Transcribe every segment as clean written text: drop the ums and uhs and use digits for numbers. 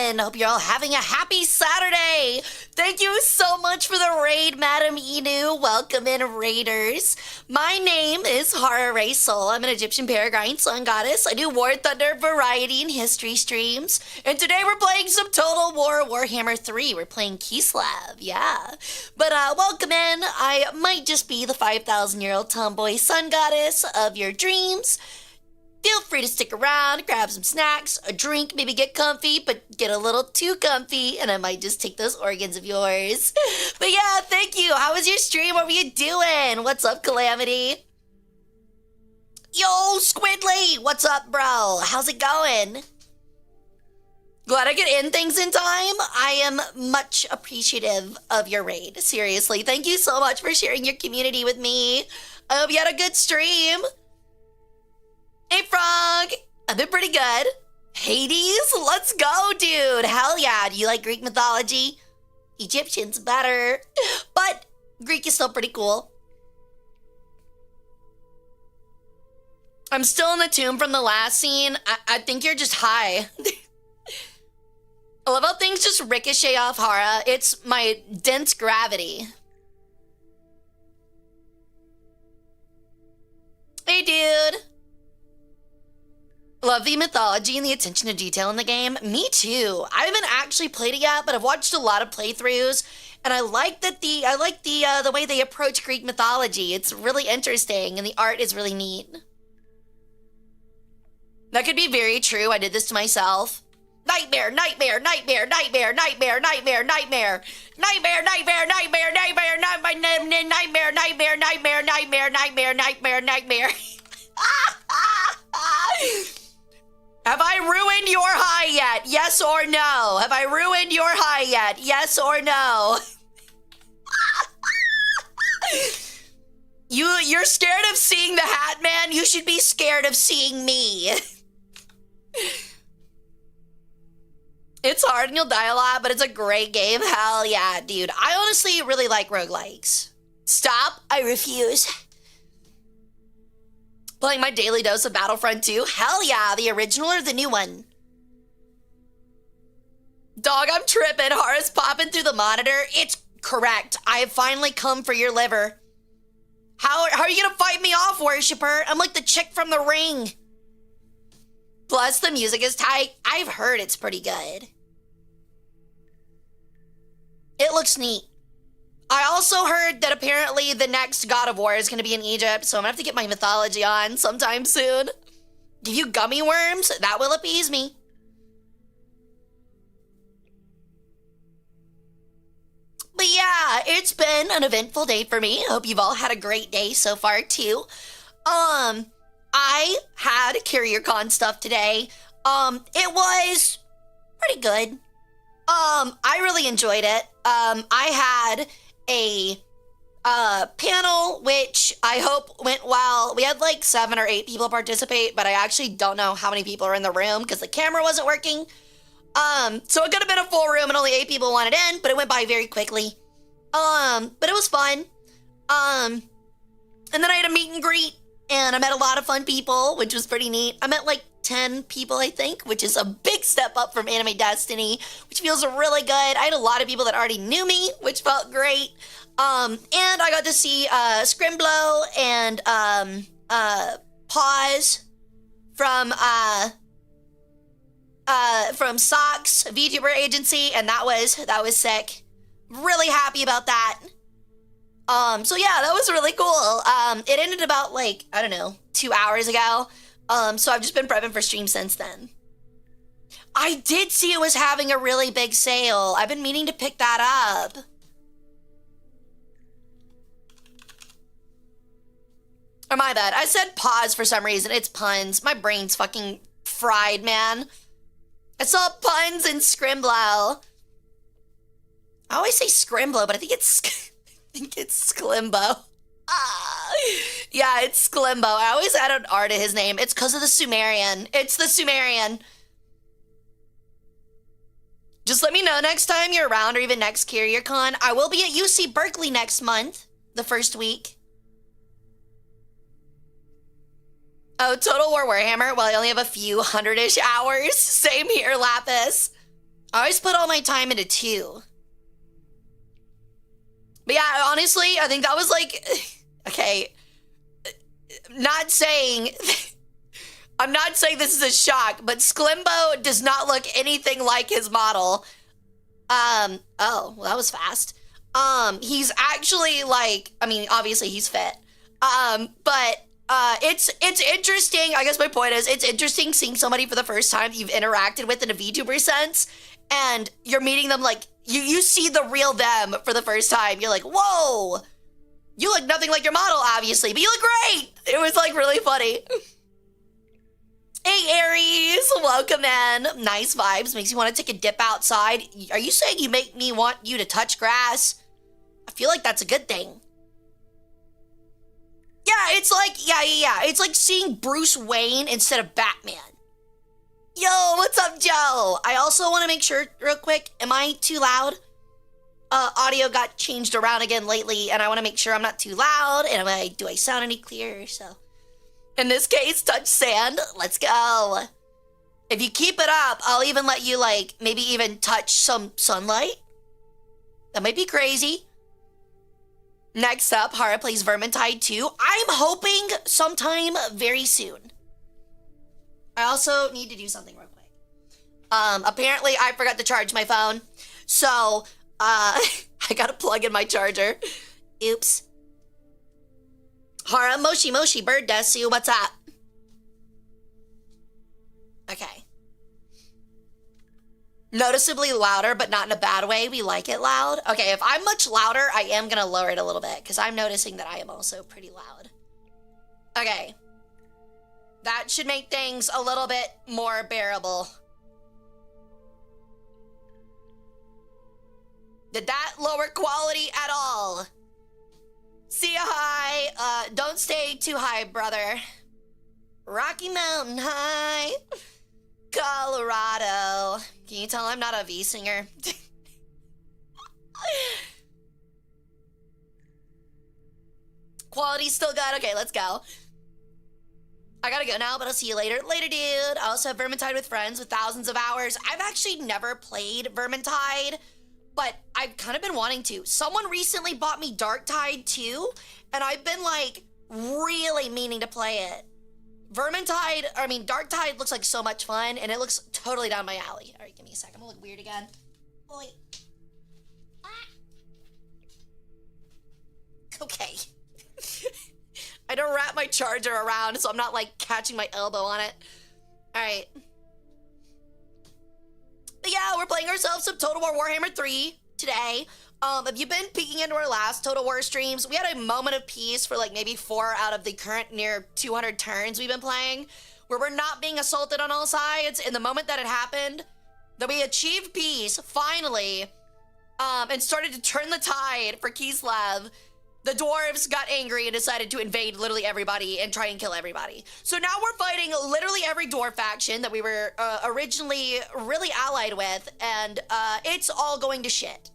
everyone. Hope you're all having a happy Saturday. Thank you so much for the raid, Madam Inu. Welcome in, Raiders. My name is Hara Rae Sol. I'm an Egyptian Peregrine Sun Goddess. I do War Thunder variety and history streams. And today we're playing some Total War Warhammer 3. We're playing Kislev, yeah. But welcome in. I might just be the 5,000-year-old tomboy Sun Goddess of your dreams. Feel free to stick around, grab some snacks, a drink, maybe get comfy, but get a little too comfy, and I might just take those organs of yours. But yeah, thank you. How was your stream? What were you doing? What's up, Calamity? Yo, Squidly! What's up, bro? How's it going? Glad I could end things in time. I am much appreciative of your raid. Seriously, thank you so much for sharing your community with me. I hope you had a good stream. Hey, Frog! I've been pretty good. Hades? Let's go, dude! Hell yeah! Do you like Greek mythology? Egyptian's better. But Greek is still pretty cool. I'm still in the tomb from the last scene. I think you're just high. I love how things just ricochet off Hara. It's my dense gravity. Hey, dude! Love the mythology and the attention to detail in the game. Me too. I haven't actually played it yet, but I've watched a lot of playthroughs, and I like the way they approach Greek mythology. It's really interesting, and the art is really neat. That could be very true. I did this to myself. Nightmare, nightmare, nightmare, nightmare, nightmare, nightmare, nightmare, nightmare, nightmare, nightmare, nightmare, nightmare, nightmare, nightmare, nightmare, nightmare, nightmare, nightmare, nightmare. Have I ruined your high yet? Yes or no? Have I ruined your high yet? Yes or no? You're scared of seeing the Hat Man? You should be scared of seeing me. It's hard and you'll die a lot, but it's a great game. Hell yeah, dude. I honestly really like roguelikes. Stop. I refuse. Playing my daily dose of Battlefront 2? Hell yeah, the original or the new one? Dog, I'm tripping. Hara's popping through the monitor. It's correct. I have finally come for your liver. How are you gonna fight me off, worshiper? I'm like the chick from The Ring. Plus, the music is tight. I've heard it's pretty good. It looks neat. I also heard that apparently the next God of War is going to be in Egypt, so I'm going to have to get my mythology on sometime soon. Give you gummy worms? That will appease me. But yeah, it's been an eventful day for me. I hope you've all had a great day so far too. I had CarrierCon stuff today. It was pretty good. I really enjoyed it. I had a panel, which I hope went well. We had like 7 or 8 people participate, but I actually don't know how many people are in the room because the camera wasn't working. So it could have been a full room and only 8 people wanted in, but it went by very quickly. But it was fun. And then I had a meet and greet, and I met a lot of fun people, which was pretty neat. I met like 10 people, I think, which is a big step up from Anime Destiny, which feels really good. I had a lot of people that already knew me, which felt great. And I got to see Scrimblow and Pause from Socks Vtuber agency, and that was sick. Really happy about that. So yeah, that was really cool. It ended about like, I don't know, 2 hours ago. So I've just been prepping for stream since then. I did see it was having a really big sale. I've been meaning to pick that up. Or my bad. I said pause for some reason. It's puns. My brain's fucking fried, man. I saw puns in Scrimblow. I always say Scrimblow, but I think it's Sklimbo. Yeah, it's Sklimbo. I always add an R to his name. It's because of the Sumerian. It's the Sumerian. Just let me know next time you're around or even next CarrierCon. I will be at UC Berkeley next month, the first week. Oh, Total War Warhammer? Well, I only have a few hundred-ish hours. Same here, Lapis. I always put all my time into 2. But yeah, honestly, I think that was like, okay, not saying, I'm not saying this is a shock, but Sklimbo does not look anything like his model. Oh, well, that was fast. He's actually like, I mean, obviously he's fit. But it's interesting. I guess my point is, it's interesting seeing somebody for the first time you've interacted with in a VTuber sense, and you're meeting them like, you see the real them for the first time. You're like, whoa, you look nothing like your model, obviously, but you look great. It was like really funny. Hey, Aries, welcome in. Nice vibes. Makes you want to take a dip outside. Are you saying you make me want you to touch grass? I feel like that's a good thing. Yeah, it's like, yeah. It's like seeing Bruce Wayne instead of Batman. Yo, what's up, Joe? I also want to make sure, real quick, am I too loud? Audio got changed around again lately, and I want to make sure I'm not too loud, and do I sound any clearer, so... In this case, touch sand. Let's go. If you keep it up, I'll even let you, like, maybe even touch some sunlight. That might be crazy. Next up, Hara plays Vermintide 2. I'm hoping sometime very soon. I also need to do something real quick. Apparently I forgot to charge my phone. So, I gotta plug in my charger. Oops. Hara, Moshi, Bird Desu, what's up? Okay. Noticeably louder, but not in a bad way. We like it loud. Okay, if I'm much louder, I am gonna lower it a little bit, because I'm noticing that I am also pretty loud. Okay. That should make things a little bit more bearable. Did that lower quality at all? See ya high. Don't stay too high, brother. Rocky Mountain High. Colorado. Can you tell I'm not a V singer? Quality's still good. Okay, let's go. I gotta go now, but I'll see you later. Later, dude. I also have Vermintide with friends with thousands of hours. I've actually never played Vermintide, but I've kind of been wanting to. Someone recently bought me Darktide too, and I've been like really meaning to play it. Darktide looks like so much fun, and it looks totally down my alley. All right, give me a sec. I'm gonna look weird again. Oh, wait. Ah. Okay. I don't wrap my charger around, so I'm not like catching my elbow on it. All right. But yeah, we're playing ourselves some Total War Warhammer 3 today. If you've been peeking into our last Total War streams, we had a moment of peace for like maybe 4 out of the current near 200 turns we've been playing, where we're not being assaulted on all sides. In the moment that it happened, that we achieved peace, finally, and started to turn the tide for Kislev, the dwarves got angry and decided to invade literally everybody and try and kill everybody. So now we're fighting literally every dwarf faction that we were originally really allied with, and it's all going to shit.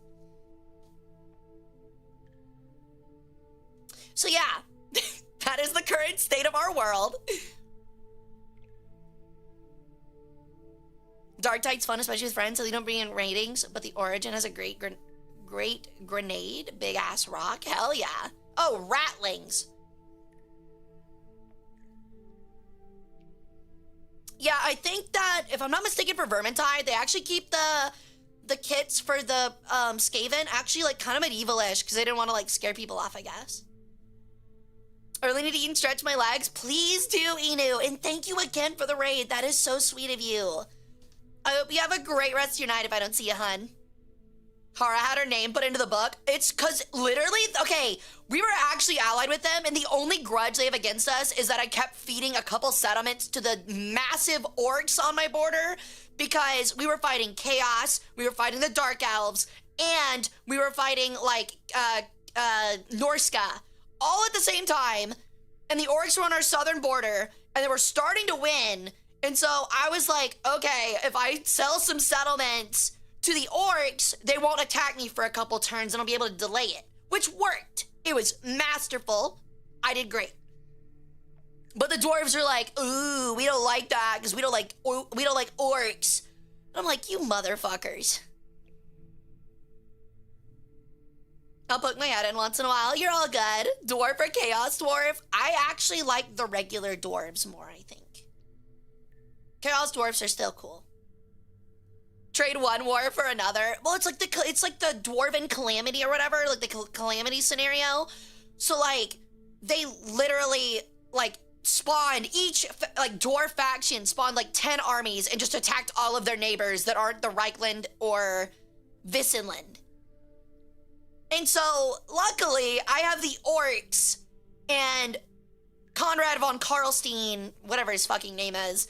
So yeah, that is the current state of our world. Darktide's fun, especially with friends, so they don't bring in ratings, but the Origin has a great grenade, big ass rock. Hell yeah. Oh, ratlings. Yeah, I think that if I'm not mistaken for Vermintide, they actually keep the kits for the Skaven actually like kind of medieval-ish because they didn't want to like scare people off, I guess. I really need to eat and stretch my legs. Please do, Inu. And thank you again for the raid. That is so sweet of you. I hope you have a great rest of your night if I don't see you, hun. Hara had her name put into the book. It's because literally, okay, we were actually allied with them, and the only grudge they have against us is that I kept feeding a couple settlements to the massive orcs on my border because we were fighting chaos, we were fighting the dark elves, and we were fighting like Norska all at the same time, and the orcs were on our southern border, and they were starting to win. And so I was like, okay, if I sell some settlements to the orcs, they won't attack me for a couple turns and I'll be able to delay it, which worked. It was masterful. I did great. But the dwarves are like, ooh, we don't like that because we don't like orcs. I'm like, you motherfuckers. I'll poke my head in once in a while. You're all good. Dwarf or Chaos Dwarf? I actually like the regular dwarves more, I think. Chaos Dwarfs are still cool. Trade one war for another. Well, it's like the Dwarven Calamity or whatever, like the Calamity scenario. So, like, they literally, like, spawned each, like, dwarf faction spawned, like, 10 armies and just attacked all of their neighbors that aren't the Reichland or Visenland. And so, luckily, I have the orcs and Conrad von Karlstein, whatever his fucking name is,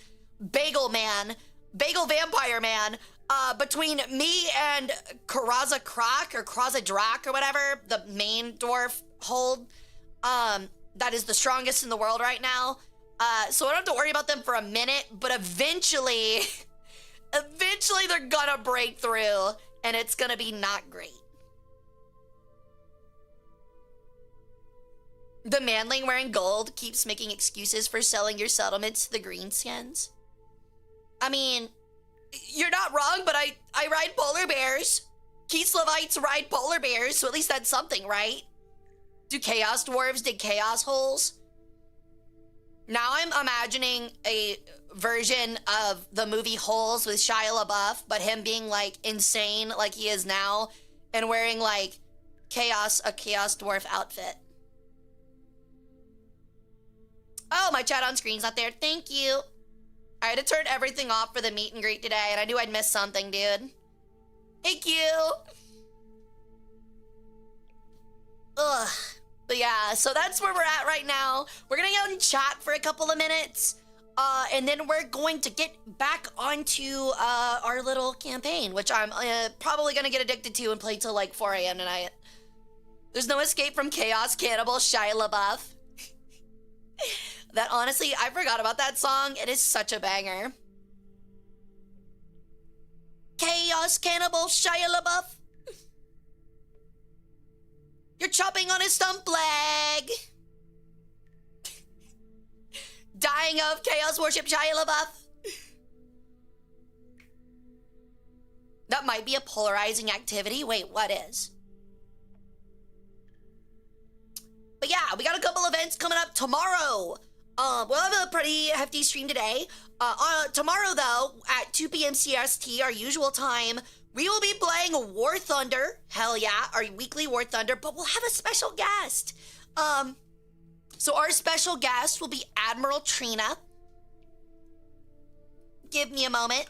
Bagel Vampire Man, between me and Karaza Krak or Kraza Drak or whatever, the main dwarf hold, that is the strongest in the world right now. So I don't have to worry about them for a minute, but eventually they're gonna break through and it's gonna be not great. The manling wearing gold keeps making excuses for selling your settlements to the greenskins. I mean, you're not wrong, but I ride polar bears. Kislevites ride polar bears, so at least that's something, right? Do Chaos Dwarves dig Chaos Holes? Now I'm imagining a version of the movie Holes with Shia LaBeouf, but him being, like, insane like he is now and wearing, like, a Chaos Dwarf outfit. Oh, my chat on screen's not there. Thank you. I had to turn everything off for the meet and greet today, and I knew I'd miss something, dude. Thank you. Ugh. But yeah, so that's where we're at right now. We're gonna go and chat for a couple of minutes, and then we're going to get back onto our little campaign, which I'm probably gonna get addicted to and play till like 4 a.m. tonight. There's no escape from Chaos Cannibal, Shia LaBeouf. That honestly, I forgot about that song. It is such a banger. Chaos Cannibal, Shia LaBeouf. You're chopping on his stump leg. Dying of Chaos Worship, Shia LaBeouf. That might be a polarizing activity. Wait, what is? But yeah, we got a couple events coming up tomorrow. We'll have a pretty hefty stream today. Tomorrow, though, at 2 p.m. CST, our usual time, we will be playing War Thunder. Hell yeah, our weekly War Thunder, but we'll have a special guest. So our special guest will be Admiral Trina. Give me a moment.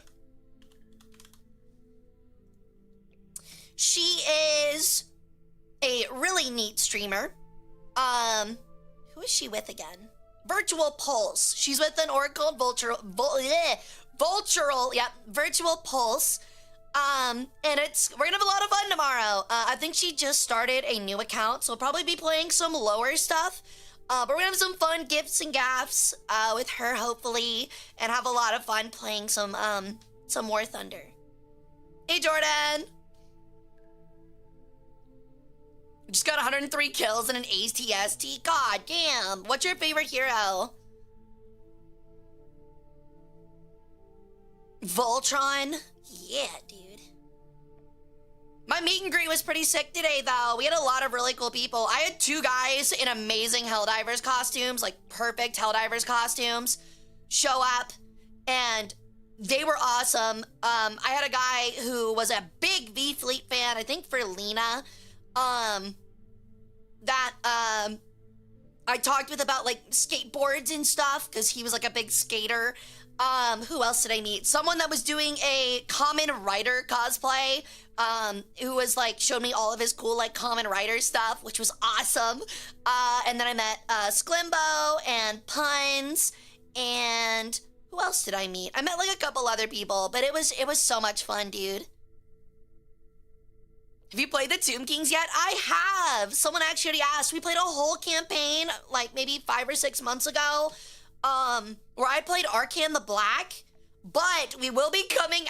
She is a really neat streamer. Who is she with again? Virtual Pulse. She's with an orc called Virtual Pulse. And we're gonna have a lot of fun tomorrow. I think she just started a new account, so we'll probably be playing some lower stuff. But we're gonna have some fun gifts and gaffs with her, hopefully, and have a lot of fun playing some War Thunder. Hey, Jordan. Just got 103 kills and an ATST. God damn. What's your favorite hero? Voltron? Yeah, dude. My meet and greet was pretty sick today, though. We had a lot of really cool people. I had 2 guys in amazing Helldivers costumes, like perfect Helldivers costumes, show up, and they were awesome. I had a guy who was a big V-Fleet fan, I think for Lena, that I talked with about like skateboards and stuff because he was like a big skater. Who else did I meet? Someone that was doing a Common Rider cosplay, who was like showed me all of his cool like Common Rider stuff, which was awesome. And then I met Sklimbo and Puns, and who else did I meet? I met like a couple other people, but it was so much fun, dude. Have you played the Tomb Kings yet? I have. Someone actually already asked. We played a whole campaign like maybe 5 or 6 months ago, where I played Arcan the Black, but we will be coming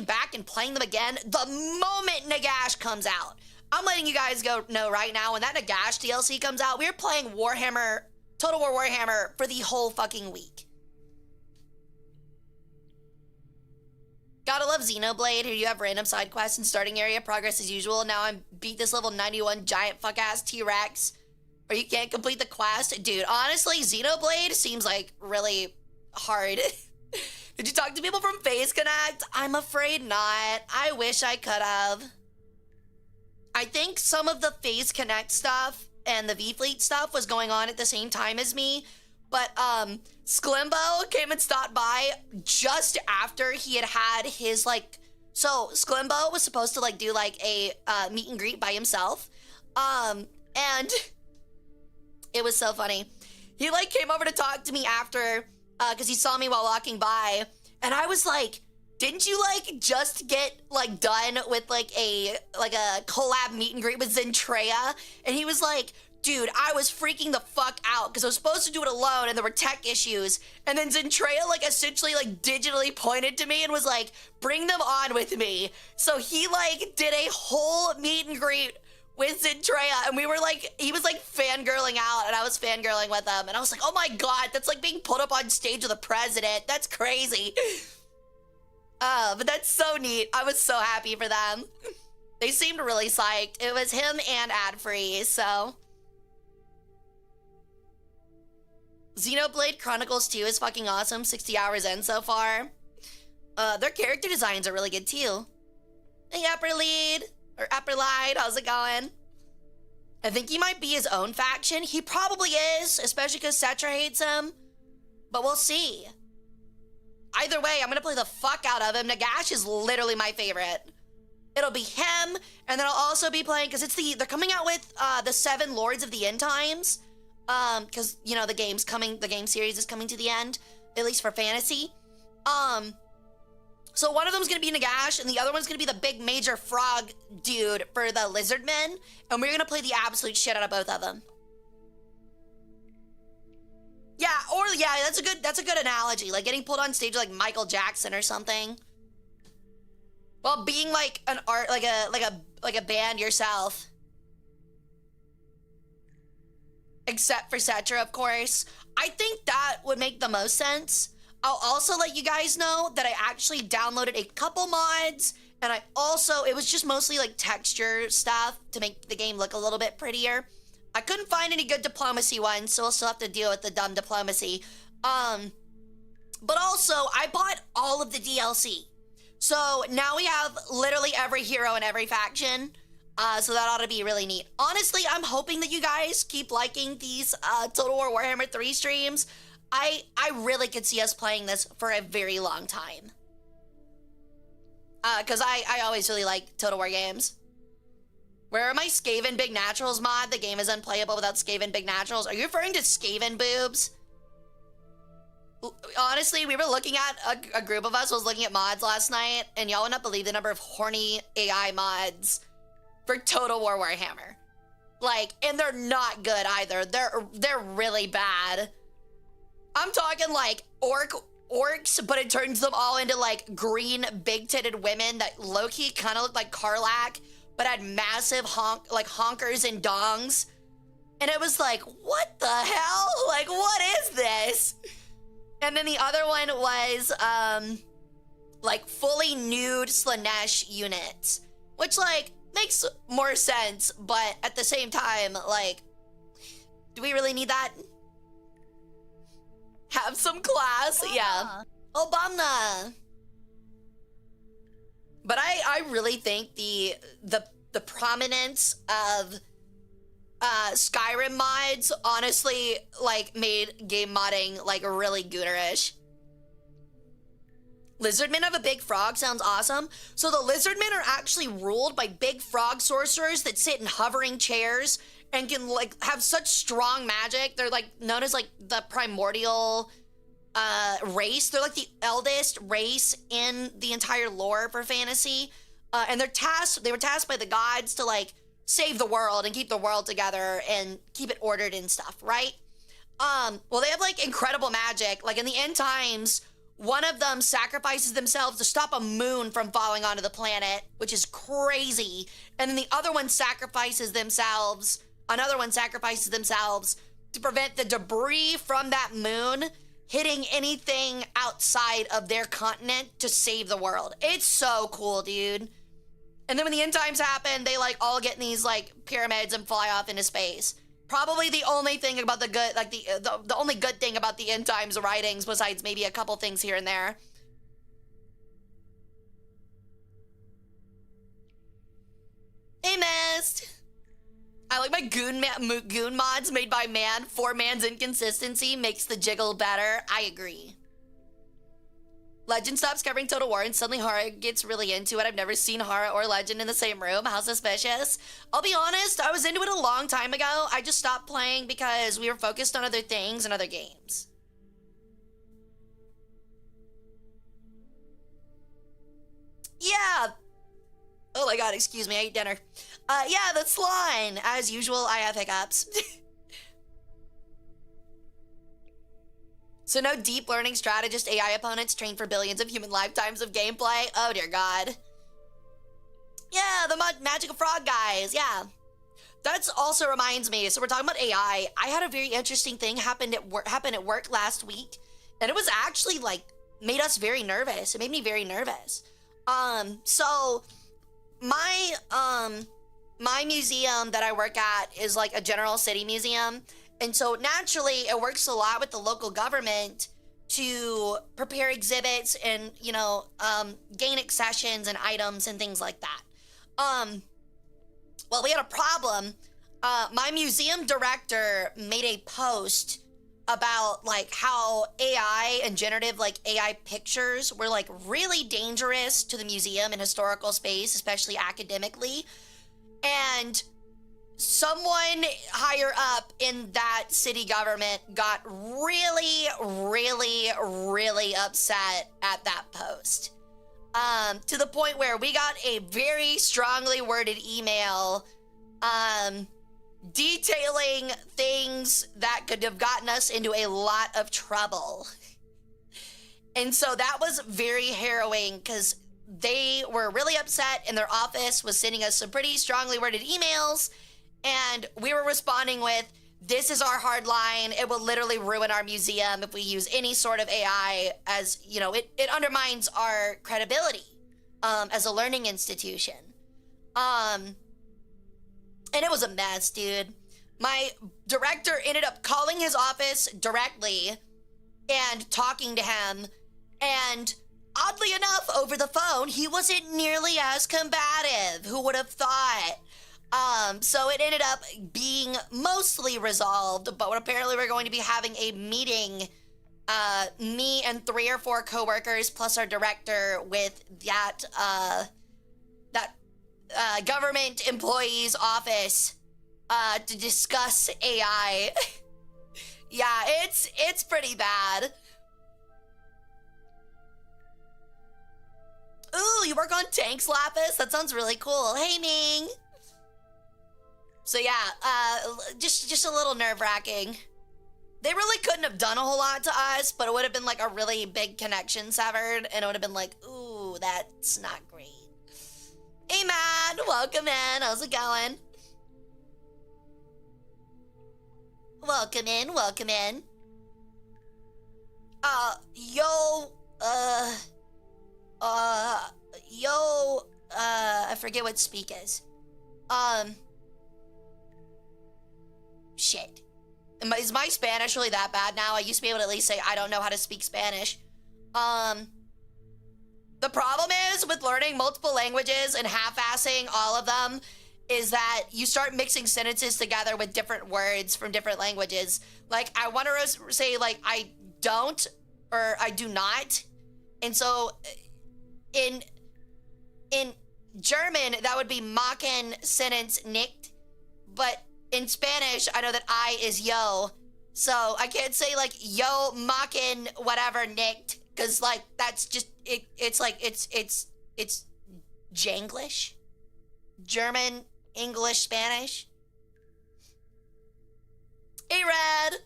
back and playing them again the moment Nagash comes out. I'm letting you guys know right now, when that Nagash DLC comes out, we're playing Warhammer, Total War Warhammer for the whole fucking week. Gotta love Xenoblade. Here you have random side quests and starting area progress as usual. Now I'm beat this level 91 giant fuck ass T-Rex, or you can't complete the quest. Dude, honestly, Xenoblade seems like really hard. Did you talk to people from Phase Connect? I'm afraid not. I wish I could have. I think some of the Phase Connect stuff and the V-Fleet stuff was going on at the same time as me, but Sklimbo came and stopped by just after he had his like, so Sklimbo was supposed to like do like a meet and greet by himself, and it was so funny. He like came over to talk to me after, because he saw me while walking by, and I was like, didn't you like just get like done with like a collab meet and greet with Zentreya? And he was like, dude, I was freaking the fuck out because I was supposed to do it alone and there were tech issues. And then Zentreya like essentially like digitally pointed to me and was like, bring them on with me. So he like did a whole meet and greet with Zentreya, and we were like, he was like fangirling out and I was fangirling with him. And I was like, oh my God, that's like being put up on stage with the president. That's crazy. But that's so neat. I was so happy for them. They seemed really psyched. It was him and ad-free, so. Xenoblade Chronicles 2 is fucking awesome. 60 hours in so far. Their character designs are really good too. Hey, Upper Lead, or Upper Light, how's it going? I think he might be his own faction. He probably is, especially because Cetra hates him. But we'll see. Either way, I'm gonna play the fuck out of him. Nagash is literally my favorite. It'll be him, and then I'll also be playing, because they're coming out with the 7 Lords of the End Times. Because, you know, the game series is coming to the end, at least for fantasy. So one of them's gonna be Nagash, and the other one's gonna be the big major frog dude for the Lizardmen, and we're gonna play the absolute shit out of both of them. Yeah, that's a good analogy, like getting pulled on stage like Michael Jackson or something. Well, being like an art, like a band yourself. Except for Cetra, of course. I think that would make the most sense. I'll also let you guys know that I actually downloaded a couple mods, and it was just mostly like texture stuff to make the game look a little bit prettier. I couldn't find any good diplomacy ones, so we'll still have to deal with the dumb diplomacy. But also, I bought all of the DLC. So now we have literally every hero in every faction. So that ought to be really neat. Honestly, I'm hoping that you guys keep liking these Total War Warhammer 3 streams. I really could see us playing this for a very long time. Because I always really like Total War games. Where are my Skaven Big Naturals mod? The game is unplayable without Skaven Big Naturals. Are you referring to Skaven boobs? Honestly, we were looking at, a group of us was looking at mods last night, and y'all would not believe the number of horny AI mods for Total War Warhammer. Like, and they're not good either. They're really bad. I'm talking like orcs, but it turns them all into like green big-titted women that low-key kind of look like Karlach, but had massive honkers and dongs. And it was like, what the hell? Like, what is this? And then the other one was like fully nude Slanesh units, which like makes more sense, but at the same time, like, do we really need that? Have some class, yeah. Obama. But I really think the prominence of Skyrim mods honestly like made game modding like really gooterish. Lizardmen have a big frog sounds awesome. So the Lizardmen are actually ruled by big frog sorcerers that sit in hovering chairs and can like have such strong magic. They're like known as like the primordial race. They're like the eldest race in the entire lore for fantasy. And they were tasked by the gods to like save the world and keep the world together and keep it ordered and stuff, right? Well, they have like incredible magic. Like in the end times, one of them sacrifices themselves to stop a moon from falling onto the planet, which is crazy. And then the other one sacrifices themselves, another one sacrifices themselves to prevent the debris from that moon hitting anything outside of their continent to save the world. It's so cool, dude. And then when the end times happen, they like all get in these like pyramids and fly off into space. Probably the only thing about the good, like the only good thing about the end times writings, besides maybe a couple things here and there. Hey, Mist. I like my goon mods made by man. 4-man's inconsistency makes the jiggle better. I agree. Legend stops covering Total War and suddenly Hara gets really into it. I've never seen Hara or Legend in the same room. How suspicious. I'll be honest, I was into it a long time ago. I just stopped playing because we were focused on other things and other games. Yeah. Oh my god, excuse me, I ate dinner. Yeah, that's line. As usual, I have hiccups. So no deep learning strategist AI opponents trained for billions of human lifetimes of gameplay? Oh dear god. Yeah, the magical frog guys, yeah. That also reminds me, so we're talking about AI. I had a very interesting thing happen at work last week, and it was actually like, made us very nervous. It made me very nervous. So my museum that I work at is like a general city museum. And so naturally it works a lot with the local government to prepare exhibits and, you know, gain accessions and items and things like that. Well, we had a problem. My museum director made a post about like how AI and generative like AI pictures were like really dangerous to the museum and historical space, especially academically. And someone higher up in that city government got really, really, really upset at that post. To the point where we got a very strongly worded email detailing things that could have gotten us into a lot of trouble. And so that was very harrowing because they were really upset and their office was sending us some pretty strongly worded emails. And we were responding with, this is our hard line. It will literally ruin our museum if we use any sort of AI, as, you know, it undermines our credibility as a learning institution. And it was a mess, dude. My director ended up calling his office directly and talking to him. And oddly enough, over the phone, he wasn't nearly as combative. Who would have thought? So it ended up being mostly resolved, but apparently we're going to be having a meeting, me and 3 or 4 coworkers plus our director with that government employee's office, to discuss AI. Yeah, it's pretty bad. Ooh, you work on tanks, Lapis? That sounds really cool. Hey, Ming. So yeah, just a little nerve-wracking. They really couldn't have done a whole lot to us, but it would have been like a really big connection severed, and it would have been like, ooh, that's not great. Hey, man, welcome in. How's it going? Welcome in, welcome in. I forget what speak is. Shit. Is my Spanish really that bad now? I used to be able to at least say, I don't know how to speak Spanish. The problem is with learning multiple languages and half-assing all of them is that you start mixing sentences together with different words from different languages. Like, I want to say, like, I don't, or I do not. And so, in German, that would be machen sentence nicht. But in Spanish, I know that I is yo. So, I can't say, like, yo machen whatever nicht. Because, like, that's just, it's like, it's Janglish? German, English, Spanish. Hey, Red!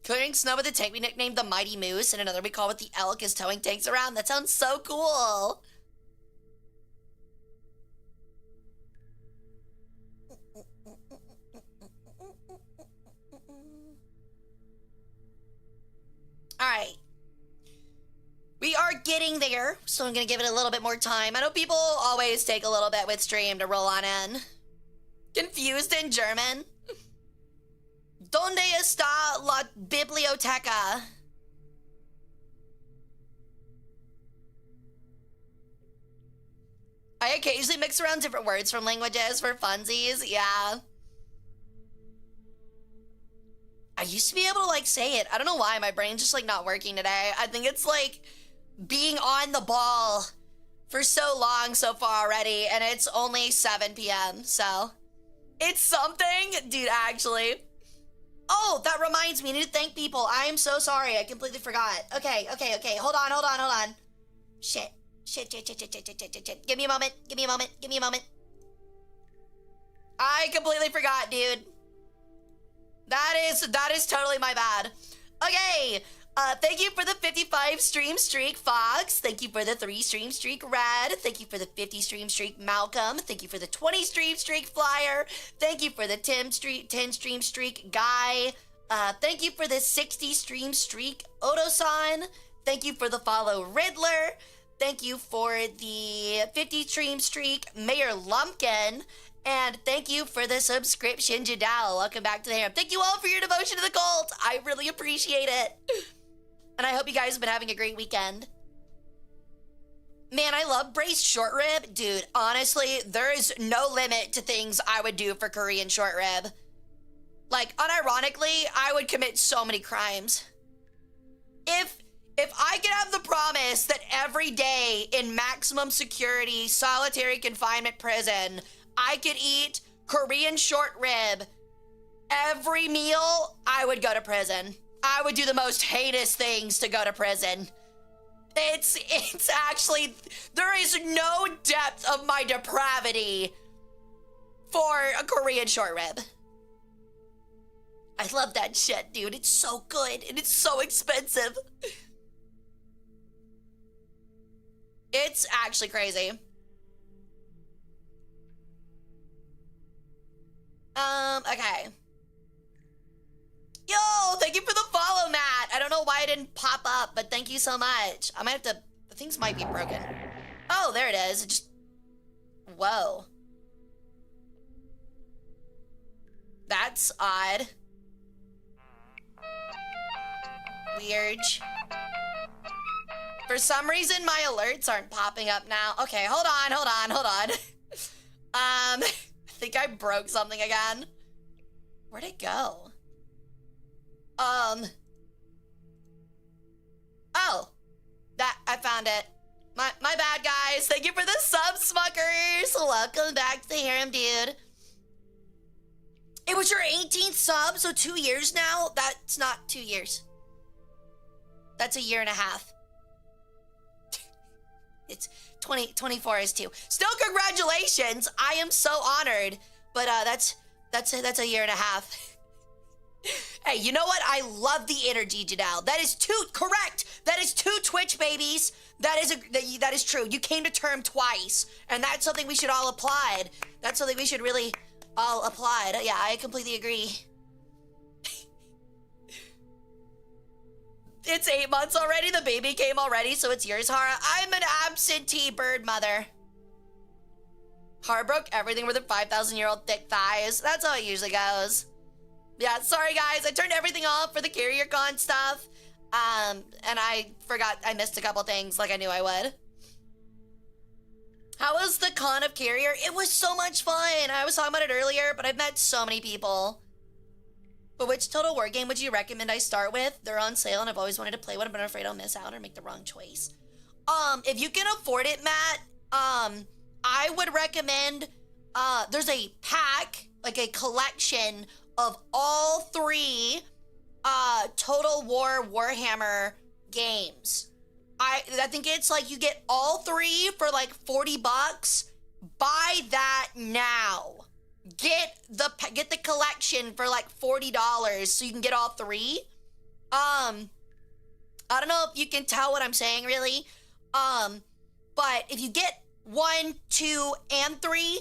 Clearing snow with a tank we nicknamed the Mighty Moose, and another we call it the Elk is towing tanks around. That sounds so cool! getting there, so I'm gonna give it a little bit more time. I know people always take a little bit with stream to roll on in. Confused in German. ¿Dónde está la biblioteca? I occasionally mix around different words from languages for funsies, yeah. I used to be able to, like, say it. I don't know why, my brain's just, like, not working today. I think it's, like, being on the ball for so long so far already, and it's only 7 p.m., so... It's something, dude, actually. Oh, that reminds me, I need to thank people. I am so sorry, I completely forgot. Okay, hold on. Shit. Give me a moment. I completely forgot, dude. That is totally my bad. Okay, thank you for the 55 stream streak, Fox. Thank you for the 3 stream streak, Red. Thank you for the 50 stream streak, Malcolm. Thank you for the 20 stream streak, Flyer. Thank you for the 10 stream streak, Guy. Thank you for the 60 stream streak, Odo-san. Thank you for the follow, Riddler. Thank you for the 50 stream streak, Mayor Lumpkin. And thank you for the subscription, Jadal. Welcome back to the harem. Thank you all for your devotion to the cult. I really appreciate it. And I hope you guys have been having a great weekend. Man, I love braised short rib. Dude, honestly, there is no limit to things I would do for Korean short rib. Like, unironically, I would commit so many crimes. If I could have the promise that every day in maximum security, solitary confinement prison, I could eat Korean short rib every meal, I would go to prison. I would do the most heinous things to go to prison. It's actually, there is no depth of my depravity for a Korean short rib. I love that shit, dude. It's so good and it's so expensive. It's actually crazy. Okay. Yo, thank you for the follow, Matt. I don't know why it didn't pop up, but thank you so much. I might have to, the things might be broken. Oh, there it is. It just, whoa. That's odd. Weird. For some reason, my alerts aren't popping up now. Okay, hold on. I think I broke something again. Where'd it go? Oh, that, I found it. My bad, guys. Thank you for the sub, Smuckers. Welcome back to the harem, dude. It was your 18th sub, so 2 years now? That's not 2 years. That's a year and a half. It's 24 is 2. Still, congratulations. I am so honored. But that's a year and a half. Hey, you know what? I love the energy, Jadal. That is correct. That is 2 Twitch babies. That is true. You came to term twice, and that's something we should all applaud. That's something we should really all applaud. Yeah, I completely agree. It's 8 months already. The baby came already, so it's yours, Hara. I'm an absentee bird mother. Hara broke everything with her 5,000-year-old thick thighs. That's how it usually goes. Yeah, sorry guys, I turned everything off for the Carrier Con stuff. And I forgot, I missed a couple things like I knew I would. How was the con of Carrier? It was so much fun. I was talking about it earlier, but I've met so many people. But which Total War game would you recommend I start with? They're on sale and I've always wanted to play one, but I'm afraid I'll miss out or make the wrong choice. If you can afford it, Matt, I would recommend, there's a pack, like a collection of all 3 Total War Warhammer games. I think it's like you get all 3 for like 40 bucks. Buy that now. Get the collection for like $40 so you can get all 3. I don't know if you can tell what I'm saying really. But if you get 1, 2, and 3,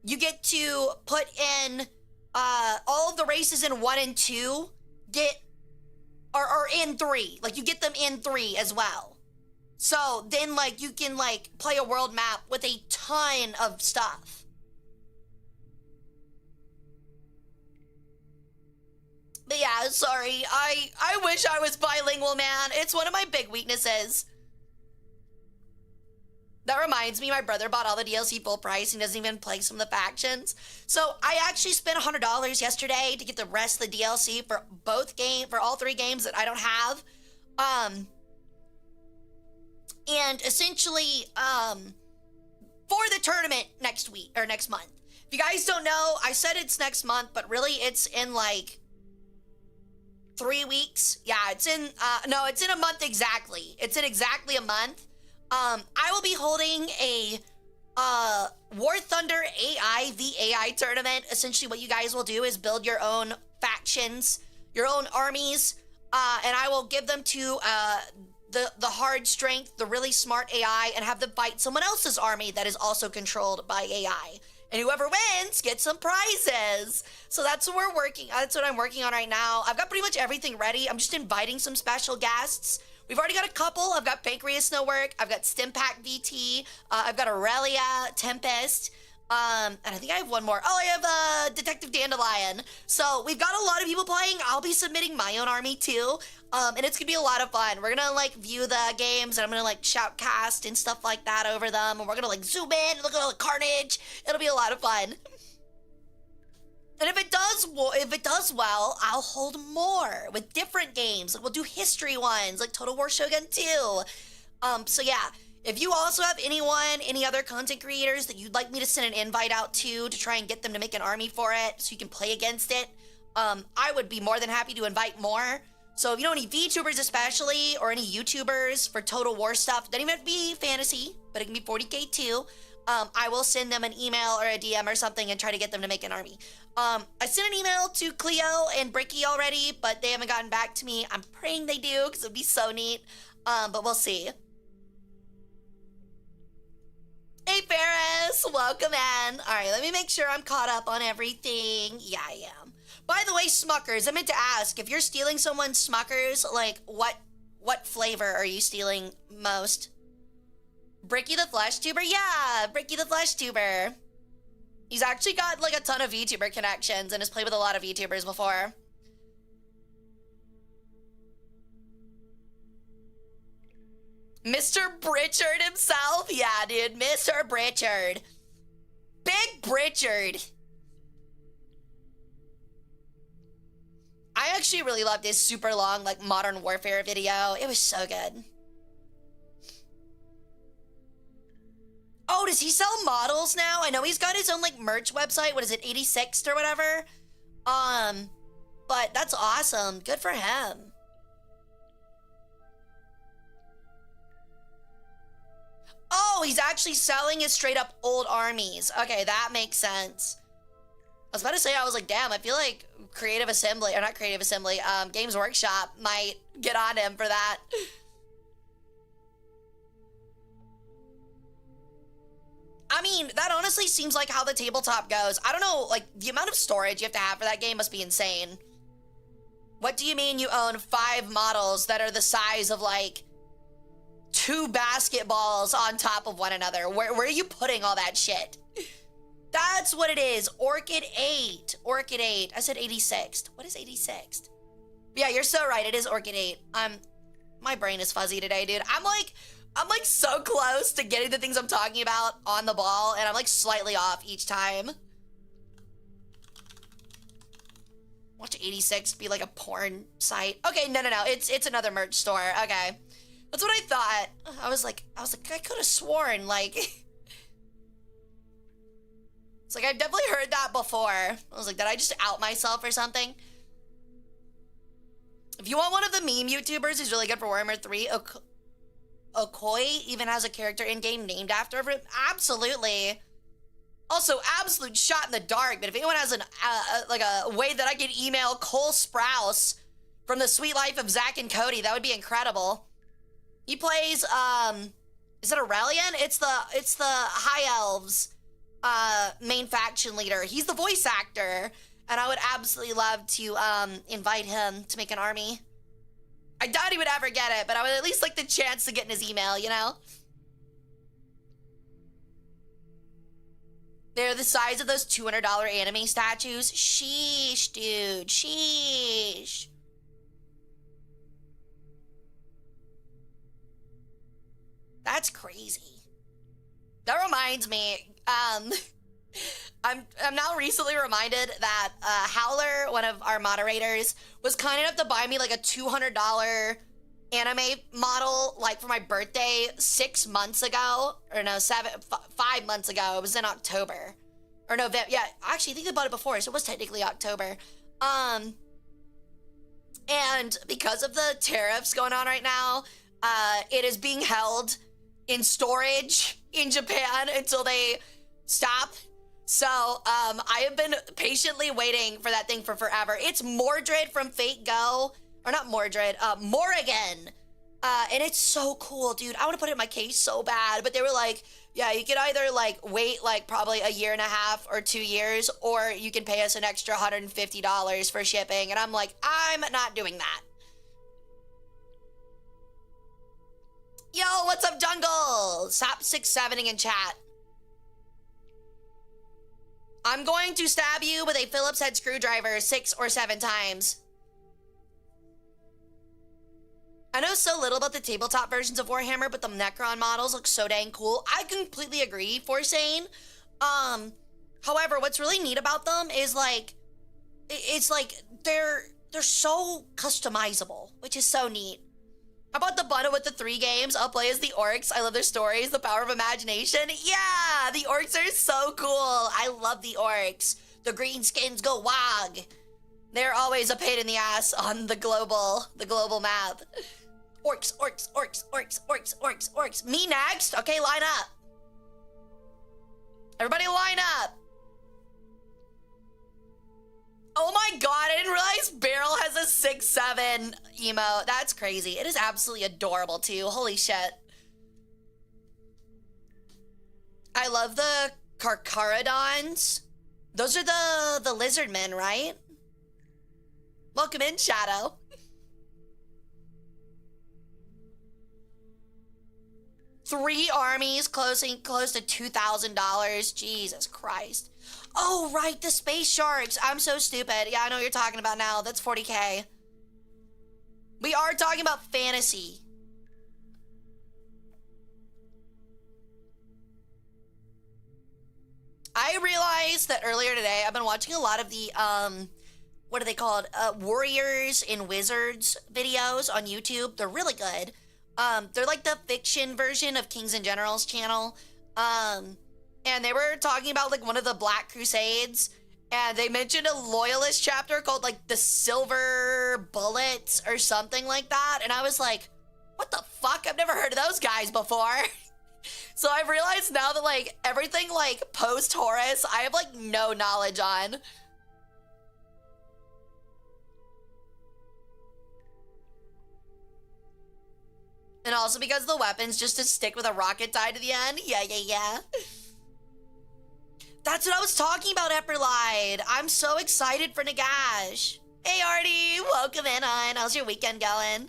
you get to put in all of the races in 1 and 2 are in 3. Like you get them in 3 as well. So then, like, you can, like, play a world map with a ton of stuff. But yeah, sorry. I wish I was bilingual, man. It's one of my big weaknesses. That reminds me, my brother bought all the DLC full price and doesn't even play some of the factions. So I actually spent $100 yesterday to get the rest of the DLC for for all 3 games that I don't have. And essentially, for the tournament next week, or next month. If you guys don't know, I said it's next month, but really it's in like 3 weeks. Yeah, it's in, no, it's in a month exactly. It's in exactly a month. I will be holding a War Thunder AI v AI tournament. Essentially what you guys will do is build your own factions, your own armies, and I will give them to the hard strength, the really smart AI, and have them fight someone else's army that is also controlled by AI. And whoever wins gets some prizes. So that's what that's what I'm working on right now. I've got pretty much everything ready. I'm just inviting some special guests. We've already got a couple. I've got Pancreas No Work. I've got Stimpack VT. I've got Aurelia, Tempest. And I think I have one more. Oh, I have Detective Dandelion. So we've got a lot of people playing. I'll be submitting my own army too. And it's gonna be a lot of fun. We're gonna like view the games and I'm gonna like shoutcast and stuff like that over them. And we're gonna like zoom in and look at all the carnage. It'll be a lot of fun. And if it does well, I'll hold more with different games. Like we'll do history ones, like Total War Shogun 2. So yeah, if you also have any other content creators that you'd like me to send an invite out to try and get them to make an army for it so you can play against it, I would be more than happy to invite more. So if you know any VTubers especially, or any YouTubers for Total War stuff, doesn't even have to be fantasy, but it can be 40k too, I will send them an email or a DM or something and try to get them to make an army. I sent an email to Cleo and Bricky already, but they haven't gotten back to me. I'm praying they do, because it would be so neat. But we'll see. Hey, Ferris, welcome in. All right, let me make sure I'm caught up on everything. Yeah, I am. By the way, Smuckers, I meant to ask, if you're stealing someone's Smuckers, like, what flavor are you stealing most? Bricky the Flesh Tuber? Yeah, Bricky the Flesh Tuber. He's actually got, like, a ton of VTuber connections and has played with a lot of VTubers before. Mr. Pritchard himself? Yeah, dude, Mr. Pritchard. Big Pritchard. I actually really loved his super long, like, Modern Warfare video. It was so good. Oh, does he sell models now? I know he's got his own, like, merch website. What is it, 86th or whatever? But that's awesome. Good for him. Oh, he's actually selling his straight up old armies. Okay, that makes sense. I was about to say, I was like, damn, I feel like Creative Assembly, or not Creative Assembly, Games Workshop might get on him for that. I mean, that honestly seems like how the tabletop goes. I don't know, like, the amount of storage you have to have for that game must be insane. What do you mean you own 5 models that are the size of, like, 2 basketballs on top of one another? Where are you putting all that shit? That's what it is. Orchid 8. Orchid 8. I said 86th. What is 86th? Yeah, you're so right. It is Orchid 8. My brain is fuzzy today, dude. I'm like so close to getting the things I'm talking about on the ball, and I'm like slightly off each time. Watch 86 be like a porn site. Okay, no. It's another merch store. Okay. That's what I thought. I was like, I could have sworn, like, it's like, I've definitely heard that before. I was like, did I just out myself or something? If you want one of the meme YouTubers who's really good for Warhammer 3, Okoi even has a character in-game named after him. Absolutely. Also, absolute shot in the dark, but if anyone has like a way that I can email Cole Sprouse from the Sweet Life of Zach and Cody, that would be incredible. He plays, is it Aurelian? It's the High Elves main faction leader. He's the voice actor, and I would absolutely love to invite him to make an army. I doubt he would ever get it, but I would at least like the chance to get in his email, you know? They're the size of those $200 anime statues. Sheesh, dude. Sheesh. That's crazy. That reminds me, I'm now recently reminded that Howler, one of our moderators, was kind enough to buy me like a $200 anime model like for my birthday 6 months ago, or no, 5 months ago. It was in October or November. Yeah, actually, I think they bought it before, so it was technically October. And because of the tariffs going on right now, it is being held in storage in Japan until they stop. So I have been patiently waiting for that thing for forever. It's Mordred from Fate Go, or not Mordred, Morrigan. And it's so cool, dude. I want to put it in my case so bad, but they were like, yeah, you could either like wait like probably a year and a half or 2 years, or you can pay us an extra $150 for shipping. And I'm like, I'm not doing that. Yo, what's up, Jungle? Stop 6-7ing in chat. I'm going to stab you with a Phillips head screwdriver 6 or 7 times. I know so little about the tabletop versions of Warhammer, but the Necron models look so dang cool. I completely agree, Forsane. However, what's really neat about them is like, it's like they're so customizable, which is so neat. How about the bundle with the 3 games? I'll play as the orcs. I love their stories, the power of imagination. Yeah, the orcs are so cool. I love the orcs. The greenskins go wog. They're always a pain in the ass on the global map. Orcs, orcs, orcs, orcs, orcs, orcs, orcs. Me next? Okay, line up. Everybody line up. Oh my god, I didn't realize Beryl has a 6-7 emote. That's crazy. It is absolutely adorable too. Holy shit. I love the Carcharodons. Those are the lizard men, right? Welcome in, Shadow. Three armies close to $2,000. Jesus Christ. Oh, right, the space sharks. I'm so stupid. Yeah, I know what you're talking about now. That's 40K. We are talking about fantasy. I realized that earlier today, I've been watching a lot of the, what are they called? Warriors and Wizards videos on YouTube. They're really good. They're like the fiction version of Kings and Generals channel. And they were talking about like one of the Black Crusades, and they mentioned a loyalist chapter called like the Silver Bullets or something like that. And I was like, what the fuck? I've never heard of those guys before. So I've realized now that like everything like post Horus, I have like no knowledge on. And also because the weapons just to stick with a rocket tie to the end. Yeah. That's what I was talking about, Epperlide. I'm so excited for Nagash. Hey, Artie, welcome in on. How's your weekend going?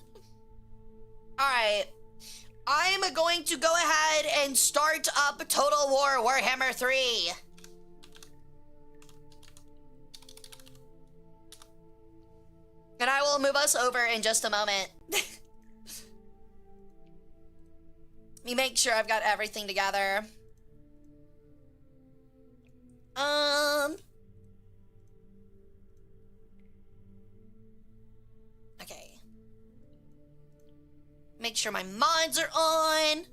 All right. I'm going to go ahead and start up Total War Warhammer 3. And I will move us over in just a moment. Let me make sure I've got everything together. Okay. Make sure my mods are on.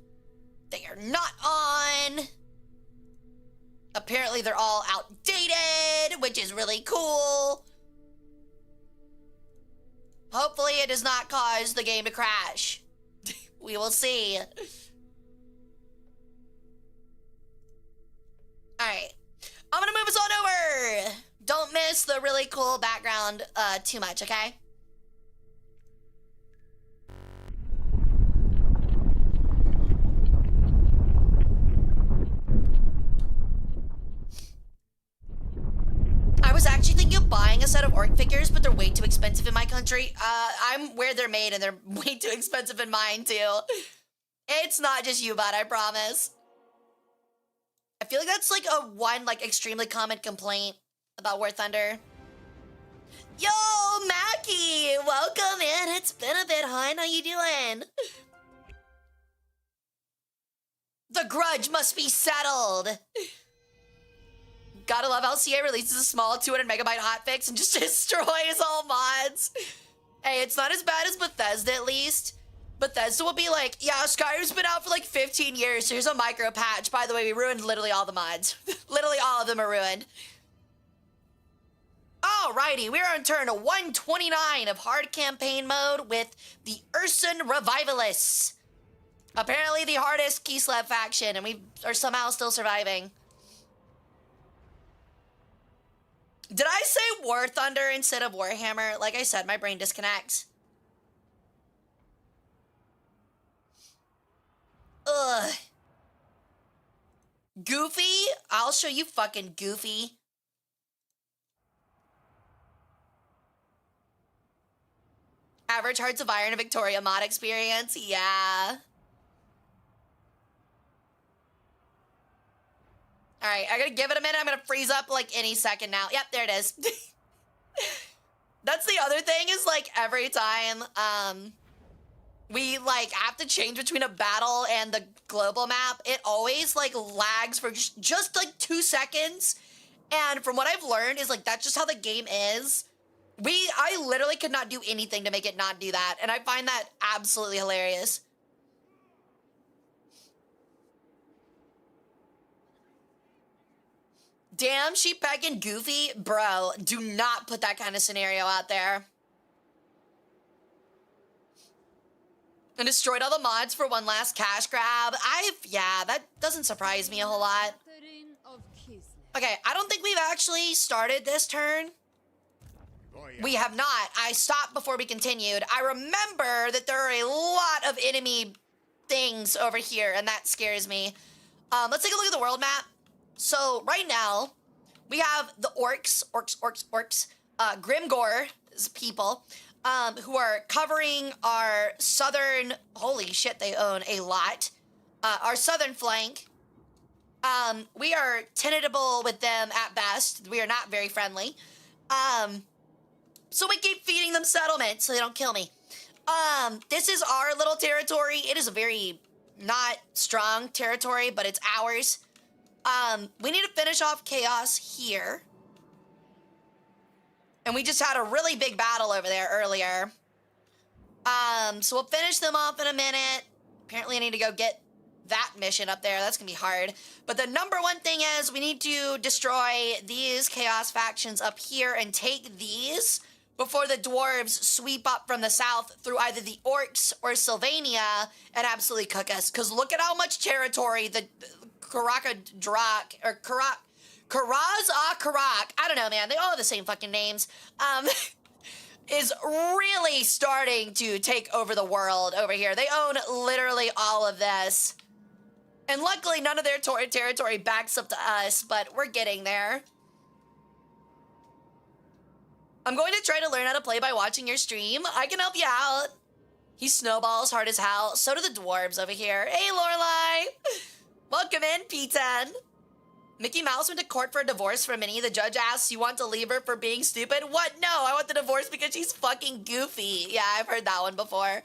They are not on. Apparently they're all outdated, which is really cool. Hopefully it does not cause the game to crash. We will see. Alright. I'm gonna move us on over. Don't miss the really cool background too much, okay? I was actually thinking of buying a set of orc figures, but they're way too expensive in my country. I'm where they're made and they're way too expensive in mine too. It's not just you, bud, I promise. I feel like that's like a one like extremely common complaint about War Thunder. Yo, Mackie, welcome in. It's been a bit, hon. How you doing? The grudge must be settled. Gotta love how CA releases a small 200 megabyte hotfix and just destroys all mods. Hey, it's not as bad as Bethesda at least. Bethesda will be like, yeah, Skyrim's been out for like 15 years. So here's a micro patch. By the way, we ruined literally all the mods. Literally all of them are ruined. Alrighty, we're on turn 129 of hard campaign mode with the Urson Revivalists. Apparently the hardest Kislev faction, and we are somehow still surviving. Did I say War Thunder instead of Warhammer? Like I said, my brain disconnects. Ugh. Goofy? I'll show you fucking Goofy. Average Hearts of Iron and Victoria mod experience? Yeah. All right, I gotta give it a minute. I'm gonna freeze up like any second now. Yep, there it is. That's the other thing is like every time we like have to change between a battle and the global map, it always like lags for just like 2 seconds. And from what I've learned is like that's just how the game is. I literally could not do anything to make it not do that, and I find that absolutely hilarious. Damn, she pegging Goofy? Bro, do not put that kind of scenario out there. And destroyed all the mods for one last cash grab. Yeah, that doesn't surprise me a whole lot. Okay, I don't think we've actually started this turn. We have not. I stopped before we continued. I remember that there are a lot of enemy things over here, and that scares me. Let's take a look at the world map. So right now, we have the orcs, Grimgore's people, who are covering our southern, holy shit, they own a lot, our southern flank. We are tentable with them at best. We are not very friendly. So we keep feeding them settlements so they don't kill me. This is our little territory. It is a very not strong territory, but it's ours. We need to finish off chaos here. And we just had a really big battle over there earlier. So we'll finish them off in a minute. Apparently I need to go get that mission up there. That's gonna be hard. But the number one thing is we need to destroy these chaos factions up here and take these before the dwarves sweep up from the south through either the orcs or Sylvania and absolutely cook us. Because look at how much territory the Karak, I don't know, man. They all have the same fucking names. Is really starting to take over the world over here. They own literally all of this. And luckily, none of their territory backs up to us, but we're getting there. I'm going to try to learn how to play by watching your stream. I can help you out. He snowballs hard as hell. So do the dwarves over here. Hey, Lorelai. Welcome in, P10. Mickey Mouse went to court for a divorce from Minnie. The judge asks, you want to leave her for being stupid? What? No, I want the divorce because she's fucking goofy. Yeah, I've heard that one before.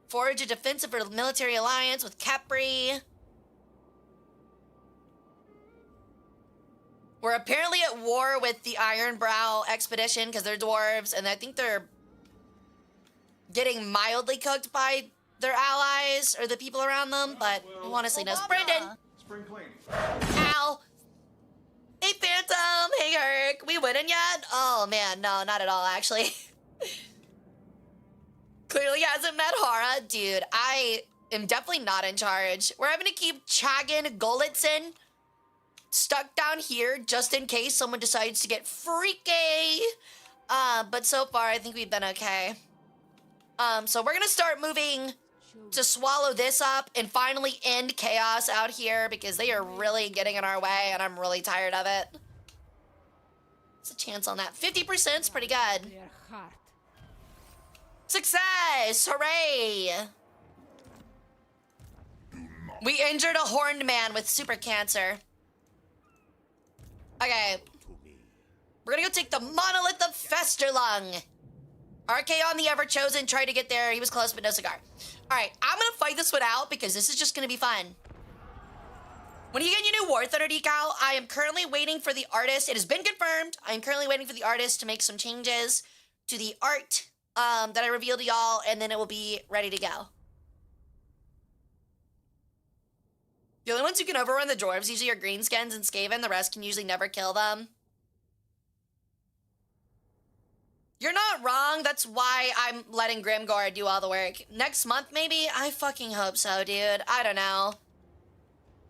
Forge a defensive or military alliance with Capri. We're apparently at war with the Ironbrow expedition because they're dwarves, and I think they're getting mildly cooked by their allies or the people around them, but who honestly knows? Brendan! Spring cleaning. Ow! Hey, Phantom! Hey, Herc! We winning yet? Oh, man, no, not at all, actually. Clearly hasn't met Hara. Dude, I am definitely not in charge. We're having to keep Chagin Golitzin stuck down here just in case someone decides to get freaky. But so far, I think we've been okay. So we're gonna start moving to swallow this up and finally end chaos out here because they are really getting in our way and I'm really tired of it. What's the chance on that? 50% is pretty good. Success! Hooray! We injured a horned man with super cancer. Okay. We're gonna go take the monolith of Festerlung. Archaon the Ever-Chosen tried to get there. He was close, but no cigar. Alright, I'm gonna fight this one out because this is just gonna be fun. When you get your new War Thunder decal, I am currently waiting for the artist. It has been confirmed. I am currently waiting for the artist to make some changes to the art that I revealed to y'all, and then it will be ready to go. The only ones who can overrun the dwarves usually are Greenskins and Skaven. The rest can usually never kill them. You're not wrong. That's why I'm letting Grimgor do all the work. Next month, maybe? I fucking hope so, dude. I don't know.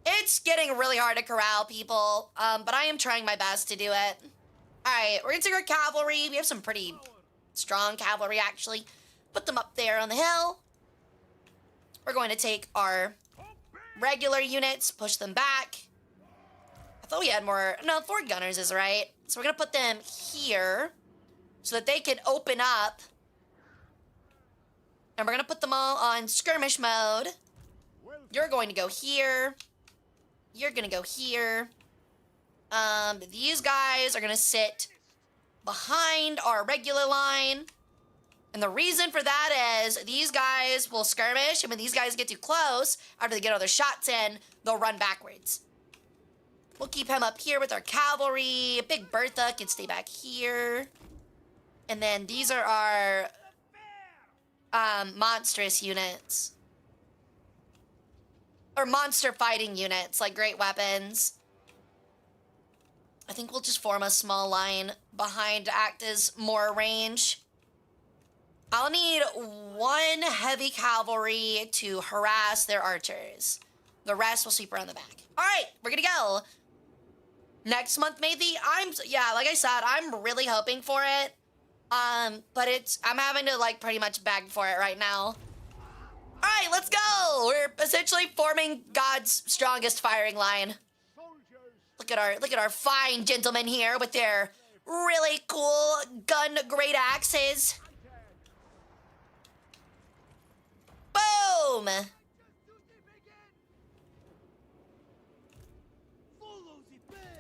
It's getting really hard to corral people, but I am trying my best to do it. All right, we're gonna take our cavalry. We have some pretty strong cavalry, actually. Put them up there on the hill. We're going to take our regular units, push them back. I thought we had more. No, 4 gunners is right. So we're gonna put them here so that they can open up. And we're gonna put them all on skirmish mode. You're going to go here. You're gonna go here. These guys are gonna sit behind our regular line. And the reason for that is these guys will skirmish, and when these guys get too close, after they get all their shots in, they'll run backwards. We'll keep him up here with our cavalry. Big Bertha can stay back here. And then these are our monstrous units. Or monster fighting units, like great weapons. I think we'll just form a small line behind to act as more range. I'll need 1 heavy cavalry to harass their archers. The rest will sweep around the back. All right, we're gonna go. Next month, maybe. Yeah, like I said, I'm really hoping for it. But I'm having to like pretty much beg for it right now. All right, let's go. We're essentially forming God's strongest firing line. Look at our fine gentlemen here with their really cool gun great axes. Boom!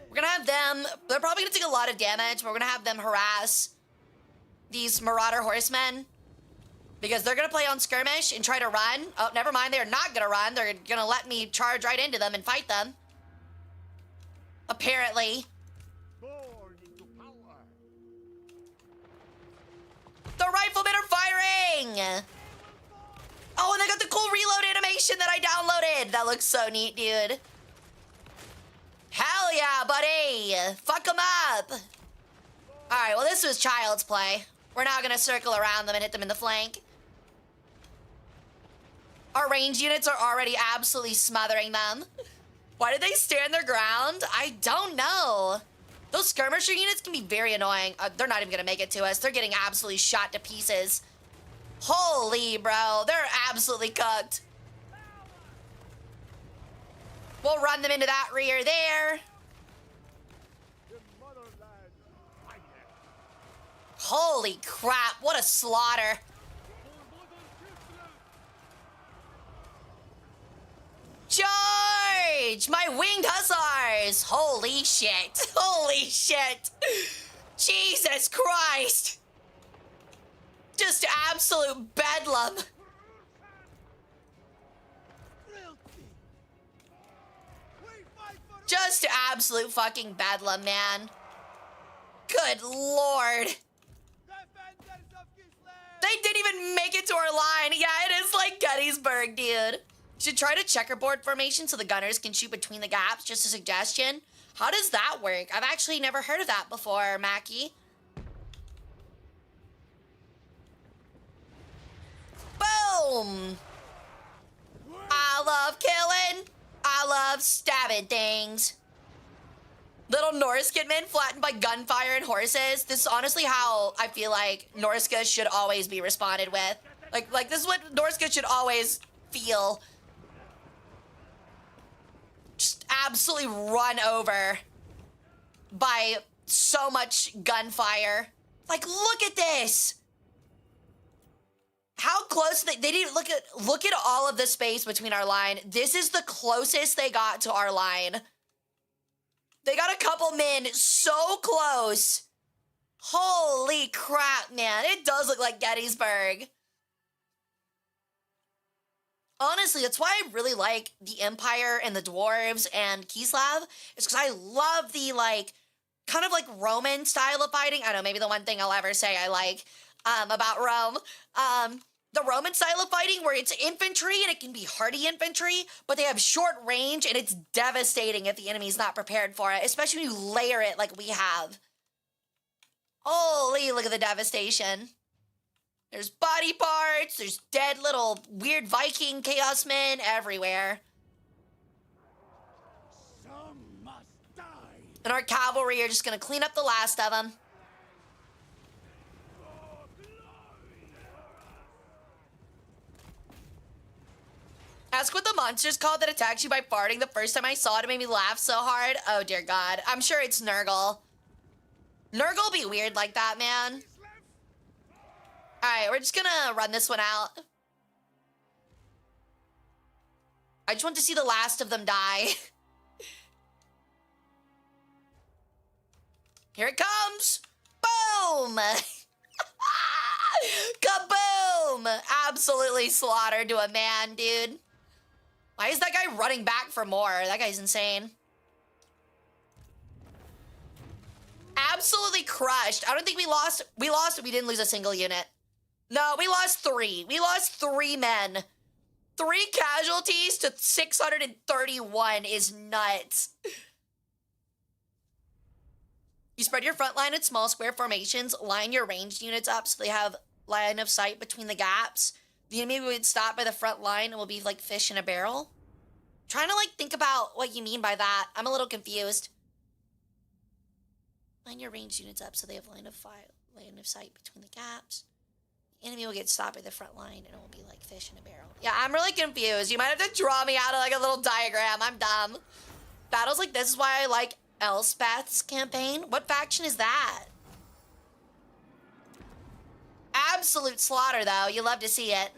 We're gonna have them, they're probably gonna take a lot of damage, but we're gonna have them harass these Marauder horsemen because they're gonna play on skirmish and try to run. Oh, never mind, they're not gonna run. They're gonna let me charge right into them and fight them. Apparently. The riflemen are firing! Oh, and they got the cool reload animation that I downloaded. That looks so neat, dude. Hell yeah, buddy. Fuck them up. All right, well, this was child's play. We're now gonna circle around them and hit them in the flank. Our range units are already absolutely smothering them. Why did they stand their ground? I don't know. Those skirmisher units can be very annoying. They're not even gonna make it to us. They're getting absolutely shot to pieces. Holy, bro. They're absolutely cooked. We'll run them into that rear there. Holy crap, what a slaughter. Charge! My winged hussars! Holy shit. Holy shit. Jesus Christ. Just absolute bedlam. Just absolute fucking bedlam, man. Good lord. They didn't even make it to our line. Yeah, it is like Gettysburg, dude. Should try to checkerboard formation so the gunners can shoot between the gaps. Just a suggestion. How does that work? I've actually never heard of that before, Mackie. Boom! I love killing. I love stabbing things. Little Norskin men flattened by gunfire and horses. This is honestly how I feel like Norska should always be responded with. Like this is what Norska should always feel just absolutely run over by so much gunfire. Like, look at this. How close they didn't look at all of the space between our line. This is the closest they got to our line. They got a couple men so close. Holy crap, man. It does look like Gettysburg. Honestly, that's why I really like the Empire and the Dwarves and Kislev. It's because I love the, like, kind of like Roman style of fighting. I don't know, maybe the one thing I'll ever say I like about Rome. The Roman style of fighting where it's infantry and it can be hardy infantry, but they have short range and it's devastating if the enemy's not prepared for it, especially when you layer it like we have. Holy, look at the devastation. There's body parts, there's dead little weird Viking chaos men everywhere. Some must die. And our cavalry are just gonna clean up the last of them. Ask what the monster's called that attacks you by farting. The first time I saw it, it made me laugh so hard. Oh dear God. I'm sure it's Nurgle. Nurgle be weird like that, man. Alright, we're just gonna run this one out. I just want to see the last of them die. Here it comes! Boom! Kaboom! Absolutely slaughtered to a man, dude. Why is that guy running back for more? That guy's insane. Absolutely crushed. I don't think we lost, we didn't lose a single unit. No, we lost 3. We lost 3 men. 3 casualties to 631 is nuts. You spread your front line in small square formations, line your ranged units up so they have line of sight between the gaps. The enemy would stop by the front line and will be like fish in a barrel. Trying to like think about what you mean by that. I'm a little confused. Line your ranged units up so they have line of sight between the gaps. The enemy will get stopped by the front line and it will be like fish in a barrel. Yeah, I'm really confused. You might have to draw me out of like a little diagram. I'm dumb. Battles like this is why I like Elspeth's campaign. What faction is that? Absolute slaughter, though. You love to see it.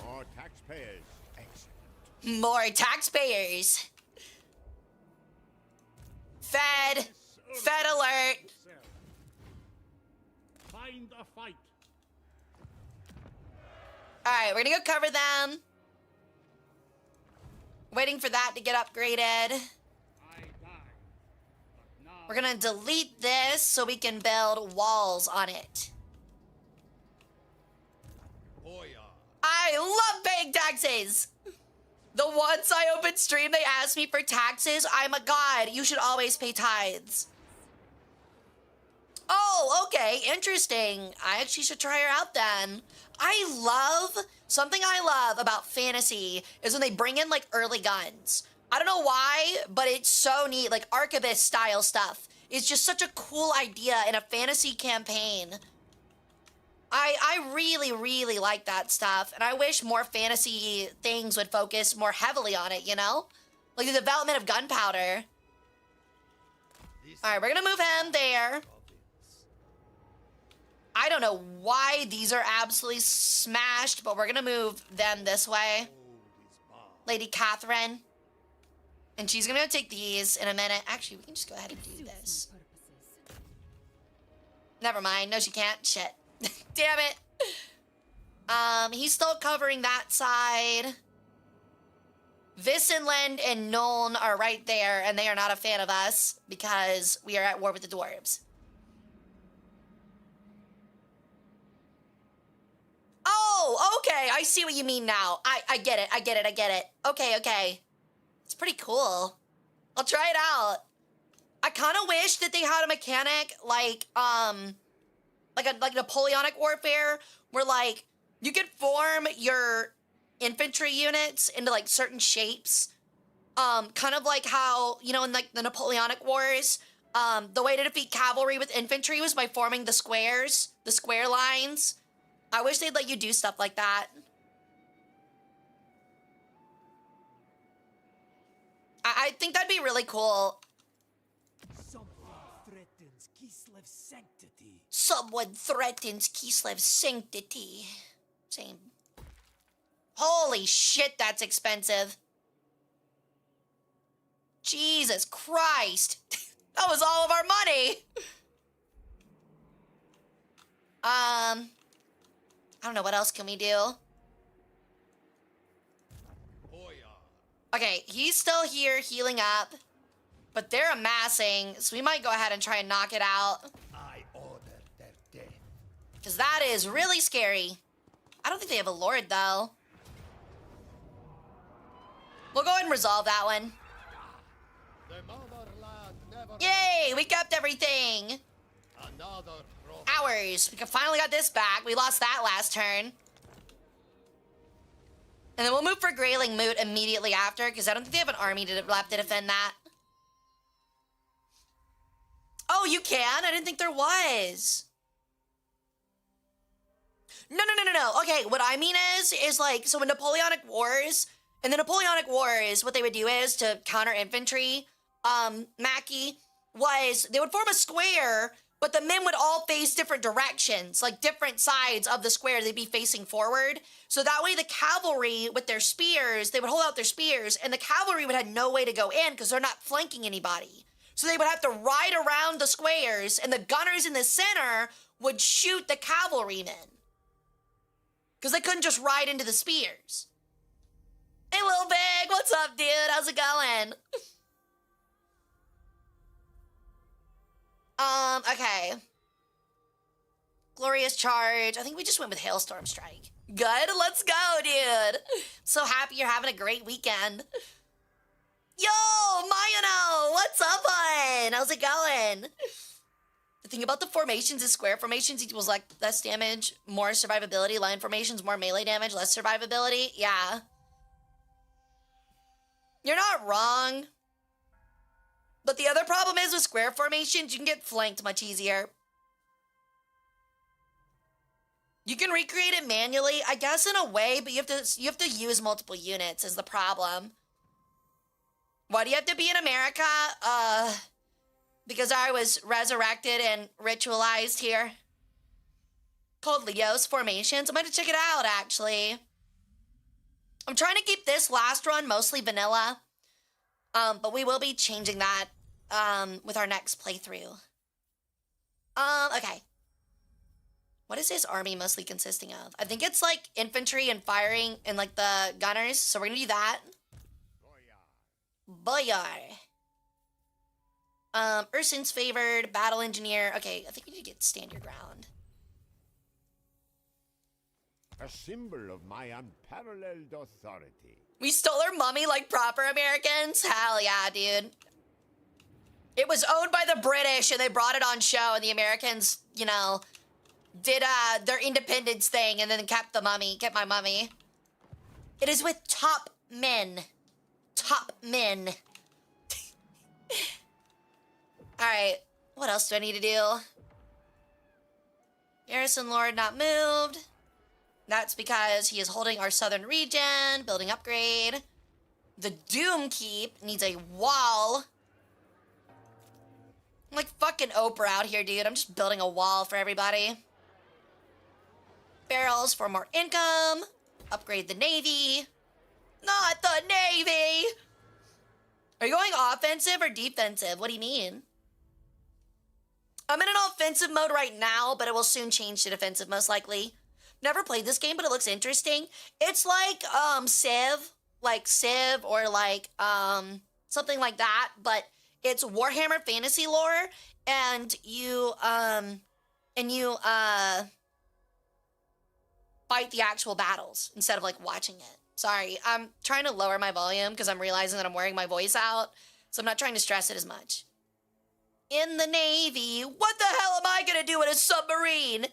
More taxpayers. Excellent. More taxpayers. Fed. Fed alert. Find a fight. Alright, we're gonna go cover them. Waiting for that to get upgraded. We're gonna delete this so we can build walls on it. Oh, yeah. I love paying taxes. The once I opened stream, they asked me for taxes. I'm a god. You should always pay tithes. Oh, okay. Interesting. I actually should try her out then. Something I love about fantasy is when they bring in like early guns. I don't know why, but it's so neat. Like archivist style stuff. It's just such a cool idea in a fantasy campaign. I really, really like that stuff. And I wish more fantasy things would focus more heavily on it, you know? Like the development of gunpowder. All right, we're gonna move him there. I don't know why these are absolutely smashed, but we're gonna move them this way. Lady Catherine. And she's gonna go take these in a minute. Actually, we can just go ahead and do this. Never mind. No, she can't. Shit. Damn it. He's still covering that side. Visenland and Nuln are right there, and they are not a fan of us because we are at war with the dwarves. Oh, okay. I see what you mean now. I get it. I get it. I get it. Okay, okay. It's pretty cool. I'll try it out. I kind of wish that they had a mechanic like Napoleonic warfare where like you could form your infantry units into like certain shapes. Kind of like how, you know, in like the Napoleonic Wars, the way to defeat cavalry with infantry was by forming the squares, the square lines. I wish they'd let you do stuff like that. I think that'd be really cool. Someone threatens Kislev's sanctity. Someone threatens Kislev's sanctity. Same. Holy shit, that's expensive. Jesus Christ. That was all of our money. I don't know, what else can we do? Okay, he's still here healing up, but they're amassing, so we might go ahead and try and knock it out. I order their death. Because that is really scary. I don't think they have a lord, though. We'll go ahead and resolve that one. The motherland never. Yay, we kept everything. Another trophy. Ours. We finally got this back. We lost that last turn. And then we'll move for Grayling Moot immediately after, because I don't think they have an army left to defend that. Oh, you can? I didn't think there was. No. Okay, what I mean is like, so in the Napoleonic Wars, what they would do is, to counter infantry, Mackie, was they would form a square, but the men would all face different directions, like different sides of the square. They'd be facing forward. So that way the cavalry with their spears, they would hold out their spears, and the cavalry would have no way to go in because they're not flanking anybody. So they would have to ride around the squares, and the gunners in the center would shoot the cavalrymen. Because they couldn't just ride into the spears. Hey, Lil Big, what's up, dude? How's it going? Okay. Glorious Charge. I think we just went with Hailstorm Strike. Good, let's go, dude. So happy you're having a great weekend. Yo, Mayano, what's up, hon? How's it going? The thing about the formations is square formations equals like less damage, more survivability. Line formations, more melee damage, less survivability. Yeah. You're not wrong. But the other problem is with square formations, you can get flanked much easier. You can recreate it manually, I guess, in a way, but you have to use multiple units is the problem. Why do you have to be in America? Because I was resurrected and ritualized here. Called Leo's Formations. I'm going to check it out, actually. I'm trying to keep this last run mostly vanilla. But we will be changing that with our next playthrough. Okay. What is his army mostly consisting of? I think it's like infantry and firing and like the gunners. So we're going to do that. Boyar. Ursin's favored, battle engineer. Okay, I think we need to get stand your ground. A symbol of my unparalleled authority. We stole their mummy like proper Americans? Hell yeah, dude. It was owned by the British and they brought it on show and the Americans, you know, did their independence thing and then kept my mummy. It is with top men. Top men. Alright, what else do I need to do? Garrison Lord not moved. That's because he is holding our southern region, building upgrade. The Doom Keep needs a wall. I'm like fucking Oprah out here, dude. I'm just building a wall for everybody. Barrels for more income. Upgrade the Navy. Not the Navy! Are you going offensive or defensive? What do you mean? I'm in an offensive mode right now, but it will soon change to defensive, most likely. Never played this game, but it looks interesting. It's like Civ or like something like that, but it's Warhammer fantasy lore, and you fight the actual battles instead of like watching it. Sorry, I'm trying to lower my volume because I'm realizing that I'm wearing my voice out, so I'm not trying to stress it as much. In the Navy, what the hell am I gonna do in a submarine?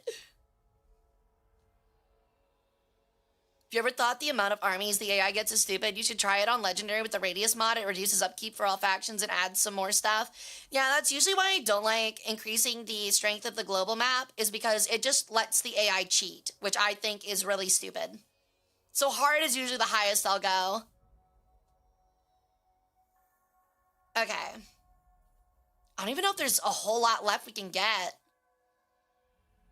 If you ever thought the amount of armies the AI gets is stupid, you should try it on Legendary with the Radius mod. It reduces upkeep for all factions and adds some more stuff. Yeah, that's usually why I don't like increasing the strength of the global map, is because it just lets the AI cheat, which I think is really stupid. So hard is usually the highest I'll go. Okay. I don't even know if there's a whole lot left we can get.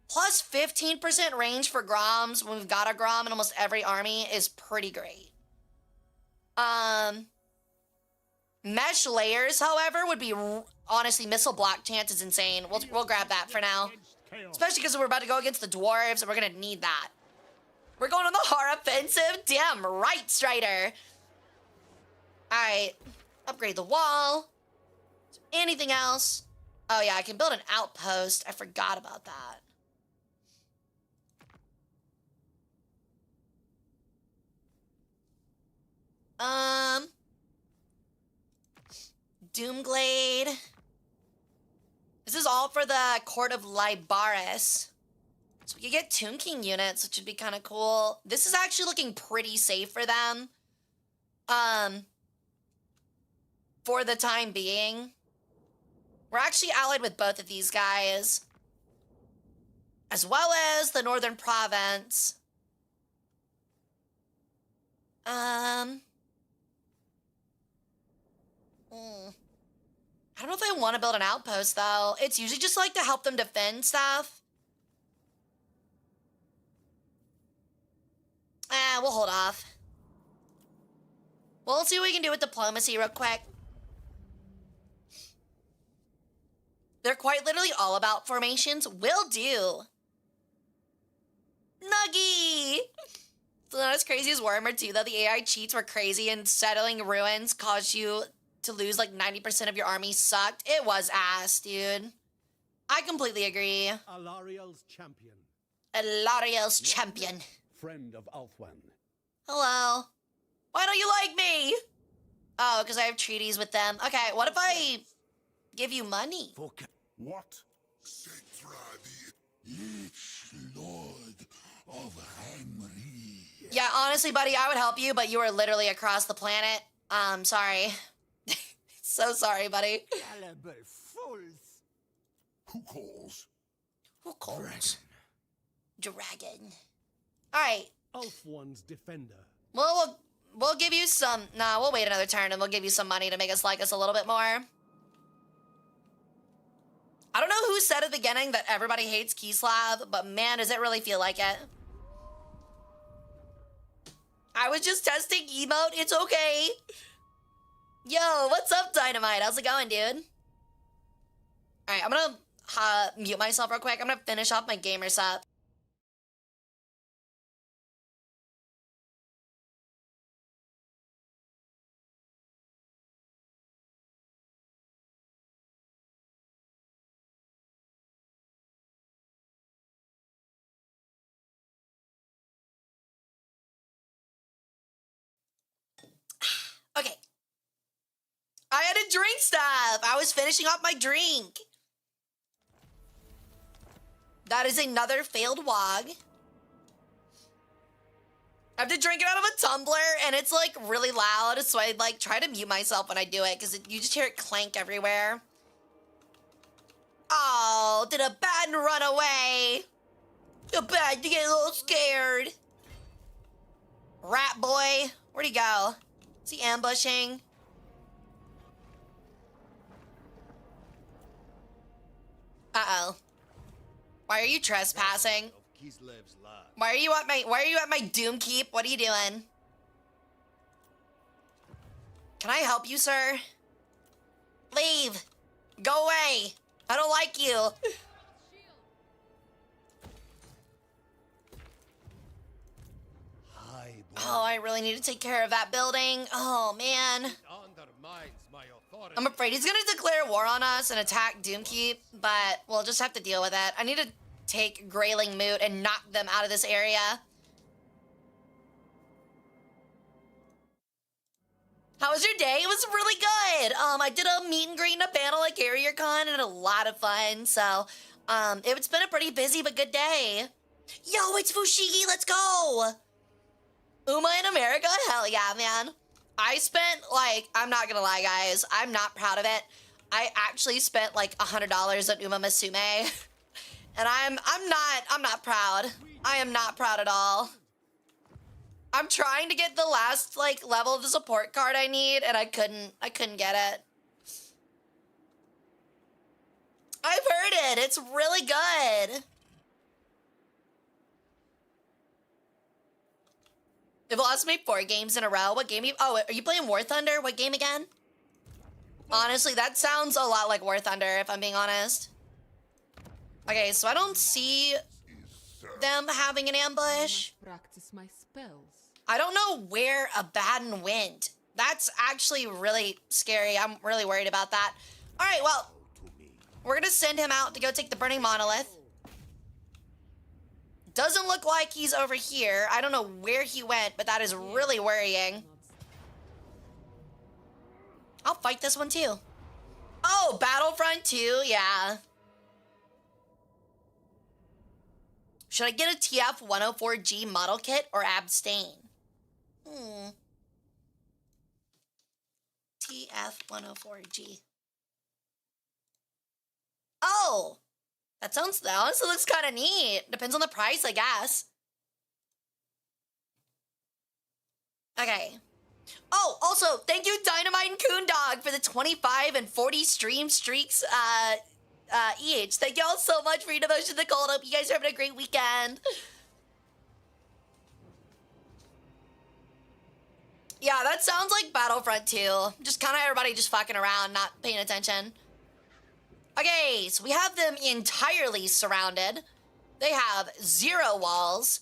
Plus 15% range for Groms when we've got a Grom in almost every army is pretty great. Mesh layers, however, would be honestly missile block chance is insane. We'll grab that for now, especially because we're about to go against the dwarves and we're gonna need that. We're going on the Hara offensive. Damn right, Strider. All right, upgrade the wall. Anything else? Oh yeah, I can build an outpost. I forgot about that. Doomglade. This is all for the Court of Libaris. So we could get Tomb King units, which would be kind of cool. This is actually looking pretty safe for them. For the time being. We're actually allied with both of these guys. As well as the Northern Province. I don't know if I want to build an outpost, though. It's usually just like to help them defend stuff. We'll hold off. We'll see what we can do with diplomacy real quick. They're quite literally all about formations. Will do. Nuggy! So not as crazy as Warhammer 2, though. The AI cheats were crazy and settling ruins caused you to lose like 90% of your army sucked. It was ass, dude. I completely agree. Alariel's champion. Alariel's champion. Friend of Althwan. Hello. Why don't you like me? Oh, because I have treaties with them. Okay, what if I give you money? What? Lord of Hamri. Yeah, honestly, buddy, I would help you, but you are literally across the planet. Sorry. So sorry, buddy. Caliber fools. Who calls? Who calls? Dragon. All right. Althwan's defender. Well, we'll give you some. Nah, we'll wait another turn and we'll give you some money to make us like us a little bit more. I don't know who said at the beginning that everybody hates Kislev, but man, does it really feel like it. I was just testing emote. It's okay. Yo, what's up, Dynamite? How's it going, dude? All right, I'm gonna mute myself real quick. I'm gonna finish off my gamer set. Okay. I had to drink stuff. I was finishing off my drink. That is another failed wog. I have to drink it out of a tumbler, and it's like really loud, so I like try to mute myself when I do it because you just hear it clank everywhere. Oh, did a bad run away? A bad to get a little scared. Rat boy, where'd he go? Is he ambushing? Uh-oh. Why are you trespassing? Why are you at my Doom Keep? What are you doing? Can I help you, sir? Leave. Go away. I don't like you. Oh, I really need to take care of that building. Oh, man. I'm afraid he's gonna declare war on us and attack Doomkeep, but we'll just have to deal with it. I need to take Grayling Moot and knock them out of this area. How was your day? It was really good. I did a meet and greet and a panel at CarrierCon and had a lot of fun. So, it's been a pretty busy but good day. Yo, it's Fushigi. Let's go. Uma in America? Hell yeah, man. I spent, like, I'm not gonna lie, guys. I'm not proud of it. I actually spent, like, $100 on Uma Musume. And I'm not proud. I am not proud at all. I'm trying to get the last, like, level of the support card I need, and I couldn't get it. I've heard it. It's really good. They've lost me 4 games in a row. What game? Oh, are you playing War Thunder? What game again? Honestly, that sounds a lot like War Thunder, if I'm being honest. Okay, so I don't see them having an ambush. Practice my spells. I don't know where Abaddon went. That's actually really scary. I'm really worried about that. All right, well, we're going to send him out to go take the Burning Monolith. Doesn't look like he's over here. I don't know where he went, but that is really worrying. I'll fight this one too. Oh, Battlefront 2, yeah. Should I get a TF-104G model kit or abstain? TF-104G. Oh! That honestly looks kind of neat. Depends on the price, I guess. Okay. Oh, also, thank you, Dynamite and Coondog, for the 25 and 40 stream streaks each. Thank you all so much for your devotion to the cold. Hope you guys are having a great weekend. Yeah, that sounds like Battlefront 2. Just kind of everybody just fucking around, not paying attention. Okay, so we have them entirely surrounded. They have 0 walls.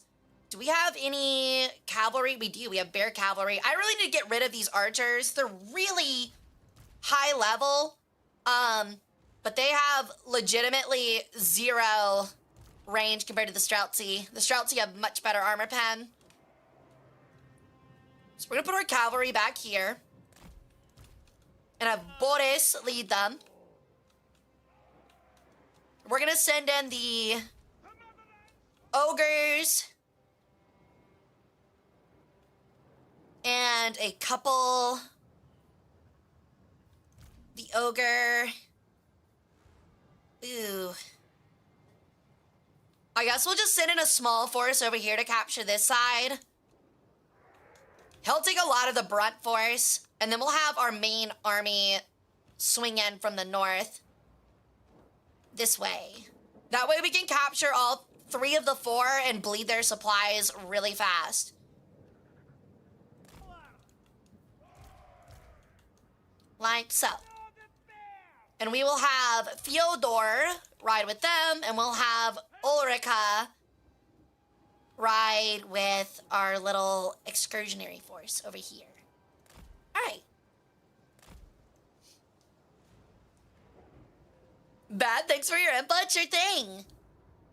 Do we have any cavalry? We do. We have bear cavalry. I really need to get rid of these archers. They're really high level, but they have legitimately 0 range compared to the Streltsy. The Streltsy have much better armor pen. So we're gonna put our cavalry back here and have Boris lead them. We're gonna send in the ogres and a couple. The ogre. Ooh. I guess we'll just send in a small force over here to capture this side. He'll take a lot of the brunt force, and then we'll have our main army swing in from the north. This way. That way we can capture all 3 of the 4 and bleed their supplies really fast. Like so. And we will have Fyodor ride with them, and we'll have Ulrika ride with our little excursionary force over here. All right. Bad, thanks for your input, sure thing.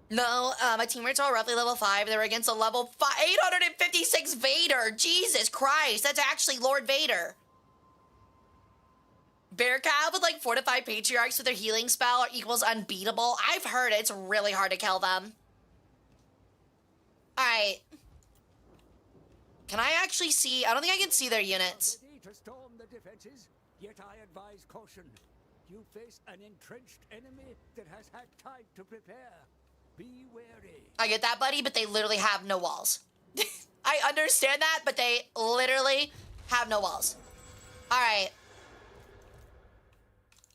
No, my teammates are all roughly level 5. They were against a level 856 Vader. Jesus Christ, that's actually Lord Vader. Bear Cab with like 4 to 5 Patriarchs with their healing spell equals unbeatable. I've heard it's really hard to kill them. All right. Can I actually see? I don't think I can see their units. To storm the defenses, yet I advise caution. You face an entrenched enemy that has had time to prepare. Be wary. I get that, buddy, but they literally have no walls. I understand that, but they literally have no walls. All right.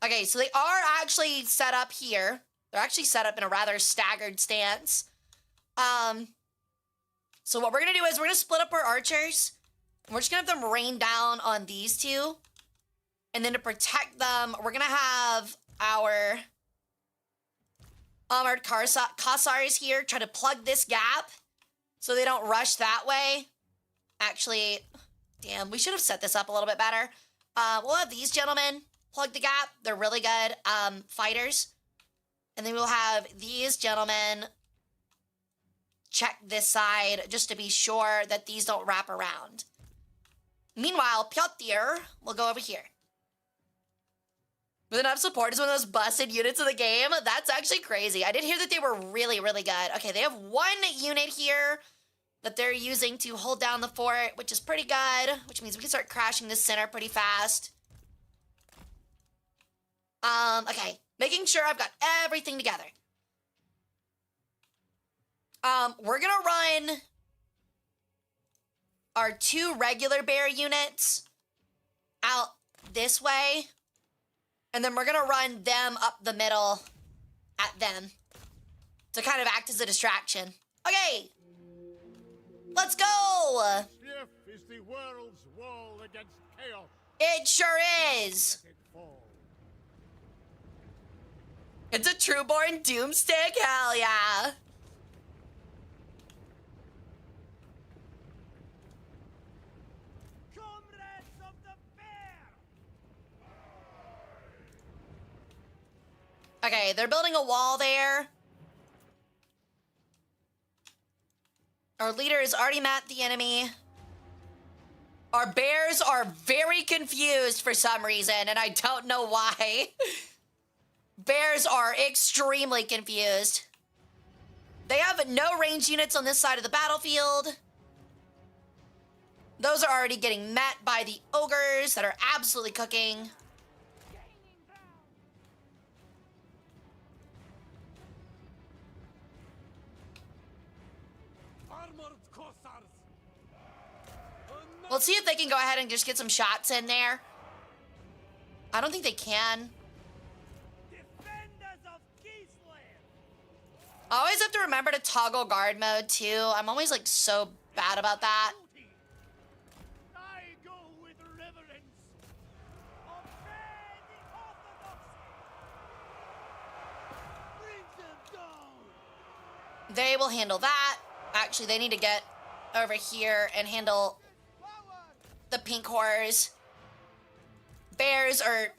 Okay, so they are actually set up here. They're actually set up in a rather staggered stance. So what we're gonna do is we're gonna split up our archers. And we're just gonna have them rain down on these 2. And then to protect them, we're gonna have our armored Khazars here try to plug this gap so they don't rush that way. Actually, damn, we should have set this up a little bit better. We'll have these gentlemen plug the gap. They're really good fighters. And then we'll have these gentlemen check this side just to be sure that these don't wrap around. Meanwhile, Piotr will go over here. With enough support is one of those busted units of the game. That's actually crazy. I did hear that they were really, really good. Okay, they have 1 unit here that they're using to hold down the fort, which is pretty good, which means we can start crashing this center pretty fast. Okay, making sure I've got everything together. We're gonna run our 2 regular bear units out this way. And then we're gonna run them up the middle at them to kind of act as a distraction. Okay, let's go. Sif is the world's wall against chaos. It sure is. Let it fall. It's a Trueborn Doomstick? Hell yeah. Comrades of the bear! Okay, they're building a wall there. Our leader has already met the enemy. Our bears are very confused for some reason, and I don't know why. Bears are extremely confused. They have no ranged units on this side of the battlefield. Those are already getting met by the ogres that are absolutely cooking. Armored Cossars! Let's see if they can go ahead and just get some shots in there. I don't think they can. Defenders of Keithland! I always have to remember to toggle guard mode too. I'm always like so bad about that. I go with reverence. Obey the orthodoxy. Bring them down. They will handle that. Actually, they need to get over here and handle the pink horrors. Bears are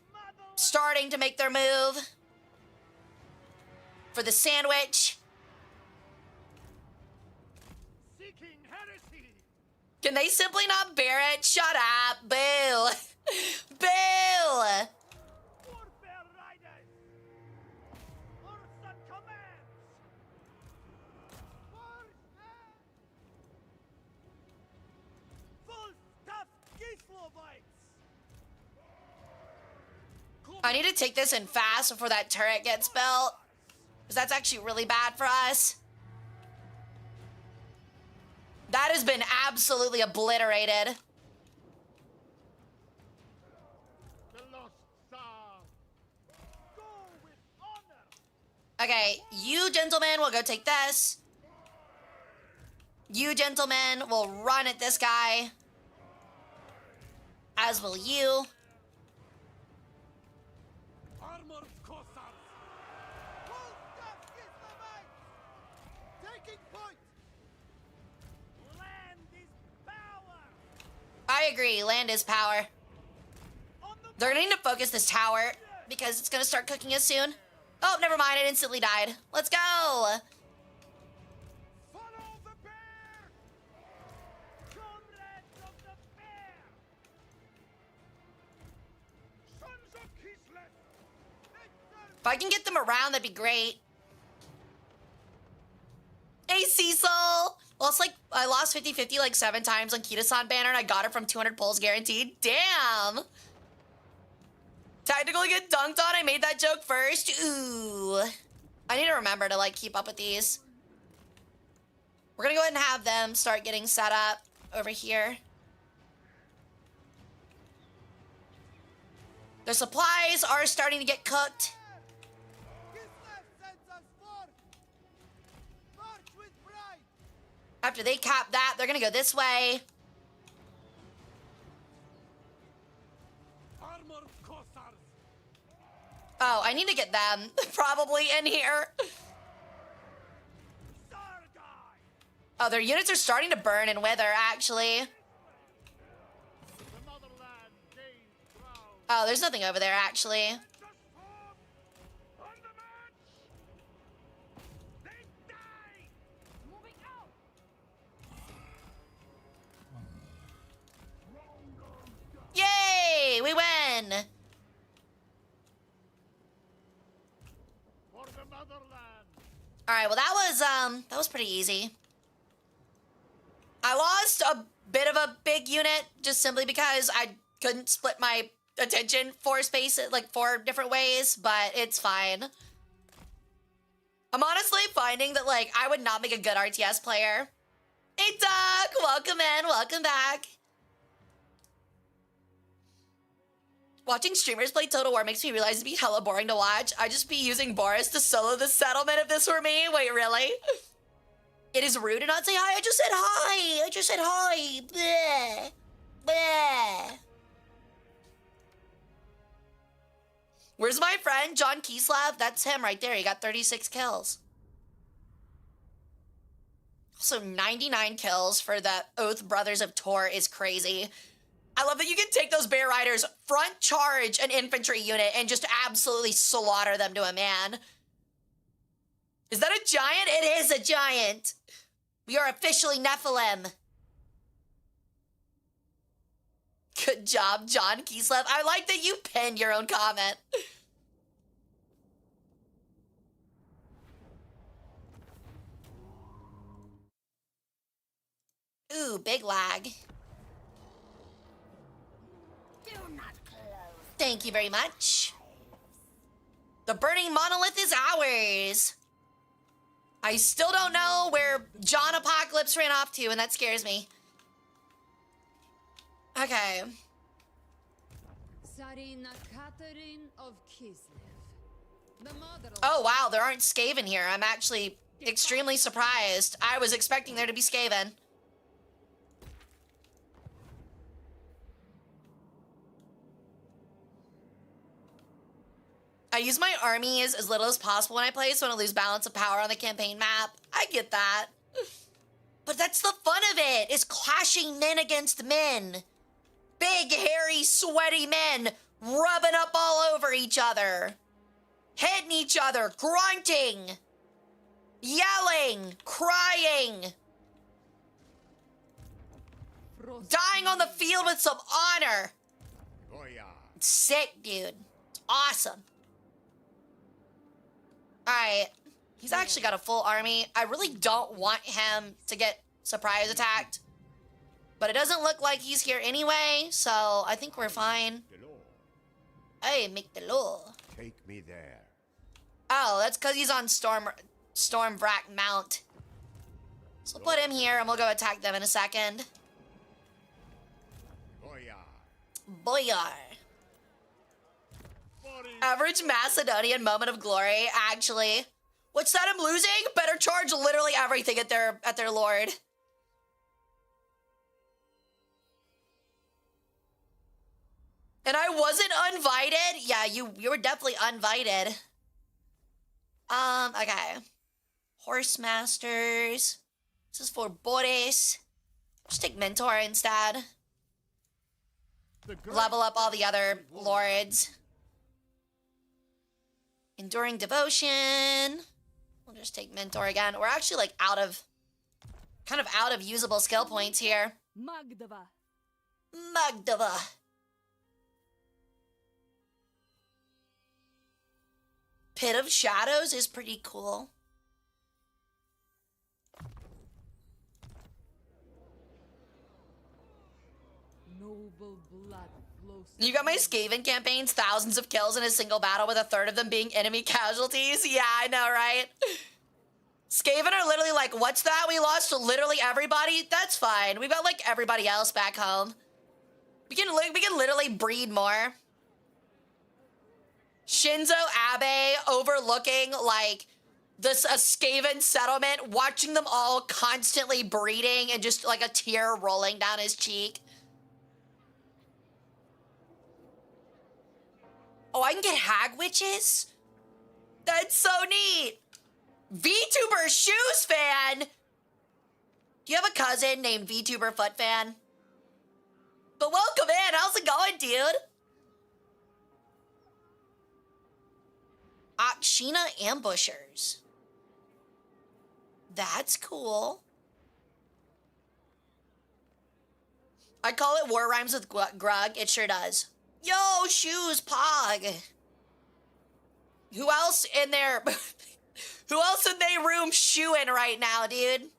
starting to make their move for the sandwich. Seeking heresy. Can they simply not bear it? Shut up. Boo. Boo. Warfare riders. Orson commands. Full stuff Gislovites. I need to take this in fast before that turret gets built, because that's actually really bad for us. That has been absolutely obliterated. The lost Tsar. Go with honor. Okay, you gentlemen will go take this. You gentlemen will run at this guy. As will you. Armored Cossars. Full stuff Gislovites! Taking point! Land is power. I agree, land is power. On the They're gonna need to focus this tower because it's gonna start cooking us soon. Oh, never mind, it instantly died. Let's go! follow the bear. Comrades of the bear. Sons of Kislev. If I can get them around, that'd be great. Hey, Cecil! Well, it's like, I lost 50-50 like 7 times on Kitasan banner, and I got it from 200 pulls guaranteed. Damn! Tactically get dunked on, I made that joke first. Ooh. I need to remember to, like, keep up with these. We're gonna go ahead and have them start getting set up over here. Their supplies are starting to get cooked. Kislev sends us forth! March with pride! After they cap that, they're gonna go this way. Armored Cossars. Oh, I need to get them probably in here. Sargai. Oh, their units are starting to burn and wither, actually. The motherland gains ground. Oh, there's nothing over there, actually. Just form. On the march. They die. Moving out. Yay! We win! For the motherland. Alright, well that was pretty easy. I lost a bit of a big unit just simply because I couldn't split my attention 4 spaces, like 4 different ways, but it's fine. I'm honestly finding that, like, I would not make a good RTS player. Hey, Doc! Welcome in, welcome back. Watching streamers play Total War makes me realize it'd be hella boring to watch. I'd just be using Boris to solo the settlement if this were me. Wait, really? It is rude to not say hi. I just said hi. I just said hi. Bleh. Bleh. Where's my friend, John Kieslav? That's him right there. He got 36 kills. Also, 99 kills for the Oath Brothers of Tor is crazy. I love that you can take those Bear Riders, front charge an infantry unit, and just absolutely slaughter them to a man. Is that a giant? It is a giant. We are officially Nephilim. Good job, John Kieslav. I like that you penned your own comment. Ooh, big lag. Thank you very much. The burning monolith is ours. I still don't know where John Apocalypse ran off to, and that scares me. Okay. Tsarina Catherine of Kislev. The mother of Oh, wow, there aren't Skaven here. I'm actually extremely surprised. I was expecting there to be Skaven. I use my armies as little as possible when I play, so I don't lose balance of power on the campaign map. I get that. But that's the fun of it, is clashing men against men. Big, hairy, sweaty men rubbing up all over each other. Hitting each other, grunting, yelling, crying. Dying on the field with some honor. Oh yeah. Sick, dude. It's awesome. Alright. He's actually got a full army. I really don't want him to get surprise attacked. But it doesn't look like he's here anyway, so I think we're fine. The law. Hey, make the law. Take me there. Oh, that's because he's on Storm Vrak Mount. So we'll put him here and we'll go attack them in a second. Oh yeah. Boyar. Average Macedonian moment of glory, actually. What's that I'm losing? Better charge literally everything at their lord. And I wasn't uninvited? Yeah, you were definitely uninvited. Okay. Horse Masters. This is for Boris. Just take Mentor instead. Level up all the other lords. Enduring Devotion. We'll just take Mentor again. We're actually like kind of out of usable skill points here. Magdava. Magdava. Pit of Shadows is pretty cool. Noble blood flows. You got my Skaven campaigns, thousands of kills in a single battle with a third of them being enemy casualties. Yeah, I know, right? Skaven are literally like, what's that? We lost literally everybody? That's fine. We've got like everybody else back home. We can literally breed more. Shinzo Abe overlooking like a Skaven settlement, watching them all constantly breeding and just like a tear rolling down his cheek. Oh, I can get hag witches? That's so neat. Vtuber Shoes Fan. Do you have a cousin named Vtuber Foot Fan? But welcome in. How's it going, dude? Akshina Ambushers. That's cool. I call it War Rhymes with Grug. It sure does. Yo, Shoes Pog. Who else in there? Who else in their room shoeing right now, dude?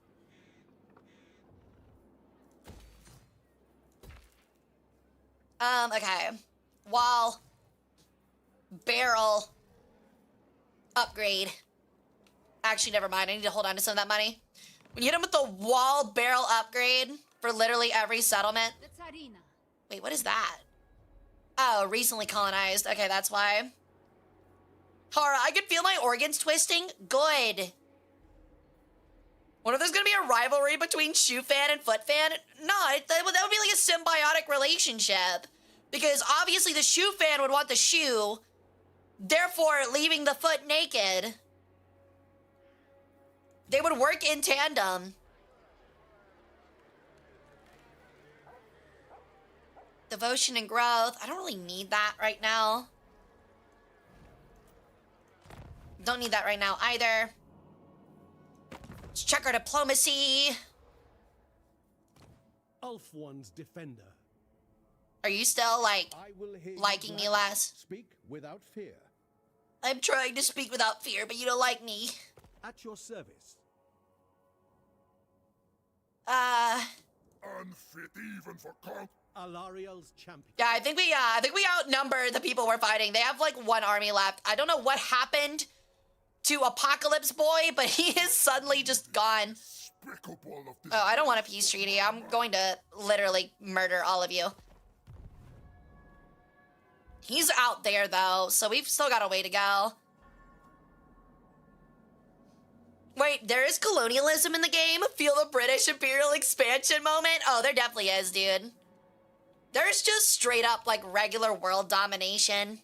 Okay. Wall. Barrel. Upgrade. Actually, never mind. I need to hold on to some of that money. When you hit him with the wall barrel upgrade for literally every settlement. The Tsarina. Wait, what is that? Oh, recently colonized. Okay, that's why. Hara, I can feel my organs twisting. Good. What if there's gonna be a rivalry between shoe fan and foot fan? No, that would be like a symbiotic relationship. Because obviously the shoe fan would want the shoe, therefore leaving the foot naked. They would work in tandem. Devotion and growth. I don't really need that right now. Don't need that right now either. Let's check our diplomacy. Ulf One's defender. Are you still, like, I will hear you liking me gladly. less? Speak without fear. I'm trying to speak without fear, but you don't like me. At your service. Unfit even for conquest. Alariel's champion. Yeah, I think we outnumber the people we're fighting. They have like one army left. I don't know what happened to Apocalypse Boy, but he is suddenly just gone. Despicable of this. Oh, I don't want a peace treaty. I'm going to literally murder all of you. He's out there though, so we've still got a way to go. Wait, there is colonialism in the game? Feel the British imperial expansion moment? Oh, there definitely is, dude. There's just straight up, like, regular world domination.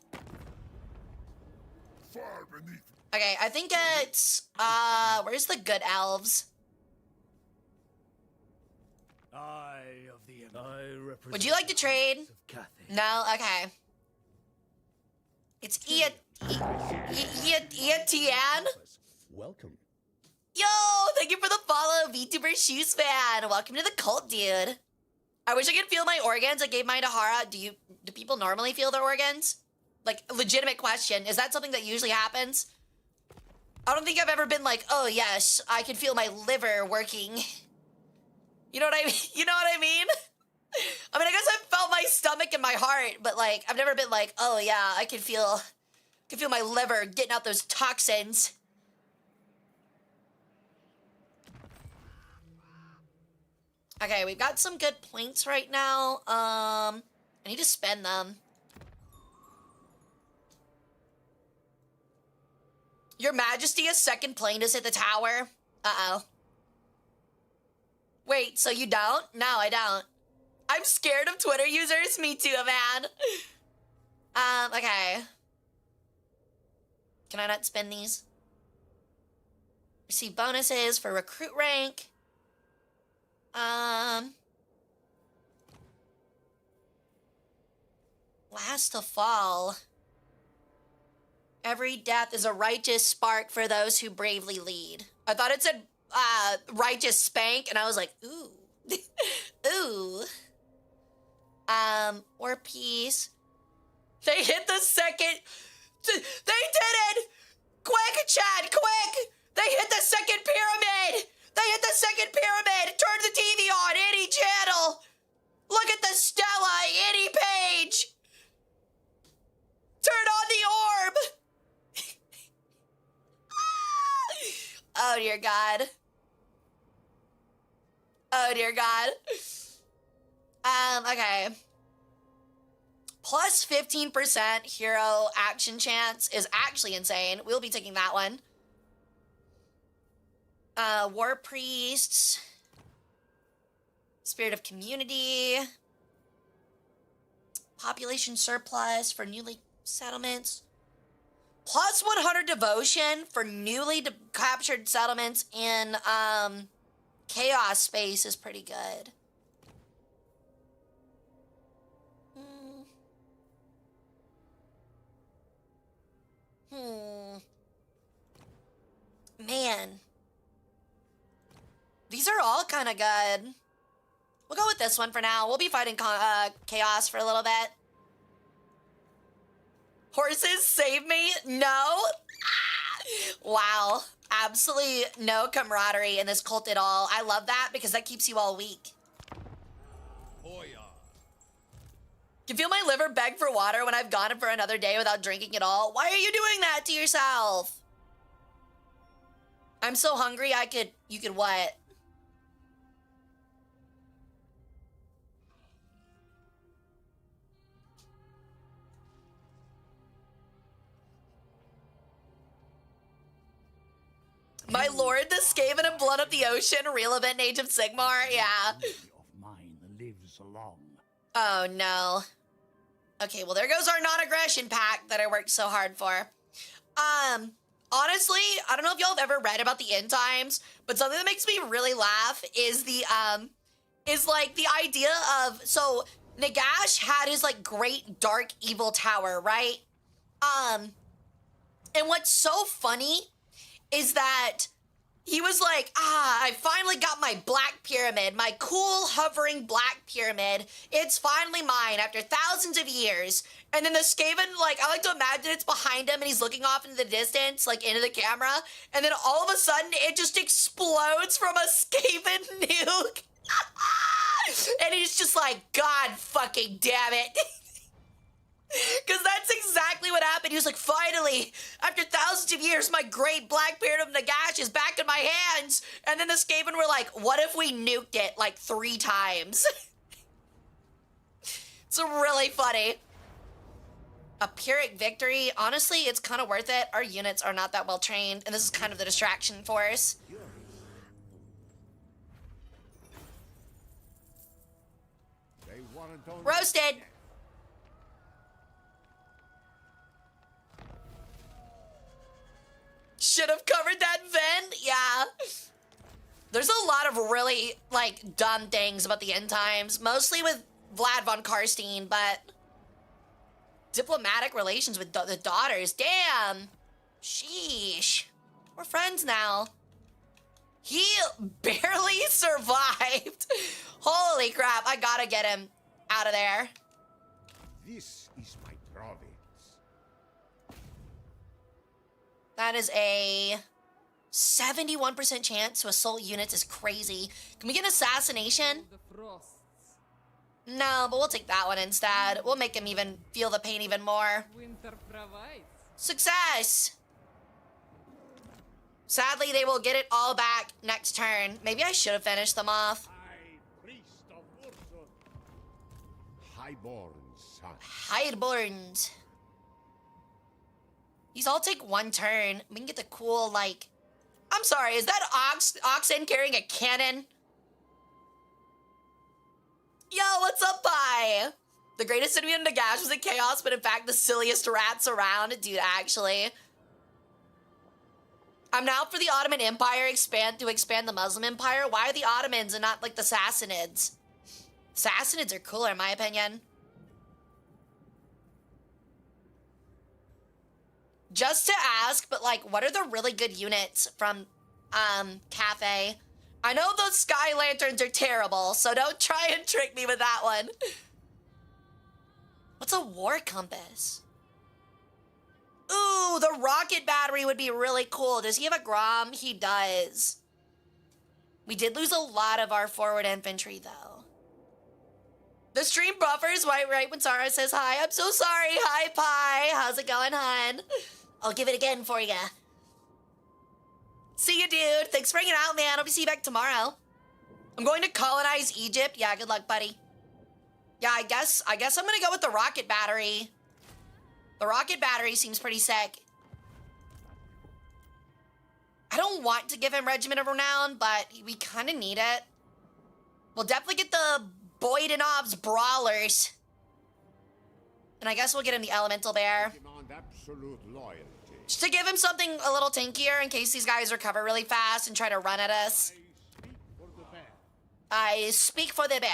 Far beneath. Okay, I think it's, where's the good elves? Eye of the Empire. Would you like to trade? Of Cathay. No? Okay. It's Ian? Welcome. Yo, thank you for the follow, Vtuber Shoes fan. Welcome to the cult, dude. I wish I could feel my organs. I gave mine to Hara. Do people normally feel their organs? Like, legitimate question. Is that something that usually happens? I don't think I've ever been like, oh yes, I can feel my liver working. You know what I mean? You know what I mean? I mean, I guess I've felt my stomach and my heart, but like, I've never been like, oh yeah, I can feel my liver getting out those toxins. Okay, we've got some good points right now. I need to spend them. Your Majesty, a second plane to hit the tower. Uh-oh. Wait, so you don't? No, I don't. I'm scared of Twitter users. Me too, man. Okay. Can I not spend these? Receive bonuses for recruit rank. Last to fall. Every death is a righteous spark for those who bravely lead. I thought it said, righteous spank, and I was like, ooh. Ooh. Or peace. They hit the second. They did it! Quick, Chad, quick! They hit the second pyramid! They hit the second pyramid! Turn the TV on, any channel! Look at the Stella, any page! Turn on the orb! Oh dear God. Oh dear God. Okay. Plus 15% hero action chance is actually insane. We'll be taking that one. War priests. Spirit of community. Population surplus for newly settlements. Plus 100 devotion for newly captured settlements in chaos space is pretty good. Man. These are all kind of good. We'll go with this one for now. We'll be fighting chaos for a little bit. Horses save me? No? Wow. Absolutely no camaraderie in this cult at all. I love that because that keeps you all weak. Can feel my liver beg for water when I've gone for another day without drinking at all. Why are you doing that to yourself? I'm so hungry you could what? My lord, the Skaven have blown up the ocean. Real event in Age of Sigmar. Yeah. Of mine lives along. Oh no. Okay, well there goes our non-aggression pact that I worked so hard for. Honestly, I don't know if y'all have ever read about the end times, but something that makes me really laugh is the idea of, so Nagash had his like great dark evil tower, right? And what's so funny is that he was like, I finally got my black pyramid, my cool hovering black pyramid. It's finally mine after thousands of years. And then the Skaven, like, I like to imagine it's behind him and he's looking off into the distance, like into the camera. And then all of a sudden it just explodes from a Skaven nuke. And he's just like, God fucking damn it. Because that's exactly what happened. He was like, finally, after thousands of years, my great black pyramid of Nagash is back in my hands. And then the Skaven were like, what if we nuked it like 3 times? It's really funny. A Pyrrhic victory. Honestly, it's kind of worth it. Our units are not that well trained, and this is kind of the distraction for us. They weren't only Roasted. Should have covered that vent. Yeah. There's a lot of really, like, dumb things about the end times. Mostly with Vlad von Karstein, but... diplomatic relations with the daughters. Damn. Sheesh. We're friends now. He barely survived. Holy crap. I gotta get him out of there. This is my province. That is a 71% chance to assault units is crazy. Can we get an assassination? The frosts. No, but we'll take that one instead. We'll make him even feel the pain even more. Winter provides. Success! Sadly, they will get it all back next turn. Maybe I should have finished them off. High priest of Ursul. Highborn son. Highborns. These all take 1 turn. We can get the cool, like... I'm sorry, is that Oxen carrying a cannon? Yo, what's up, bye? The greatest enemy in Nagash was in chaos, but in fact the silliest rats around. Dude, actually. I'm now for the Ottoman Empire to expand the Muslim Empire. Why are the Ottomans and not like the Sassanids? Sassanids are cooler in my opinion. Just to ask, but like, what are the really good units from Cafe? I know those sky lanterns are terrible, so don't try and trick me with that one. What's a war compass? Ooh, the rocket battery would be really cool. Does he have a Grom? He does. We did lose a lot of our forward infantry, though. The stream buffers right when Sarah says hi. I'm so sorry. Hi, Pi. How's it going, hon? I'll give it again for ya. See you, dude. Thanks for hanging out, man. Hope to see you back tomorrow. I'm going to colonize Egypt. Yeah, good luck, buddy. Yeah, I guess I'm gonna go with the rocket battery. The rocket battery seems pretty sick. I don't want to give him Regiment of Renown, but we kind of need it. We'll definitely get the Boydanov's Brawlers. And I guess we'll get him the Elemental Bear. Demand absolute loyalty. Just to give him something a little tankier in case these guys recover really fast and try to run at us. I speak for the bear.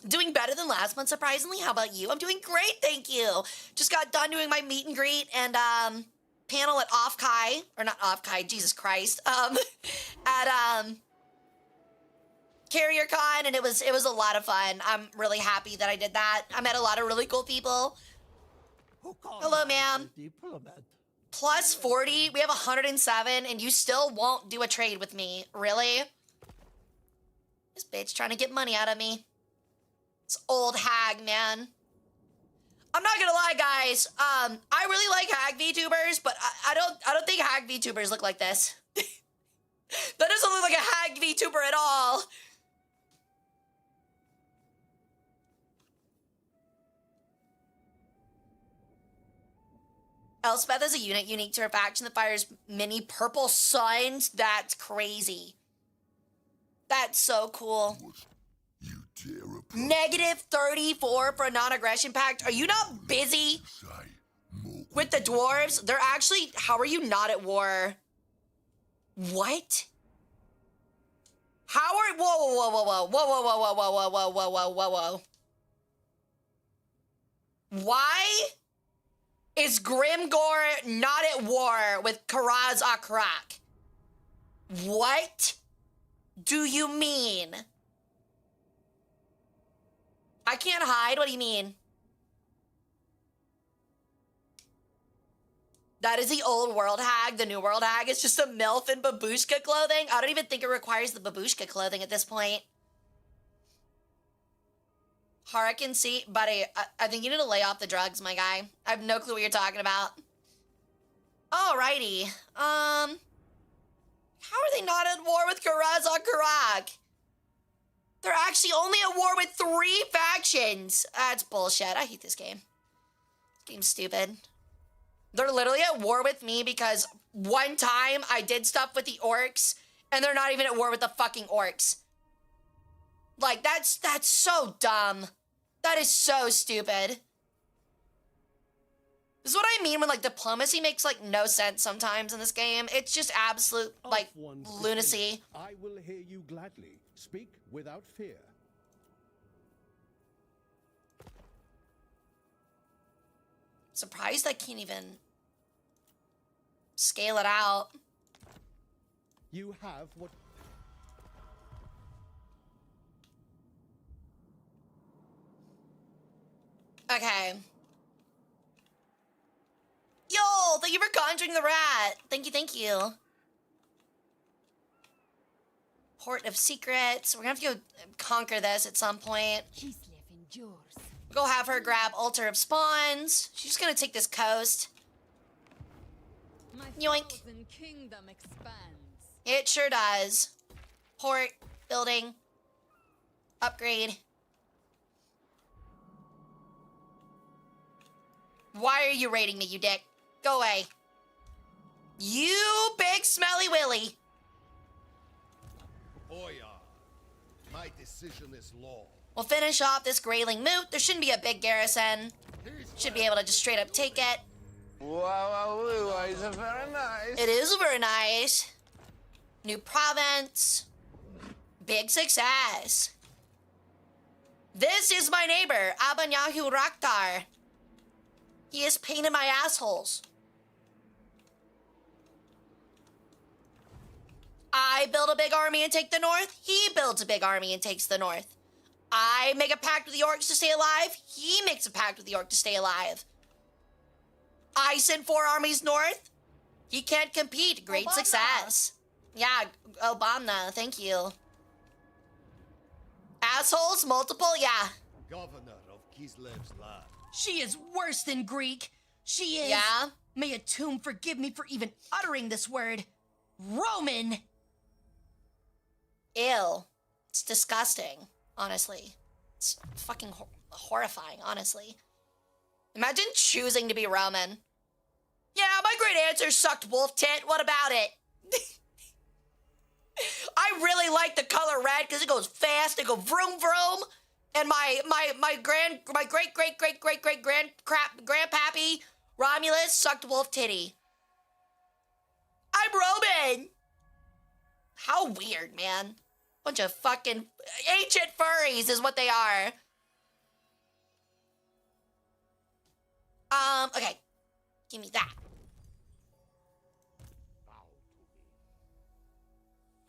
Doing better than last month, surprisingly. How about you? I'm doing great, thank you. Just got done doing my meet and greet and panel at Offkai, or not Offkai, Jesus Christ. At Carrier Con, and it was a lot of fun. I'm really happy that I did that. I met a lot of really cool people. Hello, ma'am. Plus 40, we have 107, and you still won't do a trade with me. Really? This bitch trying to get money out of me. This old hag, man. I'm not gonna lie, guys. I really like hag VTubers, but I don't think hag VTubers look like this. That doesn't look like a hag VTuber at all. Elspeth is a unit unique to her faction that fires mini purple suns. That's crazy. That's so cool. You dare approach Negative 34 for a non-aggression pact. Are you not busy with the dwarves? They're actually, how are you not at war? What? How are, whoa, whoa, whoa, whoa, whoa, whoa, whoa, whoa, whoa, whoa, whoa, whoa, whoa, whoa. Why is Grimgor not at war with Karaz Akrak? What do you mean? I can't hide? What do you mean? That is the old world hag. The new world hag is just a MILF in babushka clothing. I don't even think it requires the babushka clothing at this point. Hara can see, buddy, I think you need to lay off the drugs, my guy. I have no clue what you're talking about. Alrighty. How are they not at war with Karaz Karak? They're actually only at war with 3 factions. That's bullshit. I hate this game. This game's stupid. They're literally at war with me because one time I did stuff with the orcs and they're not even at war with the fucking orcs. Like, that's so dumb. That is so stupid. This is what I mean when, like, diplomacy makes, like, no sense sometimes in this game. It's just absolute, like, lunacy. I will hear you gladly. Speak without fear. Surprised I can't even scale it out. You have what... Okay. Yo, thank you for conjuring the rat. Thank you, thank you. Port of Secrets. We're gonna have to go conquer this at some point. Kislev endures. Go have her grab Altar of Spawns. She's just gonna take this coast. My Yoink. frozen kingdom expands. It sure does. Port, building, upgrade. Why are you raiding me, you dick? Go away. You big smelly willy. Oya, my decision is law. We'll finish off this Grayling Moot. There shouldn't be a big garrison. Should be able to just straight up take it. Wow, is very nice. It is very nice. New province. Big success. This is my neighbor, Abanyahu Raktar. He has painted my assholes. I build a big army and take the north. He builds a big army and takes the north. I make a pact with the orcs to stay alive. He makes a pact with the orc to stay alive. I send 4 armies north. He can't compete. Great Obama. success. Yeah, Obama, thank you. Assholes, multiple, yeah. Governor of Kislev's land. She is worse than Greek. She is. Yeah? May a tomb forgive me for even uttering this word. Roman. Ew. It's disgusting, honestly. It's fucking horrifying, honestly. Imagine choosing to be Roman. Yeah, my great ancestor sucked wolf tit. What about it? I really like the color red because it goes fast. It goes vroom vroom. And my great grandpappy Romulus sucked wolf titty. I'm Roman. How weird, man. Bunch of fucking ancient furries is what they are. Okay. Give me that.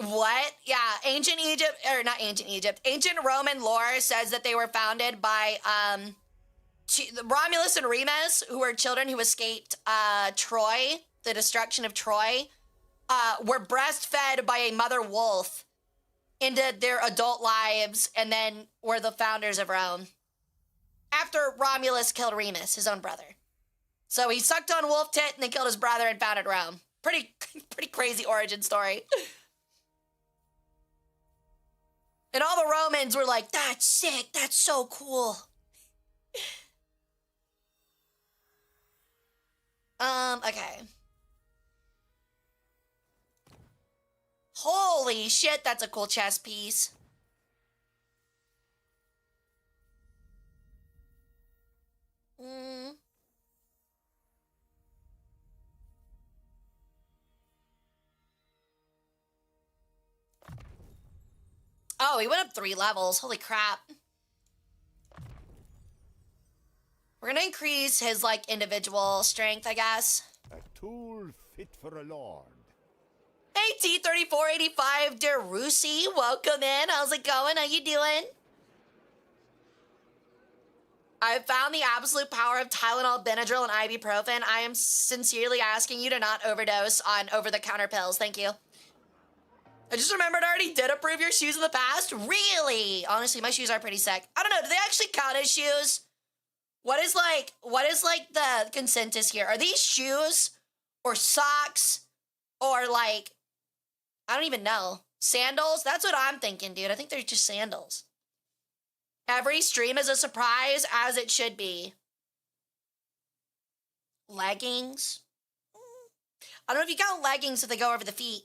What? Yeah, ancient Egypt, or not ancient Egypt, ancient Roman lore says that they were founded by Romulus and Remus, who were children who escaped Troy, the destruction of Troy, were breastfed by a mother wolf into their adult lives, and then were the founders of Rome. After Romulus killed Remus, his own brother. So he sucked on wolf tit and then killed his brother and founded Rome. Pretty crazy origin story. And all the Romans were like, that's sick, that's so cool. Okay. Holy shit, that's a cool chess piece. Oh, he went up 3 levels. Holy crap. We're gonna increase his, like, individual strength, I guess. A tool fit for a lord. Hey, T3485 Derusi, welcome in. How's it going? How you doing? I found the absolute power of Tylenol, Benadryl, and ibuprofen. I am sincerely asking you to not overdose on over-the-counter pills. Thank you. I just remembered I already did approve your shoes in the past. Really? Honestly, my shoes are pretty sick. I don't know. Do they actually count as shoes? What is like the consensus here? Are these shoes or socks or like, I don't even know. Sandals? That's what I'm thinking, dude. I think they're just sandals. Every stream is a surprise, as it should be. Leggings? I don't know if you count leggings if they go over the feet.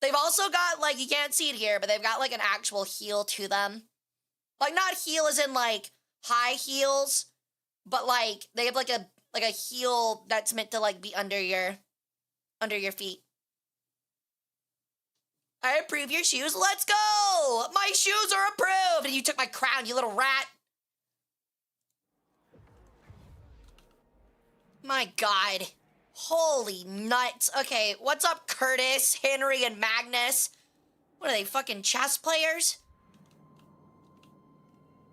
They've also got, like, you can't see it here, but they've got, like, an actual heel to them. Like, not heel as in, like, high heels, but, like, they have, like a heel that's meant to, like, be under your feet. I approve your shoes. Let's go! My shoes are approved! And you took my crown, you little rat. My God. Holy nuts. Okay, what's up, Curtis, Henry, and Magnus? What are they, fucking chess players?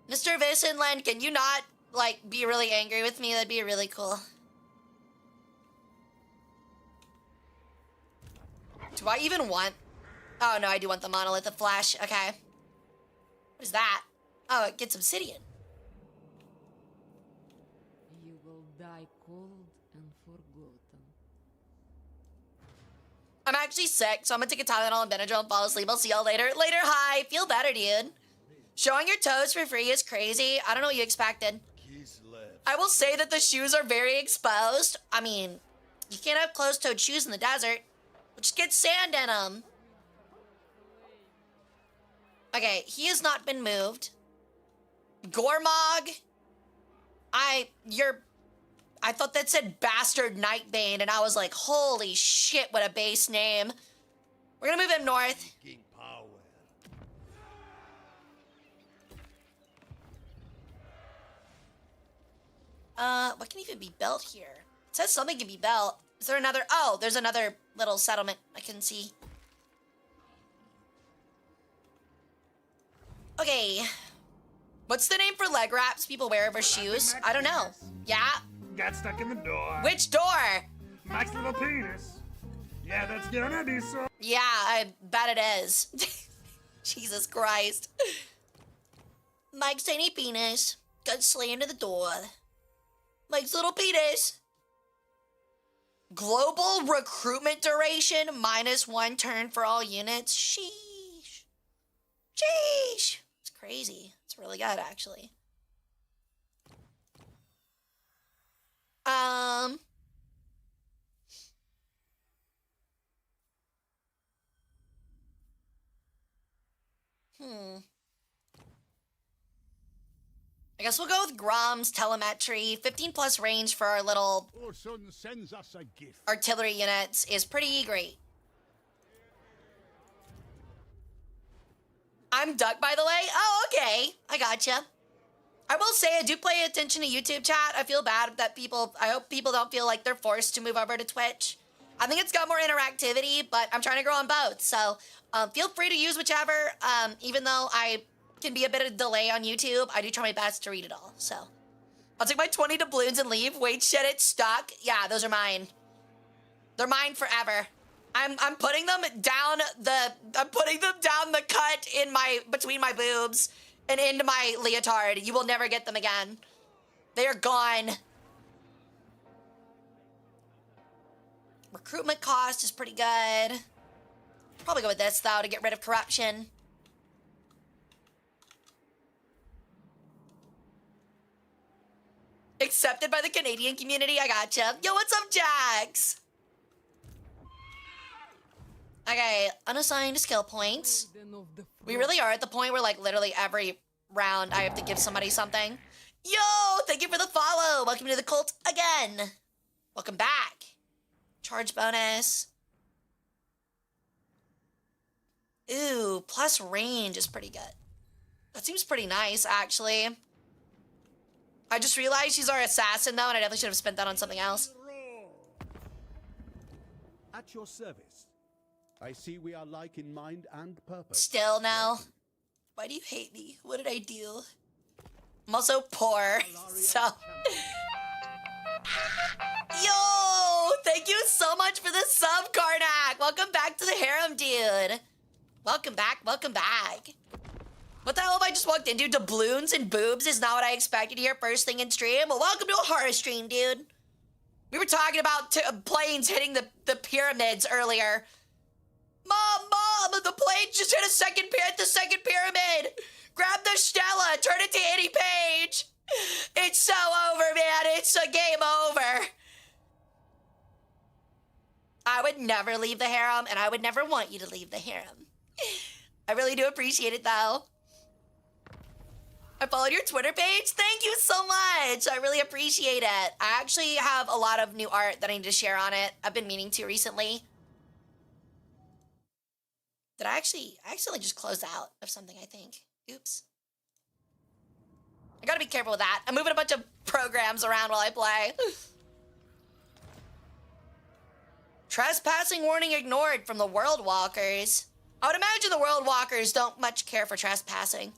Mr. Visenland, can you not, like, be really angry with me? That'd be really cool. Do I even want... Oh, no, I do want the monolith of flash. Okay. What is that? Oh, it gets obsidian. You will die cold and forgotten. I'm actually sick, so I'm gonna take a Tylenol and Benadryl and fall asleep. I'll see y'all later. Later, hi. Feel better, dude. Showing your toes for free is crazy. I don't know what you expected. I will say that the shoes are very exposed. I mean, you can't have closed-toed shoes in the desert. Just get sand in them. Okay, he has not been moved. Gormog. I thought that said Bastard Nightbane, and I was like, holy shit, what a base name. We're gonna move him north. What can even be built here? It says something can be built. Is there another? Oh, there's another little settlement I can see. Okay. What's the name for leg wraps people wear over shoes? I don't know. Yeah? Got stuck in the door. Which door? Mike's little penis. Yeah, that's gonna be so. Yeah, I bet it is. Jesus Christ. Mike's tiny penis got slammed to the door. Mike's little penis. Global recruitment duration -1 turn for all units. Sheesh. Sheesh. It's crazy. It's really good, actually. I guess we'll go with Grom's telemetry. 15 plus range for our little Orson sends us a gift. artillery units is pretty great. I'm Duck, by the way. Oh, okay. I gotcha. I will say I do pay attention to YouTube chat. I feel bad that I hope people don't feel like they're forced to move over to Twitch. I think it's got more interactivity, but I'm trying to grow on both. So feel free to use whichever. Even though I can be a bit of a delay on YouTube, I do try my best to read it all. So I'll take my 20 doubloons and leave. Wait, shit, it's stuck. Yeah, those are mine. They're mine forever. I'm putting them down the cut in between my boobs and into my leotard. You will never get them again. They are gone. Recruitment cost is pretty good. Probably go with this though to get rid of corruption. accepted by the Canadian community. I gotcha. Yo, what's up, Jax? Okay, unassigned skill points. We really are at the point where, like, literally every round I have to give somebody something. Yo, thank you for the follow. Welcome to the cult again. Welcome back. Charge bonus. Ooh, plus range is pretty good. That seems pretty nice, actually. I just realized she's our assassin, though, and I definitely should have spent that on something else. At your service. I see we are like in mind and purpose. Still now. Why do you hate me? What did I do? I'm also poor, so... Yo! Thank you so much for the sub, Karnak! Welcome back to the harem, dude. Welcome back, welcome back. What the hell have I just walked into? Doubloons and boobs is not what I expected here first thing in stream. Well, welcome to a horror stream, dude. We were talking about planes hitting the pyramids earlier. Mom, the plane just hit the second pyramid. Grab the Stella, turn it to Annie Page. It's so over, man. It's a game over. I would never leave the harem, and I would never want you to leave the harem. I really do appreciate it, though. I followed your Twitter page. Thank you so much. I really appreciate it. I actually have a lot of new art that I need to share on it. I've been meaning to recently. Did I accidentally just closed out of something, I think. Oops. I gotta be careful with that. I'm moving a bunch of programs around while I play. Trespassing warning ignored from the World Walkers. I would imagine the World Walkers don't much care for trespassing.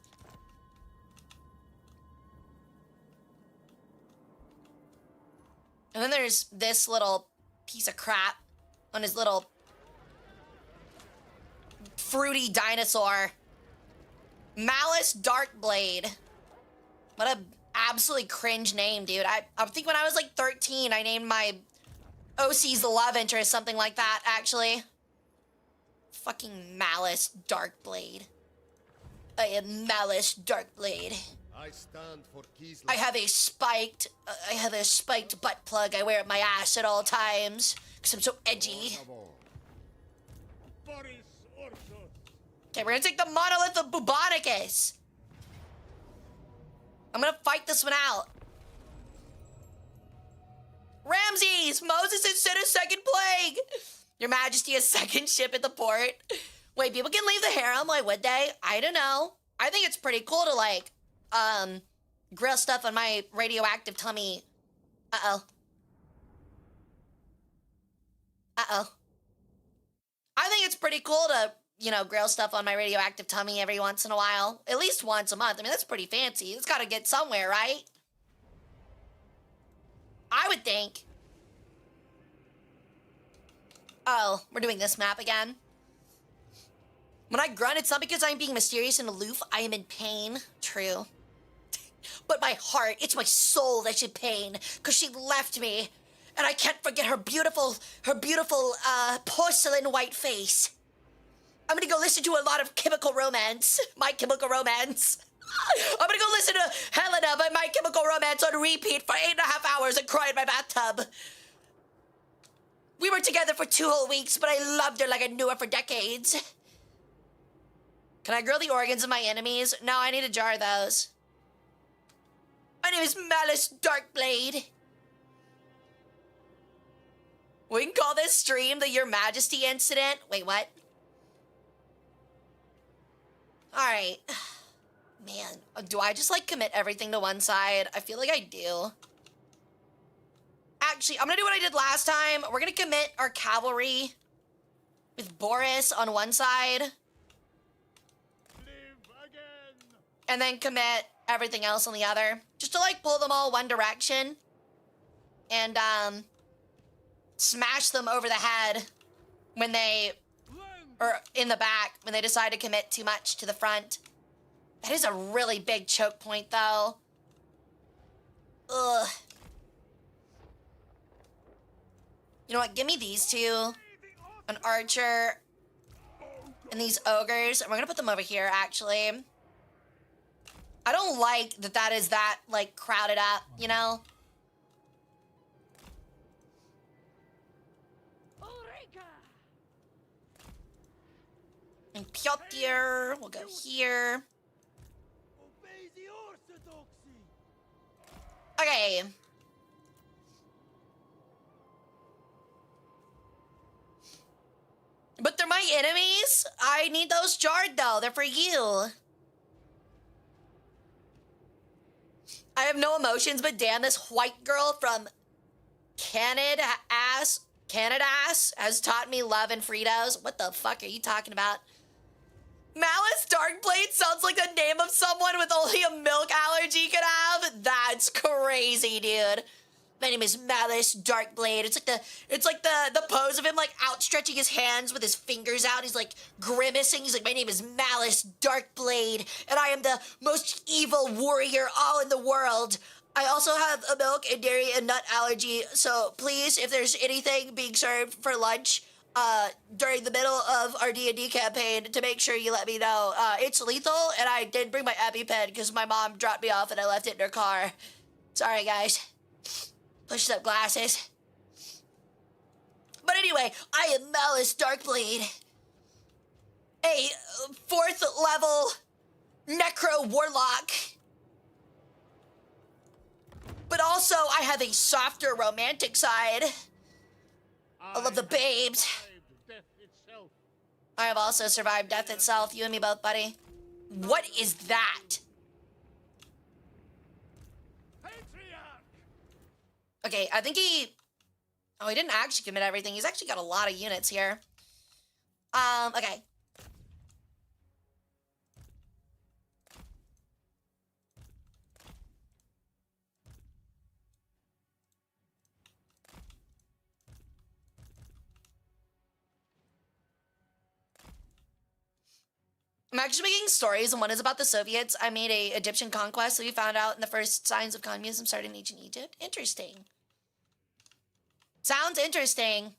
And then there's this little piece of crap on his little fruity dinosaur. Malice Darkblade. What a absolutely cringe name, dude. I think when I was like 13, I named my OC's love interest, something like that, actually. Fucking Malice Darkblade. I am Malice Darkblade. I stand for Kislev. I have a spiked butt plug I wear at my ass at all times, because I'm so edgy. Okay, we're gonna take the monolith of Bubonicus. I'm gonna fight this one out. Ramses! Moses has sent a second plague! Your Majesty, a second ship at the port. Wait, people can leave the harem? Why would they? I don't know. I think it's pretty cool to, like, grill stuff on my radioactive tummy. Uh-oh. Uh-oh. I think it's pretty cool to, you know, grill stuff on my radioactive tummy every once in a while. At least once a month. I mean, that's pretty fancy. It's gotta get somewhere, right? I would think. Oh, we're doing this map again. When I grunt, it's not because I'm being mysterious and aloof. I am in pain. True. But my heart, it's my soul that's in pain, because she left me. And I can't forget her beautiful, porcelain white face. I'm gonna go listen to a lot of Chemical Romance. My Chemical Romance. I'm gonna go listen to Helena by My Chemical Romance on repeat for 8.5 hours and cry in my bathtub. We were together for 2 whole weeks, but I loved her like I knew her for decades. Can I grill the organs of my enemies? No, I need to jar those. My name is Malice Darkblade. We can call this stream the Your Majesty incident. Wait, what? Alright. Man, do I just, like, commit everything to one side? I feel like I do. Actually, I'm gonna do what I did last time. We're gonna commit our cavalry with Boris on one side. And then commit everything else on the other. Just to, like, pull them all one direction. And, smash them over the head when they... or in the back when they decide to commit too much to the front. That is a really big choke point, though. Ugh. You know what? Give me these two. An archer. And these ogres. And we're gonna put them over here, actually. I don't like that is that, like, crowded up, you know? And Piotr, we'll go here. Okay. But they're my enemies? I need those jarred though. They're for you. I have no emotions, but damn, this white girl from Canada ass has taught me love and Fritos. What the fuck are you talking about? Malice Darkblade sounds like the name of someone with only a milk allergy could have. That's crazy, dude. My name is Malice Darkblade. It's like the pose of him like outstretching his hands with his fingers out. He's like grimacing. He's like, my name is Malice Darkblade, and I am the most evil warrior all in the world. I also have a milk and dairy and nut allergy, so please, if there's anything being served for lunch during the middle of our D&D campaign, to make sure you let me know. It's lethal, and I didn't bring my EpiPen because my mom dropped me off and I left it in her car. Sorry, guys. Push up glasses. But anyway, I am Malice Darkblade, a 4th level necro warlock. But also, I have a softer romantic side. I love the babes. I have also survived death itself. You and me both, buddy. What is that? Okay, I think he... Oh, he didn't actually commit everything. He's actually got a lot of units here. Okay. I'm actually making stories, and one is about the Soviets. I made a Egyptian conquest that we found out in the first signs of communism started in ancient Egypt. Interesting. Sounds interesting.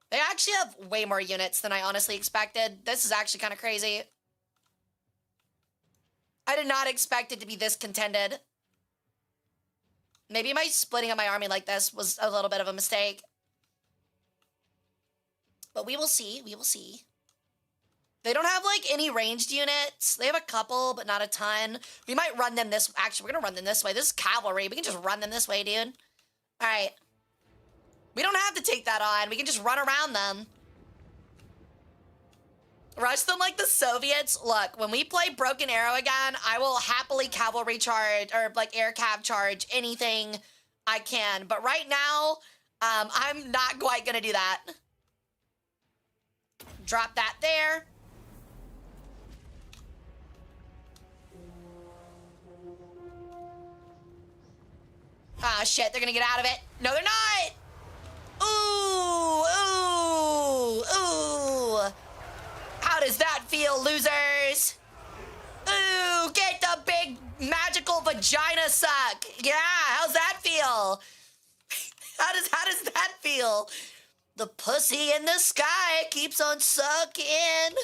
They actually have way more units than I honestly expected. This is actually kind of crazy. I did not expect it to be this contended. Maybe my splitting up my army like this was a little bit of a mistake. But we will see. We will see. They don't have, like, any ranged units. They have a couple, but not a ton. We might run them this... Actually, we're going to run them this way. This is cavalry. We can just run them this way, dude. All right. We don't have to take that on. We can just run around them. Rush them like the Soviets. Look, when we play Broken Arrow again, I will happily cavalry charge, or, like, air cav charge anything I can. But right now, I'm not quite going to do that. Drop that there. Ah, shit, they're gonna get out of it. No, they're not! Ooh, ooh, ooh. How does that feel, losers? Ooh, get the big magical vagina suck. Yeah, how's that feel? How does that feel? The pussy in the sky keeps on sucking.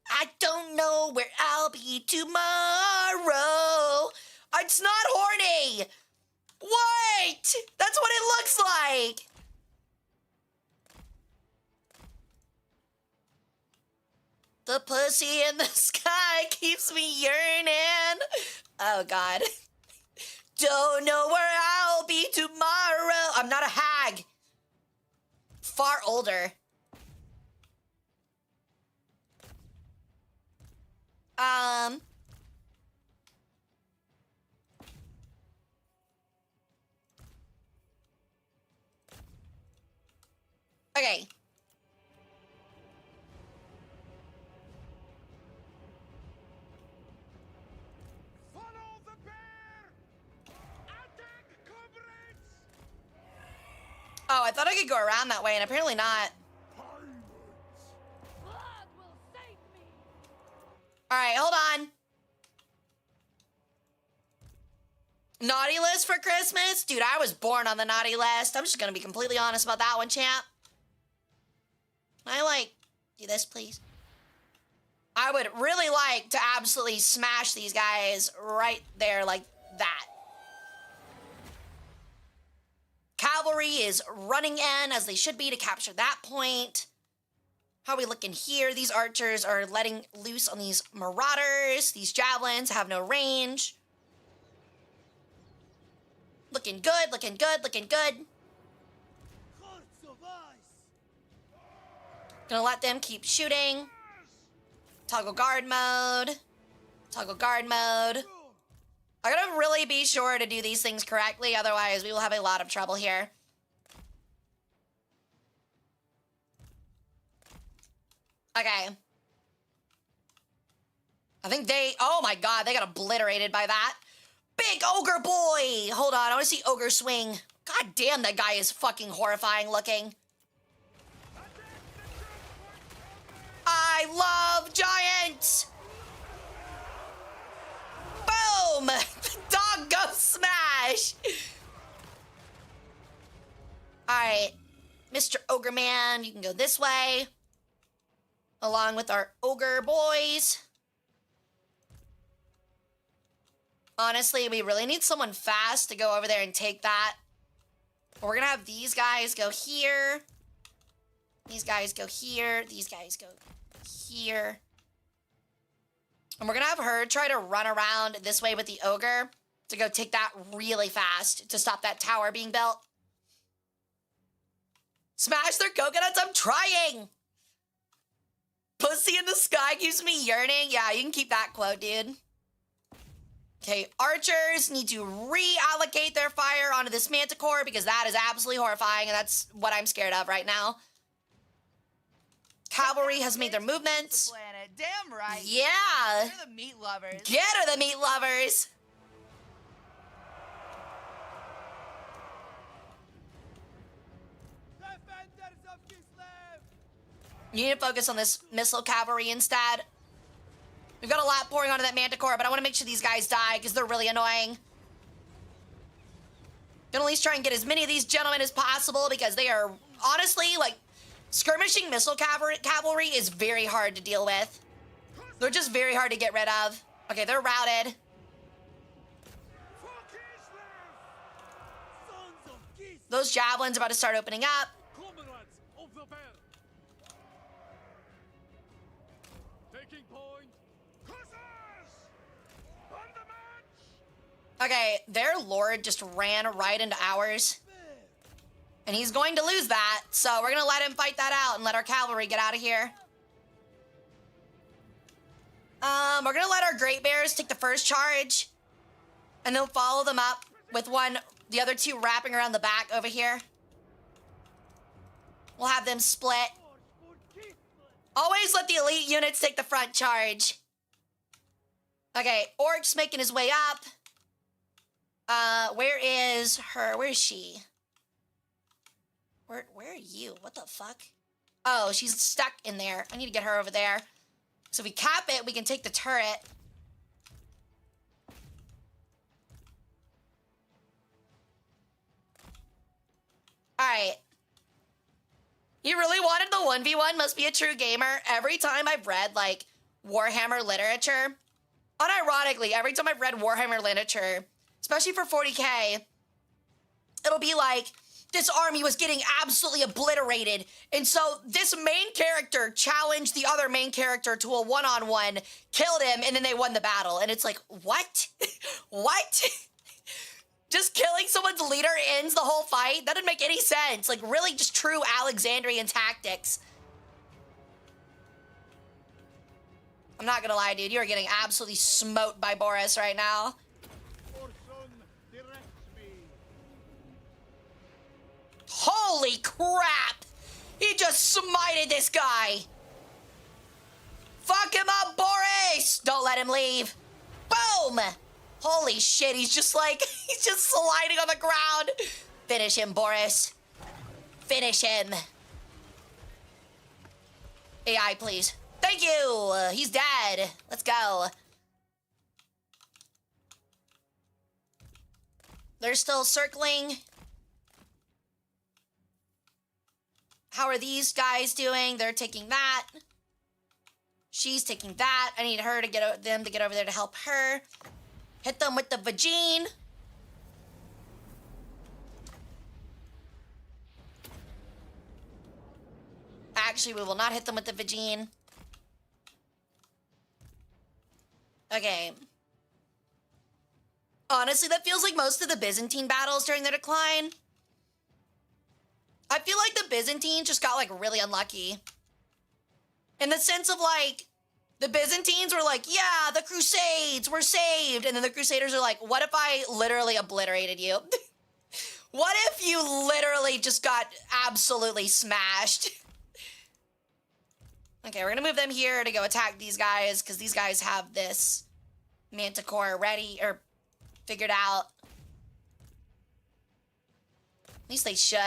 I don't know where I'll be tomorrow. It's not horny. What? That's what it looks like. The pussy in the sky keeps me yearning. Oh, God. Don't know where I'll be tomorrow. I'm not a hag. Far older. Okay. Follow the bear! Attack, comrades! Oh, I thought I could go around that way, and apparently not. Blood will save me. All right, hold on. Naughty list for Christmas? Dude, I was born on the naughty list. I'm just gonna be completely honest about that one, champ. Can I, like, do this, please? I would really like to absolutely smash these guys right there like that. Cavalry is running in, as they should be, to capture that point. How are we looking here? These archers are letting loose on these marauders. These javelins have no range. Looking good, looking good, looking good. Gonna let them keep shooting. Toggle guard mode. Toggle guard mode. I gotta really be sure to do these things correctly, otherwise we will have a lot of trouble here. Okay. I think oh my god, they got obliterated by that. Big ogre boy! Hold on, I wanna see ogre swing. God damn, that guy is fucking horrifying looking. I love giants! Boom! Dog go smash! Alright, Mr. Ogre Man, you can go this way. Along with our ogre boys. Honestly, we really need someone fast to go over there and take that. We're gonna have these guys go here. These guys go here. These guys go here. And we're gonna have her try to run around this way with the ogre to go take that really fast to stop that tower being built. Smash their coconuts, I'm trying! Pussy in the sky keeps me yearning. Yeah, you can keep that quote, dude. Okay, archers need to reallocate their fire onto this manticore because that is absolutely horrifying and that's what I'm scared of right now. Cavalry has made their movements. Planet. Damn right. Yeah. They're the meat lovers. Get her, the meat lovers. You need to focus on this missile cavalry instead. We've got a lot pouring onto that manticore, but I want to make sure these guys die because they're really annoying. Gonna at least try and get as many of these gentlemen as possible because they are honestly like skirmishing missile cavalry is very hard to deal with. They're just very hard to get rid of. Okay, they're routed. Those javelins are about to start opening up. Okay, their lord just ran right into ours. And he's going to lose that, so we're gonna let him fight that out and let our cavalry get out of here. We're gonna let our Great Bears take the first charge. And then follow them up with the other two wrapping around the back over here. We'll have them split. Always let the elite units take the front charge. Okay, Orc's making his way up. Where is her? Where is she? Where are you? What the fuck? Oh, she's stuck in there. I need to get her over there. So if we cap it, we can take the turret. Alright. You really wanted the 1v1? Must be a true gamer. Every time I've read, like, Warhammer literature, unironically, every time I've read Warhammer literature, especially for 40k, it'll be like, this army was getting absolutely obliterated, and so this main character challenged the other main character to a one-on-one, killed him, and then they won the battle. And it's like, what? What? Just killing someone's leader ends the whole fight? That didn't make any sense. Like, really just true Alexandrian tactics. I'm not gonna lie, dude. You are getting absolutely smote by Boris right now. Holy crap! He just smited this guy! Fuck him up, Boris! Don't let him leave. Boom! Holy shit, he's just like, he's just sliding on the ground. Finish him, Boris. Finish him. AI, please. Thank you! He's dead. Let's go. They're still circling. How are these guys doing? They're taking that. She's taking that. I need her to get them to get over there to help her. Hit them with the vagine. Actually, we will not hit them with the Vagine. Okay. Honestly, that feels like most of the Byzantine battles during their decline. I feel like the Byzantines just got, like, really unlucky. In the sense of, like, the Byzantines were like, yeah, the Crusades were saved. And then the Crusaders are like, what if I literally obliterated you? What if you literally just got absolutely smashed? Okay, we're gonna move them here to go attack these guys, because these guys have this Manticore ready, or figured out. At least they should.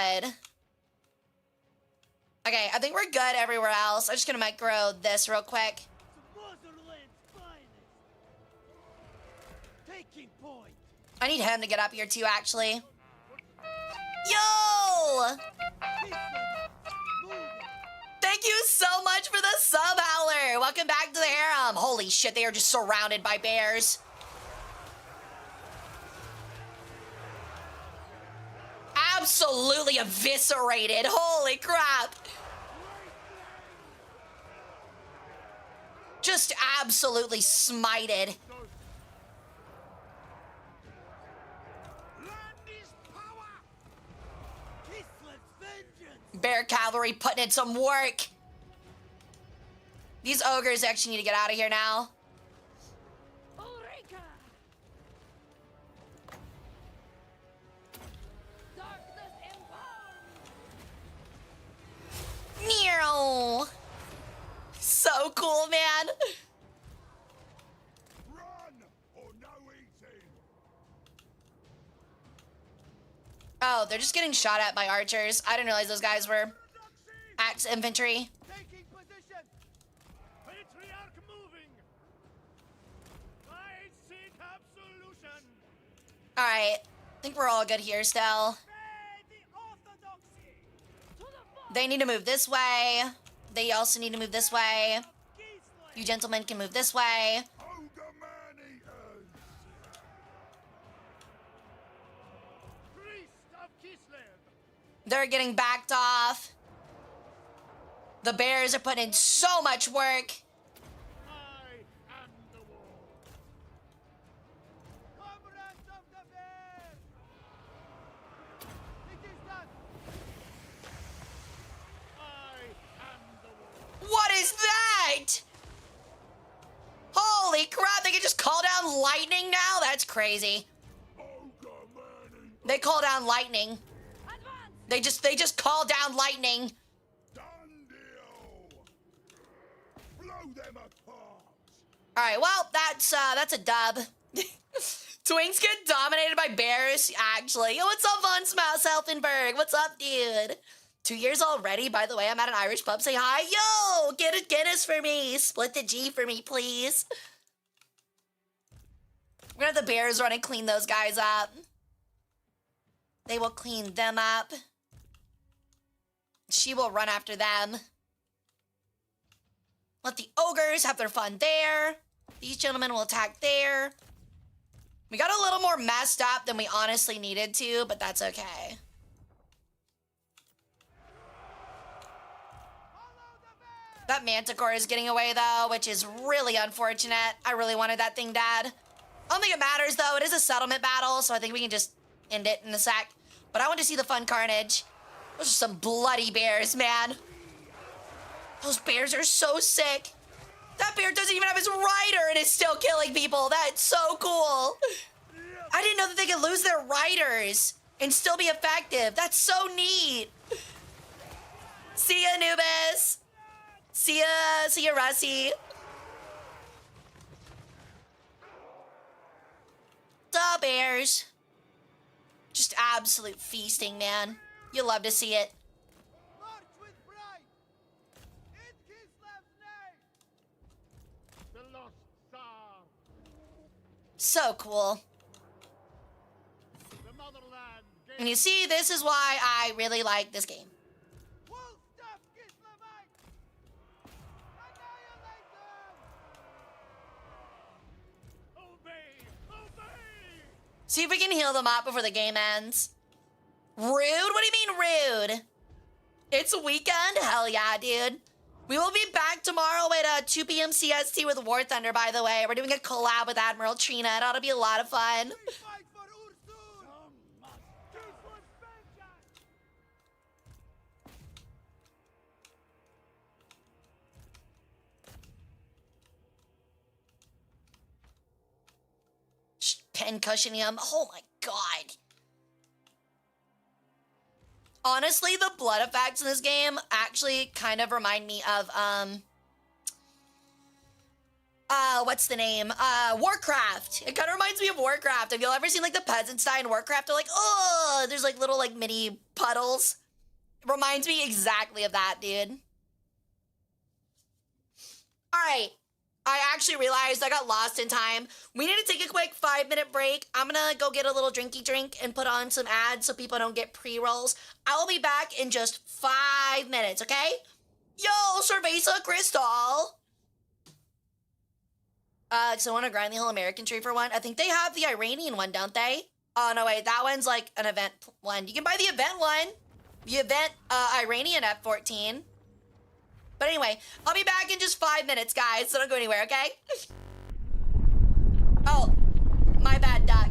Okay, I think we're good everywhere else. I'm just gonna micro this real quick. I need him to get up here too, actually. Yo! Thank you so much for the sub, Howler. Welcome back to the harem. Holy shit, they are just surrounded by bears. Absolutely eviscerated. Holy crap. Just absolutely smited. Bear cavalry putting in some work. These ogres actually need to get out of here now. Meow. So cool, man. Run or no eating. Oh, they're just getting shot at by archers. I didn't realize those guys were axe infantry. Taking position. Patriarch moving. I seek absolution. All right, I think we're all good here still. They need to move this way. They also need to move this way. You gentlemen can move this way. Ogre man-eaters. Priest of Kislev. They're getting backed off. The bears are putting in so much work. I am the wall. Comrades of the bear. It is done. I am the wall. What is that? Holy crap, they can just call down lightning now? That's crazy. Ogre man-eaters. They call down lightning. They just call down lightning. Done deal. Blow them apart. All right, well, that's a dub. Twinks get dominated by bears, actually. Yo, what's up, Von Smouse Elfenberg? What's up, dude? 2 years already, by the way. I'm at an Irish pub. Say hi. Yo, get a Guinness for me. Split the G for me, please. We're gonna have the bears run and clean those guys up. They will clean them up. She will run after them. Let the ogres have their fun there. These gentlemen will attack there. We got a little more messed up than we honestly needed to, but that's okay. That Manticore is getting away, though, which is really unfortunate. I really wanted that thing dead. I don't think it matters, though. It is a settlement battle, so I think we can just end it in a sec. But I want to see the fun carnage. Those are some bloody bears, man. Those bears are so sick. That bear doesn't even have his rider and is still killing people. That's so cool. I didn't know that they could lose their riders and still be effective. That's so neat. See ya, Anubis. See ya, Rusty. The bears. Just absolute feasting, man. You'll love to see it. March with pride. In Kislev's name. The lost Tsar. So cool. The motherland. And you see, this is why I really like this game. Full stop, Kislevite. Annihilate them. Obey. Obey. See if we can heal them up before the game ends. Rude? What do you mean rude? It's a weekend? Hell yeah, dude. We will be back tomorrow at 2 p.m. CST with War Thunder, by the way. We're doing a collab with Admiral Trina. It ought to be a lot of fun. Pen cushioning. Oh my god. Honestly, the blood effects in this game actually kind of remind me of, what's the name? Warcraft. It kind of reminds me of Warcraft. Have you ever seen, like, the peasants die in Warcraft? They're like, oh, there's, like, little, like, mini puddles. It reminds me exactly of that, dude. All right. I actually realized I got lost in time. We need to take a quick 5-minute break. I'm gonna go get a little drinky drink and put on some ads so people don't get pre-rolls. I will be back in just 5 minutes, okay? Yo, Cerveza Cristal. So I want to grind the whole American tree for one. I think they have the Iranian one, don't they? Oh, no, wait. That one's like an event one. You can buy the event one. The event Iranian F14. But anyway, I'll be back in just 5 minutes, guys. So don't go anywhere, okay? Oh, my bad, duck.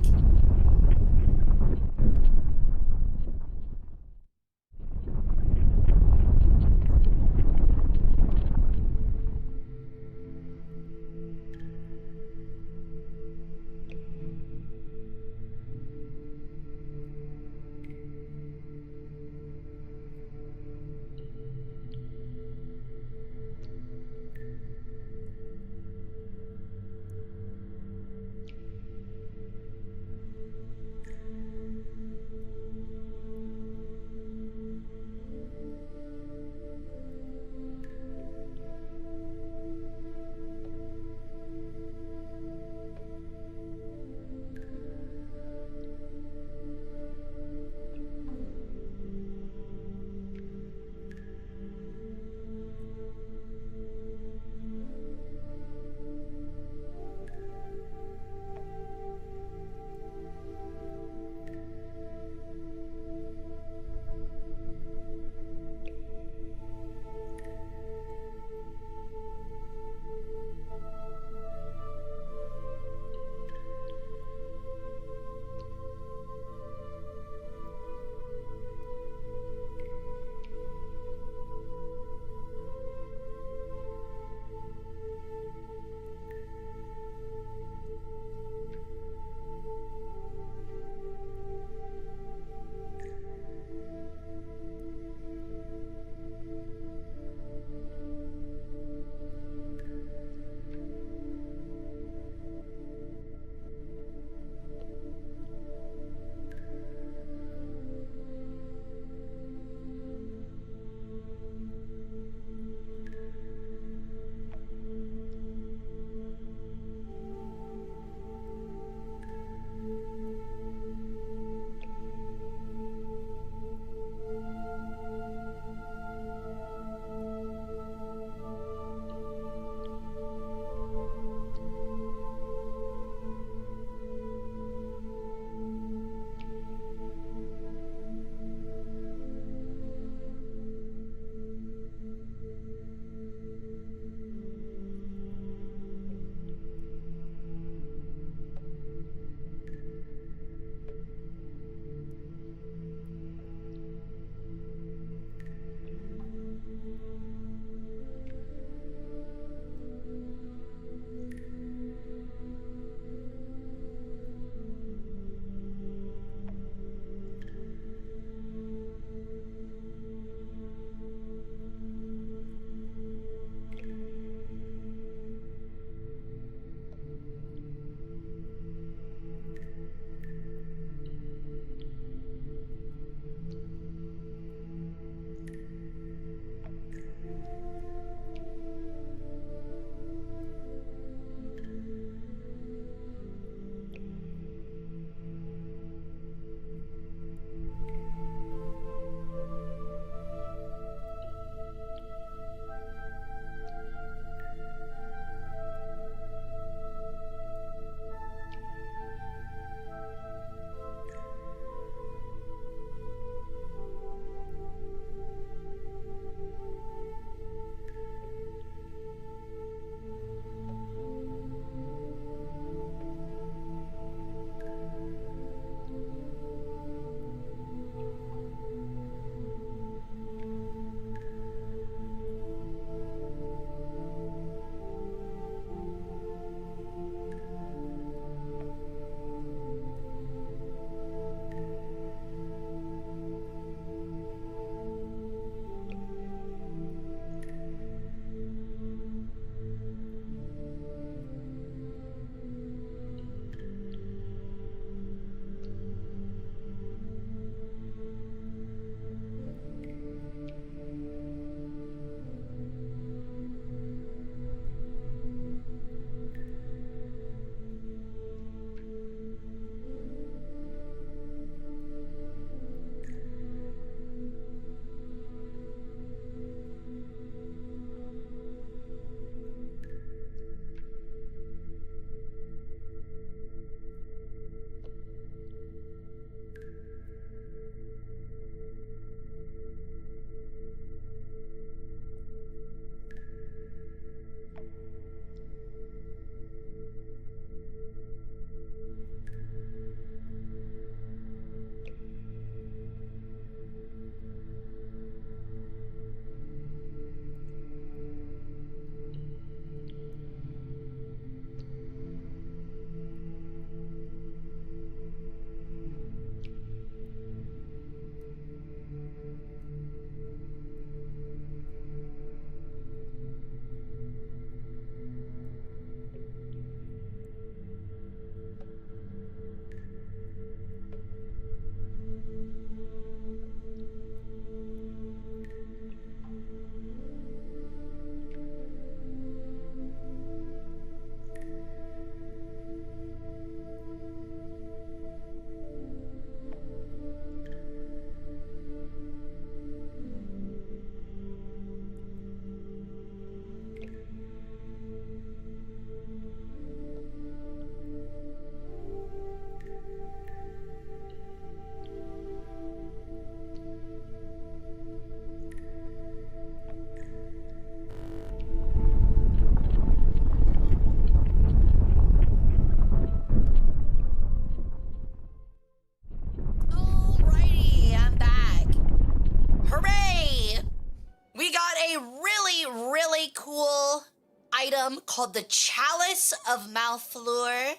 called the Chalice of Malfleur.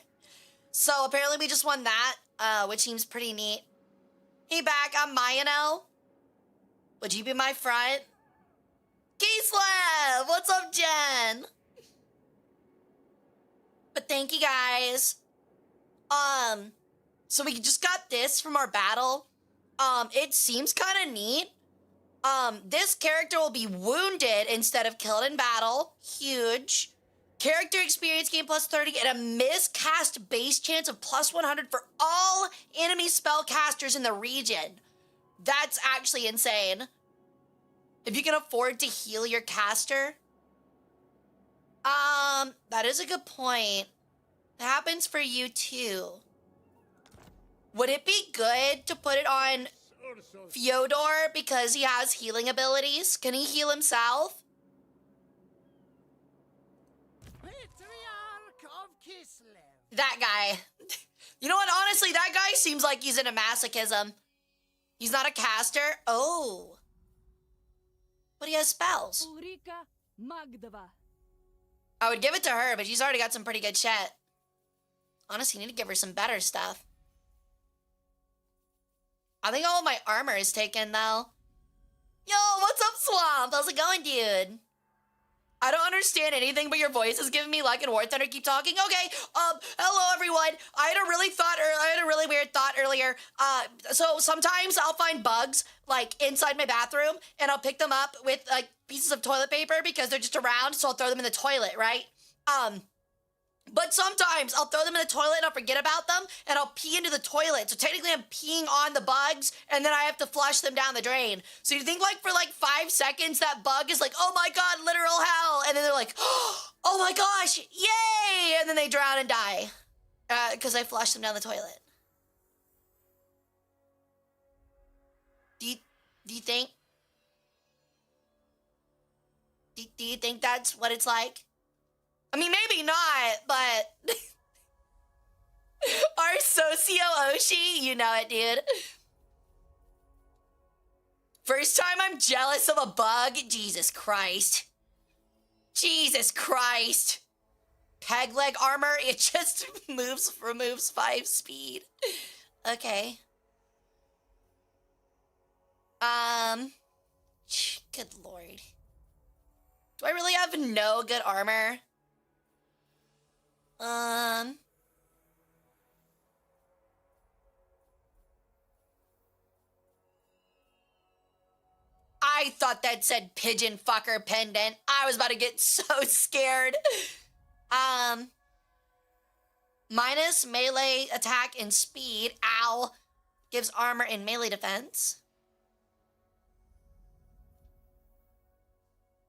So apparently we just won that, which seems pretty neat. Hey back, I'm Mayano. Would you be my front? Kislev! What's up, Jen? But thank you guys. So we just got this from our battle. It seems kind of neat. This character will be wounded instead of killed in battle. Huge. Character experience gain plus 30 and a miscast base chance of plus 100 for all enemy spellcasters in the region. That's actually insane. If you can afford to heal your caster. That is a good point. It happens for you too. Would it be good to put it on Fyodor because he has healing abilities? Can he heal himself? Patriarch of Kislev. That guy. You know what? Honestly, that guy seems like he's into masochism. He's not a caster. Oh. But he has spells. Ulrika Magdava. I would give it to her, but she's already got some pretty good shit. Honestly, you need to give her some better stuff. I think all of my armor is taken, though. Yo, what's up, Swamp? How's it going, dude? I don't understand anything, but your voice is giving me like in War Thunder. Keep talking. Okay. Hello everyone. I had a really weird thought earlier. So sometimes I'll find bugs like inside my bathroom, and I'll pick them up with like pieces of toilet paper because they're just around. So I'll throw them in the toilet, right? But sometimes I'll throw them in the toilet and I'll forget about them, and I'll pee into the toilet. So technically I'm peeing on the bugs, and then I have to flush them down the drain. So you think like for like 5 seconds that bug is like, oh my god, literal hell. And then they're like, oh my gosh, yay! And then they drown and die because I flushed them down the toilet. Do you think? Do you think that's what it's like? I mean, maybe not, but our Socio Oshi, you know it, dude. First time I'm jealous of a bug. Jesus Christ. Jesus Christ. Peg leg armor, it just removes 5 speed. Okay. Good lord. Do I really have no good armor? I thought that said pigeon fucker pendant. I was about to get so scared. Minus melee attack and speed. Ow. Gives armor and melee defense.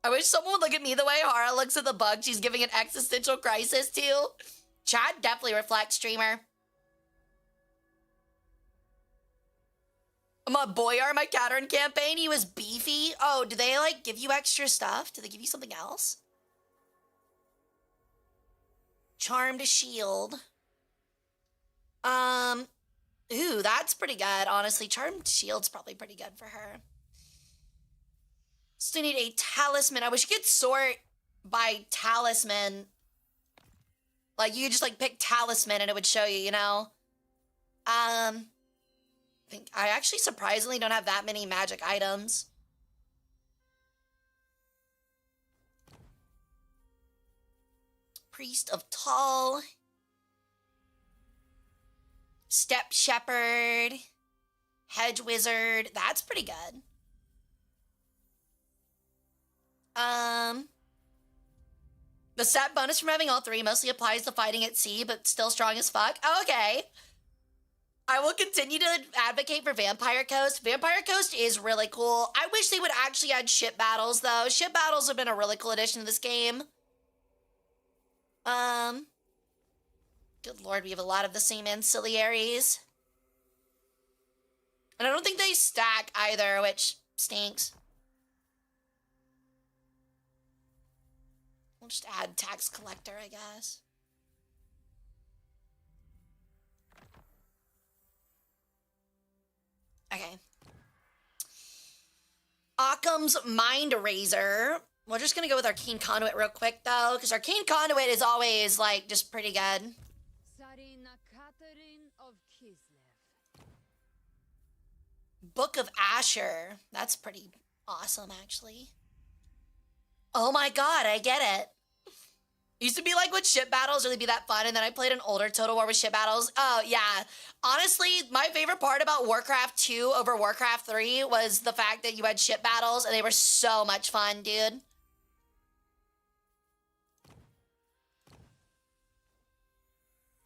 I wish someone would look at me the way Hara looks at the bug she's giving an existential crisis to. Chat definitely reflects streamer. My Boyar, my Cattern campaign, he was beefy. Oh, do they like give you extra stuff? Do they give you something else? Charmed shield. Ooh, that's pretty good, honestly. Charmed shield's probably pretty good for her. Still need a talisman. I wish you could sort by talisman. Like, you could just, like, pick talisman and it would show you, you know? I actually surprisingly don't have that many magic items. Priest of Tal. Step Shepherd. Hedge Wizard. That's pretty good. The stat bonus from having all 3 mostly applies to fighting at sea, but still strong as fuck. Okay. I will continue to advocate for Vampire Coast. Vampire Coast is really cool. I wish they would actually add ship battles, though. Ship battles have been a really cool addition to this game. Good lord, we have a lot of the same ancillaries. And I don't think they stack either, which stinks. We'll just add tax collector, I guess. Okay. Occam's Mind Razor. We're just gonna go with Arcane Conduit real quick though, because Arcane Conduit is always like just pretty good. Tsarina Catherine of Kislev. Book of Asher. That's pretty awesome, actually. Oh my god, I get it. Used to be like, would ship battles really be that fun? And then I played an older Total War with ship battles. Oh, yeah. Honestly, my favorite part about Warcraft 2 over Warcraft 3 was the fact that you had ship battles, and they were so much fun, dude.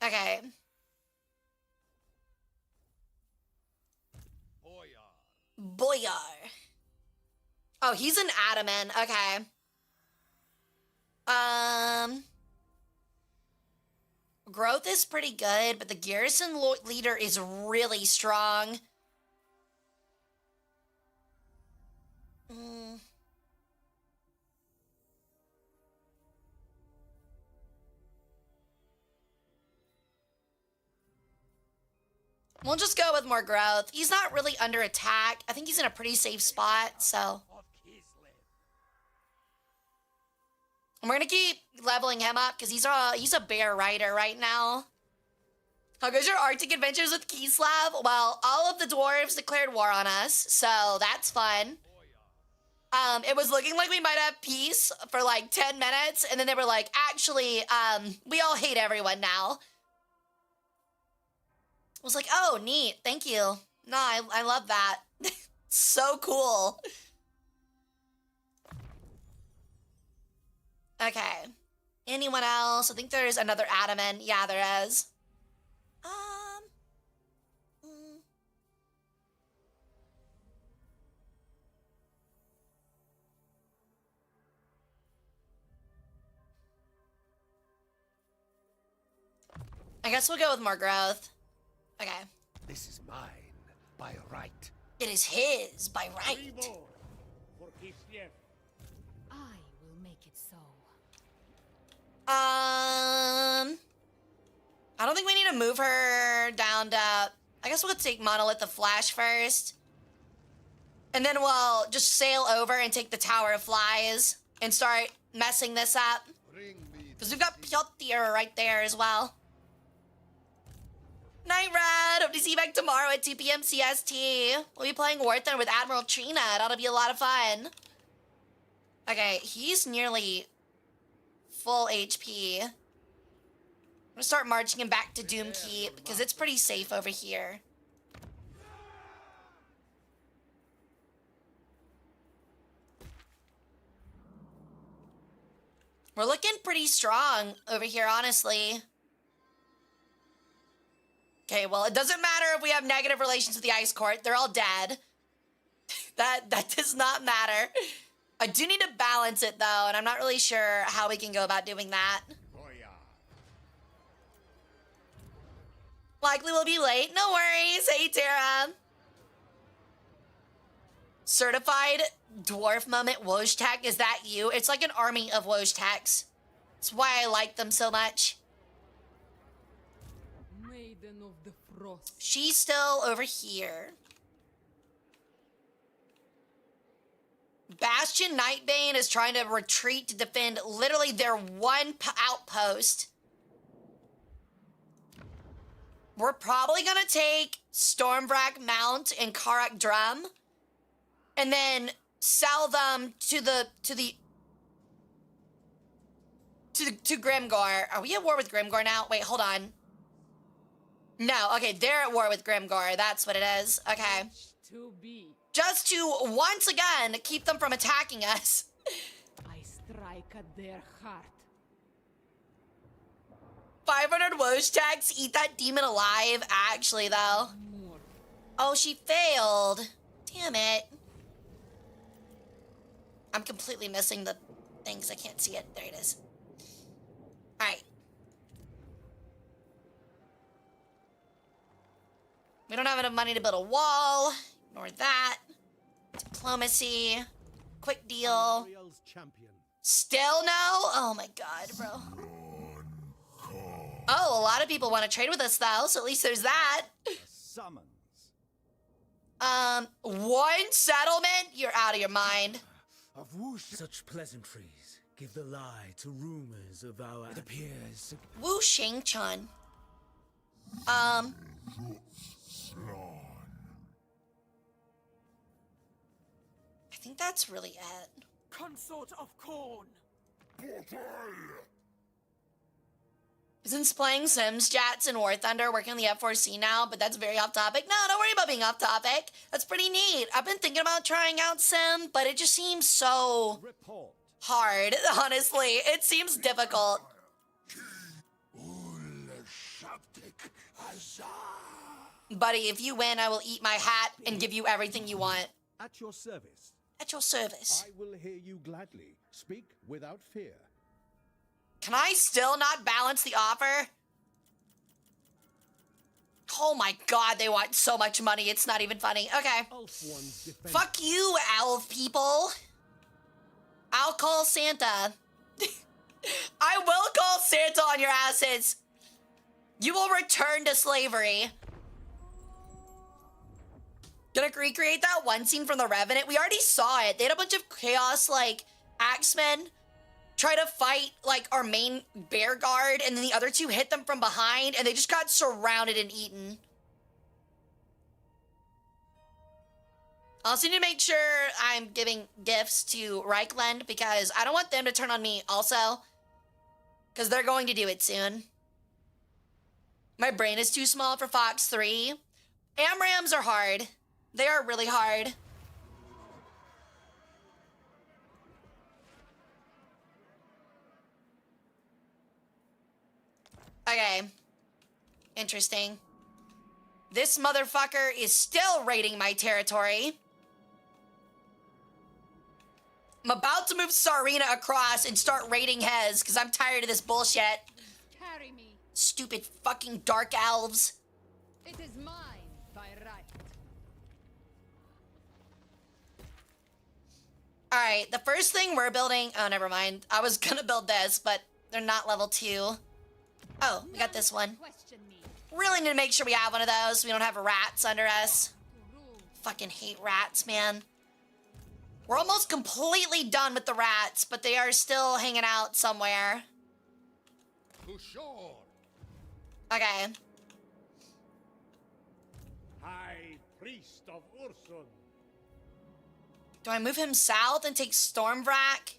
Okay. Boyar. Oh, he's an adamant. Okay. Growth is pretty good, but the garrison leader is really strong. We'll just go with more growth. He's not really under attack. I think he's in a pretty safe spot, so. And we're gonna keep leveling him up because he's a bear rider right now. How goes your Arctic adventures with Kislev? Well, all of the dwarves declared war on us, so that's fun. It was looking like we might have peace for like 10 minutes, and then they were like, actually, we all hate everyone now. I was like, oh, neat, thank you. No, I love that. So cool. Okay. Anyone else? I think there's another adamant. Yeah, there is. I guess we'll go with more growth. Okay. This is mine by right. It is his by right. Reborn for Kislev. I will make it so. I don't think we need to move her down to... I guess we'll take Monolith of Flash first. And then we'll just sail over and take the Tower of Flies and start messing this up. Because we've got Pjotr right there as well. Night Red! Hope to see you back tomorrow at 2 p.m. CST. We'll be playing War Thunder with Admiral Trina. That'll be a lot of fun. Okay, he's nearly full HP. I'm gonna start marching him back to Doomkeep because it's pretty safe over here. We're looking pretty strong over here, honestly. Okay, well, it doesn't matter if we have negative relations with the Ice Court. They're all dead. That does not matter. I do need to balance it, though, and I'm not really sure how we can go about doing that. Likely we'll be late. No worries. Hey, Tara. Certified Dwarf Moment Wojtek. Is that you? It's like an army of Wojteks. That's why I like them so much. Maiden of the Frost. She's still over here. Bastion Nightbane is trying to retreat to defend literally their one outpost. We're probably gonna take Stormvrak Mount and Karak Drum, and then sell them to Grimgor. Are we at war with Grimgor now? Wait, hold on. No, okay, they're at war with Grimgor. That's what it is. Okay. To be. Just to once again keep them from attacking us. I strike at their heart. 500 Wojteks, eat that demon alive. Actually, though. More. Oh, she failed. Damn it. I'm completely missing the things. I can't see it. There it is. All right. We don't have enough money to build a wall. Ignore that. Diplomacy. Quick deal. Ariel's champion. Still no? Oh my god, bro. Oh, a lot of people want to trade with us, though, so at least there's that. Summons. One settlement? You're out of your mind. of whoosh. Such pleasantries give the lie to rumors of our... It appears... Wu Shang-chun. I think that's really it. Consort of Corn. Since playing Sims, Jats, and War Thunder, working on the F4C now, but that's very off topic. No, don't worry about being off topic. That's pretty neat. I've been thinking about trying out Sim, but it just seems so hard, honestly. It seems difficult. Buddy, if you win, I will eat my hat and give you everything you want. At your service. At your service. I will hear you gladly. Speak without fear. Can I still not balance the offer? Oh my god, they want so much money, it's not even funny. Okay. Fuck you, elf people. I'll call Santa. I will call Santa on your asses. You will return to slavery. Gonna recreate that one scene from The Revenant. We already saw it. They had a bunch of chaos, like, axemen try to fight, like, our main bear guard, and then the other two hit them from behind, and they just got surrounded and eaten. I also need to make sure I'm giving gifts to Reichland, because I don't want them to turn on me also, because they're going to do it soon. My brain is too small for Fox 3. AMRAMs are hard. They are really hard. Okay. Interesting. This motherfucker is still raiding my territory. I'm about to move Sarina across and start raiding Hez because I'm tired of this bullshit. Carry me. Stupid fucking dark elves. It is mine by right. Alright, the first thing we're building... Oh, never mind. I was gonna build this, but they're not level 2. Oh, we got this one. Question me. Really need to make sure we have one of those so we don't have rats under us. Fucking hate rats, man. We're almost completely done with the rats, but they are still hanging out somewhere. Okay. High Priest of Ursun. Do I move him south and take Stormvrak? I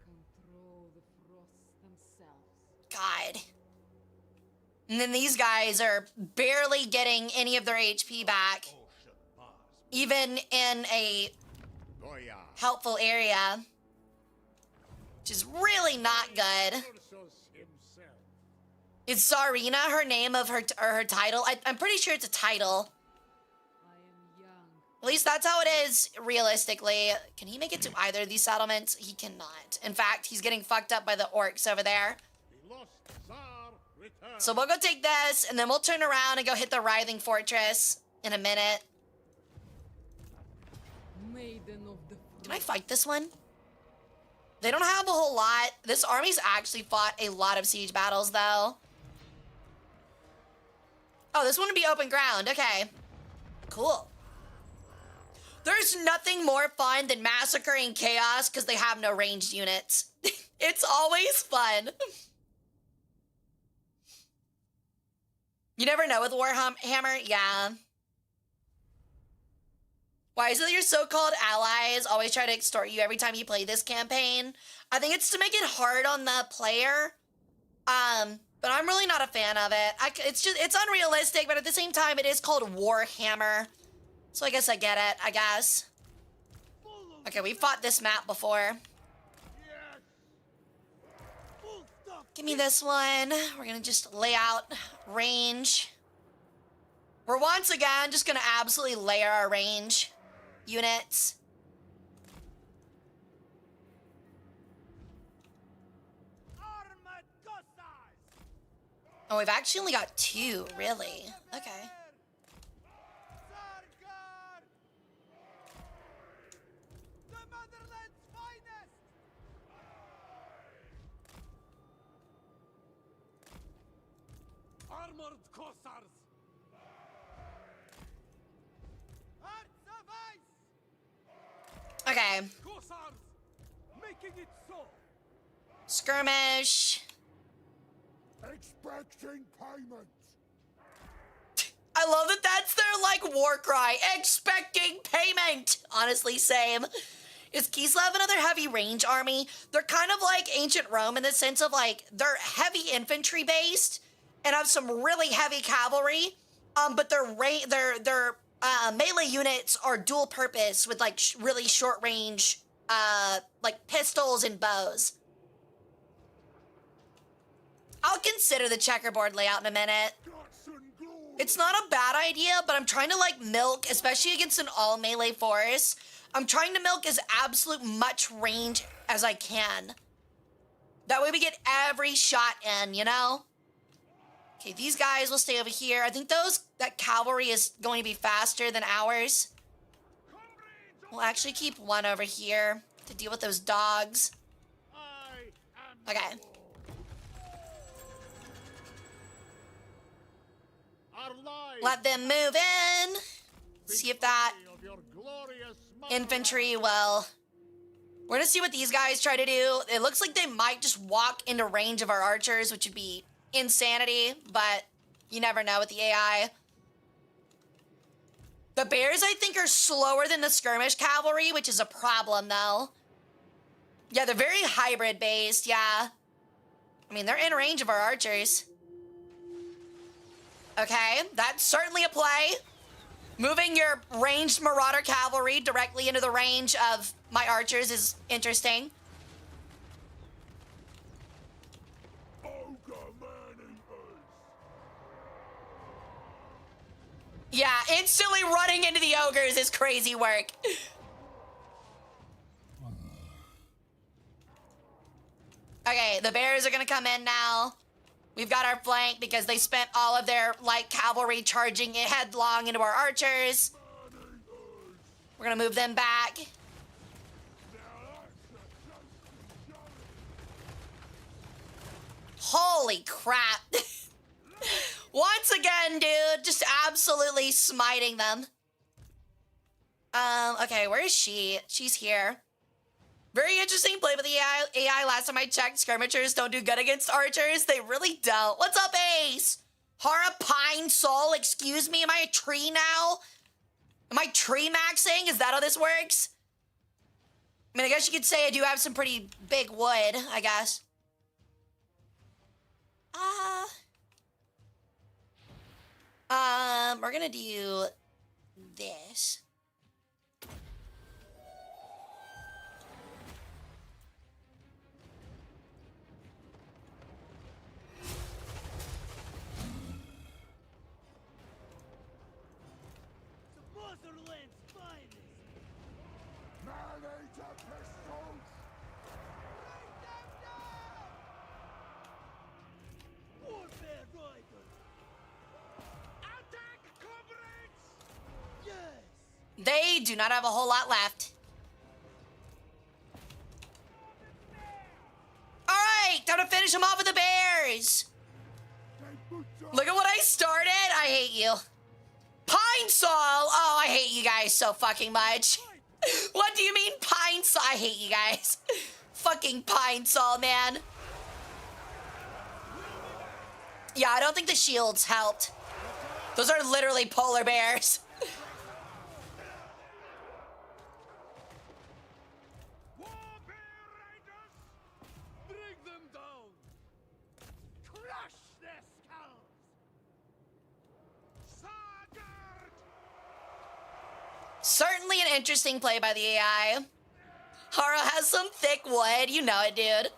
control the frost themselves. God. And then these guys are barely getting any of their HP back. Even in a helpful area. Which is really not good. Is Sarina her name of her her title? I'm pretty sure it's a title. I am young. At least that's how it is, realistically. Can he make it to either of these settlements? He cannot. In fact, he's getting fucked up by the orcs over there. So we'll go take this, and then we'll turn around and go hit the Writhing Fortress in a minute. Maiden of the Can I fight this one? They don't have a whole lot. This army's actually fought a lot of siege battles, though. Oh, this one would be open ground. Okay. Cool. There's nothing more fun than massacring chaos because they have no ranged units. It's always fun. You never know with Warhammer? Yeah. Why is it that your so-called allies always try to extort you every time you play this campaign? I think it's to make it hard on the player. But I'm really not a fan of it. It's unrealistic, but at the same time, it is called Warhammer. So I guess I get it, I guess. Okay, we fought this map before. Give me this one. We're gonna just lay out range. We're once again just gonna absolutely layer our range units. Oh, we've actually only got 2, really. Okay. Armored Cossars! Okay, Okay. Corsairs, making it so. Skirmish. Expecting payment. I love that that's their, like, war cry. Expecting payment. Honestly, same. Is Kislev another heavy range army? They're kind of like ancient Rome in the sense of, like, they're heavy infantry based and have some really heavy cavalry. But their melee units are dual purpose with, like, really short range, like, pistols and bows. I'll consider the checkerboard layout in a minute. It's not a bad idea, but I'm trying to, like, milk, especially against an all melee force. I'm trying to milk as absolute much range as I can. That way we get every shot in, you know? Okay, these guys will stay over here. I think that cavalry is going to be faster than ours. We'll actually keep one over here to deal with those dogs. Okay. Let them move in. See if that infantry will... We're gonna see what these guys try to do. It looks like they might just walk into range of our archers, which would be insanity, but you never know with the AI. The bears, I think, are slower than the skirmish cavalry, which is a problem, though. Yeah, they're very hybrid-based, yeah. I mean, they're in range of our archers. Okay, that's certainly a play. Moving your ranged marauder cavalry directly into the range of my archers is interesting. Yeah, instantly running into the ogres is crazy work. Okay, the bears are gonna come in now. We've got our flank because they spent all of their light cavalry charging it headlong into our archers. We're gonna move them back. Holy crap. Once again, dude, just absolutely smiting them. Okay, where is she? She's here. Very interesting play with the AI. Last time I checked, skirmishers don't do good against archers. They really don't. What's up, Ace? Hara Rae Sol, excuse me, am I a tree now? Am I tree maxing? Is that how this works? I mean, I guess you could say I do have some pretty big wood, I guess. We're gonna do this. They do not have a whole lot left. All right, time to finish them off with the bears. Look at what I started. I hate you. Pine Sol. Oh, I hate you guys so fucking much. What do you mean Pine Sol? I hate you guys. Fucking Pine Sol, man. Yeah, I don't think the shields helped. Those are literally polar bears. Certainly an interesting play by the AI. Hara has some thick wood. You know it, dude.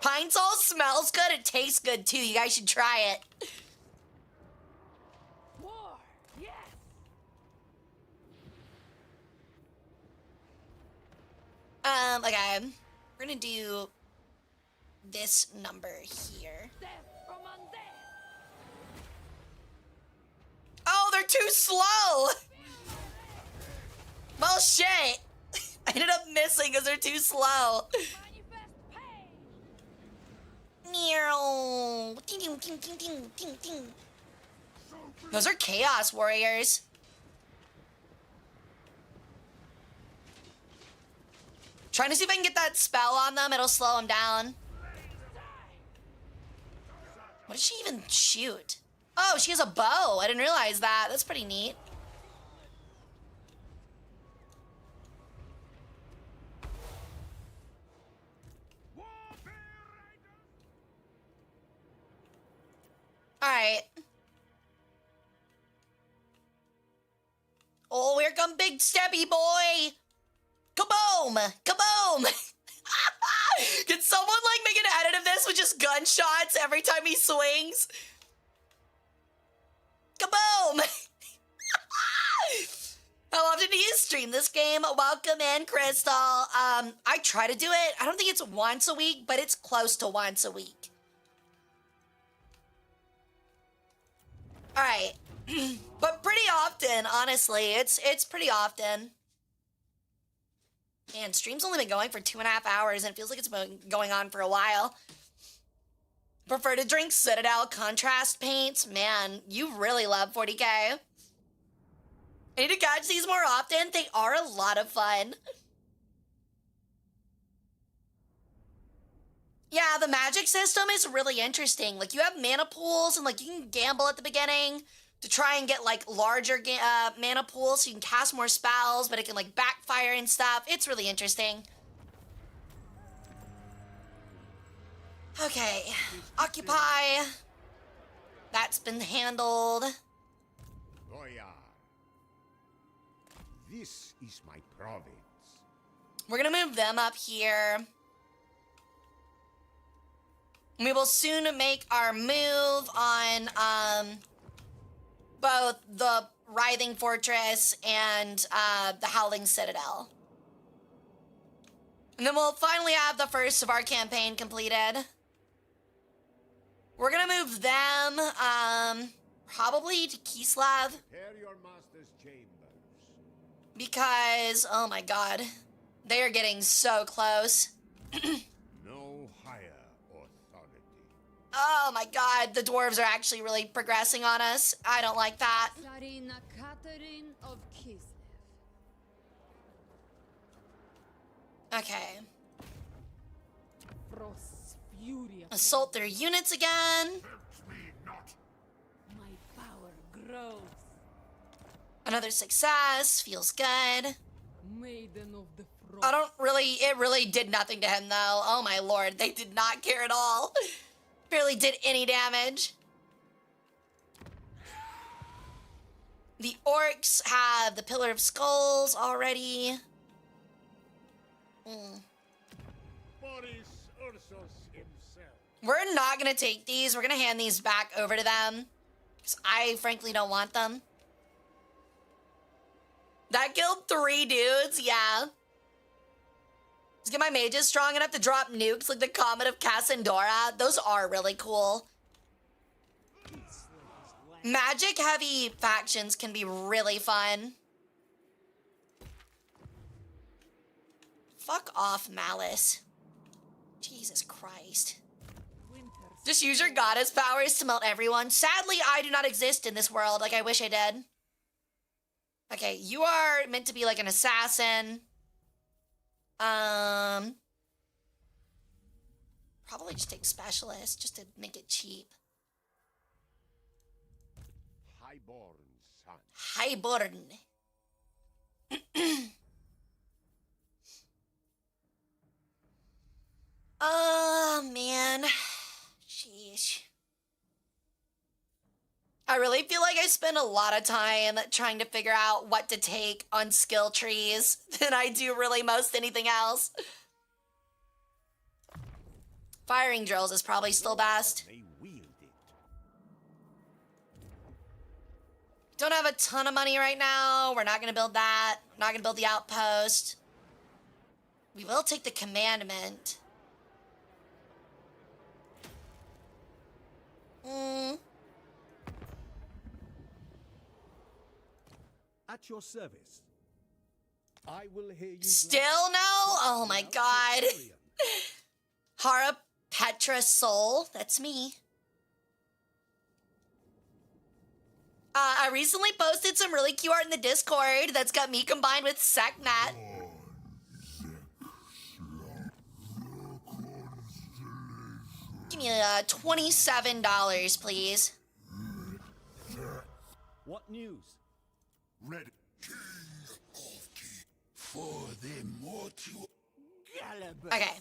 Pine Sol smells good. It tastes good, too. You guys should try it. War, yes. Okay. We're gonna do this number here. Oh, they're too slow. Well, shit. I ended up missing because they're too slow. Those are Chaos Warriors. Trying to see if I can get that spell on them. It'll slow them down. What did she even shoot? Oh, she has a bow. I didn't realize that. That's pretty neat. All right. Oh, here come Big Steppy Boy. Kaboom! Kaboom! Can someone like make an edit of this with just gunshots every time he swings? Kaboom! How often do you stream this game? Welcome in, Crystal. I try to do it. I don't think it's once a week, but it's close to once a week. All right. But pretty often, honestly. It's pretty often. Man, stream's only been going for 2.5 hours, and it feels like it's been going on for a while. Prefer to drink Citadel contrast paints? Man, you really love 40K. I need to catch these more often. They are a lot of fun. Yeah, the magic system is really interesting. Like, you have mana pools, and, like, you can gamble at the beginning to try and get, like, larger mana pools so you can cast more spells, but it can, like, backfire and stuff. It's really interesting. Okay. Occupy. That's been handled. Goya. This is my province. We're gonna move them up here. We will soon make our move on, both the Writhing Fortress and the Howling Citadel. And then we'll finally have the first of our campaign completed. We're gonna move them, probably to Kislev. Prepare your master's chambers. Because, oh my god, they are getting so close. No higher authority. Oh my god, the dwarves are actually really progressing on us. I don't like that. Tsarina Catherine of Kislev. Okay. Frost's fury. Assault their units again. My power grows. Another success. Feels good. Maiden of the Frost. I don't really, it really did nothing to him though. Oh my lord, they did not care at all. Barely did any damage. The orcs have the Pillar of Skulls already. Boris Ursus himself. We're not gonna take these. We're gonna hand these back over to them. Because I frankly don't want them. That killed 3 dudes, yeah. Let's get my mages strong enough to drop nukes like the Comet of Cassandora. Those are really cool. Magic heavy factions can be really fun. Fuck off, Malice. Jesus Christ. Just use your goddess powers to melt everyone. Sadly, I do not exist in this world like I wish I did. Okay, you are meant to be like an assassin. Probably just take specialist just to make it cheap. Highborn son. Highborn. Oh, man. Sheesh. I really feel like I spend a lot of time trying to figure out what to take on skill trees than I do really most anything else. Firing drills is probably still best. They wield it. Don't have a ton of money right now. We're not going to build that. We're not going to build the outpost. We will take the commandment. At your service. I will hear you. Still no? Oh my god. Hara Rae Sol. That's me. I recently posted some really cute art in the Discord that's got me combined with Seknat. Give me $27, please. What news? Ready. King of Kings for the mortal. Okay.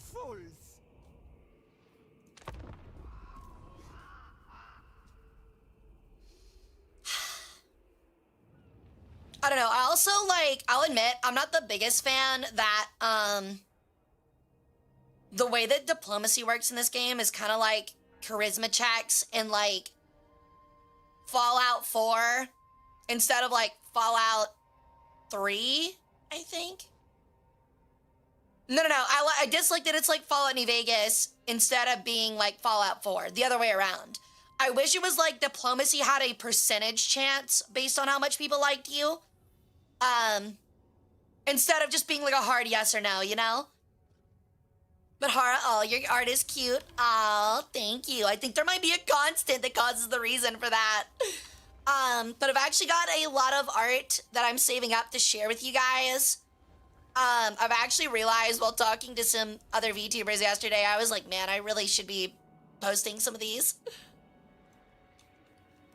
I don't know. I also, like, I'll admit, I'm not the biggest fan that, the way that diplomacy works in this game is kind of like charisma checks in, like, Fallout 4 instead of, like, Fallout 3, I think. No. I dislike that it's like Fallout New Vegas instead of being like Fallout 4, the other way around. I wish it was like diplomacy had a percentage chance based on how much people liked you. Instead of just being like a hard yes or no, you know? But Hara, oh, your art is cute. Oh, thank you. I think there might be a constant that causes the reason for that. But I've actually got a lot of art that I'm saving up to share with you guys. I've actually realized while talking to some other VTubers yesterday, I was like, man, I really should be posting some of these.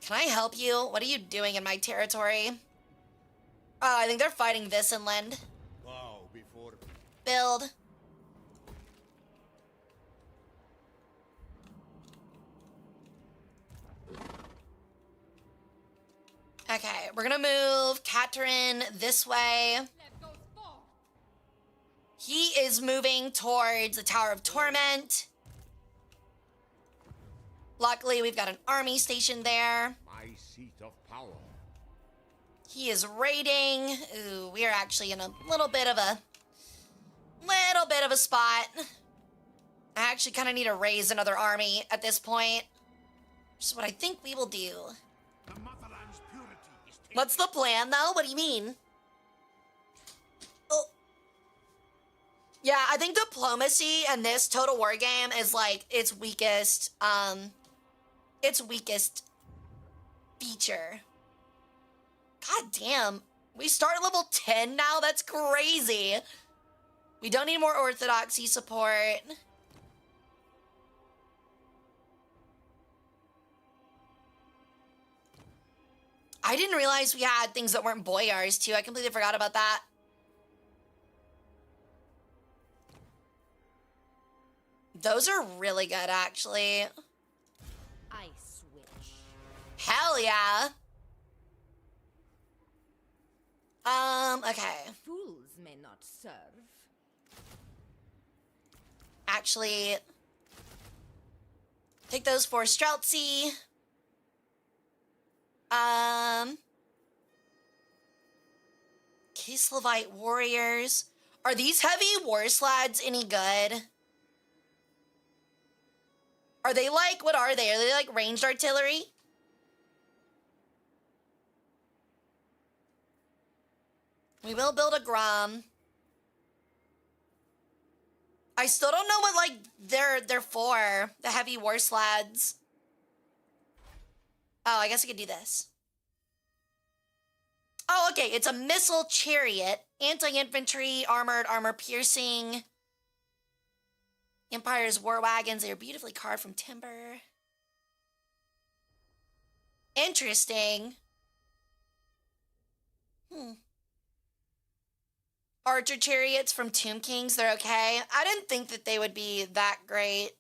Can I help you? What are you doing in my territory? Oh, I think they're fighting this inland. Wow, before. Build. Okay, we're gonna move Katerin this way. He is moving towards the Tower of Torment. Luckily, we've got an army stationed there. My seat of power. He is raiding. Ooh, we are actually in a little bit of a spot. I actually kind of need to raise another army at this point. Which is what I think we will do. The motherland's purity is taken. What's the plan, though? What do you mean? Oh. Yeah, I think diplomacy in this Total War game is like its weakest feature. God damn. We start at level 10 now? That's crazy. We don't need more orthodoxy support. I didn't realize we had things that weren't boyars, too. I completely forgot about that. Those are really good, actually. I switch. Hell yeah. Okay. Fools may not serve. Actually, take those for Streltsy. Kislevites warriors. Are these heavy war slads any good? Are they like, what are they? Are they like ranged artillery? We will build a Grom. I still don't know what like they're for, the heavy war slads. Oh, I guess I could do this. Oh, okay, it's a missile chariot, anti-infantry, armored, armor piercing. Empire's war wagons, they are beautifully carved from timber. Interesting. Archer chariots from Tomb Kings, they're okay. I didn't think that they would be that great.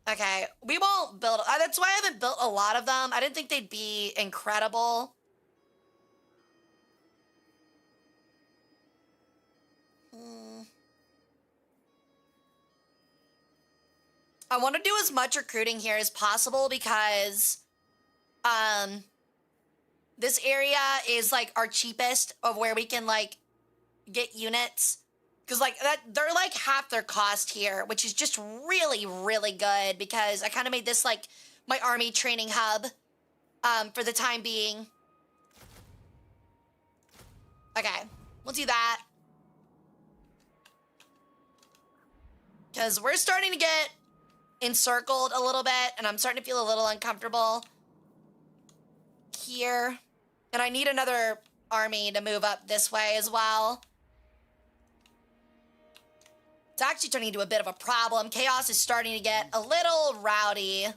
Okay, we won't build, that's why I haven't built a lot of them. I didn't think they'd be incredible. I want to do as much recruiting here as possible because this area is like our cheapest of where we can like get units. Because like that, they're like half their cost here, which is just really, really good because I kind of made this like my army training hub for the time being. Okay, we'll do that. Because we're starting to get encircled a little bit and I'm starting to feel a little uncomfortable here. And I need another army to move up this way as well. It's actually turning into a bit of a problem. Chaos is starting to get a little rowdy.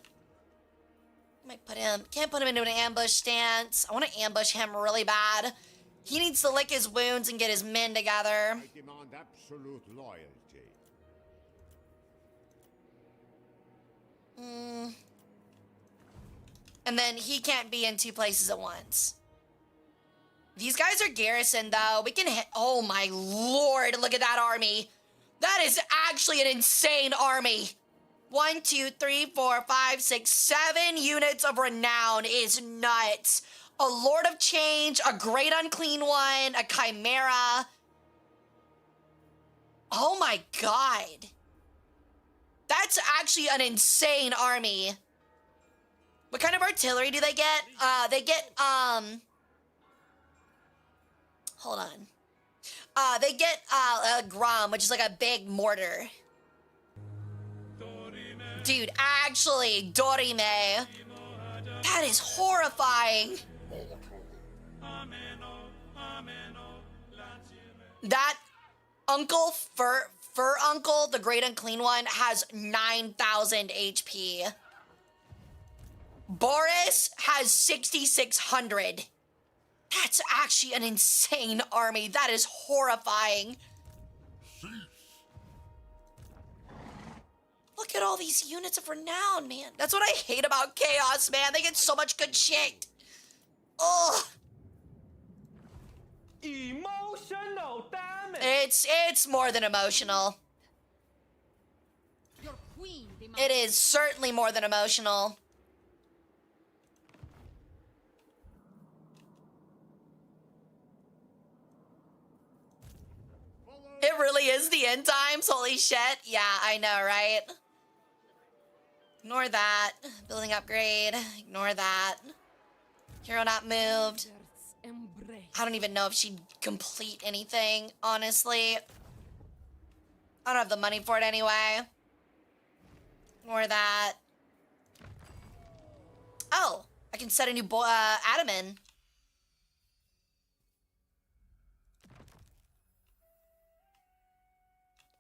Can't put him into an ambush stance. I want to ambush him really bad. He needs to lick his wounds and get his men together. I demand absolute loyalty. And then he can't be in two places at once. These guys are garrisoned, though. We can hit... Oh, my lord. Look at that army. That is actually an insane army. 1, 2, 3, 4, 5, 6, 7 units of renown is nuts. A Lord of Change, a Great Unclean One, a Chimera. Oh, my God. That's actually an insane army. What kind of artillery do they get? They get, hold on. They get, a Grom, which is like a big mortar. Dude, actually, Dorime. That is horrifying. That Uncle, Fur Uncle, the Great Unclean One, has 9,000 HP. Boris has 6,600. That's actually an insane army. That is horrifying. Look at all these units of renown, man. That's what I hate about Chaos, man. They get so much good shit. Ugh. Emotional damage. It's more than emotional. Your queen demands It is certainly more than emotional. It really is the end times. Holy shit. Yeah, I know, right? Ignore that. Building upgrade. Ignore that. Hero not moved. embrace. I don't even know if she'd complete anything, honestly. I don't have the money for it anyway. Ignore that. Oh, I can set a new Adam in.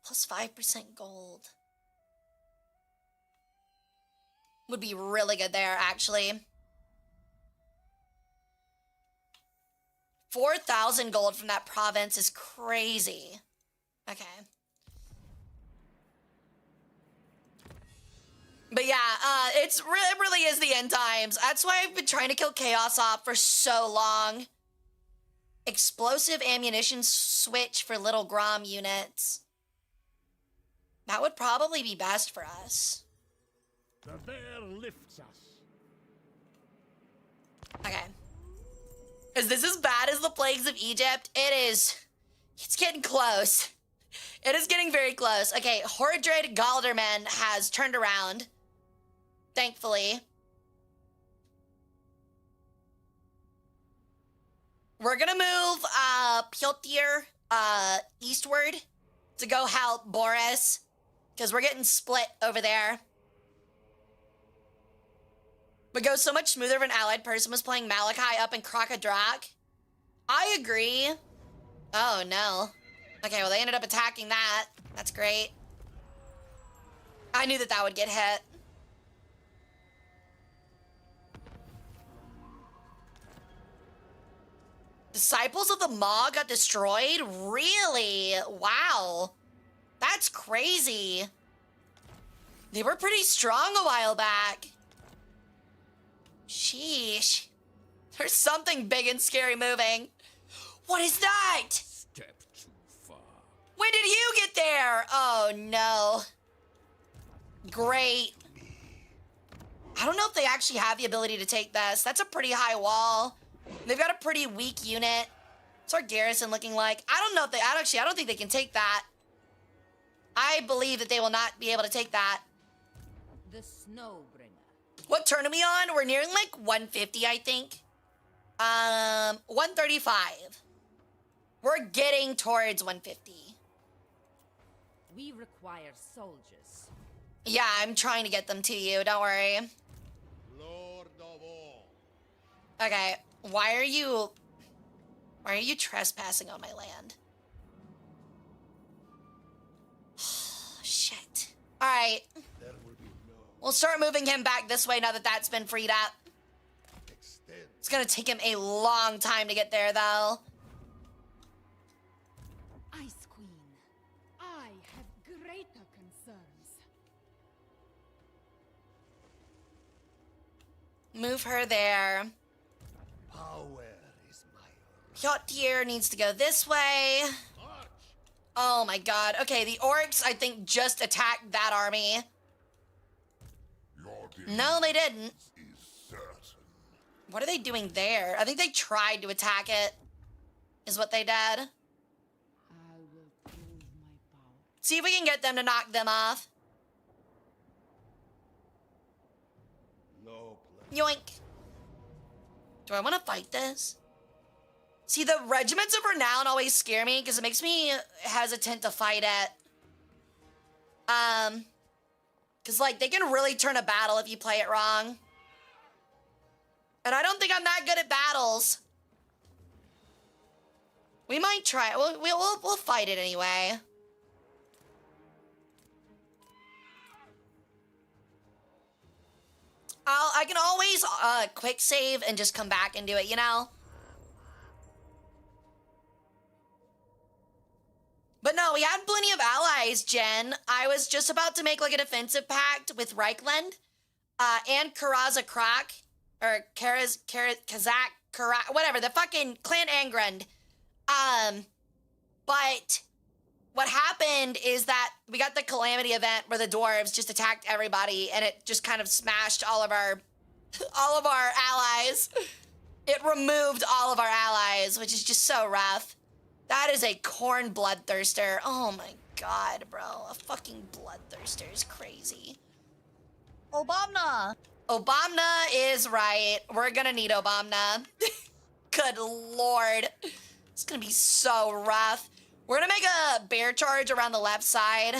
Plus 5% gold. Would be really good there, actually. 4,000 gold from that province is crazy. Okay. But yeah, it really is the end times. That's why I've been trying to kill Chaos off for so long. Explosive ammunition switch for little Grom units. That would probably be best for us. The bear lifts us. Okay. Is this as bad as the plagues of Egypt? It is. It's getting close. It is getting very close. Okay, Horadred Galderman has turned around. Thankfully. We're gonna move Piotr eastward to go help Boris, because we're getting split over there. Would go so much smoother if an allied person was playing Malachi up in Krokadrak. I agree. Oh, no. Okay, well, they ended up attacking that. That's great. I knew that that would get hit. Disciples of the Maw got destroyed? Really? Wow. That's crazy. They were pretty strong a while back. Sheesh. There's something big and scary moving. What is that? Step too far. When did you get there? Oh, no. Great. I don't know if they actually have the ability to take this. That's a pretty high wall. They've got a pretty weak unit. What's our garrison looking like? I don't know if they... I don't think they can take that. I believe that they will not be able to take that. The Snowbringer. What turn are we on? We're nearing like 150, I think. 135. We're getting towards 150. We require soldiers. Yeah, I'm trying to get them to you. Don't worry. Lord of all. Okay, why are you trespassing on my land? All right. We'll start moving him back this way now that that's been freed up. It's gonna take him a long time to get there, though. Ice Queen, I have greater concerns. Move her there. Hjotir needs to go this way. Oh my god. Okay, the orcs, I think, just attacked that army. No, they didn't. What are they doing there? I think they tried to attack it, is what they did. I will prove my power. See if we can get them to knock them off. Yoink. Do I want to fight this? See, the regiments of renown always scare me because it makes me hesitant to fight it. Because, like, they can really turn a battle if you play it wrong. And I don't think I'm that good at battles. We might try. We'll fight it anyway. I can always quick save and just come back and do it, you know? But no, we had plenty of allies, Jen. I was just about to make like a defensive pact with Reichland and Karaza Krak, or Kazak, whatever, the fucking Clan Angrund. But what happened is that we got the Calamity event where the dwarves just attacked everybody and it just kind of smashed all of our allies. It removed all of our allies, which is just so rough. That is a corn bloodthirster. Oh my god, bro. A fucking bloodthirster is crazy. Obama! Obama is right. We're gonna need Obama. Good lord. It's gonna be so rough. We're gonna make a bear charge around the left side.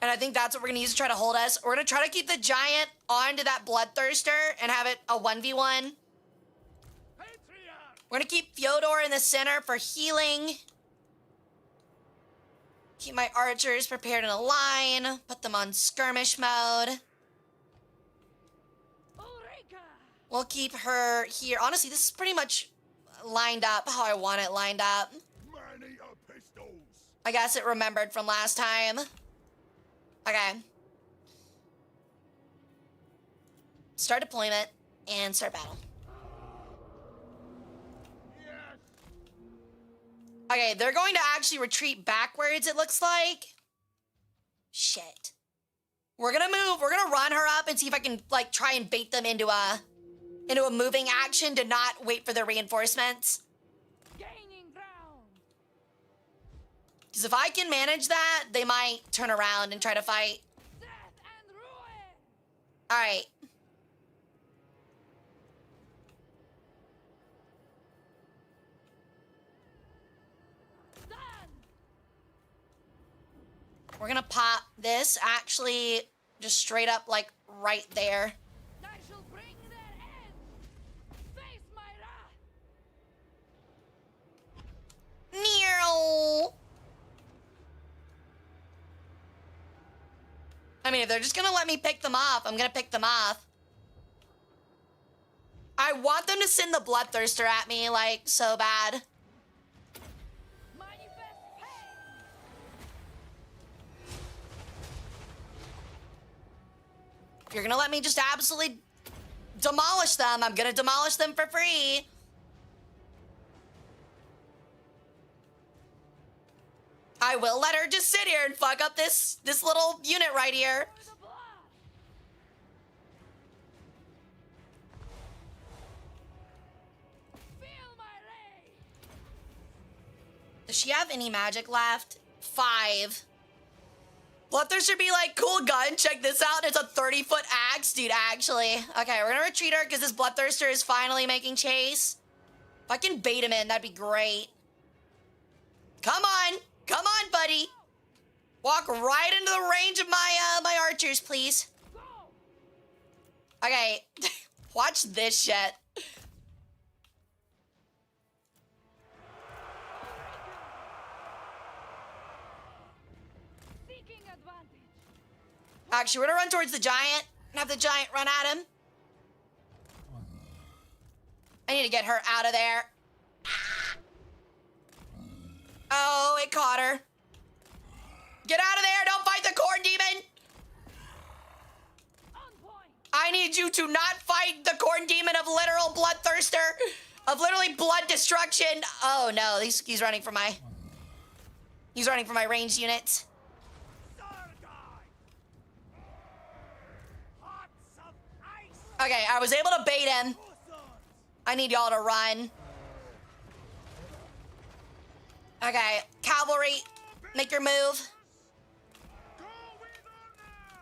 And I think that's what we're gonna use to try to hold us. We're gonna try to keep the giant onto that bloodthirster and have it a 1v1. We're gonna keep Fyodor in the center for healing. Keep my archers prepared in a line. Put them on skirmish mode. We'll keep her here. Honestly, this is pretty much lined up how I want it lined up. I guess it remembered from last time. Okay. Start deployment and start battle. Okay, they're going to actually retreat backwards, it looks like. Shit. We're gonna move. We're gonna run her up and see if I can, like, try and bait them into a moving action to not wait for the reinforcements. Gaining ground. Because if I can manage that, they might turn around and try to fight. Death and ruin. All right. We're gonna pop this, actually, just straight up, like, right there. I shall bring their end. Face my wrath. Meow. I mean, if they're just gonna let me pick them off, I'm gonna pick them off. I want them to send the bloodthirster at me, like, so bad. If you're gonna let me just absolutely demolish them, I'm gonna demolish them for free. I will let her just sit here and fuck up this little unit right here. Does she have any magic left? 5. Bloodthirster be like, cool gun, check this out. It's a 30-foot axe, dude, actually. Okay, we're gonna retreat her because this Bloodthirster is finally making chase. If I can bait him in, that'd be great. Come on, buddy. Walk right into the range of my archers, please. Okay, watch this shit. Actually, we're gonna run towards the giant and have the giant run at him. I need to get her out of there. Oh, it caught her. Get out of there! Don't fight the corn demon! I need you to not fight the corn demon of literal bloodthirster, of literally blood destruction. Oh no, he's running for my... He's running for my ranged units. Okay, I was able to bait him. I need y'all to run. Okay, cavalry, make your move.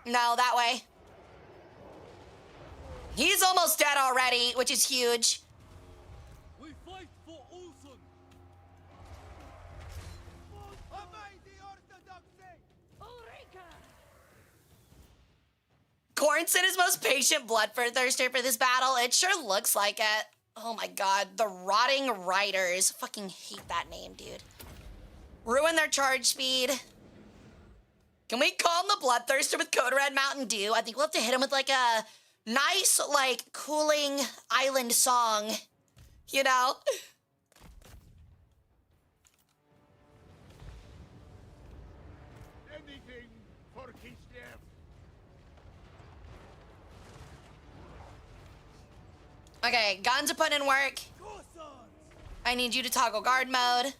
No, that way. He's almost dead already, which is huge. We fight for Ulsan. Cornson is most patient bloodthirster for this battle. It sure looks like it. Oh my god, the Rotting Riders. Fucking hate that name, dude. Ruin their charge speed. Can we calm the bloodthirster with Code Red Mountain Dew? I think we'll have to hit him with like a nice, like, cooling island song. You know? Anything for Kislev. Okay, guns are putting in work. I need you to toggle guard mode.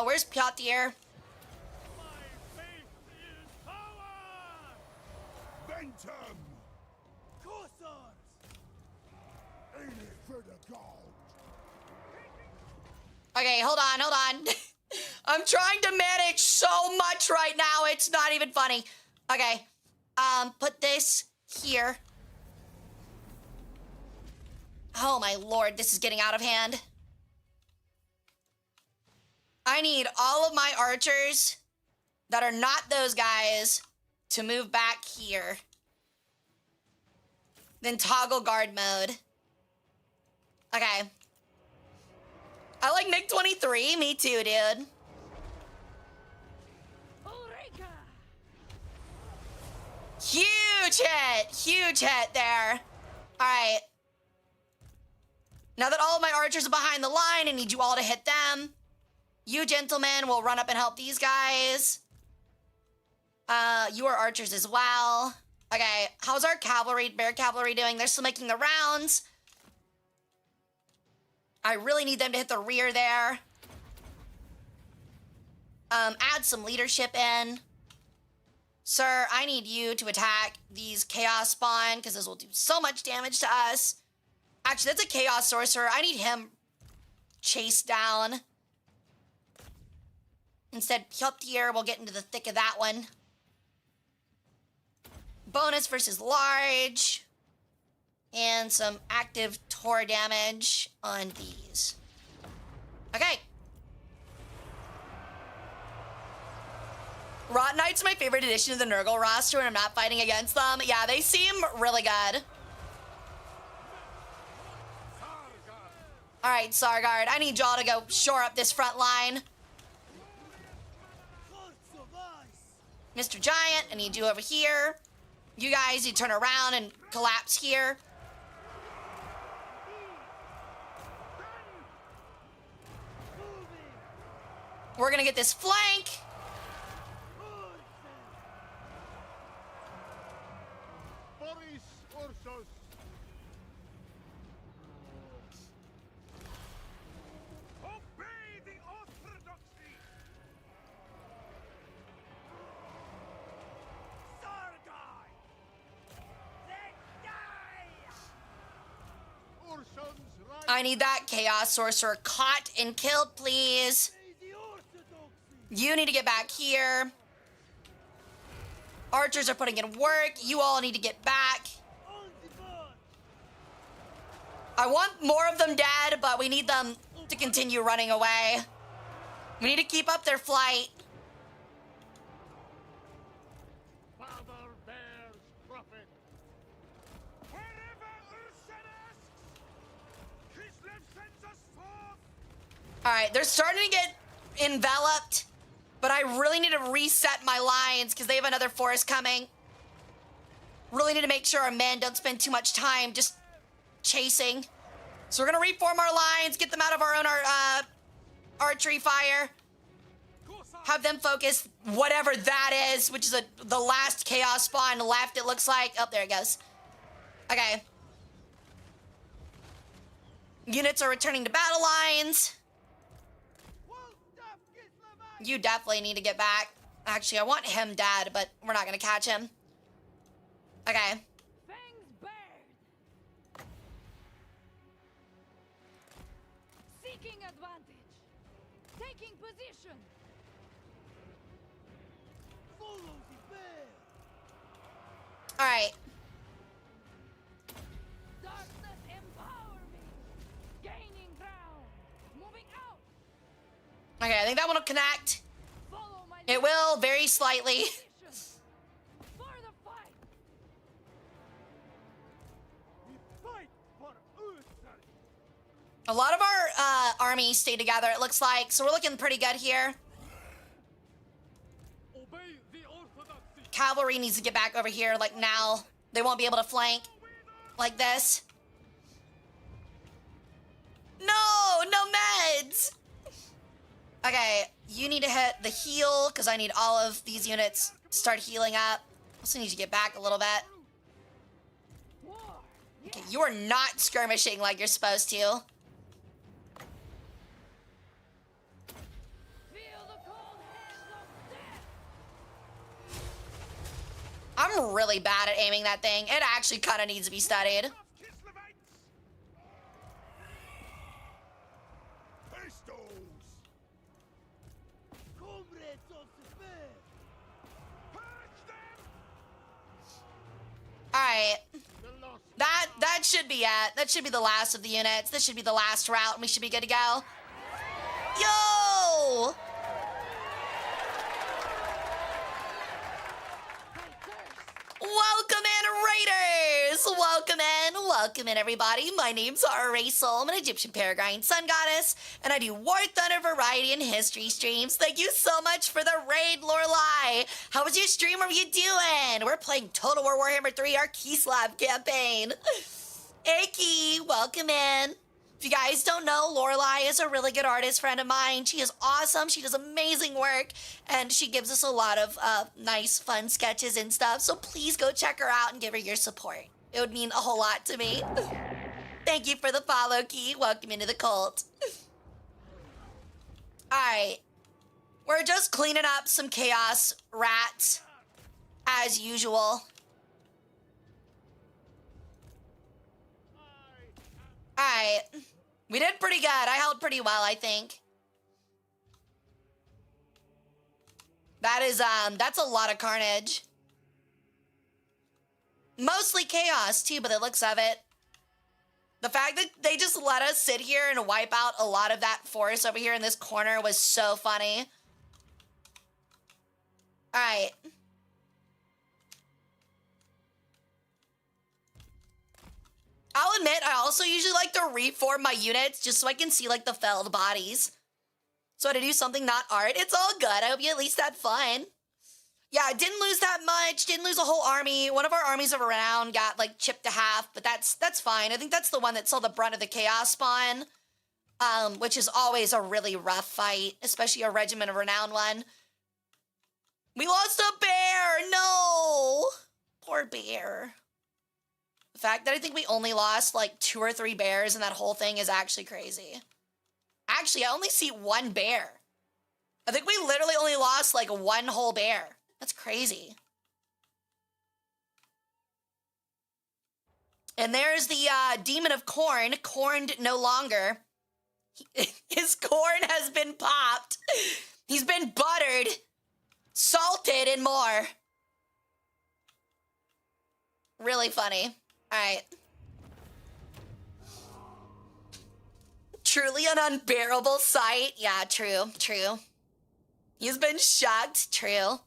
Where's Pjotr? Okay, hold on. I'm trying to manage so much right now, it's not even funny. Okay, put this here. Oh my lord, this is getting out of hand. I need all of my archers that are not those guys to move back here. Then toggle guard mode. Okay. I like MiG-23. Me too, dude. Huge hit. Huge hit there. All right. Now that all of my archers are behind the line, I need you all to hit them. You gentlemen will run up and help these guys. You are archers as well. Okay, how's our cavalry, bear cavalry doing? They're still making the rounds. I really need them to hit the rear there. Add some leadership in. Sir, I need you to attack these chaos spawn because this will do so much damage to us. Actually, that's a chaos sorcerer. I need him chased down. Instead, Pjotr will get into the thick of that one. Bonus versus large. And some active Tor damage on these. Okay. Rot Knight's my favorite addition to the Nurgle roster when I'm not fighting against them. Yeah, they seem really good. All right, Sargard, I need y'all to go shore up this front line. Mr. Giant, I need you over here. You guys, you turn around and collapse here. We're gonna get this flank. I need that Chaos Sorcerer caught and killed, please. You need to get back here. Archers are putting in work. You all need to get back. I want more of them dead, but we need them to continue running away. We need to keep up their flight. Father Bear All right, they're starting to get enveloped, but I really need to reset my lines because they have another force coming. Really need to make sure our men don't spend too much time just chasing. So we're gonna reform our lines, get them out of our own archery fire. Have them focus whatever that is, which is the last chaos spawn left, it looks like. Oh, there it goes. Okay. Units are returning to battle lines. You definitely need to get back. Actually, I want him dead, but we're not gonna catch him. Okay. Fangs bared. Seeking advantage. Taking position. Follow the bear. All right. Darkness empower me. Gaining ground. Moving out. Okay, I think that one will connect. Follow my It will, very slightly. position. For the fight. We fight for Uther. A lot of our armies stay together, it looks like, so we're looking pretty good here. Obey the orthodoxy. Cavalry needs to get back over here, like now. They won't be able to flank like this. No, no meds. Okay, you need to hit the heal because I need all of these units to start healing up. Also need to get back a little bit. War. Okay, you are not skirmishing like you're supposed to. Feel the cold hands of death. I'm really bad at aiming that thing. It actually kind of needs to be studied. Comrades of the bear. All right. That should be it. That should be the last of the units. This should be the last route, and we should be good to go. Yo! Welcome in, Raiders! Welcome in, everybody. My name's Hara Rae Sol. I'm an Egyptian Peregrine Sun Goddess, and I do War Thunder variety and history streams. Thank you so much for the raid, Lorelai. How was your stream? What are you doing? We're playing Total War Warhammer 3, our Kislev campaign. Aki, welcome in. If you guys don't know, Lorelai is a really good artist friend of mine. She is awesome. She does amazing work, and she gives us a lot of nice, fun sketches and stuff. So please go check her out and give her your support. It would mean a whole lot to me. Thank you for the follow, Key. Welcome into the cult. All right. We're just cleaning up some chaos rats, as usual. All right. We did pretty good. I held pretty well, I think. That is, that's a lot of carnage. Mostly chaos, too, by the looks of it. The fact that they just let us sit here and wipe out a lot of that force over here in this corner was so funny. All right. I'll admit, I also usually like to reform my units just so I can see, like, the felled bodies. So to do something not art, it's all good. I hope you at least had fun. Yeah, I didn't lose that much. Didn't lose a whole army. One of our armies of renown got, like, chipped to half, but that's fine. I think that's the one that saw the brunt of the chaos spawn, which is always a really rough fight, especially a regiment of renown one. We lost a bear! No! Poor bear. The fact that I think we only lost like 2 or 3 bears in that whole thing is actually crazy. Actually, I only see 1 bear. I think we literally only lost like 1 whole bear. That's crazy. And there's the demon of corn, corned no longer. His corn has been popped. He's been buttered, salted, and more. Really funny. All right. Truly an unbearable sight. Yeah, true, true. He's been shocked. True.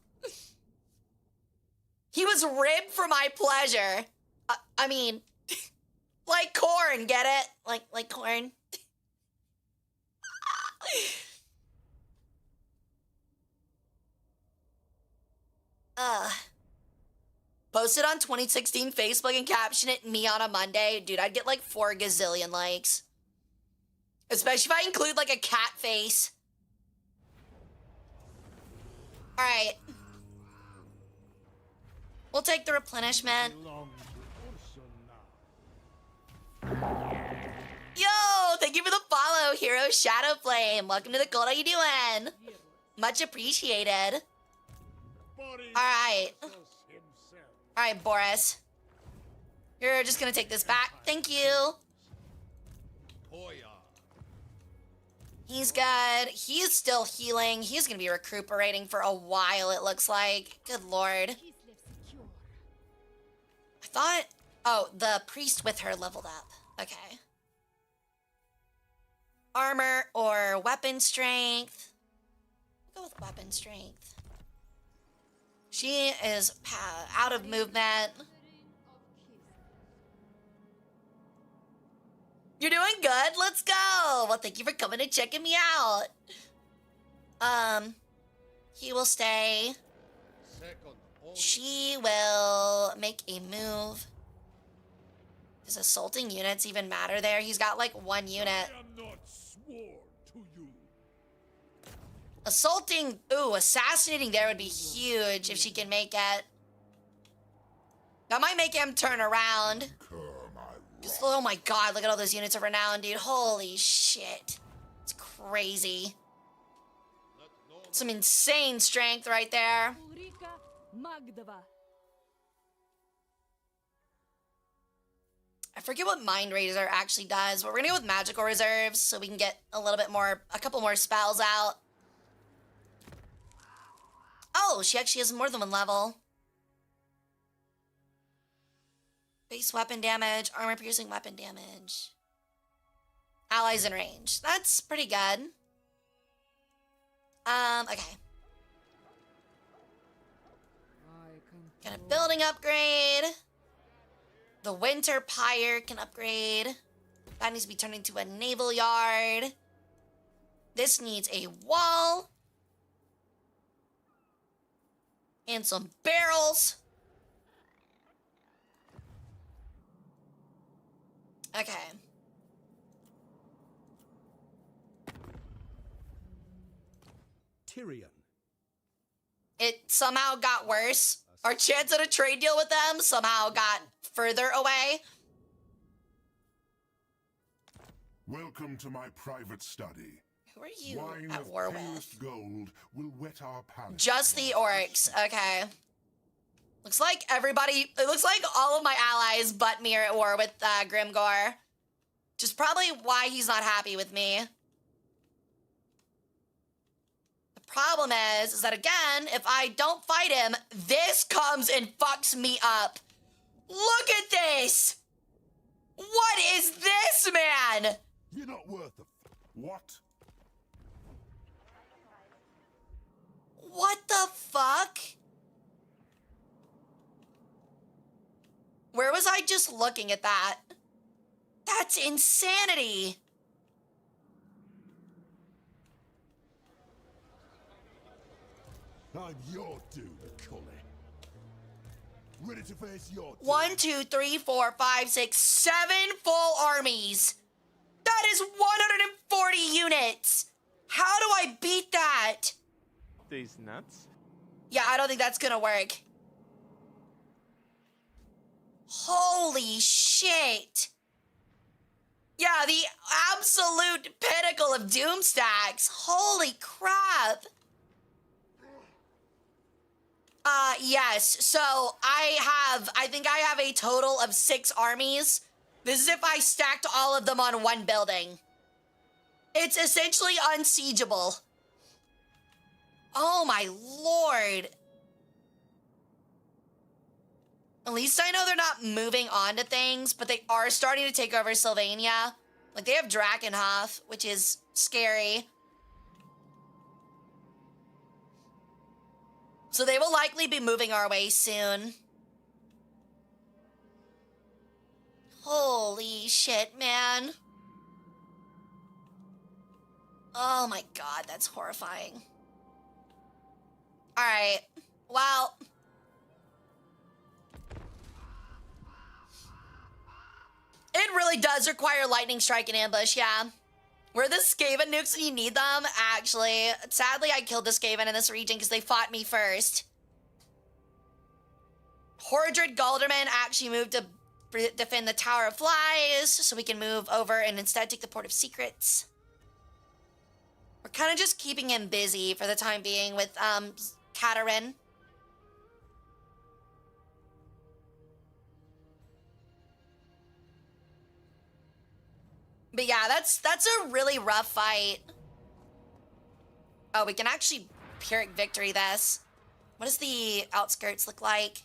He was ribbed for my pleasure. I mean, like corn, get it? Like corn. Post it on 2016 Facebook and caption it me on a Monday. Dude, I'd get like 4 gazillion likes. Especially if I include like a cat face. All right. We'll take the replenishment. Yo, thank you for the follow, Hero Shadow Flame. Welcome to the cult. How you doing? Much appreciated. All right. All right, Boris. You're just gonna take this back. Thank you. He's good. He is still healing. He's gonna be recuperating for a while, it looks like. Good lord. I thought... Oh, the priest with her leveled up. Okay. Armor or weapon strength. We'll go with weapon strength. She is out of movement. You're doing good. Let's go. Well, thank you for coming and checking me out. He will stay. She will make a move. Does assaulting units even matter there? He's got like 1 unit. I am not sworn to you. Assaulting, ooh, assassinating there would be huge if she can make it. That might make him turn around. Just, oh my god, look at all those units of renown, dude. Holy shit. It's crazy. Some insane strength right there. I forget what Mind Razor actually does, but we're gonna go with Magical Reserves so we can get a couple more spells out. Oh, she actually has more than 1 level. Base weapon damage, armor piercing weapon damage. Allies in range. That's pretty good. Okay. Got a building upgrade. The Winter Pyre can upgrade. That needs to be turned into a naval yard. This needs a wall. And some barrels. Okay. Tyrion. It somehow got worse. Our chance at a trade deal with them somehow got further away. Welcome to my private study. Who are you Wine at of war purest with? gold will whet our palates. Just the orcs. Okay. Looks like everybody... It looks like all of my allies but me are at war with Grimgor. Which is probably why he's not happy with me. The problem is that, again, if I don't fight him, this comes and fucks me up. Look at this! What is this, man? You're not worth a... What? What the fuck? Where was I just looking at that? That's insanity. I'm your dude, Cully. Ready to face your... 1, 2, 3, 4, 5, 6, 7 full armies. That is 140 units. How do I beat that? These nuts? Yeah, I don't think that's gonna work. Holy shit. Yeah, the absolute pinnacle of doom stacks. Holy crap. Yes. So I think I have a total of 6 armies. This is if I stacked all of them on one building. It's essentially unsiegeable. Oh my lord. At least I know they're not moving on to things, but they are starting to take over Sylvania. Like, they have Drakenhof, which is scary. So they will likely be moving our way soon. Holy shit, man. Oh my god, that's horrifying. Alright, well, really does require lightning strike and ambush, yeah. Where the Skaven nukes when you need them? Actually, sadly, I killed the Skaven in this region because they fought me first. Hordred Galderman actually moved to defend the Tower of Flies, so we can move over and instead take the Port of Secrets. We're kind of just keeping him busy for the time being with Katarin. But yeah, that's a really rough fight. Oh, we can actually Pyrrhic victory this. What does the outskirts look like?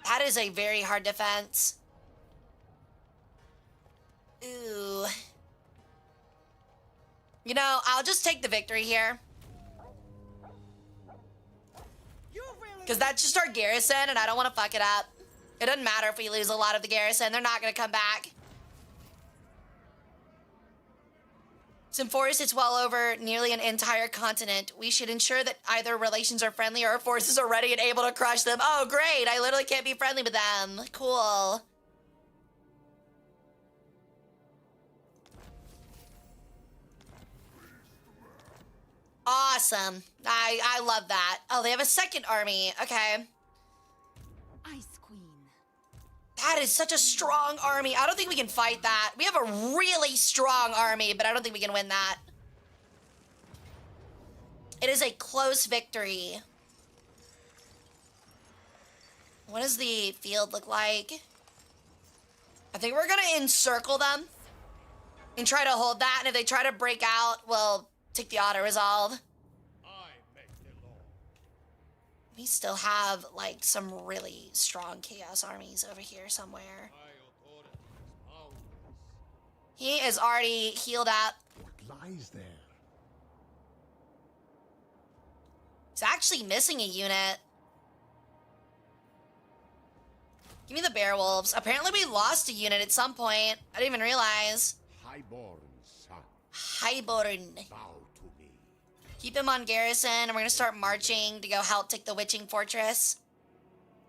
That is a very hard defense. Ooh. You know, I'll just take the victory here. Because that's just our garrison, and I don't want to fuck it up. It doesn't matter if we lose a lot of the garrison. They're not going to come back. Since forest is well over nearly an entire continent, we should ensure that either relations are friendly or our forces are ready and able to crush them. Oh, great. I literally can't be friendly with them. Cool. Awesome. I love that. Oh, they have a second army. Okay. Ice Queen. That is such a strong army. I don't think we can fight that. We have a really strong army, but I don't think we can win that. It is a close victory. What does the field look like? I think we're gonna encircle them and try to hold that, and if they try to break out, we'll take the auto-resolve. We still have, like, some really strong Chaos armies over here somewhere. He is already healed up. What lies there? He's actually missing a unit. Give me the bear wolves. Apparently we lost a unit at some point. I didn't even realize. Highborn son, Highborn. bow to me. Keep him on garrison, and we're gonna start marching to go help take the Witching Fortress.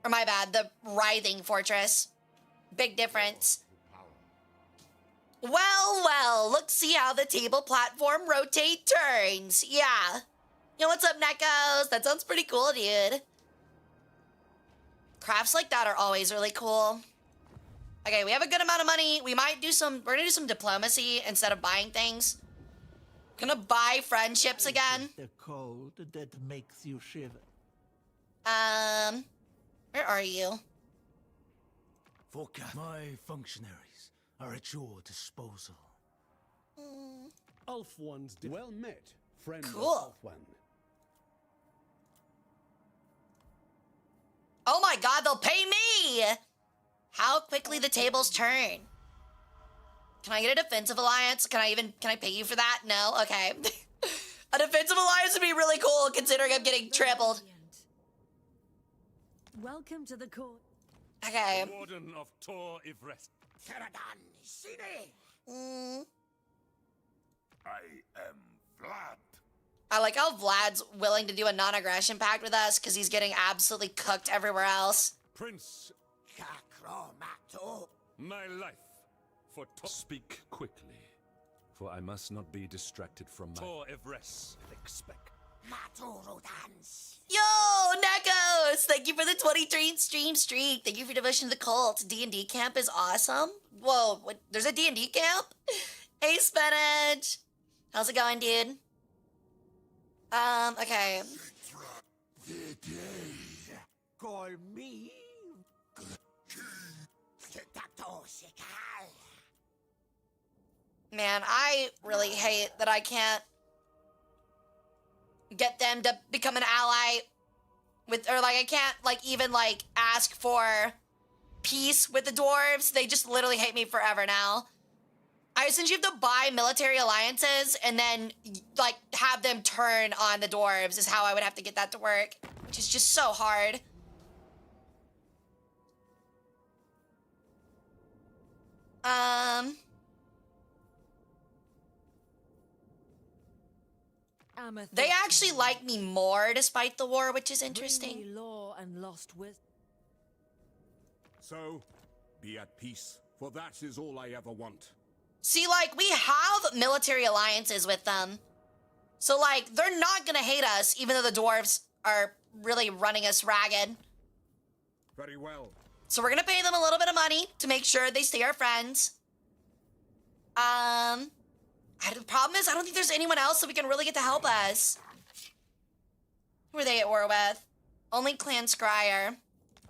Or my bad, the Writhing Fortress. Big difference. Well, well, let's see how the table platform rotate turns. Yeah. Yo, what's up, Nekos? That sounds pretty cool, dude. Crafts like that are always really cool. Okay, we have a good amount of money. We might do we're gonna do some diplomacy instead of buying things. Gonna buy friendships again. The cold that makes you shiver. Where are you? My functionaries are at your disposal. Ulf ones. Well met, friend Cool. of Ulf one. Oh my god, they'll pay me! How quickly the tables turn. Can I get a defensive alliance? Can I pay you for that? No? Okay. A defensive alliance would be really cool considering I'm getting trampled. Welcome to the court. Okay. Warden of Tor Ivrest. I am Vlad. I like how Vlad's willing to do a non-aggression pact with us because he's getting absolutely cooked everywhere else. Prince. My life for Tor. Speak quickly, for I must not be distracted from my... Tor Ivrest. Expect. Yo, Nekos! Thank you for the 23 stream streak. Thank you for devotion to the cult. D&D camp is awesome. Whoa, what, there's a D&D camp? Hey, Spinach. How's it going, dude? Okay. Call me. Man, I really hate that I can't get them to become an ally with, or like I can't like even like ask for peace with the dwarves. They just literally hate me forever now. Essentially have to buy military alliances and then like have them turn on the dwarves is how I would have to get that to work, which is just so hard. They actually like me more despite the war, which is interesting. Bring me law and lost wisdom. So, be at peace for that is all I ever want. See, like, we have military alliances with them. So, like, they're not gonna hate us, even though the dwarves are really running us ragged. Very well. So we're gonna pay them a little bit of money to make sure they stay our friends. The problem is, I don't think there's anyone else that we can really get to help us. Who are they at war with? Only Clan Scryer.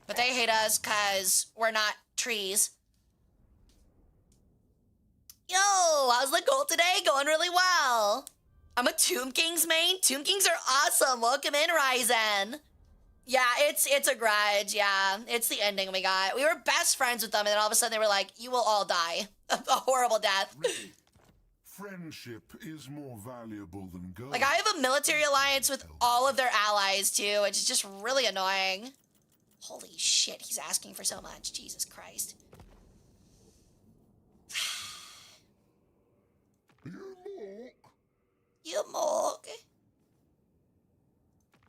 But they hate us because we're not trees. Yo, how's the goal today? Going really well. I'm a Tomb Kings main. Tomb Kings are awesome. Welcome in, Ryzen. Yeah, it's a grudge. Yeah, it's the ending we got. We were best friends with them, and then all of a sudden they were like, you will all die. A horrible death. Really? Friendship is more valuable than gold. Like, I have a military alliance with all of their allies, too, which is just really annoying. Holy shit, he's asking for so much. Jesus Christ. You mock.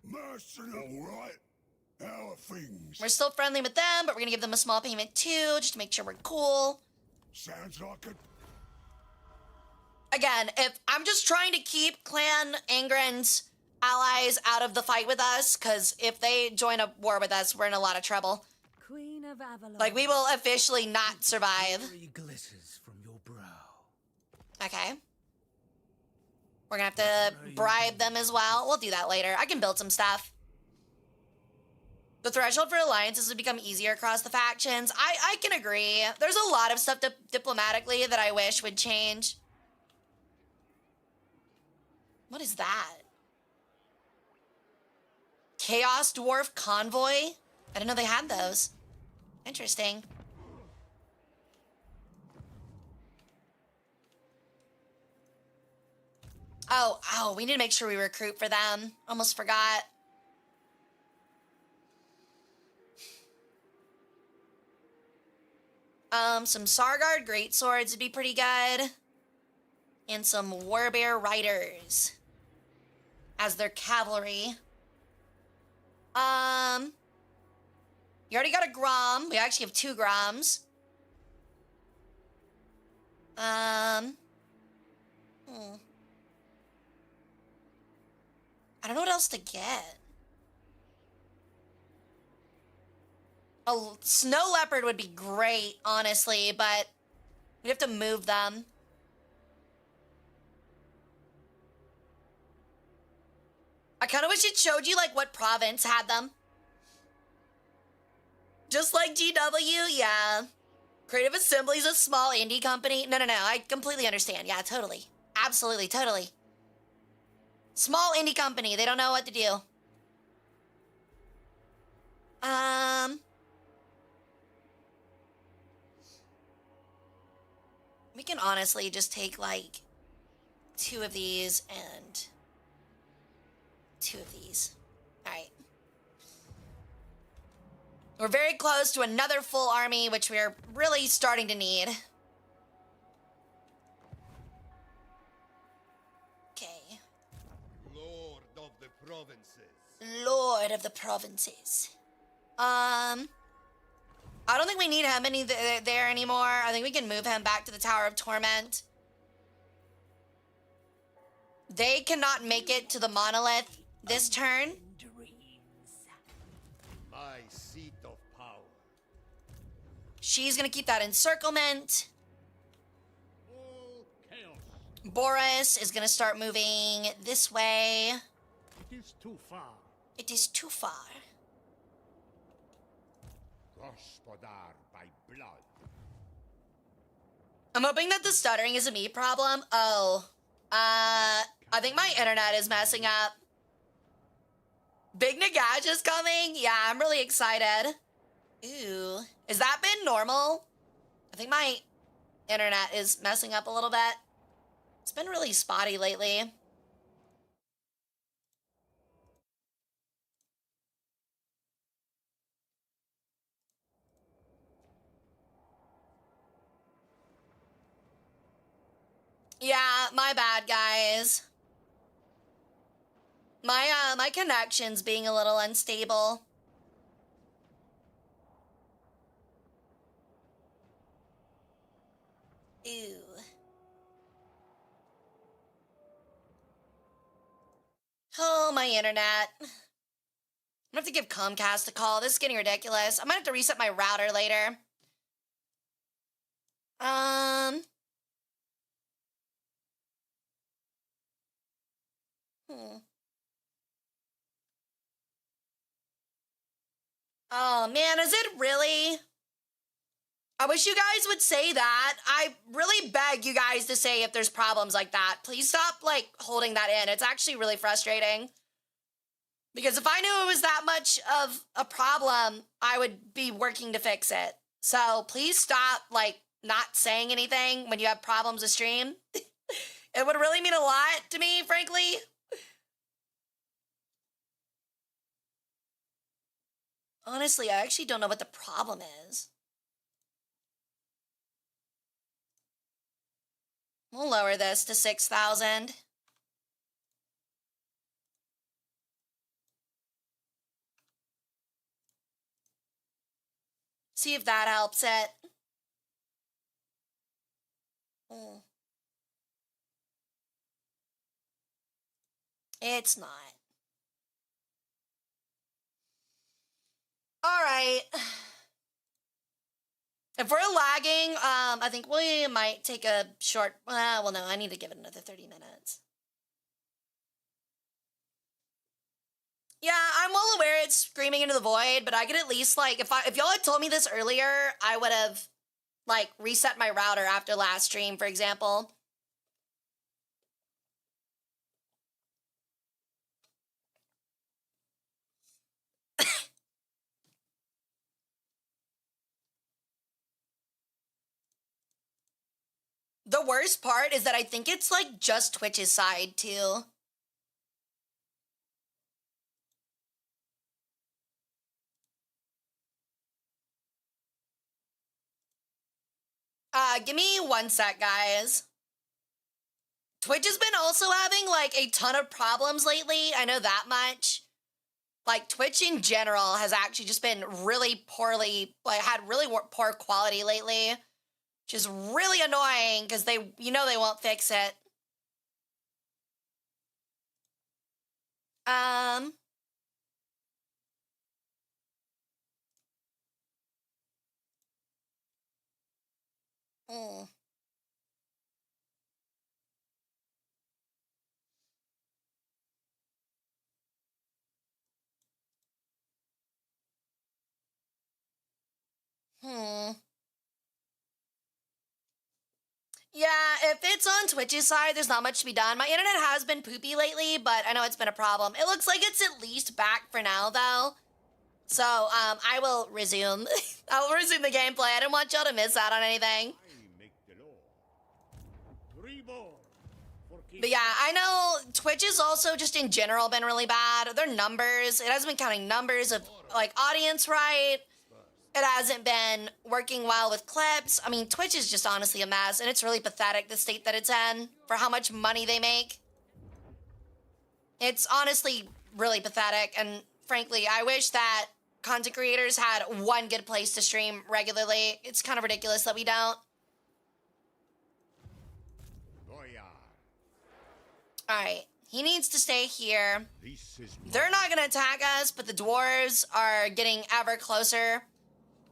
Mercenary, all right? How are things? We're still friendly with them, but we're gonna give them a small payment, too, just to make sure we're cool. Sounds like a... Again, if I'm just trying to keep Clan Angren's allies out of the fight with us, because if they join a war with us, we're in a lot of trouble. Queen of Avalon. Like, we will officially not survive. Glory glitters from your brow. Okay. We're gonna have to bribe them as well. We'll do that later. I can build some stuff. The threshold for alliances would become easier across the factions. I can agree. There's a lot of stuff diplomatically that I wish would change. What is that? Chaos Dwarf Convoy? I didn't know they had those. Interesting. Oh, we need to make sure we recruit for them. Almost forgot. Some Sargard greatswords would be pretty good. And some Warbear riders as their cavalry. You already got a Grom. We actually have 2 Groms. I don't know what else to get. A snow leopard would be great, honestly, but we'd have to move them. I kind of wish it showed you, like, what province had them. Just like GW, yeah. Creative Assembly is a small indie company. No, I completely understand. Yeah, totally. Absolutely, totally. Small indie company. They don't know what to do. We can honestly just take, like, 2 of these and 2 of these. All right. We're very close to another full army, which we're really starting to need. Okay. Lord of the provinces. Lord of the provinces. I don't think we need him there anymore. I think we can move him back to the Tower of Torment. They cannot make it to the monolith this turn. My seat of power. She's gonna keep that encirclement. All chaos. Boris is gonna start moving this way. It is too far. It is too far. Gospodar by blood. I'm hoping that the stuttering is a me problem. Oh. I think my internet is messing up. Big Nagash is coming? Yeah, I'm really excited. Ooh. Has that been normal? I think my internet is messing up a little bit. It's been really spotty lately. Yeah, my bad, guys. My connection's being a little unstable. Ew. Oh, my internet. I'm gonna have to give Comcast a call. This is getting ridiculous. I might have to reset my router later. Oh, man, is it really? I wish you guys would say that. I really beg you guys to say if there's problems like that. Please stop, like, holding that in. It's actually really frustrating. Because if I knew it was that much of a problem, I would be working to fix it. So please stop, like, not saying anything when you have problems with stream. It would really mean a lot to me, frankly. Honestly, I actually don't know what the problem is. We'll lower this to 6,000. See if that helps it. It's not. All right. If we're lagging, I think we might take a short, well, no, I need to give it another 30 minutes. Yeah, I'm well aware it's screaming into the void, but I could at least, like, if y'all had told me this earlier, I would have, like, reset my router after last stream, for example. The worst part is that I think it's, like, just Twitch's side, too. Give me 1 sec, guys. Twitch has been also having, like, a ton of problems lately. I know that much. Like, Twitch in general has actually just been really poorly, like, had really poor quality lately. Which is really annoying, because they, you know they won't fix it. Yeah, if it's on Twitch's side, there's not much to be done. My internet has been poopy lately, but I know it's been a problem. It looks like it's at least back for now, though. So, I will resume. I will resume the gameplay. I didn't want y'all to miss out on anything. But yeah, I know Twitch has also just in general been really bad. Their numbers, it hasn't been counting numbers of, like, audience right. It hasn't been working well with clips. I mean, Twitch is just honestly a mess, and it's really pathetic, the state that it's in, for how much money they make. It's honestly really pathetic, and frankly, I wish that content creators had one good place to stream regularly. It's kind of ridiculous that we don't. Alright, he needs to stay here. They're not gonna attack us, but the dwarves are getting ever closer.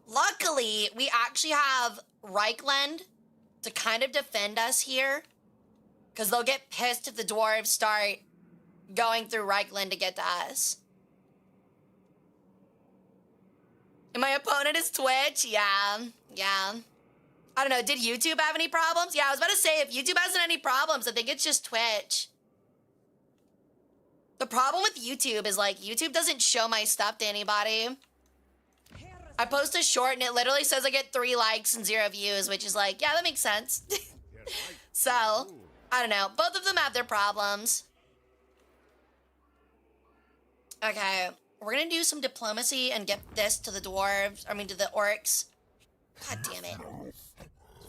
Luckily, we actually have Reichland to kind of defend us here. Because they'll get pissed if the dwarves start going through Reichland to get to us. And my opponent is Twitch? Yeah. I don't know, did YouTube have any problems? Yeah, I was about to say, if YouTube hasn't any problems, I think it's just Twitch. The problem with YouTube is, like, YouTube doesn't show my stuff to anybody. I post a short and it literally says I get 3 likes and 0 views, which is like, yeah, that makes sense. So, I don't know. Both of them have their problems. Okay, we're gonna do some diplomacy and get this to the dwarves, I mean to the orcs. God damn it.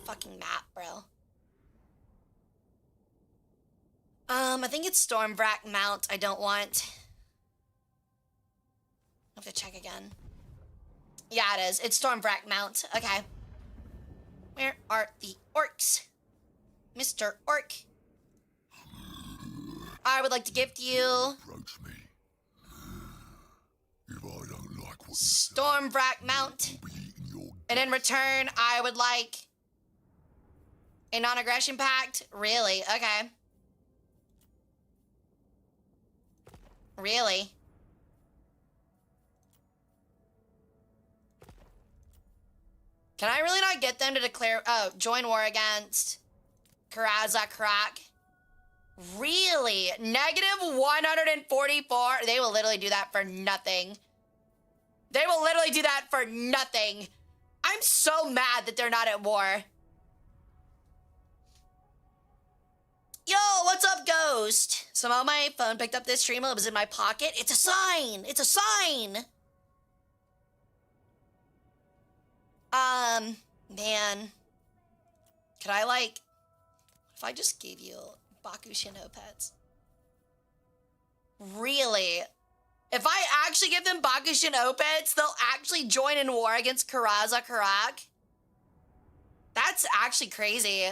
Fucking map, bro. I think it's Stormvrak Mount I don't want. I have to check again. Yeah, it is. It's Stormvrak Mount. Okay. Where are the orcs? Mr. Orc. I would like to gift you Approach me. If I don't like what you say, Stormvrak mount. I'll be eating your And in return, I would like a non-aggression pact. Really? Okay. Really? Can I really not get them to declare, join war against Karazakrak? Really? Negative 144? They will literally do that for nothing. They will literally do that for nothing. I'm so mad that they're not at war. Yo, what's up, Ghost? Somehow my phone picked up this stream while it was in my pocket. It's a sign. It's a sign. Man. Could I, like... If I just gave you Bakushin Opets? Really? If I actually give them Bakushin Opets, they'll actually join in war against Karazakrak? That's actually crazy.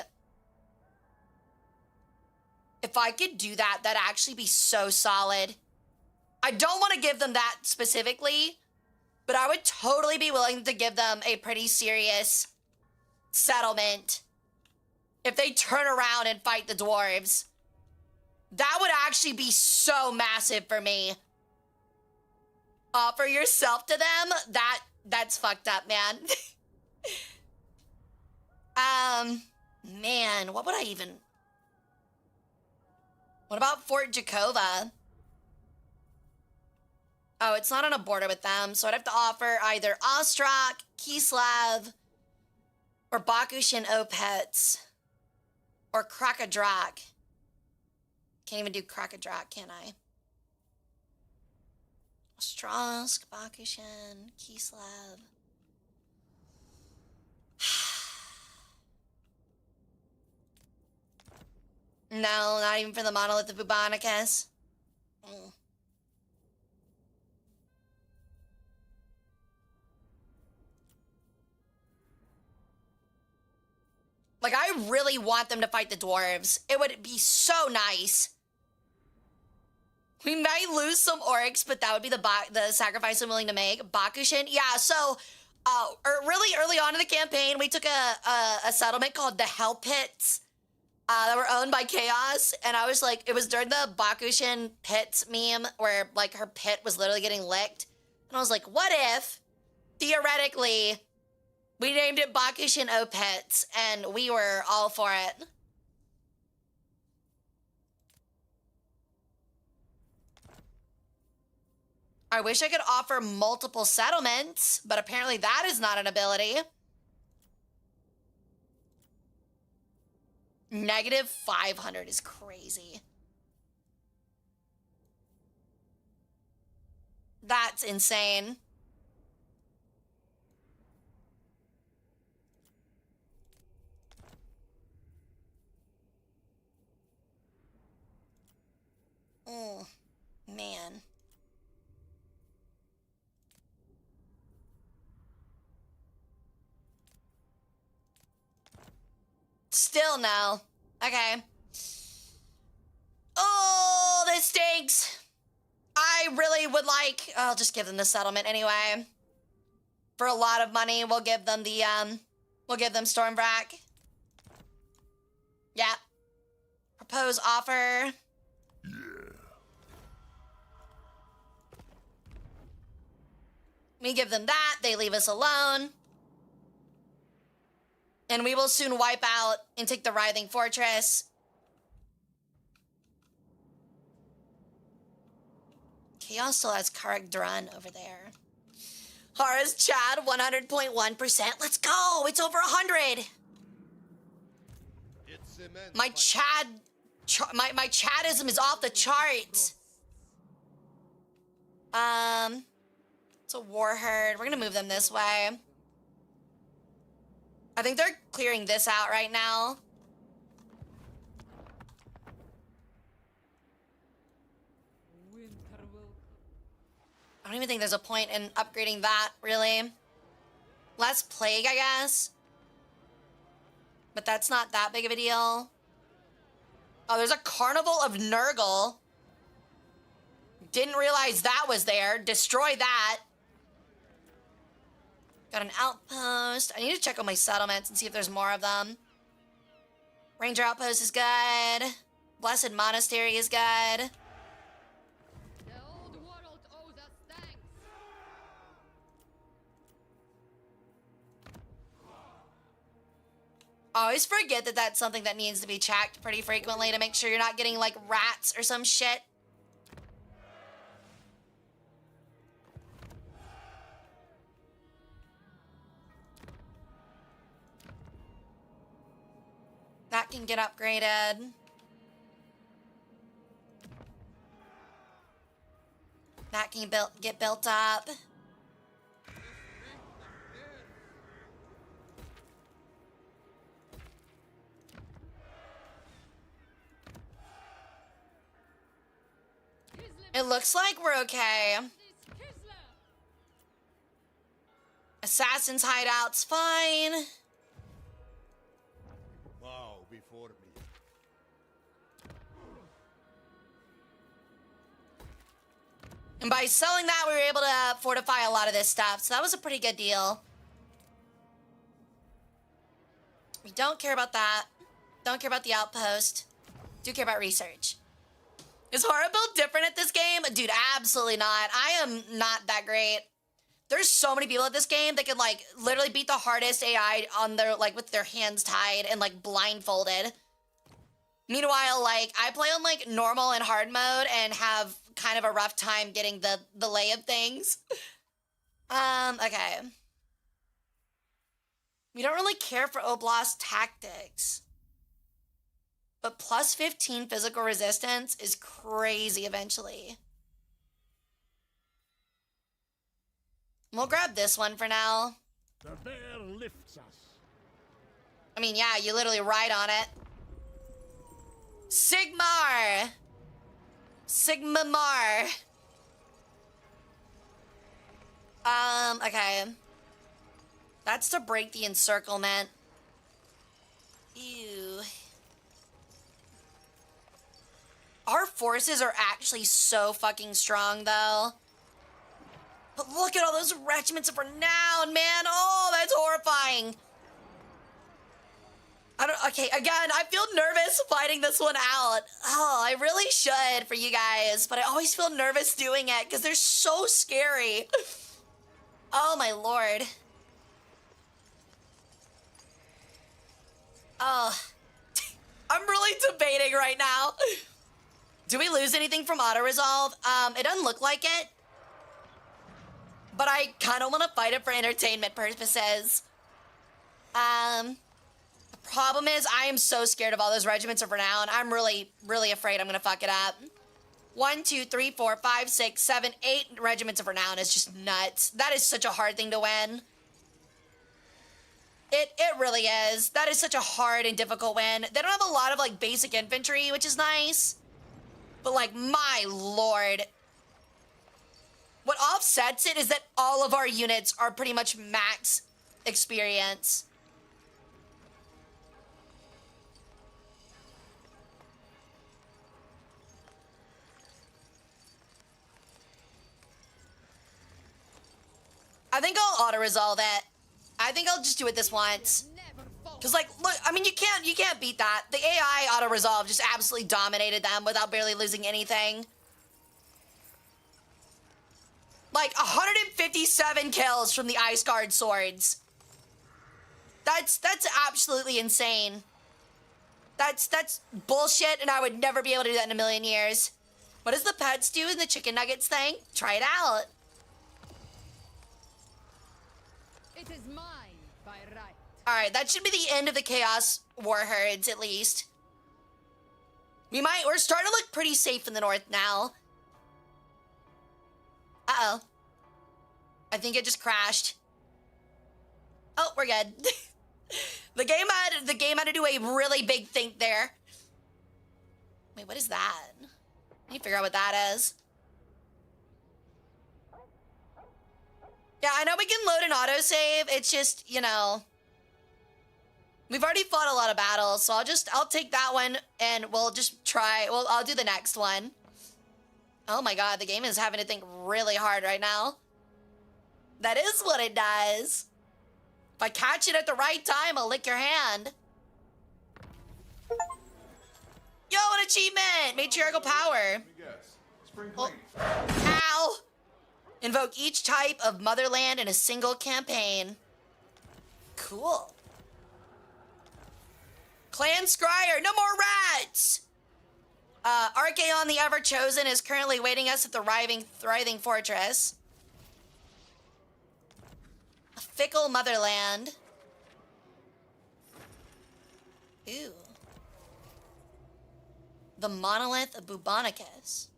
If I could do that, that'd actually be so solid. I don't want to give them that specifically, but I would totally be willing to give them a pretty serious settlement if they turn around and fight the dwarves. That would actually be so massive for me. Offer yourself to them? That's fucked up, man. Man, what would I even... What about Fort Jakova? Oh, it's not on a border with them, so I'd have to offer either Ostrak, Kislev, or Bakushin Opets, or Krakadrak. Can't even do Krakadrak, can I? Ostrask, Bakushin, Kislev. No, not even for the Monolith of Bubonicus. Like, I really want them to fight the dwarves. It would be so nice. We might lose some orcs, but that would be the sacrifice I'm willing to make. Bakushin, yeah, so really early on in the campaign, we took a settlement called the Hell Pits. That were owned by Chaos, and I was like, it was during the Bakushin Pits meme where, like, her pit was literally getting licked. And I was like, what if, theoretically, we named it Bakushin Opets, and we were all for it. I wish I could offer multiple settlements, but apparently that is not an ability. Negative 500 is crazy. That's insane. Oh, man. Still no. Okay. Oh, this stinks. I really would like... I'll just give them the settlement anyway. For a lot of money, we'll give them the, we'll give them Stormvrak. Yeah. Propose offer. We give them that. They leave us alone. And we will soon wipe out and take the Writhing Fortress. Chaos still has Karak Drun over there. Hara's Chad, 100.1%. Let's go! It's over 100! My Chad... My Chadism is off the charts. It's a war herd. We're gonna move them this way. I think they're clearing this out right now. I don't even think there's a point in upgrading that, really. Less plague, I guess. But that's not that big of a deal. Oh, there's a carnival of Nurgle. Didn't realize that was there. Destroy that. Got an outpost. I need to check on my settlements and see if there's more of them. Ranger outpost is good. Blessed monastery is good. The old world owes us thanks. I always forget that that's something that needs to be checked pretty frequently to make sure you're not getting like rats or some shit. That can get upgraded. That can get built up. It looks like we're okay. Assassin's hideout's fine. Wow, before me. And by selling that, we were able to fortify a lot of this stuff. So that was a pretty good deal. We don't care about that. Don't care about the outpost. Do care about research. Is Hara build different at this game? Dude, absolutely not. I am not that great. There's so many people at this game that can like literally beat the hardest AI on their like with their hands tied and like blindfolded. Meanwhile, like I play on like normal and hard mode and have kind of a rough time getting the lay of things. Okay. We don't really care for Oblast tactics. But plus 15 physical resistance is crazy eventually. We'll grab this one for now. The bear lifts us. I mean, yeah, you literally ride on it. Sigmar! Sigmamar. Okay. That's to break the encirclement. Ew. Our forces are actually so fucking strong, though. But look at all those regiments of renown, man. Oh, that's horrifying. Okay, again, I feel nervous fighting this one out. Oh, I really should for you guys, but I always feel nervous doing it because they're so scary. Oh, my lord. Oh. I'm really debating right now. Do we lose anything from auto-resolve? It doesn't look like it. But I kind of want to fight it for entertainment purposes. The problem is I am so scared of all those regiments of renown. I'm really, really afraid I'm going to fuck it up. 1, 2, 3, 4, 5, 6, 7, 8 regiments of renown is just nuts. That is such a hard thing to win. It really is. That is such a hard and difficult win. They don't have a lot of like basic infantry, which is nice. But like, my lord. What offsets it is that all of our units are pretty much max experience. I think I'll auto-resolve it. I think I'll just do it this once. Cause like, look, I mean, you can't beat that. The AI auto-resolve just absolutely dominated them without barely losing anything. Like 157 kills from the Ice Guard swords. That's absolutely insane. That's bullshit, and I would never be able to do that in a million years. What does the pets do in the chicken nuggets thing? Try it out. It is mine by right. All right, that should be the end of the Chaos War Herds, at least. We're starting to look pretty safe in the north now. Uh-oh. I think it just crashed. Oh, we're good. The game had to do a really big think there. Wait, what is that? I need to figure out what that is. Yeah, I know we can load an autosave. It's just, you know, We've already fought a lot of battles, so I'll take that one and we'll just try. Well, I'll do the next one. Oh my god, the game is having to think really hard right now. That is what it does. If I catch it at the right time, I'll lick your hand. Yo, an achievement! Matriarchal power. Oh. Ow! Invoke each type of motherland in a single campaign. Cool. Clan Scryer, no more rats! Archaon the Ever-Chosen is currently waiting us at the thriving fortress. A fickle motherland. Ooh. The monolith of Bubonicus.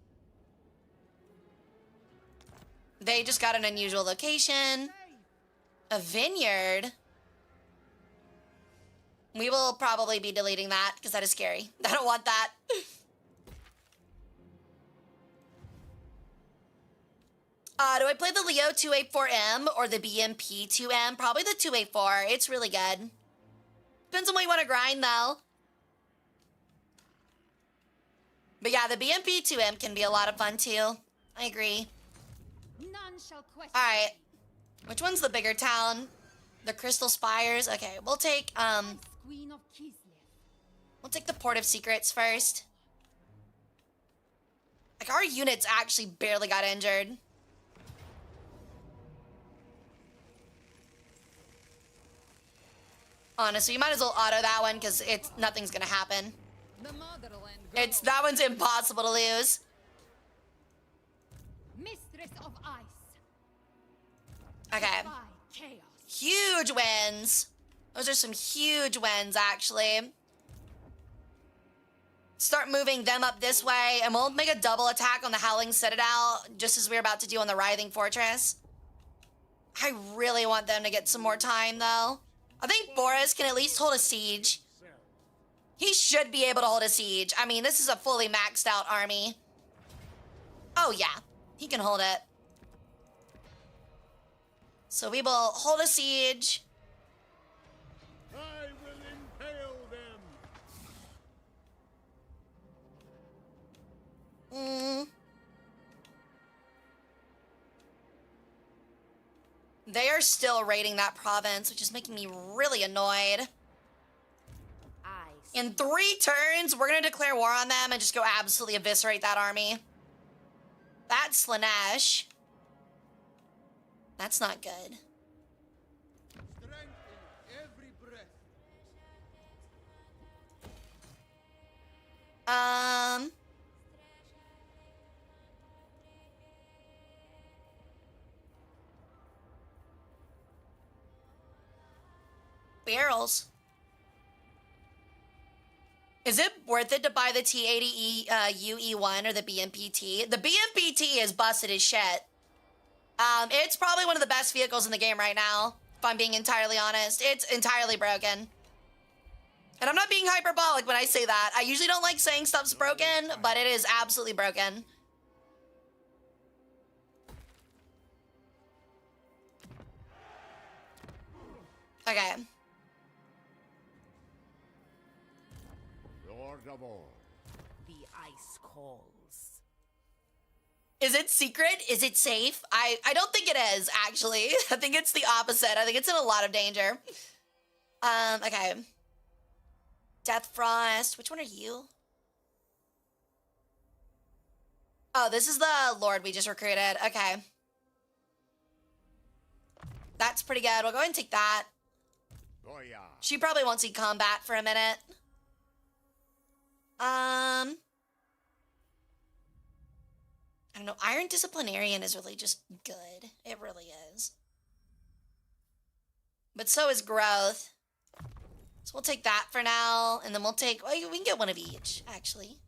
They just got an unusual location. A vineyard. We will probably be deleting that because that is scary. I don't want that. Do I play the Leo 284M or the BMP 2M? Probably the 284. It's really good. Depends on what you want to grind, though. But yeah, the BMP 2M can be a lot of fun, too. I agree. None shall question. All right. Which one's the bigger town? The Crystal Spires? Okay, we'll take, Queen of Kislev. we'll take the Port of Secrets first. Like, our units actually barely got injured. Honestly, you might as well auto that one because nothing's gonna happen. The motherland. That one's impossible to lose. Mistress of ice. Okay. Defy chaos. Huge wins. Those are some huge wins, actually. Start moving them up this way, and we'll make a double attack on the Howling Citadel, just as we were about to do on the Writhing Fortress. I really want them to get some more time, though. I think Boris can at least hold a siege. He should be able to hold a siege. I mean, this is a fully maxed out army. Oh, yeah. He can hold it. So we will hold a siege. I will impale them. They are still raiding that province, which is making me really annoyed. In 3 turns, we're going to declare war on them and just go absolutely eviscerate that army. That's Slanesh. That's not good. Strength in every breath. Barrels. Is it worth it to buy the T80E UE1 or the BMPT? The BMPT is busted as shit. It's probably one of the best vehicles in the game right now, if I'm being entirely honest. It's entirely broken. And I'm not being hyperbolic when I say that. I usually don't like saying stuff's broken, but it is absolutely broken. Okay. Lord of all. The ice calls. Is it secret? Is it safe? I don't think it is, actually. I think it's the opposite. I think it's in a lot of danger. Okay. Death Frost. Which one are you? Oh, this is the Lord we just recruited. Okay. That's pretty good. We'll go ahead and take that. Oh, yeah. She probably won't see combat for a minute. I don't know. Iron Disciplinarian is really just good. It really is. But so is Growth. So we'll take that for now, and then we'll take... Well, we can get one of each, actually.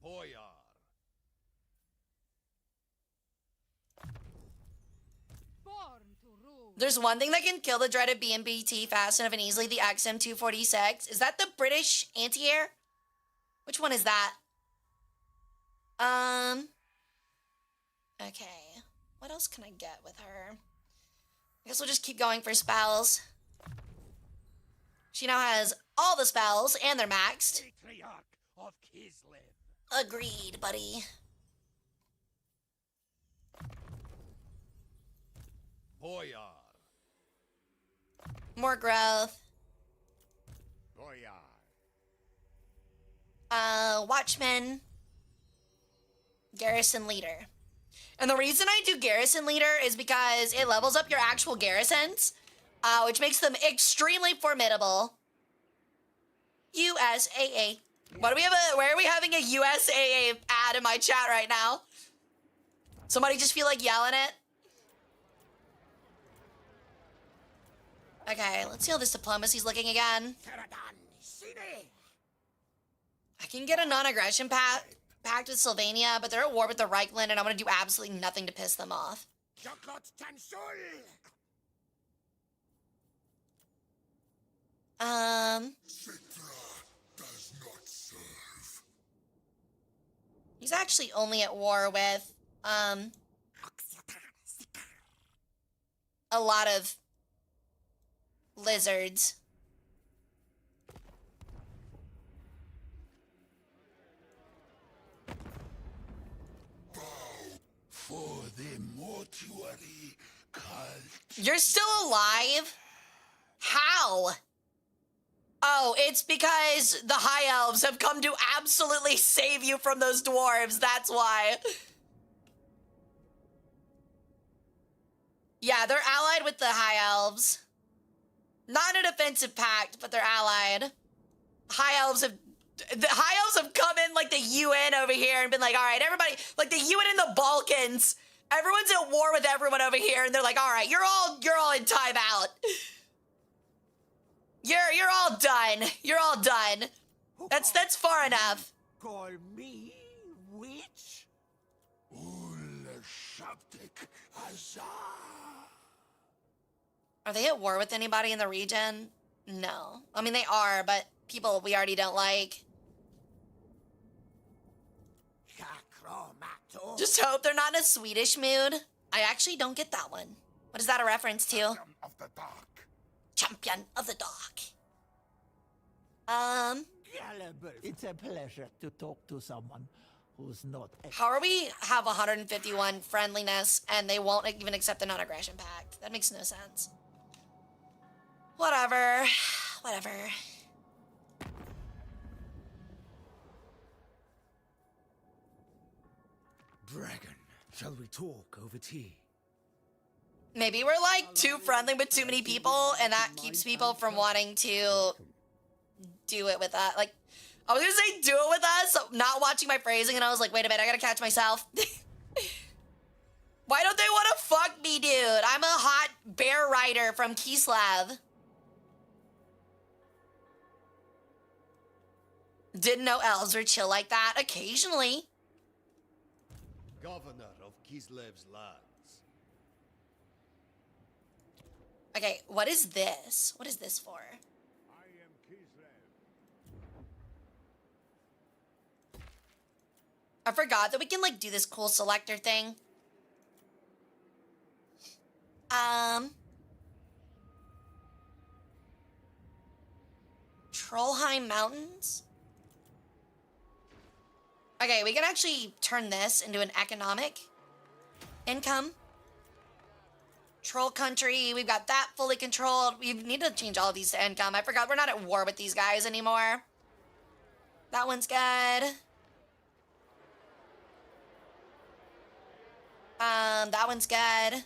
Boyar. Born to rule. There's one thing that can kill the dreaded BMBT fast enough and easily, the XM246. Is that the British anti-air? Which one is that? Okay. What else can I get with her? I guess we'll just keep going for spells. She now has all the spells, and they're maxed. Patriarch of Kislev. Agreed, buddy. Boyar. More growth. Boyar. Watchman. Garrison leader. And the reason I do garrison leader is because it levels up your actual garrisons, which makes them extremely formidable. USAA. What do we have? Where are we having a USAA ad in my chat right now? Somebody just feel like yelling it? Okay, let's see how this diplomacy's looking again. I can get a non-aggression pact with Sylvania, but they're at war with the Reichland, and I'm gonna do absolutely nothing to piss them off. He's actually only at war with, a lot of lizards. For the mortuary cult. You're still alive? How? Oh, it's because the High Elves have come to absolutely save you from those dwarves. That's why. Yeah, they're allied with the High Elves. Not in a defensive pact, but they're allied. The High Elves have come in like the UN over here and been like, all right, everybody, like the UN in the Balkans. Everyone's at war with everyone over here, and they're like, all right, you're all in timeout. You're all done. You're all done. That's far enough. Call me witch? Are they at war with anybody in the region? No. I mean, they are, but people we already don't like. Just hope they're not in a Swedish mood. I actually don't get that one. What is that a reference to? Champion of the dark. Champion of the Dark. It's a pleasure to talk to someone who's not. How are we have 151 friendliness and they won't even accept the non-aggression pact? That makes no sense. Whatever. Whatever. Dragon, shall we talk over tea? Maybe we're like too friendly with too many people and that keeps people from wanting to do it with us. Like, I was gonna say do it with us, not watching my phrasing, and I was like, wait a minute, I gotta catch myself. Why don't they want to fuck me, dude? I'm a hot bear rider from Kislev. Didn't know elves were chill like that. Occasionally. Governor of Kislev's lands. Okay, what is this? What is this for? I am Kislev. I forgot that we can like do this cool selector thing. Trollheim Mountains? Okay, we can actually turn this into an economic income. Troll country, we've got that fully controlled. We need to change all of these to income. I forgot we're not at war with these guys anymore. That one's good. That one's good.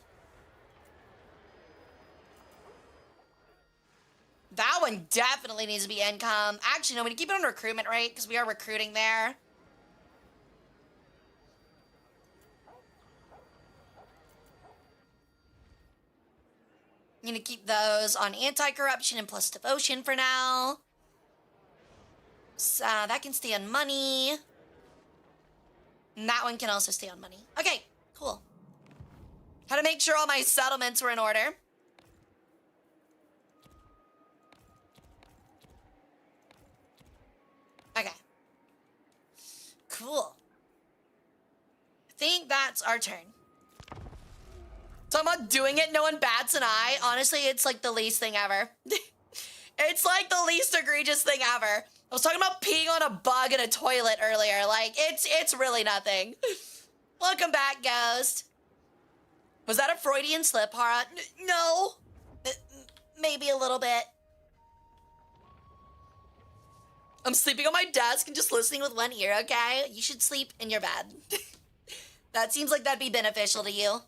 That one definitely needs to be income. Actually, no, we need to keep it on recruitment rate because we are recruiting there. I'm gonna keep those on anti-corruption and plus devotion for now. So that can stay on money. And that one can also stay on money. Okay, cool. Had to make sure all my settlements were in order. Okay. Cool. I think that's our turn. So I'm not doing it, no one bats an eye. Honestly, it's like the least thing ever. It's like the least egregious thing ever. I was talking about peeing on a bug in a toilet earlier. Like, it's really nothing. Welcome back, Ghost. Was that a Freudian slip, Hara? No. Maybe a little bit. I'm sleeping on my desk and just listening with one ear, okay? You should sleep in your bed. That seems like that'd be beneficial to you.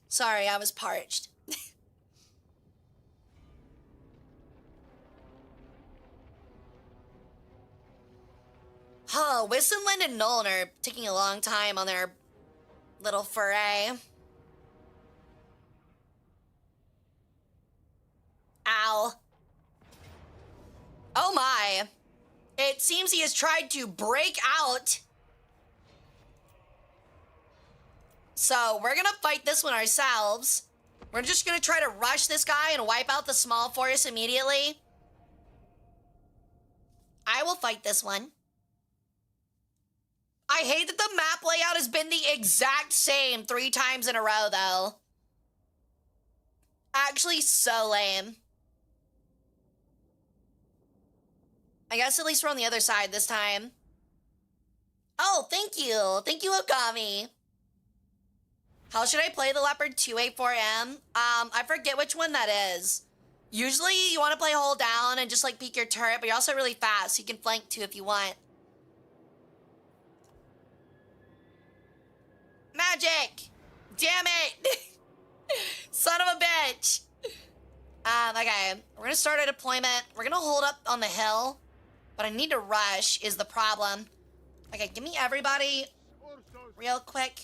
Sorry, I was parched. Huh, Wissenland and Nuln are taking a long time on their little foray. Ow. Oh my. It seems he has tried to break out. So we're gonna fight this one ourselves. We're just gonna try to rush this guy and wipe out the small force immediately. I will fight this one. I hate that the map layout has been the exact same 3 times in a row, though. Actually, so lame. I guess at least we're on the other side this time. Oh, thank you. Thank you, Okami. How should I play the Leopard 284M? I forget which one that is. Usually you want to play hold down and just like peek your turret, but you're also really fast, so you can flank too if you want. Magic! Damn it! Son of a bitch! Okay, we're gonna start a deployment. We're gonna hold up on the hill, but I need to rush is the problem. Okay, give me everybody real quick.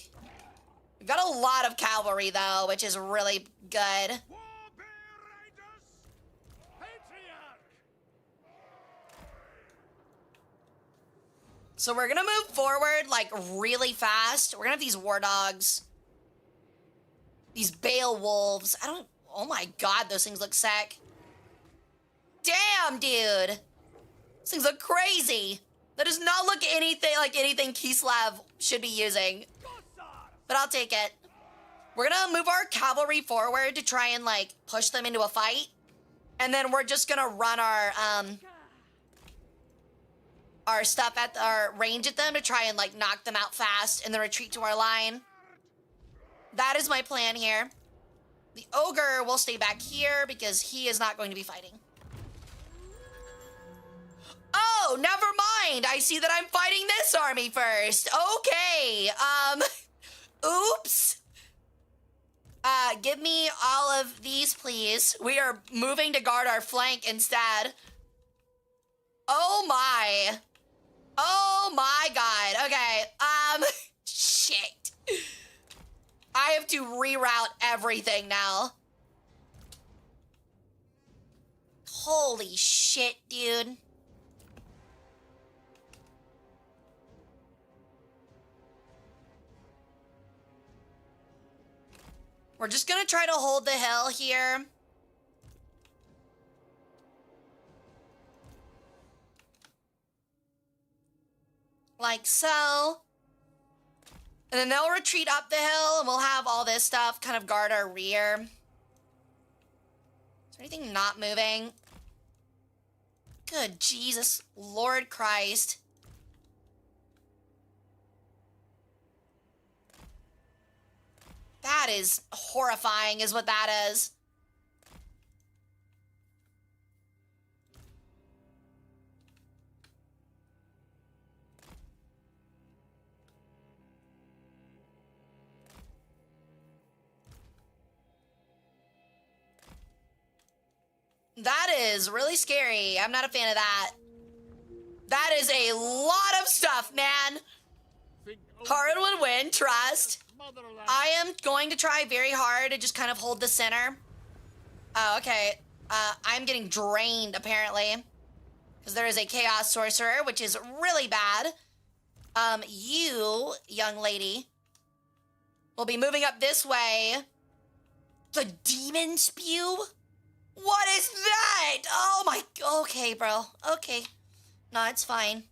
We've got a lot of cavalry though, which is really good. So we're gonna move forward like really fast. We're gonna have these war dogs. These bale wolves. Oh my god, those things look sick. Damn, dude. These things look crazy. That does not look anything like anything Kislev should be using. But I'll take it. We're gonna move our cavalry forward to try and like push them into a fight. And then we're just gonna run our stuff at our range at them to try and like knock them out fast and then retreat to our line. That is my plan here. The ogre will stay back here because he is not going to be fighting. Oh, never mind. I see that I'm fighting this army first. Okay. Oops. Give me all of these, please. We are moving to guard our flank instead. Oh my. Oh my god. Okay. Shit. I have to reroute everything now. Holy shit, dude. We're just gonna try to hold the hill here. Like so. And then they'll retreat up the hill and we'll have all this stuff kind of guard our rear. Is there anything not moving? Good Jesus, Lord Christ. That is horrifying is what that is. That is really scary. I'm not a fan of that. That is a lot of stuff, man. Hard would win, trust. I am going to try very hard to just kind of hold the center. Oh, okay. I'm getting drained, apparently. Because there is a Chaos Sorcerer, which is really bad. You, young lady, will be moving up this way. The Demon Spew? What is that? Oh my, okay, bro. Okay. No, it's fine.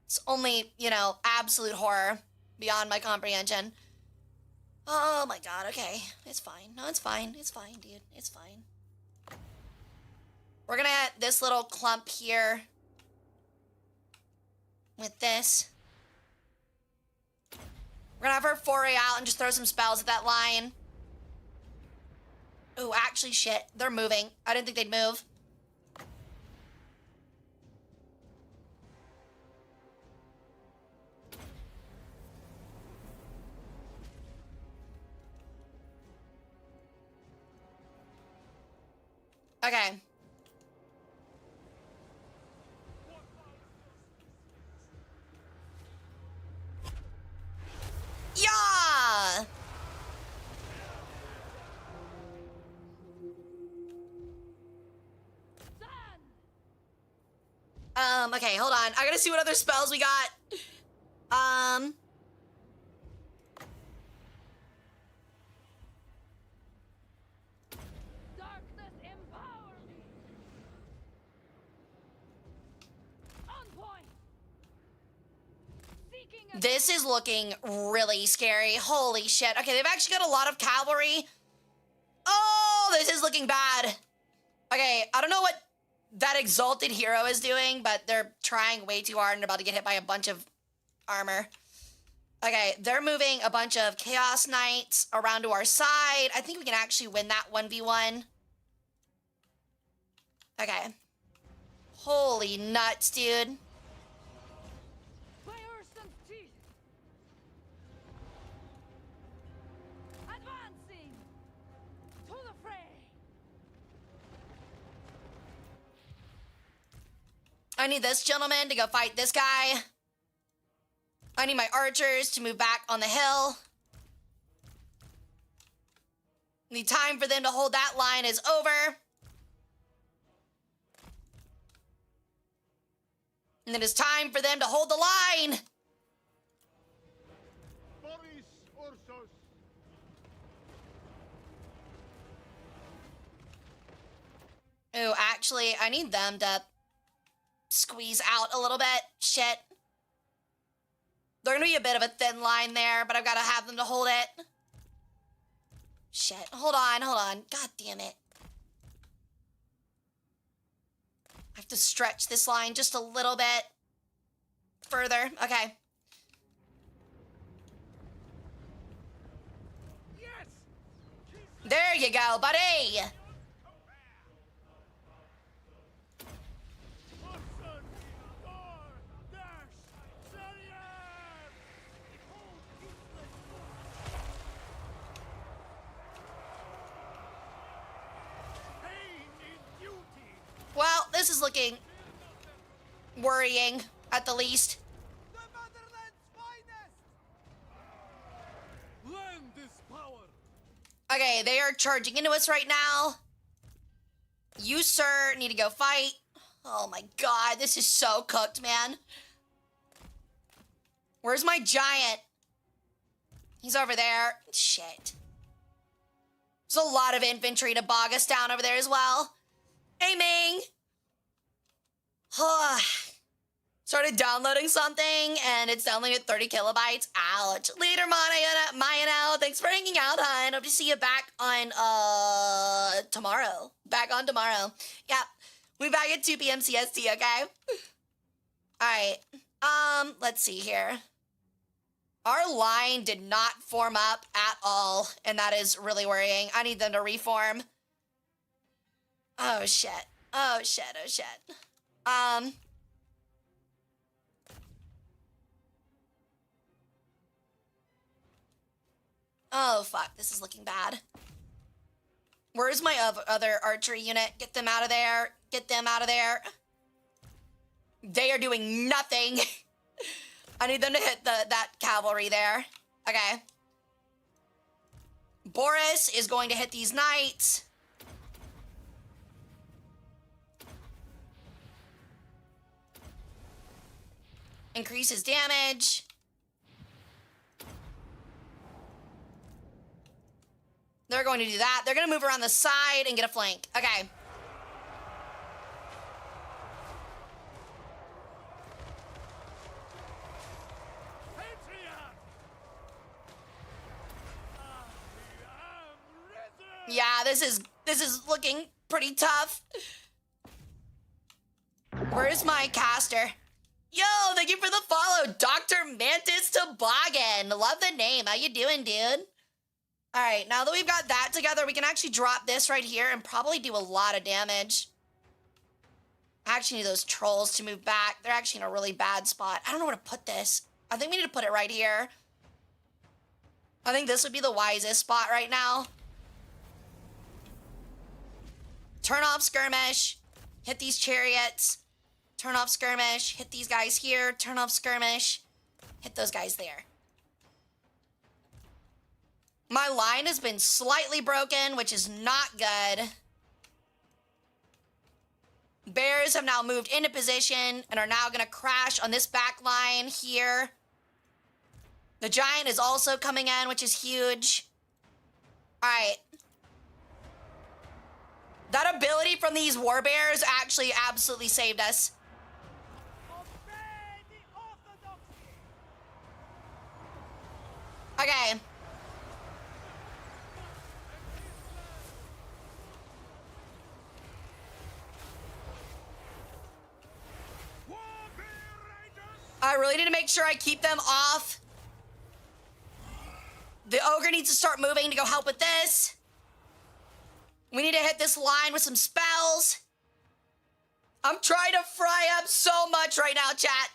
It's only, you know, absolute horror. beyond my comprehension. Oh my god, okay. It's fine. No, it's fine. It's fine, dude. It's fine. We're gonna hit this little clump here with this. We're gonna have her foray out and just throw some spells at that line. Oh, actually, shit. They're moving. I didn't think they'd move. Okay. Yeah! Okay, hold on. I gotta see what other spells we got. Darkness empower me. On point. Seeking a This is looking really scary. Holy shit. Okay, they've actually got a lot of cavalry. Oh, this is looking bad. Okay, I don't know what that exalted hero is doing, but they're trying way too hard and about to get hit by a bunch of armor. Okay, they're moving a bunch of Chaos Knights around to our side. I think we can actually win that 1v1. Okay. Holy nuts, dude. by Urson's teeth. Advancing to the fray. I need this gentleman to go fight this guy. I need my archers to move back on the hill. The time for them to hold that line is over. And it is time for them to hold the line. Boris Ursus. Ooh, actually, I need them to squeeze out a little bit. Shit. They're gonna be a bit of a thin line there, but I've got to have them to hold it. Shit. Hold on, hold on. God damn it. I have to stretch this line just a little bit further. Okay. Yes! There you go, buddy. Hudson! Thor! Dash! Serious! Pain in duty! Well, this is looking worrying at the least. The motherland's finest! Land is power! Okay, they are charging into us right now. You, sir, need to go fight. Oh my god, this is so cooked, man. Where's my giant? He's over there. Shit. There's a lot of infantry to bog us down over there as well. Aiming. Started downloading something and it's downloading at 30 kilobytes. Ouch. Later, Maya now. Thanks for hanging out, hon. Hope to see you back on tomorrow. Back on tomorrow. Yeah. We'll be back at 2 p.m. CST, okay? Alright. Let's see here. Our line did not form up at all, and that is really worrying. I need them to reform. Oh shit. Oh shit, oh shit. Oh fuck, this is looking bad. Where's my other archery unit? Get them out of there. Get them out of there. They are doing nothing. I need them to hit that cavalry there. Okay. Boris is going to hit these knights. Increases damage. They're going to do that. They're going to move around the side and get a flank. Okay. Patriot! Yeah, this is looking pretty tough. Where's my caster? Yo, thank you for the follow, Dr. Mantis Toboggan. Love the name. How you doing, dude? All right, now that we've got that together, we can actually drop this right here and probably do a lot of damage. I actually need those trolls to move back. They're actually in a really bad spot. I don't know where to put this. I think we need to put it right here. I think this would be the wisest spot right now. Turn off skirmish. Hit these chariots. Turn off skirmish. Hit these guys here. Turn off skirmish. Hit those guys there. My line has been slightly broken, which is not good. Bears have now moved into position and are now going to crash on this back line here. The giant is also coming in, which is huge. All right. That ability from these war bears actually absolutely saved us. Okay. I really need to make sure I keep them off. The ogre needs to start moving to go help with this. We need to hit this line with some spells. I'm trying to fry up so much right now, chat.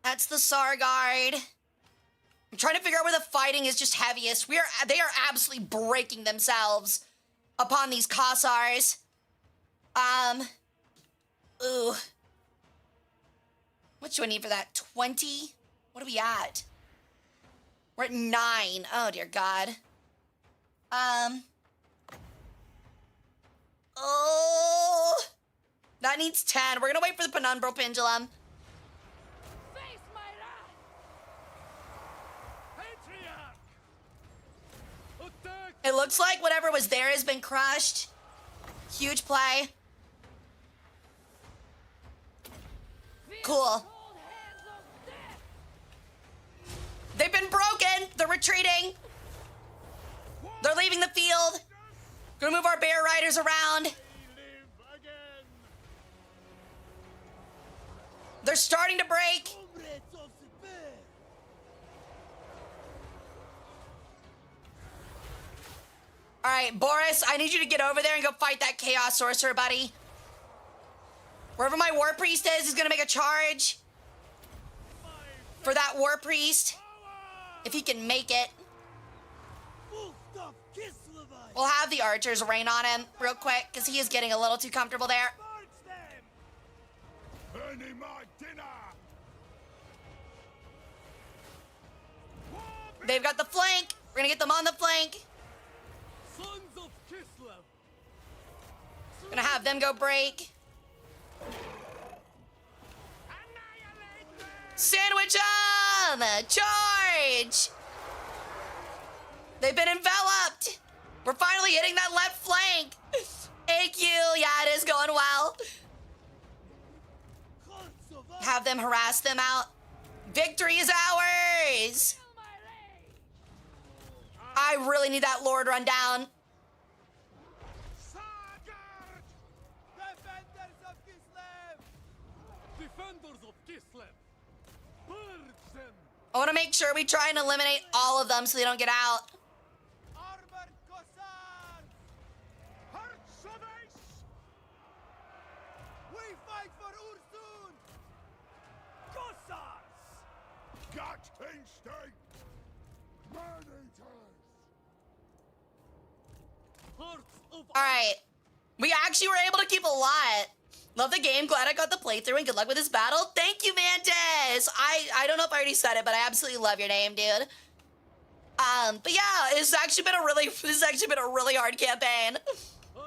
That's the Sarguard. I'm trying to figure out where the fighting is just heaviest. They are absolutely breaking themselves upon these Kossars. Ooh. What do I need for that? 20? What are we at? We're at 9. Oh, dear God. Oh. That needs 10. We're gonna wait for the Penumbral Pendulum. Face my wrath. It looks like whatever was there has been crushed. Huge play. Cool. They've been broken. They're retreating. They're leaving the field. Gonna move our bear riders around. They're starting to break. All right, Boris, I need you to get over there and go fight that Chaos Sorcerer, buddy. Wherever my War Priest is, he's gonna make a charge for that War Priest. If he can make it. We'll have the archers rain on him real quick, because he is getting a little too comfortable there. They've got the flank. We're gonna get them on the flank. Gonna have them go break. Sandwich them! Charge! They've been enveloped. We're finally hitting that left flank. AQ, yeah, it is going well. Have them harass them out. Victory is ours. I really need that Lord run down. I want to make sure we try and eliminate all of them so they don't get out. All right. We actually were able to keep a lot. Love the game. Glad I got the playthrough and good luck with this battle. Thank you, Mantis. I don't know if I already said it, but I absolutely love your name, dude. But yeah, this has actually been a really hard campaign.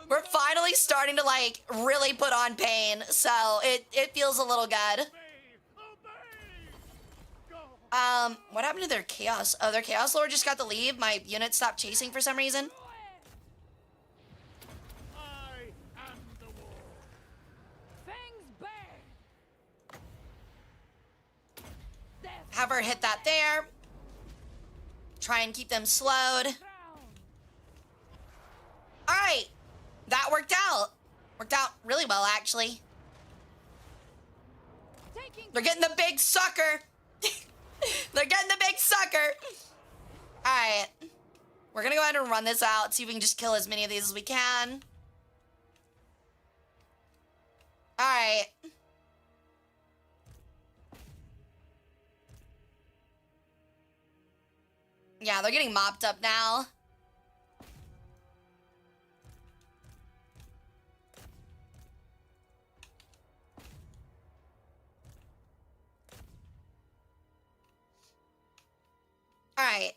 We're finally starting to like really put on pain, so it feels a little good. What happened to their chaos? Oh, their chaos lord just got to leave. My unit stopped chasing for some reason. have her hit that there. Try and keep them slowed. All right, that worked out. Worked out really well, actually. They're getting the big sucker. They're getting the big sucker. All right. We're going to go ahead and run this out, see if we can just kill as many of these as we can. All right. Yeah, they're getting mopped up now. All right.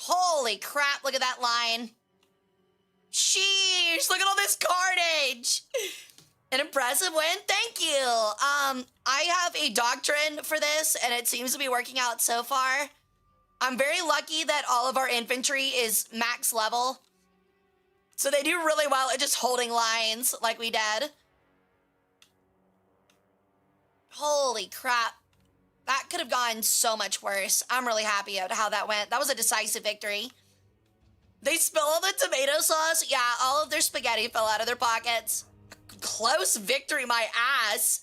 Holy crap, look at that line. Sheesh, look at all this carnage. An impressive win, thank you. I have a doctrine for this, and it seems to be working out so far. I'm very lucky that all of our infantry is max level. So they do really well at just holding lines like we did. Holy crap. That could have gone so much worse. I'm really happy about how that went. That was a decisive victory. They spill all the tomato sauce. Yeah, all of their spaghetti fell out of their pockets. Close victory, my ass.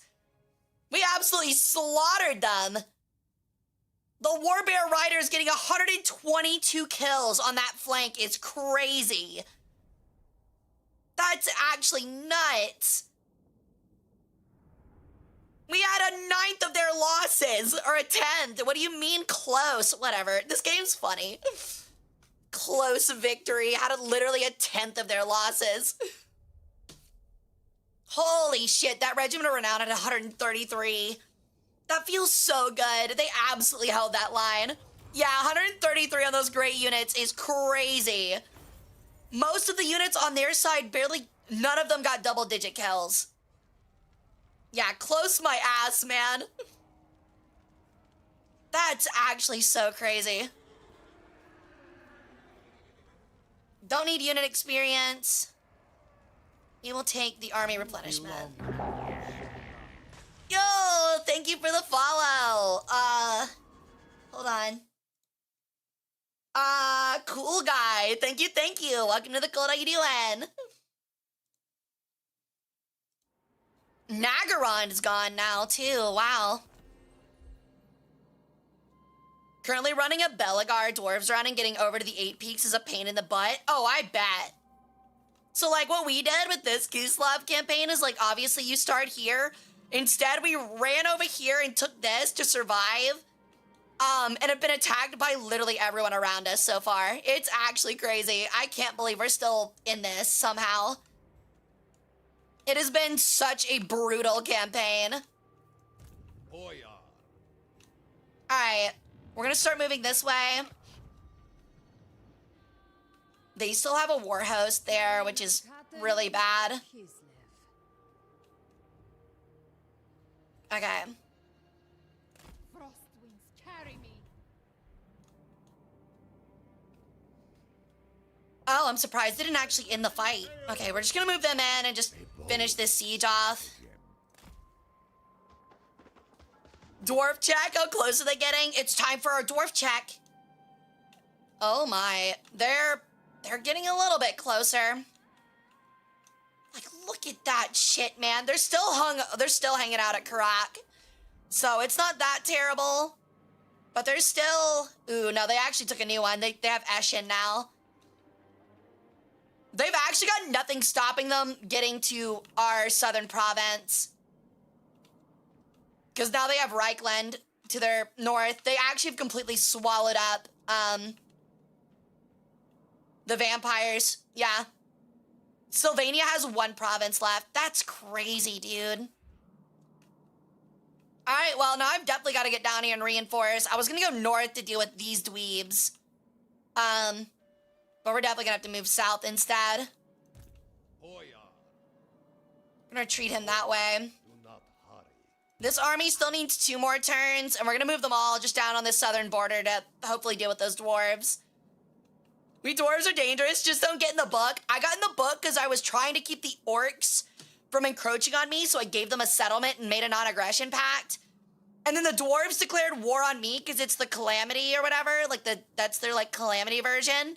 We absolutely slaughtered them. The Warbear Riders getting 122 kills on that flank is crazy. That's actually nuts. We had a ninth of their losses, or a 10th. What do you mean close? Whatever. This game's funny. Close victory. Had literally a 10th of their losses. Holy shit, that Regiment of Renown at 133. That feels so good. They absolutely held that line. Yeah, 133 on those great units is crazy. Most of the units on their side none of them got double-digit kills. Yeah, close my ass, man. That's actually so crazy. Don't need unit experience. You will take the army replenishment. Yo, thank you for the follow. Hold on. Cool guy. Thank you, thank you. Welcome to the cult. How you doing? Nagaron is gone now, too. Wow. Currently running a Belagar Dwarves run and getting over to the 8 peaks is a pain in the butt. Oh, I bet. So, like, what we did with this Kislev campaign is, like, obviously you start here. Instead, we ran over here and took this to survive. And have been attacked by literally everyone around us so far. It's actually crazy. I can't believe we're still in this somehow. It has been such a brutal campaign. All right, we're gonna start moving this way. They still have a war host there, which is really bad. Okay. Oh, I'm surprised they didn't actually end the fight. Okay, we're just gonna move them in and just finish this siege off. Dwarf check, how close are they getting? It's time for our dwarf check. Oh my, they're getting a little bit closer. Like, look at that shit, man. They're still hanging out at Karak. So it's not that terrible. But they're still, ooh, no, they actually took a new one. They have Eshin now. They've actually got nothing stopping them getting to our southern province. Because now they have Reichland to their north. They actually have completely swallowed up the vampires. Yeah. Sylvania has 1 province left. That's crazy, dude. All right, well, now I've definitely got to get down here and reinforce. I was going to go north to deal with these dweebs. But we're definitely going to have to move south instead. I'm going to treat him that way. This army still needs 2 more turns, and we're going to move them all just down on this southern border to hopefully deal with those dwarves. We dwarves are dangerous. Just don't get in the book. I got in the book because I was trying to keep the orcs from encroaching on me, so I gave them a settlement and made a non-aggression pact. And then the dwarves declared war on me because it's the calamity or whatever. Like that's their like calamity version,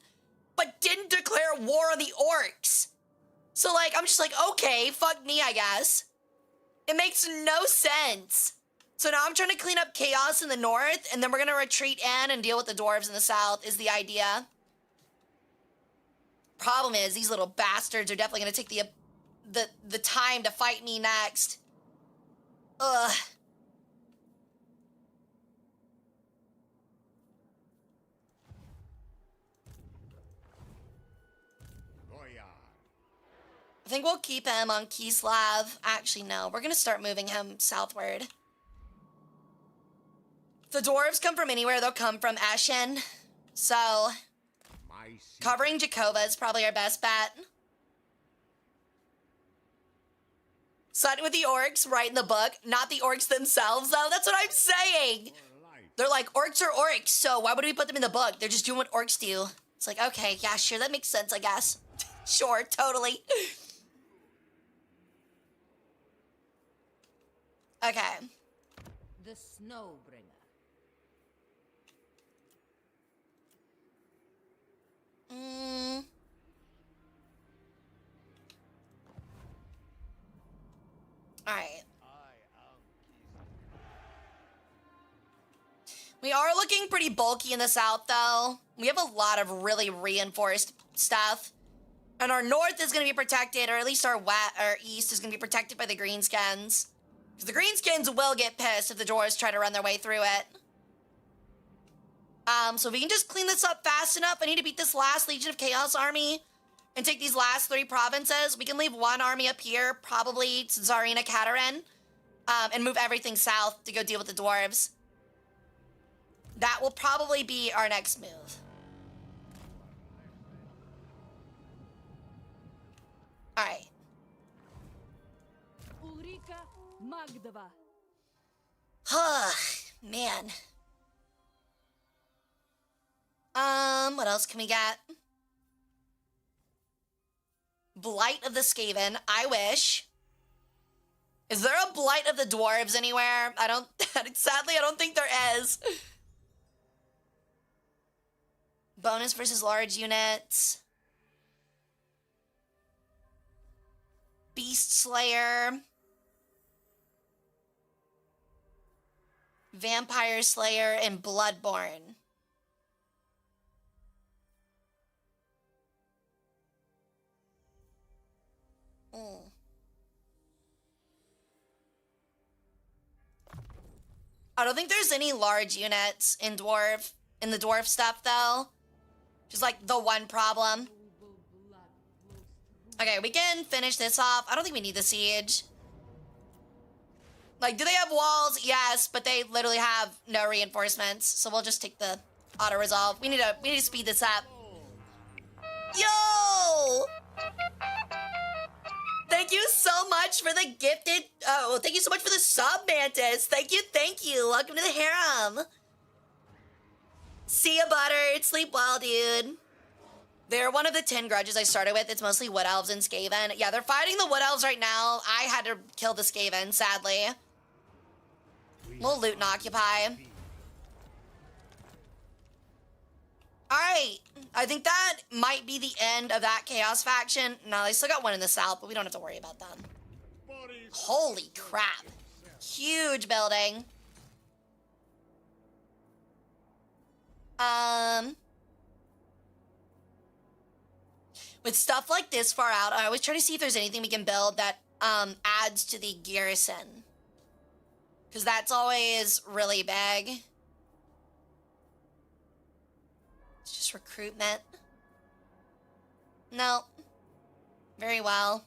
but didn't declare war on the orcs. So like I'm just like, okay, fuck me, I guess. It makes no sense. So now I'm trying to clean up chaos in the north, and then we're gonna retreat in and deal with the dwarves in the south. Is the idea. Problem is, these little bastards are definitely gonna take the time to fight me next. Ugh. I think we'll keep him on Kislev. Actually, no, we're gonna start moving him southward. If the dwarves come from anywhere, they'll come from Eshin. So, covering Jakova is probably our best bet. Siding with the orcs, right in the book. Not the orcs themselves, though. That's what I'm saying. They're like, orcs are orcs, so why would we put them in the book? They're just doing what orcs do. It's like, okay, yeah, sure, that makes sense, I guess. Sure, totally. Okay. The Snowbringer. All right. We are looking pretty bulky in the south, though. We have a lot of really reinforced stuff. And our north is going to be protected, or at least our east is going to be protected by the greenskins. Because the greenskins will get pissed if the dwarves try to run their way through it. So if we can just clean this up fast enough, I need to beat this last Legion of Chaos army and take these last 3 provinces. We can leave one army up here, probably Tsarina Katerin, and move everything south to go deal with the dwarves. That will probably be our next move. All right. Ulrika Magdava. Man. What else can we get? Blight of the Skaven. I wish. Is there a Blight of the Dwarves anywhere? Sadly, I don't think there is. Bonus versus large units. Beast Slayer. Vampire Slayer and Bloodborne. I don't think there's any large units in the dwarf stuff though. Just like the one problem. Okay, we can finish this off. I don't think we need the siege. Like, do they have walls? Yes, but they literally have no reinforcements. So we'll just take the auto resolve. We need to speed this up. Yo! Thank you so much for the gifted. Oh, thank you so much for the sub, Mantis. Thank you, thank you. Welcome to the harem. See ya, Buttered. Sleep well, dude. They're one of the 10 grudges I started with. It's mostly Wood Elves and Skaven. Yeah, they're fighting the Wood Elves right now. I had to kill the Skaven, sadly. We'll loot and occupy. All right. I think that might be the end of that Chaos faction. No, they still got one in the south, but we don't have to worry about them. Holy crap. Huge building. With stuff like this far out, I always try to see if there's anything we can build that adds to the garrison. Because that's always really big. It's just recruitment. No. Very well.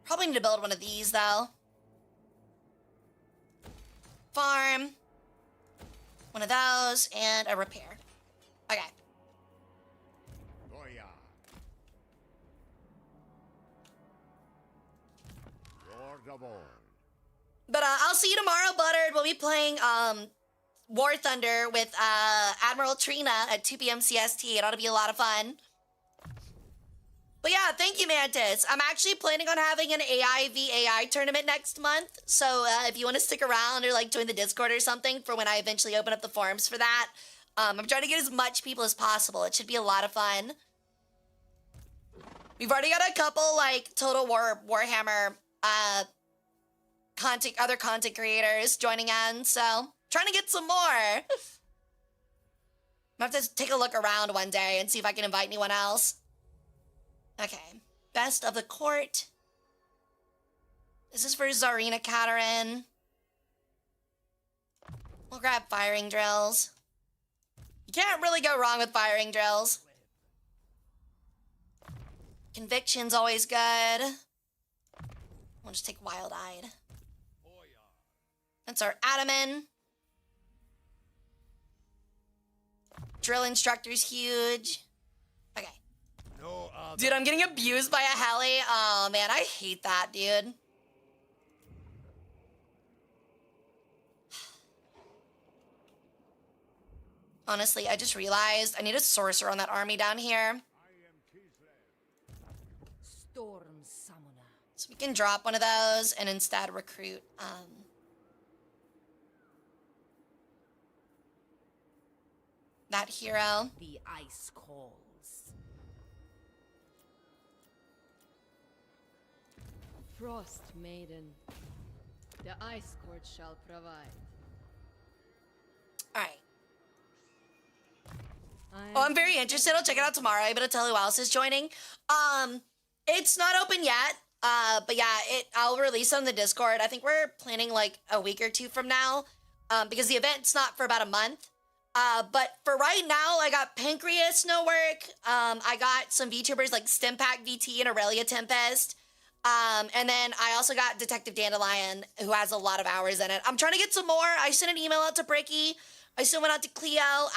Probably need to build one of these, though. Farm. One of those, and a repair. Okay. Lord of all. But I'll see you tomorrow, Buttered. We'll be playing War Thunder with Admiral Trina at 2 p.m. CST. It ought to be a lot of fun. But yeah, thank you, Mantis. I'm actually planning on having an AI v AI tournament next month. So if you want to stick around or like join the Discord or something for when I eventually open up the forums for that, I'm trying to get as much people as possible. It should be a lot of fun. We've already got a couple like Total War Warhammer other content creators joining in, so trying to get some more. I'm gonna have to take a look around one day and see if I can invite anyone else. Okay, best of the court. This is for Zarina Katarin. We'll grab firing drills. You can't really go wrong with firing drills. Conviction's always good. We'll just take Wild-Eyed. That's our Ataman. Drill Instructor's huge. Okay. Dude, I'm getting abused by a heli. Oh, man, I hate that, dude. Honestly, I just realized I need a sorcerer on that army down here. Storm Summoner. So we can drop one of those and instead recruit, that hero. The ice calls. Frost Maiden. The Ice Court shall provide. All right. Oh, I'm very interested. I'll check it out tomorrow. I'm gonna tell who else is joining. It's not open yet. But yeah, I'll release on the Discord. I think we're planning like a week or two from now. Because the event's not for about a month. But for right now, I got Pancreas no work. I got some VTubers like Stimpack VT and Aurelia Tempest. And then I also got Detective Dandelion, who has a lot of hours in it. I'm trying to get some more. I sent an email out to Bricky. I sent one out to Cleo,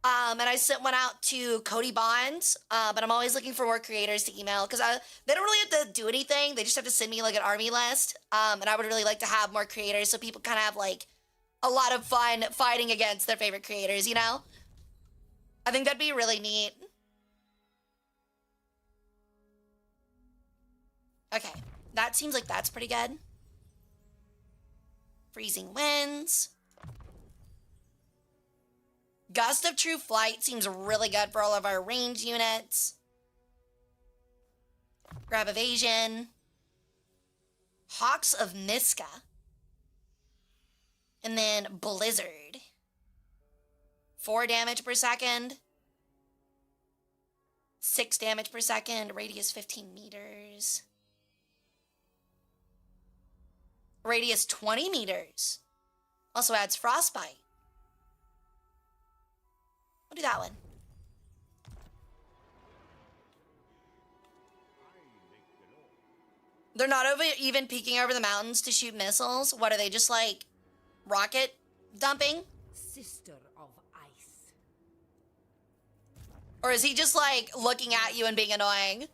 and I sent one out to Cody Bonds. But I'm always looking for more creators to email because they don't really have to do anything. They just have to send me like an army list. And I would really like to have more creators so people kind of have like a lot of fun fighting against their favorite creators, you know? I think that'd be really neat. Okay, that seems like that's pretty good. Freezing winds. Gust of True Flight seems really good for all of our range units. Grab Evasion. Hawks of Niska. And then Blizzard. 4 damage per second. 6 damage per second. Radius 15 meters. Radius 20 meters. Also adds Frostbite. We'll do that one. They're not even peeking over the mountains to shoot missiles. What are they, just like rocket dumping? Sister of Ice. Or is he just like looking at you and being annoying?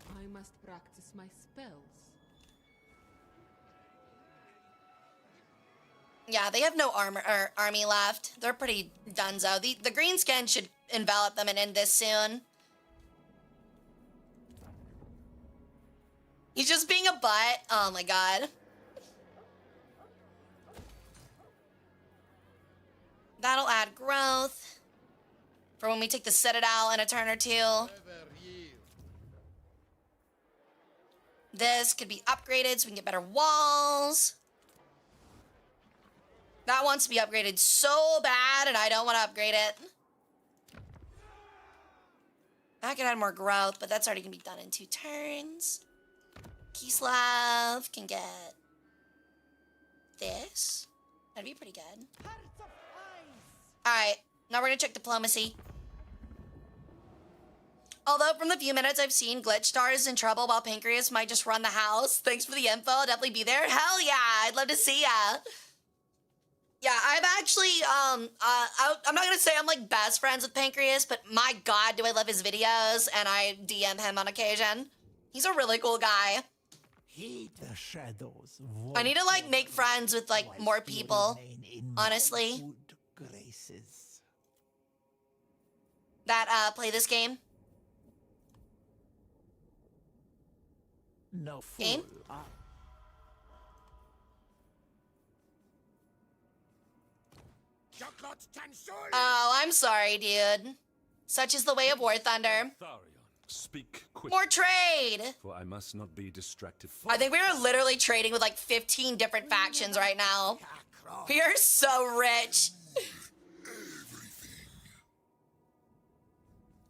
I must practice my spells. Yeah, they have no armor or army left. They're pretty donezo. The green skin should envelop them and end this soon. He's just being a butt. Oh my god. That'll add growth for when we take the Citadel in a turn or two. This could be upgraded so we can get better walls. That wants to be upgraded so bad, and I don't want to upgrade it. That could add more growth, but that's already going to be done in 2 turns. Kislev can get this. That'd be pretty good. Alright, now we're going to check diplomacy. Although from the few minutes I've seen, Glitch Star is in trouble while Pancreas might just run the house. Thanks for the info. I'll definitely be there. Hell yeah, I'd love to see ya. Yeah, I'm actually, I'm not gonna say I'm like best friends with Pancreas, but my god, do I love his videos, and I DM him on occasion. He's a really cool guy. The shadows. I need to like make friends with like more people, honestly, Good graces. that play this game. No fool. Game? Oh, I'm sorry, dude. Such is the way of War Thunder. Tharion, speak quick, More trade! for I must not be distracted. I think we are literally trading with like 15 different factions right now. We are so rich.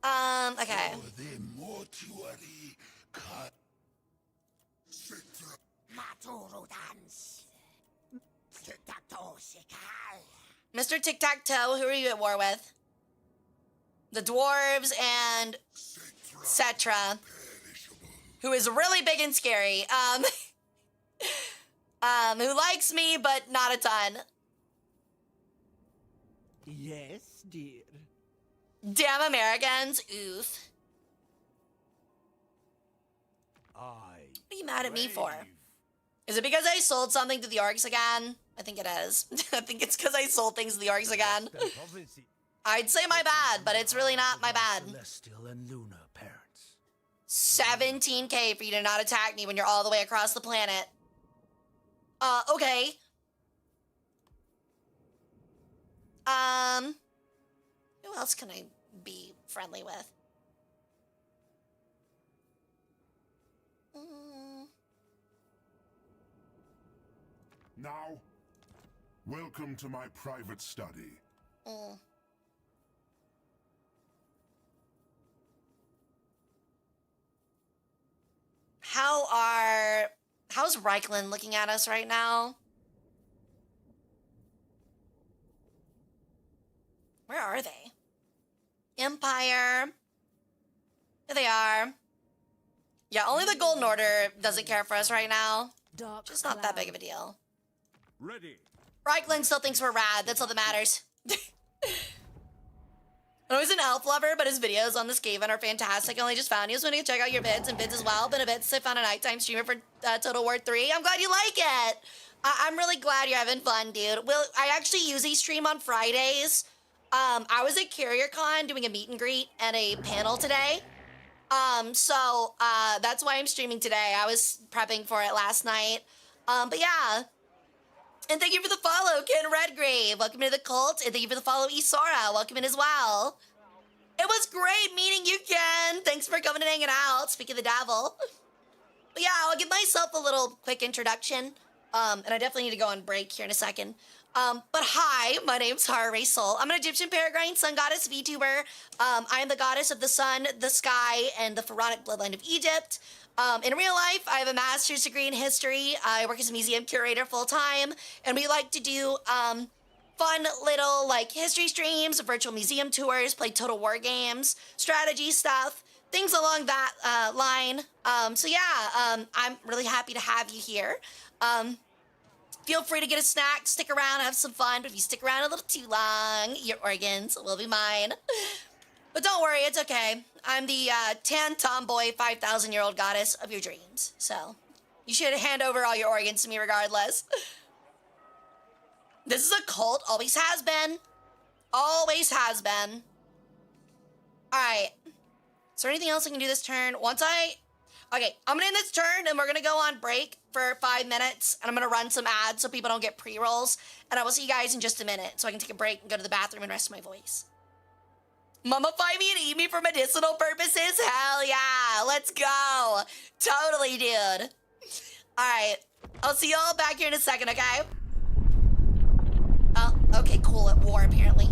Okay. The mortuary cut. Mr. Tic-Tac-Toe, who are you at war with? The dwarves and Cetra, who is really big and scary. Who likes me, but not a ton. Yes, dear. Damn Americans. Oof. What are you mad at me for? Is it because I sold something to the orcs again? I think it is. I think it's because I sold things to the orcs again. I'd say my bad, but it's really not my bad. Celestial and lunar parents. 17k for you to not attack me when you're all the way across the planet. Okay. Who else can I be friendly with? Now, welcome to my private study. How's Reichland looking at us right now? Where are they? Empire. Here they are. Yeah, only the Golden Order doesn't care for us right now. Just not that big of a deal. Ready. Reichland still thinks we're rad. That's all that matters. I know he's an elf lover, but his videos on this Skaven are fantastic. I only just found you, so I'm gonna check out your vids and vids as well. Been a bit since I found a nighttime streamer for Total War 3. I'm glad you like it. I'm really glad you're having fun, dude. I actually usually stream on Fridays. I was at CarrierCon doing a meet and greet and a panel today. So that's why I'm streaming today. I was prepping for it last night. But yeah. And thank you for the follow, Ken Redgrave. Welcome to the cult. And thank you for the follow, Isora. Welcome in as well. It was great meeting you, Ken. Thanks for coming and hanging out. Speak of the devil. But yeah, I'll give myself a little quick introduction. And I definitely need to go on break here in a second. But hi, my name's Hara Rae Sol. I'm an Egyptian peregrine sun goddess VTuber. I am the goddess of the sun, the sky, and the pharaonic bloodline of Egypt. In real life, I have a master's degree in history. I work as a museum curator full-time, and we like to do fun little like history streams, virtual museum tours, play Total War games, strategy stuff, things along that line. So yeah, I'm really happy to have you here. Feel free to get a snack, stick around, have some fun, but if you stick around a little too long, your organs will be mine. But don't worry, it's okay. I'm the tan tomboy 5,000-year-old goddess of your dreams. So you should hand over all your organs to me regardless. This is a cult, always has been. Always has been. All right. Is there anything else I can do this turn? Okay, I'm gonna end this turn and we're gonna go on break for 5 minutes and I'm gonna run some ads so people don't get pre-rolls. And I will see you guys in just a minute so I can take a break and go to the bathroom and rest my voice. Mummify me and eat me for medicinal purposes? Hell yeah, let's go. Totally, dude. All right, I'll see y'all back here in a second, okay? Oh, okay, cool, at war apparently.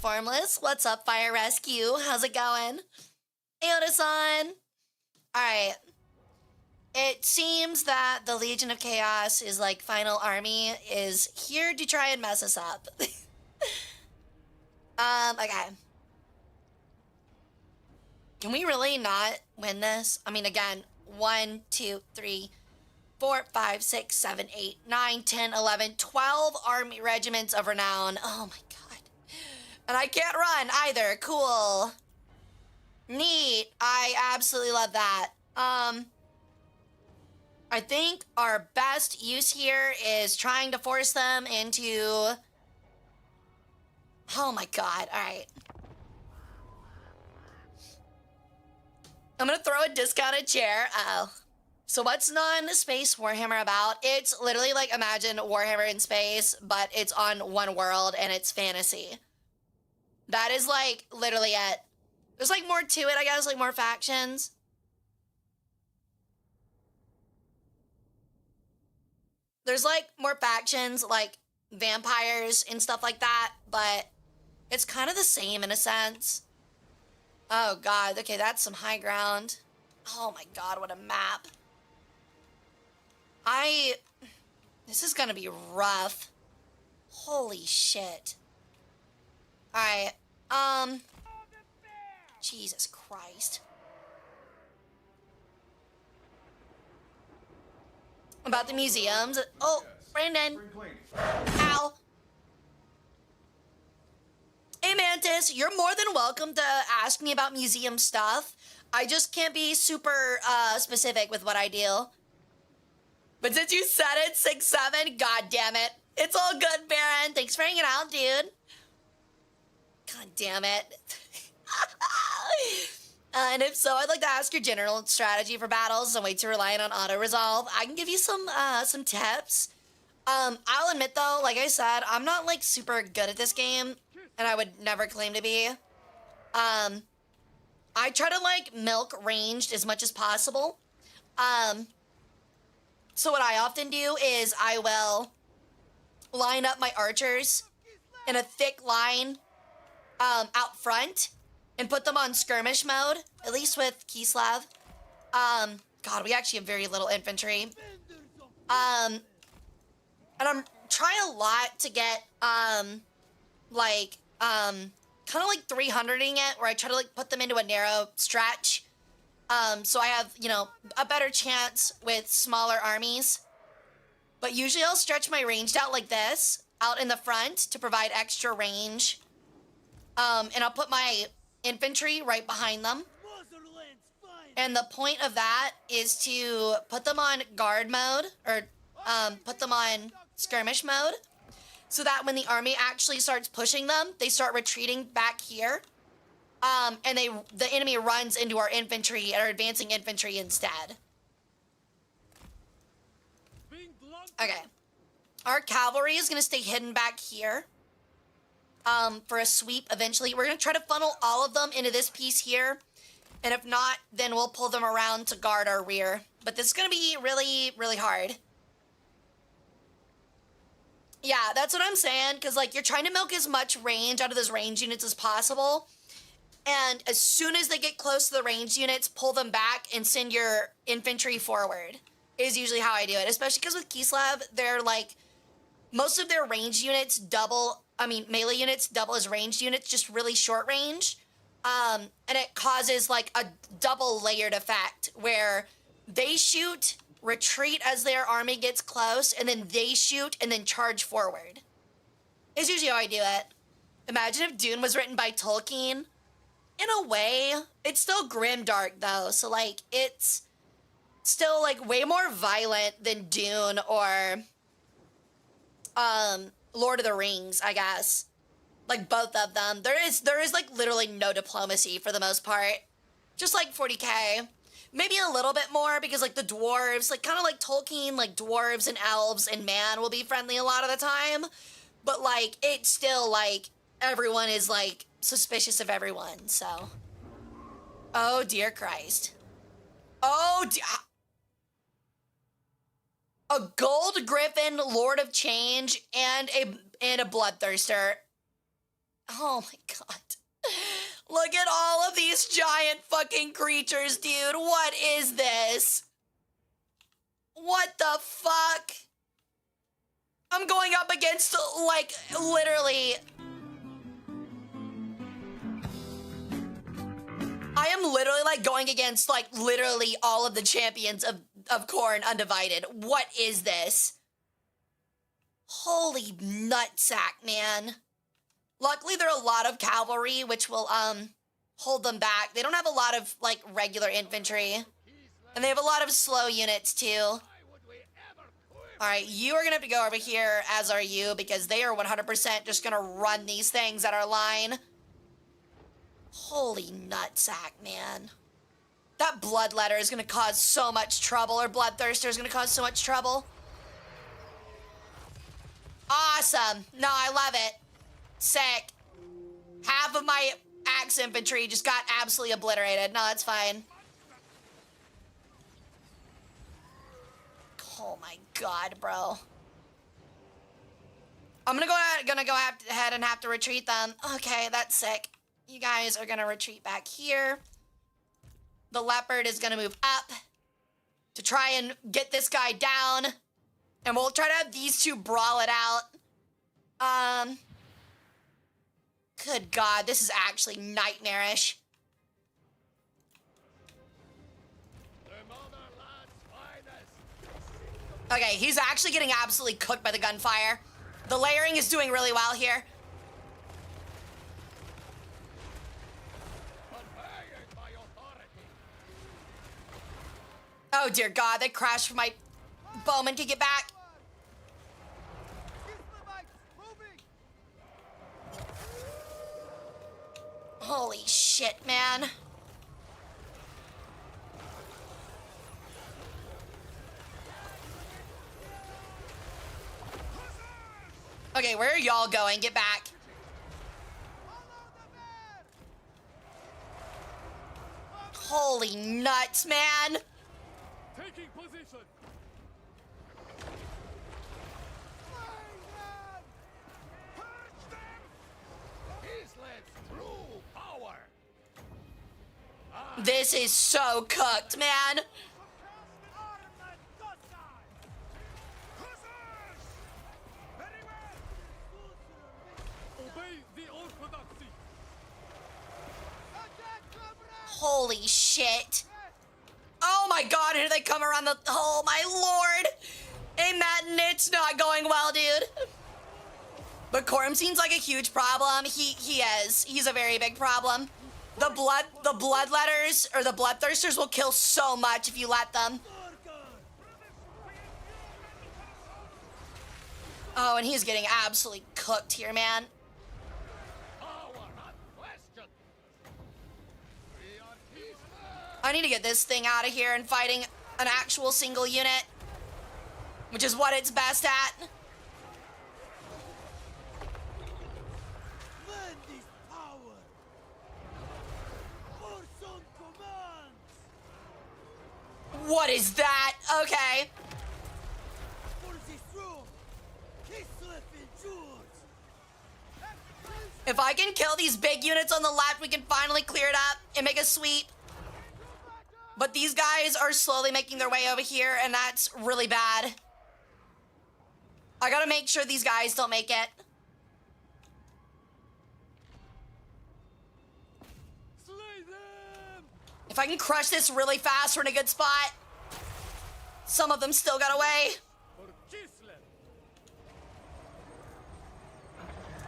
Formless. What's up, Fire Rescue? How's it going? Aoda-san. Alright. It seems that the Legion of Chaos is like final army is here to try and mess us up. Okay. Can we really not win this? I mean, again, 1, 2, 3, 4, 5, 6, 7, 8, 9, 10, 11, 12 army regiments of renown. Oh my god. And I can't run either. Cool. Neat. I absolutely love that. I think our best use here is trying to force them into... Oh my god. Alright. I'm gonna throw a discounted chair. Oh. So what's non-space Warhammer about? It's literally like, imagine Warhammer in space, but it's on one world and it's fantasy. That is like literally it. There's like more to it, I guess, like more factions. There's like more factions, like vampires and stuff like that, but it's kind of the same in a sense. Oh god, okay, that's some high ground. Oh my god, what a map. This is gonna be rough. Holy shit. Alright, Jesus Christ. About the museums. Oh, Brandon. Ow. Hey, Mantis, you're more than welcome to ask me about museum stuff. I just can't be super specific with what I do. But since you said it, 6'7", god damn it. It's all good, Baron. Thanks for hanging out, dude. God damn it. And if so, I'd like to ask your general strategy for battles and wait to rely on auto-resolve. I can give you some tips. I'll admit though, like I said, I'm not like super good at this game, and I would never claim to be. I try to like milk ranged as much as possible. So what I often do is I will line up my archers in a thick line out front and put them on skirmish mode, at least with Kislev. God, we actually have very little infantry. And I'm trying a lot to get, kind of like 300ing it, where I try to like put them into a narrow stretch. So I have, you know, a better chance with smaller armies. But usually I'll stretch my ranged out like this, out in the front to provide extra range. And I'll put my infantry right behind them. And the point of that is to put them on guard mode, or put them on skirmish mode, so that when the army actually starts pushing them, they start retreating back here. And the enemy runs into our infantry, our advancing infantry instead. Okay. Our cavalry is going to stay hidden back here. For a sweep eventually. We're going to try to funnel all of them into this piece here. And if not, then we'll pull them around to guard our rear. But this is going to be really, really hard. Yeah, that's what I'm saying. Because, like, you're trying to milk as much range out of those range units as possible. And as soon as they get close to the range units, pull them back and send your infantry forward. Is usually how I do it. Especially because with Kislev, they're, like, most of their range units melee units double as ranged units, just really short range. And it causes like a double layered effect where they shoot, retreat as their army gets close, and then they shoot and then charge forward. It's usually how I do it. Imagine if Dune was written by Tolkien. In a way, it's still grimdark though, so like it's still like way more violent than Dune or Lord of the Rings, I guess. Like both of them. There is like literally no diplomacy for the most part. Just like 40k. Maybe a little bit more because like the dwarves, like kind of like Tolkien, like dwarves and elves and man will be friendly a lot of the time. But like it's still like everyone is like suspicious of everyone, so. Oh dear Christ. Oh dear. A gold griffin, Lord of Change, and a bloodthirster. Oh my god. Look at all of these giant fucking creatures, dude. What is this? What the fuck? I'm going up against, like, literally... I am literally, like, going against, like, literally all of the champions of Khorne Undivided. What is this? Holy nutsack, man. Luckily, there are a lot of cavalry, which will, hold them back. They don't have a lot of, like, regular infantry. And they have a lot of slow units, too. Alright, you are gonna have to go over here, as are you, because they are 100% just gonna run these things at our line. Holy nutsack, man. That bloodletter is gonna cause so much trouble, or bloodthirster is gonna cause so much trouble. Awesome. No, I love it. Sick. Half of my axe infantry just got absolutely obliterated. No, that's fine. Oh my god, bro. I'm gonna go ahead and have to retreat them. Okay, that's sick. You guys are gonna retreat back here. The leopard is gonna move up to try and get this guy down. And we'll try to have these two brawl it out. Good god, this is actually nightmarish. Okay, he's actually getting absolutely cooked by the gunfire. The layering is doing really well here. Oh dear god, they crashed for my bowman to get back. Holy shit, man. Okay, where are y'all going? Get back. Holy nuts, man. Taking position. This is so cooked, man. Holy shit. Oh my god, here they come around the... Oh my lord. Ain't that nit's not going well, dude. But Khorne seems like a huge problem. He is. He's a very big problem. The bloodletters or the bloodthirsters will kill so much if you let them. Oh, and he's getting absolutely cooked here, man. I need to get this thing out of here and fighting an actual single unit, which is what it's best at. What is that? Okay. If I can kill these big units on the left, we can finally clear it up and make a sweep. But these guys are slowly making their way over here, and that's really bad. I gotta make sure these guys don't make it. If I can crush this really fast, we're in a good spot. Some of them still got away.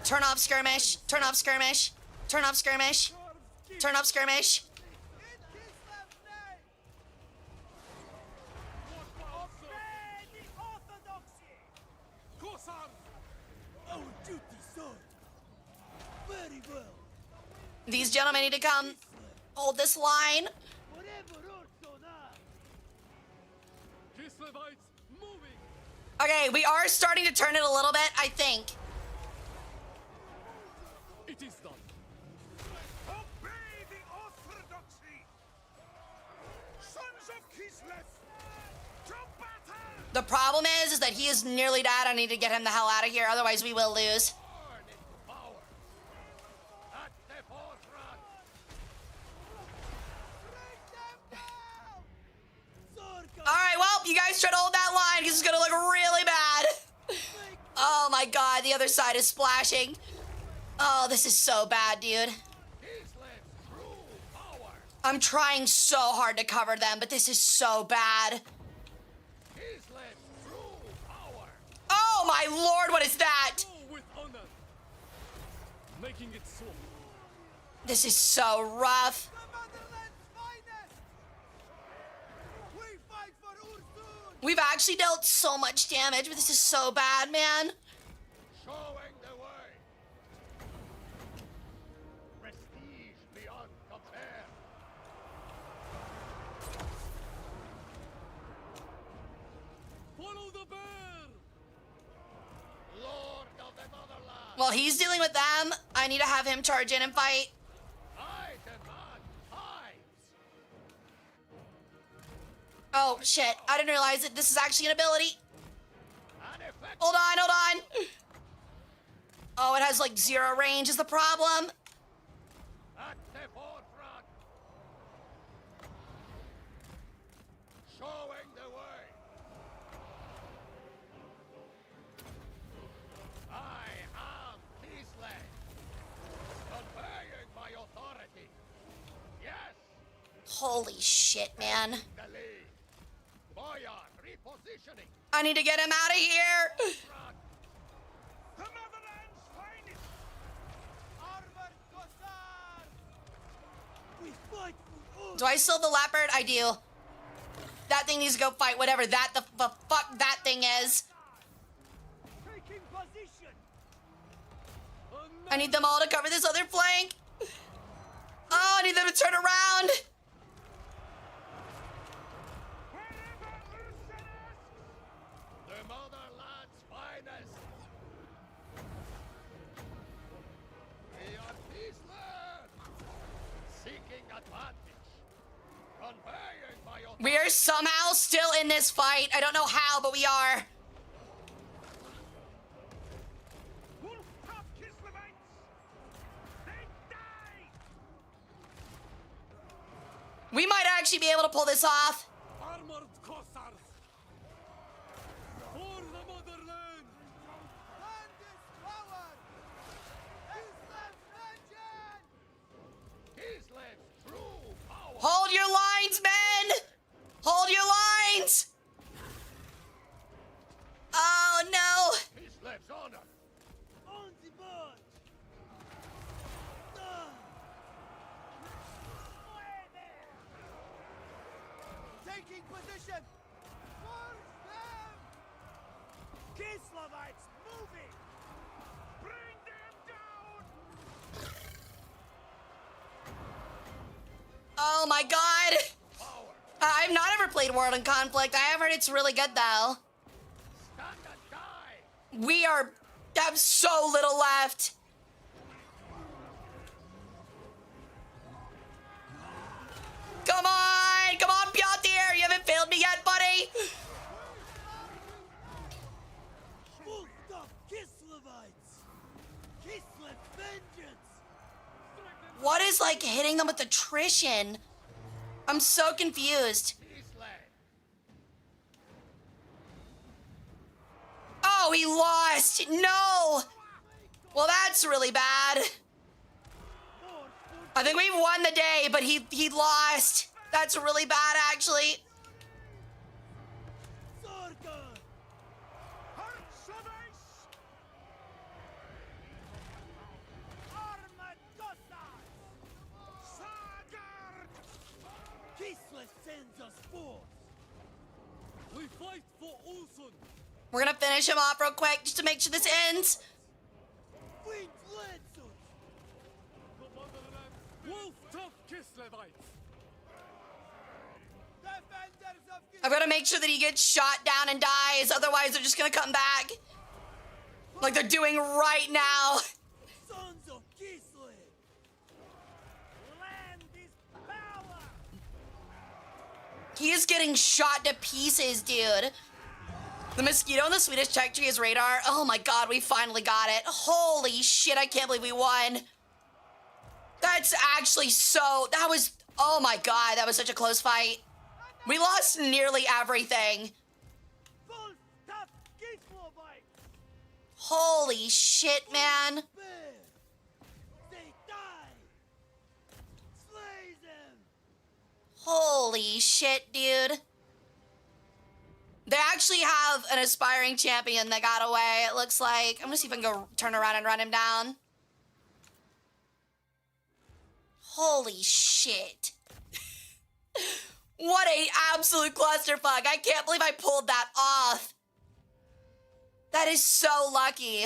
Turn off skirmish. Turn off skirmish. Turn off skirmish. Turn off skirmish. These gentlemen need to come hold this line. Okay, we are starting to turn it a little bit, I think. It is done. Obey the orthodoxy. Sons of Kislev, to battle. The problem is that he is nearly dead. I need to get him the hell out of here, otherwise we will lose. guys try to hold that line because it's gonna look really bad. Oh my god, the other side is splashing. Oh, this is so bad, dude. I'm trying so hard to cover them, but this is so bad. Oh my lord, what is that? With honor. Making it so. This is so rough. We've actually dealt so much damage, but this is so bad, man. Showing the way. Prestige beyond compare. Follow the bear. Lord of the motherland. Well, he's dealing with them. I need to have him charge in and fight. I demand hives. Oh, shit. I didn't realize that this is actually an ability. An effect. Hold on, hold on. Oh, it has like 0 range is the problem. At the forefront. Showing the way. I am Kislev. Conveying my authority. Yes. Holy shit, man. The lead. Boyar repositioning. I need to get him out of here. Front. The motherland's finest. Armored Kossar. We fight for us. Do I still have the leopard? I do. That thing needs to go fight whatever that the fuck that thing is. Taking position. I need them all to cover this other flank. Oh, I need them to turn around. The motherland's finest. We are peaceland. Seeking advantage. Conveying my authority. We are somehow still in this fight. I don't know how, but we are. Wolf-top Kislevites. They die. We might actually be able to pull this off. Armored Kossars. For the motherland. Land is power. Islam's legend. Kislev's true power. Hold your lines, men! Hold your lines! Oh, no. Kislev's honor. On the march. Taking position. Force them. Kislevites moving. Bring them down. Oh, my God. I've not ever played World in Conflict. I have heard it's really good, though. Stand and die. We have so little left. Come on, Piotr, you haven't failed me yet, buddy. Wolf-top Kislevites. Kislev vengeance. What is like hitting them with attrition? I'm so confused. Kislev. Oh, he lost. No. Well, that's really bad. I think we've won the day, but he lost. That's really bad, actually. Sargon. Hartsavis. Armored Kossars. Sagar. Kislev sends us forth. We fight for Ulson. We're gonna finish him off real quick just to make sure this ends. Winged Lancers. The motherland. Wolf-top Kislevites. Defenders of I've got to make sure that he gets shot down and dies, otherwise they're just gonna come back. Like they're doing right now. Sons of Kislev. Land is power. He is getting shot to pieces, dude. The mosquito on the Swedish tech tree is radar. Oh my god, we finally got it. Holy shit, I can't believe we won. That's actually so... That was... Oh my god, that was such a close fight. We lost nearly everything. Holy shit, man. Holy shit, dude. They actually have an aspiring champion that got away, it looks like. I'm gonna see if I can go turn around and run him down. Holy shit. What a absolute clusterfuck. I can't believe I pulled that off. That is so lucky.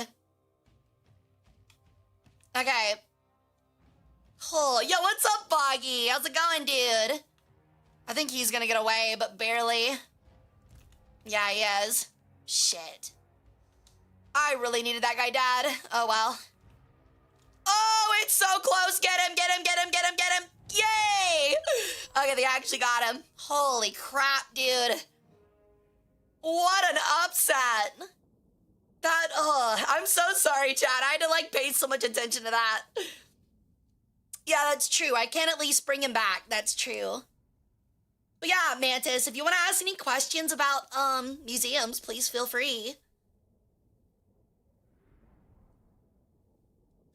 Okay. Oh, yo, what's up, Boggy? How's it going, dude? I think he's gonna get away, but barely. Yeah, he is. Shit. I really needed that guy dead. Oh, well. Oh, it's so close. Get him, get him, get him, get him, get him. Yay! Okay, they actually got him. Holy crap, dude. What an upset. That, I'm so sorry, chat. I had to, like, pay so much attention to that. Yeah, that's true. I can at least bring him back. That's true. But yeah, Mantis, if you want to ask any questions about, museums, please feel free.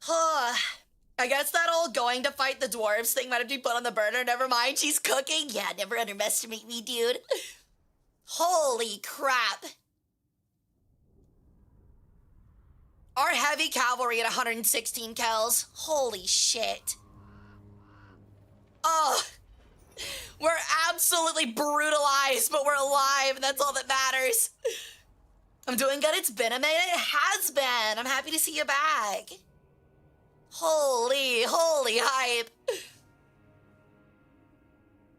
I guess that old going to fight the dwarves thing might have been put on the burner. Never mind, she's cooking. Yeah, never underestimate me, dude. Holy crap. Our heavy cavalry at 116 kills. Holy shit. Oh, we're absolutely brutalized, but we're alive, and that's all that matters. I'm doing good. It's been a minute. It has been. I'm happy to see you back. Holy hype.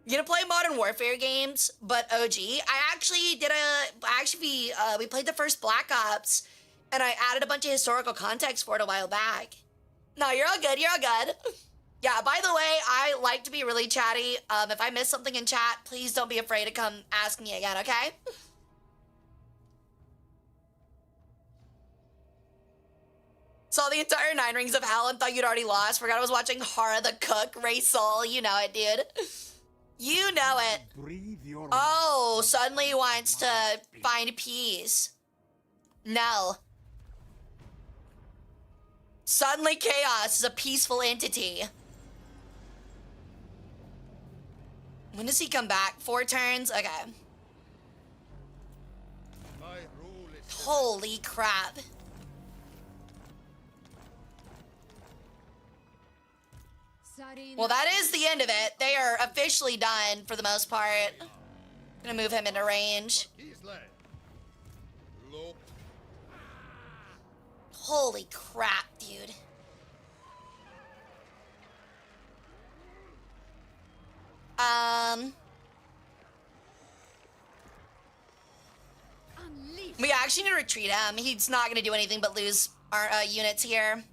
You gonna play Modern Warfare games, but OG? We played the first Black Ops, and I added a bunch of historical context for it a while back. No, you're all good. You're all good. Yeah, by the way, I like to be really chatty. If I miss something in chat, please don't be afraid to come ask me again, okay? Saw the entire 9 Rings of Hell and thought you'd already lost. Forgot I was watching Hara the Cook, Rae Sol. You know it, dude. You know it. Oh, suddenly wants to find peace. No. Suddenly chaos is a peaceful entity. When does he come back? 4 turns? Okay. Holy crap. Well, that is the end of it. They are officially done for the most part. Gonna move him into range. Holy crap, dude. We actually need to retreat him. He's not gonna do anything but lose our units here.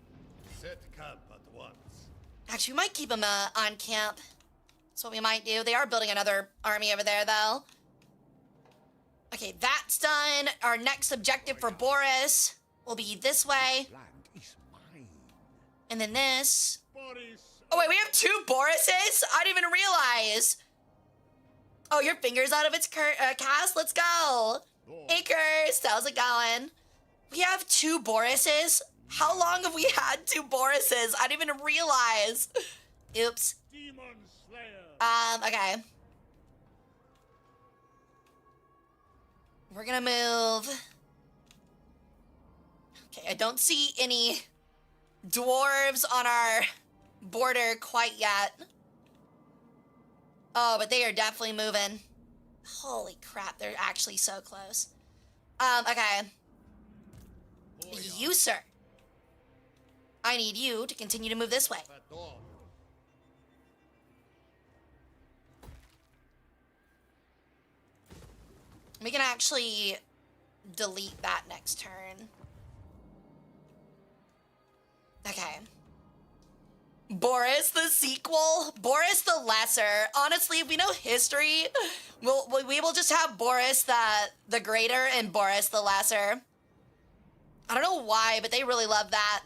Set camp at once. Actually, we might keep him on camp. That's what we might do. They are building another army over there, though. Okay, that's done. Our next objective for Boris will be this way. And then this. Oh, wait, we have 2 Borises? I didn't even realize. Oh, your finger's out of its cast? Let's go. Hey, Kirst, how's it going? We have 2 Borises? How long have we had 2 Borises? I didn't even realize. Oops. Okay. We're gonna move. Okay, I don't see any dwarves on our border quite yet. Oh, but they are definitely moving. Holy crap, they're actually so close. Okay. You, sir. I need you to continue to move this way. We can actually delete that next turn. Okay. Boris the sequel? Boris the Lesser. Honestly, if we know history, we will just have Boris the Greater and Boris the Lesser. I don't know why, but they really love that.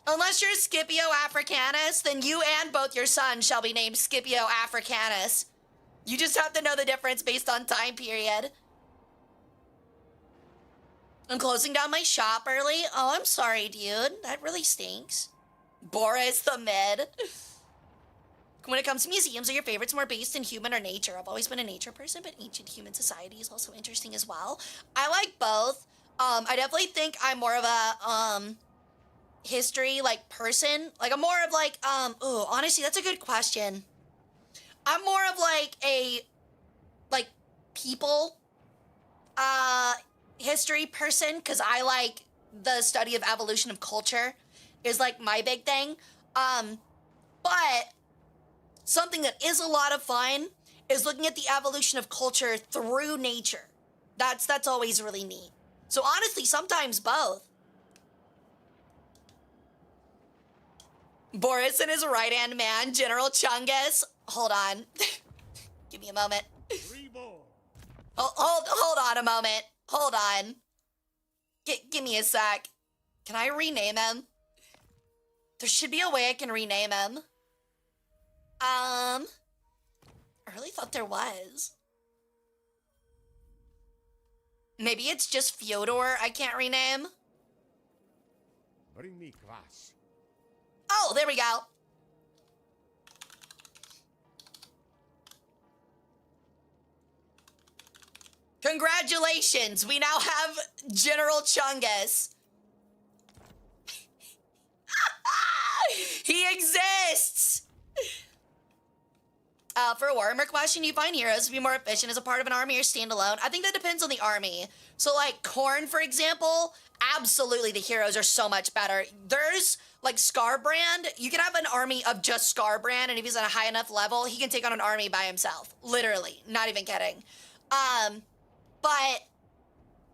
Unless you're Scipio Africanus, then you and both your sons shall be named Scipio Africanus. You just have to know the difference based on time period. I'm closing down my shop early. Oh, I'm sorry, dude. That really stinks. Boris the mid. When it comes to museums, are your favorites more based in human or nature? I've always been a nature person, but ancient human society is also interesting as well. I like both. I definitely think I'm more of a history like person. Like I'm more of like ooh, honestly, that's a good question. I'm more of like a like people history person because I like the study of evolution of culture is like my big thing. But something that is a lot of fun is looking at the evolution of culture through nature. That's always really neat. So honestly, sometimes both. Boris and his right-hand man, General Chungus. Hold on. Give me a moment. Hold on a moment. Hold on. Give me a sec. Can I rename him? There should be a way I can rename him. I really thought there was. Maybe it's just Fyodor I can't rename. Bring me glass. Oh, there we go. Congratulations, we now have General Chungus. He exists! For a Warhammer question, you find heroes to be more efficient as a part of an army or standalone? I think that depends on the army. So like Khorne, for example, absolutely the heroes are so much better. There's like Scarbrand, you can have an army of just Scarbrand, and if he's at a high enough level, he can take on an army by himself. Literally, not even kidding. But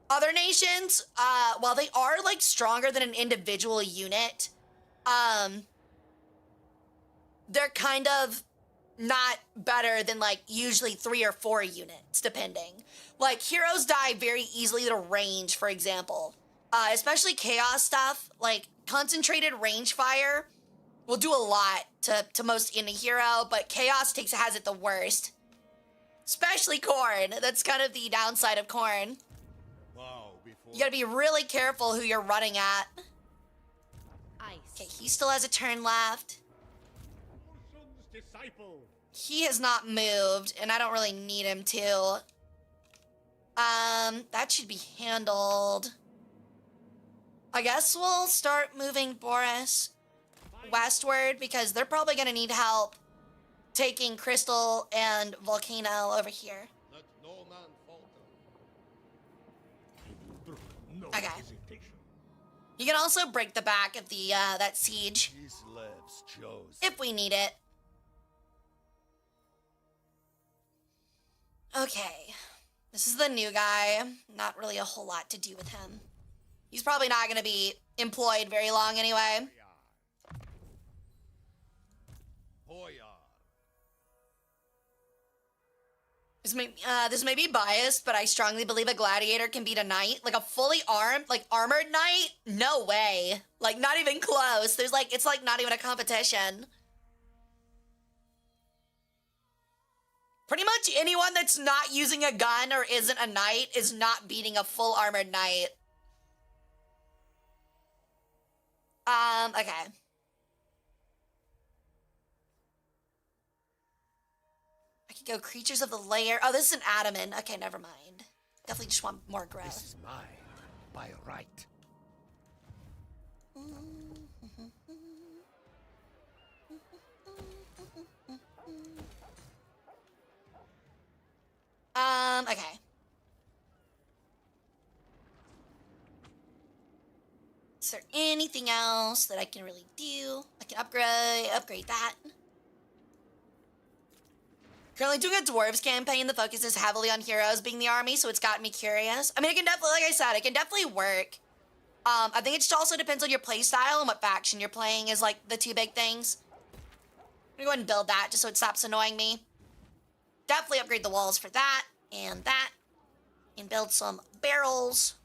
other nations, while they are like stronger than an individual unit, they're kind of not better than like usually 3 or 4 units, depending. Like heroes die very easily to range, for example. Especially chaos stuff, like concentrated range fire will do a lot to most any hero, but chaos has it the worst. Especially Khorne. That's kind of the downside of Khorne. You gotta be really careful who you're running at. Okay, he still has a turn left. He has not moved, and I don't really need him to. That should be handled. I guess we'll start moving Boris westward because they're probably gonna need help taking Crystal and Volcano over here. Let no man falter. Okay. You can also break the back of the that siege if we need it. Okay, this is the new guy. Not really a whole lot to do with him. He's probably not going to be employed very long anyway. This may be biased, but I strongly believe a gladiator can beat a knight. Like a fully armed, like armored knight? No way. Like not even close. There's like, it's like not even a competition. Pretty much anyone that's not using a gun or isn't a knight is not beating a full armored knight. Okay. I could go creatures of the lair. Oh, this is an adamant. Okay, never mind. Definitely just want more growth. This is mine, by right. Okay. Is there anything else that I can really do? I can upgrade that. Currently doing a dwarves campaign. The focus is heavily on heroes being the army, so it's gotten me curious. I mean, it can definitely, like I said, it can definitely work. I think it just also depends on your play style and what faction you're playing is like the 2 big things. I'm gonna go ahead and build that just so it stops annoying me. Definitely upgrade the walls for that and that. And build some barrels.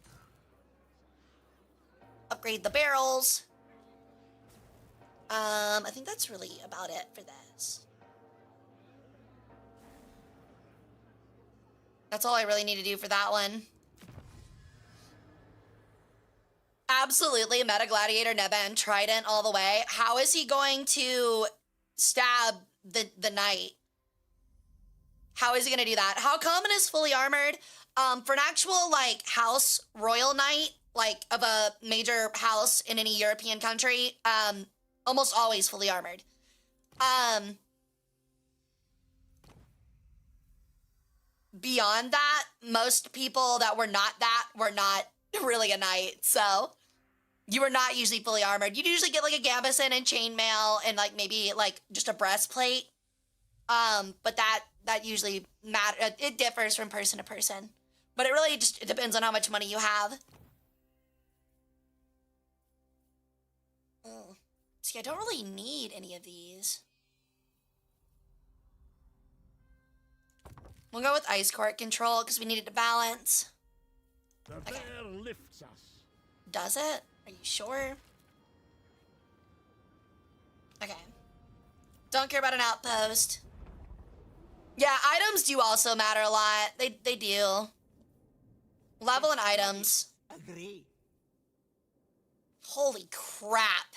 Upgrade the barrels. I think that's really about it for this. That's all I really need to do for that one. absolutely Meta Gladiator Neban Trident all the way. How is he going to stab the knight? How is he going to do that? How common is fully armored? For an actual, like, house royal knight, like, of a major house in any European country, almost always fully armored. Beyond that, most people that were not really a knight, so you were not usually fully armored. You'd usually get, like, a gambeson and chainmail and, like, maybe, like, just a breastplate. But that usually it differs from person to person. But it really just, it depends on how much money you have. See, I don't really need any of these. We'll go with ice court control because we need it to balance. The bear lifts us. Does it? Are you sure? Okay. Don't care about an outpost. Yeah, items do also matter a lot. They do. Level and items. Agree. Holy crap.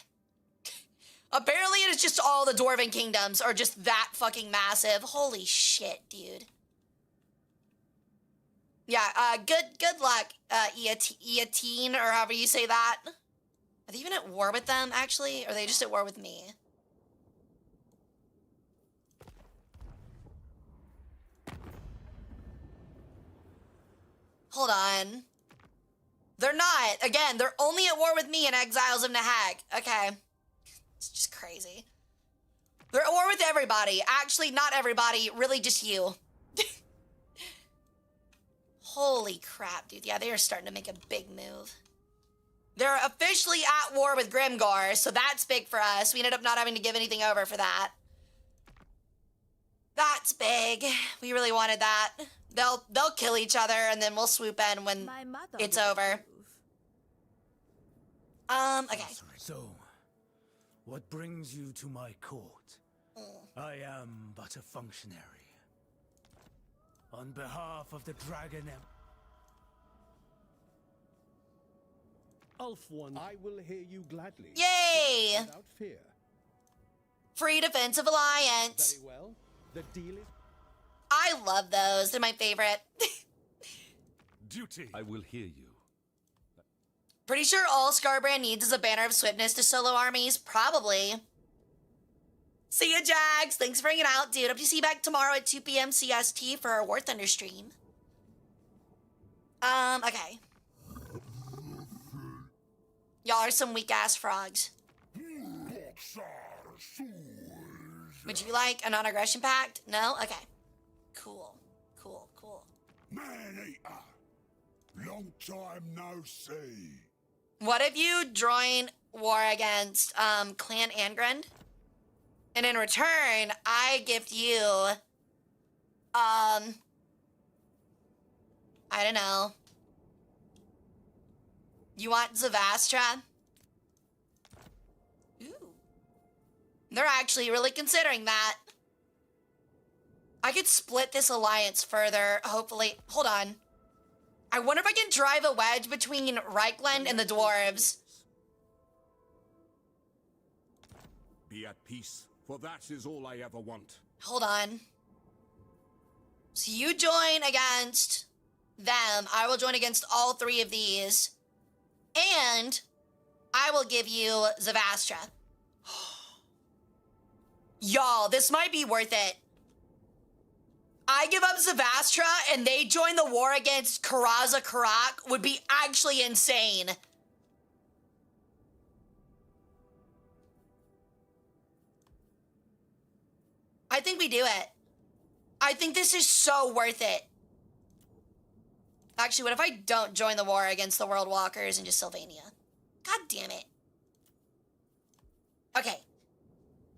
Apparently it is just all the Dwarven kingdoms are just that fucking massive. Holy shit, dude. Yeah, good luck, Eatine, or however you say that. Are they even at war with them, actually? Or are they just at war with me? Hold on. They're not. Again, they're only at war with me and Exiles of Nahag. Okay. It's just crazy. They're at war with everybody. Actually, not everybody. Really just you. Holy crap, dude. Yeah, they are starting to make a big move. They're officially at war with Grimgar, so that's big for us. We ended up not having to give anything over for that. That's big. We really wanted that. They'll kill each other and then we'll swoop in when it's over. Okay. So, what brings you to my court? I am but a functionary. On behalf of the Dragon Ulf one, I will hear you gladly. Yay! Without fear. Free Defensive Alliance. Very well. The deal is... I love those. They're my favorite. Duty. I will hear you. Pretty sure all Scarbrand needs is a banner of swiftness to solo armies. Probably. See ya, Jags. Thanks for hanging out, dude. Hope to see you back tomorrow at 2 p.m. CST for our War Thunder stream. Okay. Y'all are some weak-ass frogs. Would you like a non-aggression pact? No? Okay. Cool. Cool, cool. Man-eater. Long time no see. What if you join war against, Clan Angrend? And in return, I gift you, I don't know. You want Zavastra? Ooh. They're actually really considering that. I could split this alliance further, hopefully. Hold on. I wonder if I can drive a wedge between Reichland and the dwarves. Be at peace, for that is all I ever want. Hold on. So you join against them. I will join against all three of these. And I will give you Zavastra. Y'all, this might be worth it. I give up Zavastra and they join the war against Karaza Karak would be actually insane. I think we do it. I think this is so worth it. Actually, what if I don't join the war against the World Walkers and just Sylvania? God damn it. Okay.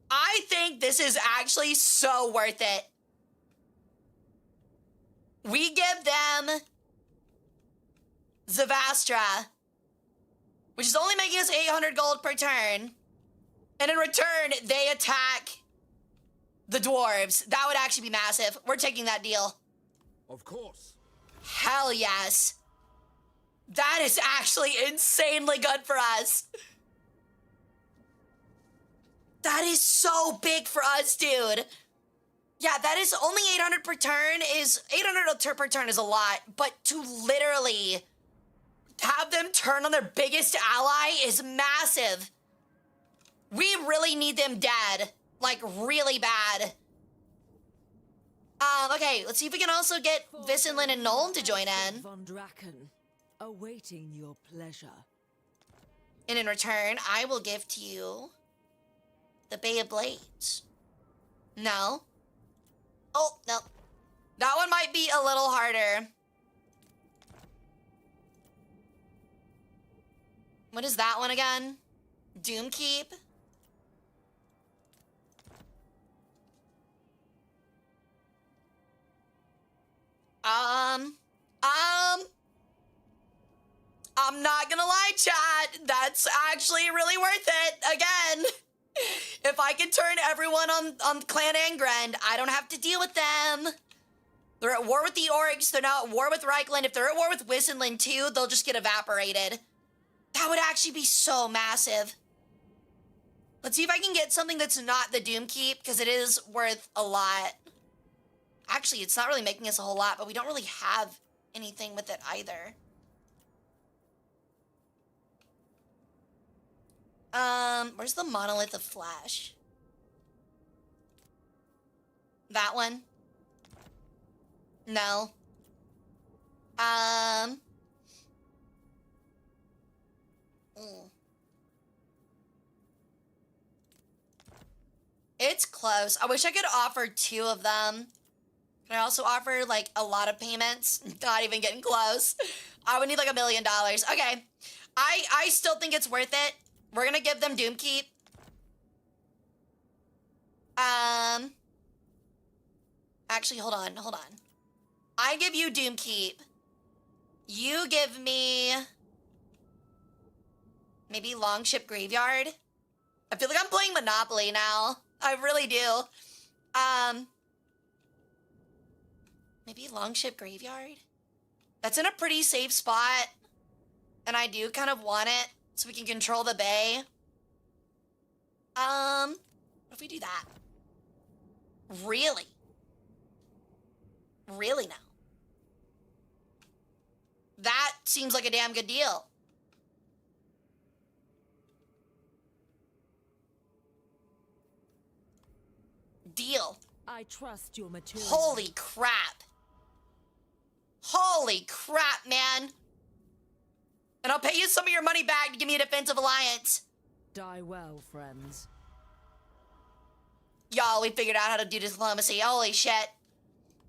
I think this is actually so worth it. We give them Zavastra, which is only making us 800 gold per turn. And in return, they attack the dwarves. That would actually be massive. We're taking that deal. Of course. Hell yes. That is actually insanely good for us. That is so big for us, dude. Yeah, that is only 800 per turn is 800 per turn is a lot, but to literally have them turn on their biggest ally is massive. We really need them dead, like really bad. Okay, let's see if we can also get Visenlin and Nuln to join in. Von Draken, awaiting your pleasure. And in return, I will give to you the Bay of Blades. No. Oh, no. That one might be a little harder. What is that one again? Doomkeep? I'm not gonna lie, chat. That's actually really worth it. Again, if I can turn everyone on Clan Angrend, I don't have to deal with them. They're at war with the orcs. They're now at war with Reichland. If they're at war with Wissenland too, they'll just get evaporated. That would actually be so massive. Let's see if I can get something that's not the Doomkeep, because it is worth a lot. Actually, it's not really making us a whole lot, but we don't really have anything with it either. Where's the Monolith of Flash? That one? No. It's close. I wish I could offer 2 of them. Can I also offer, like, a lot of payments? Not even getting close. I would need, like, $1 million. Okay. I still think it's worth it. We're gonna give them Doomkeep. Actually, hold on. I give you Doomkeep. You give me... maybe Longship Graveyard? I feel like I'm playing Monopoly now. I really do. Maybe Longship Graveyard? That's in a pretty safe spot. And I do kind of want it so we can control the bay. What if we do that? Really? Really now? That seems like a damn good deal. Deal. I trust your material. Holy crap. Holy crap, man. And I'll pay you some of your money back to give me a defensive alliance. Die well, friends. Y'all, we figured out how to do diplomacy. Holy shit.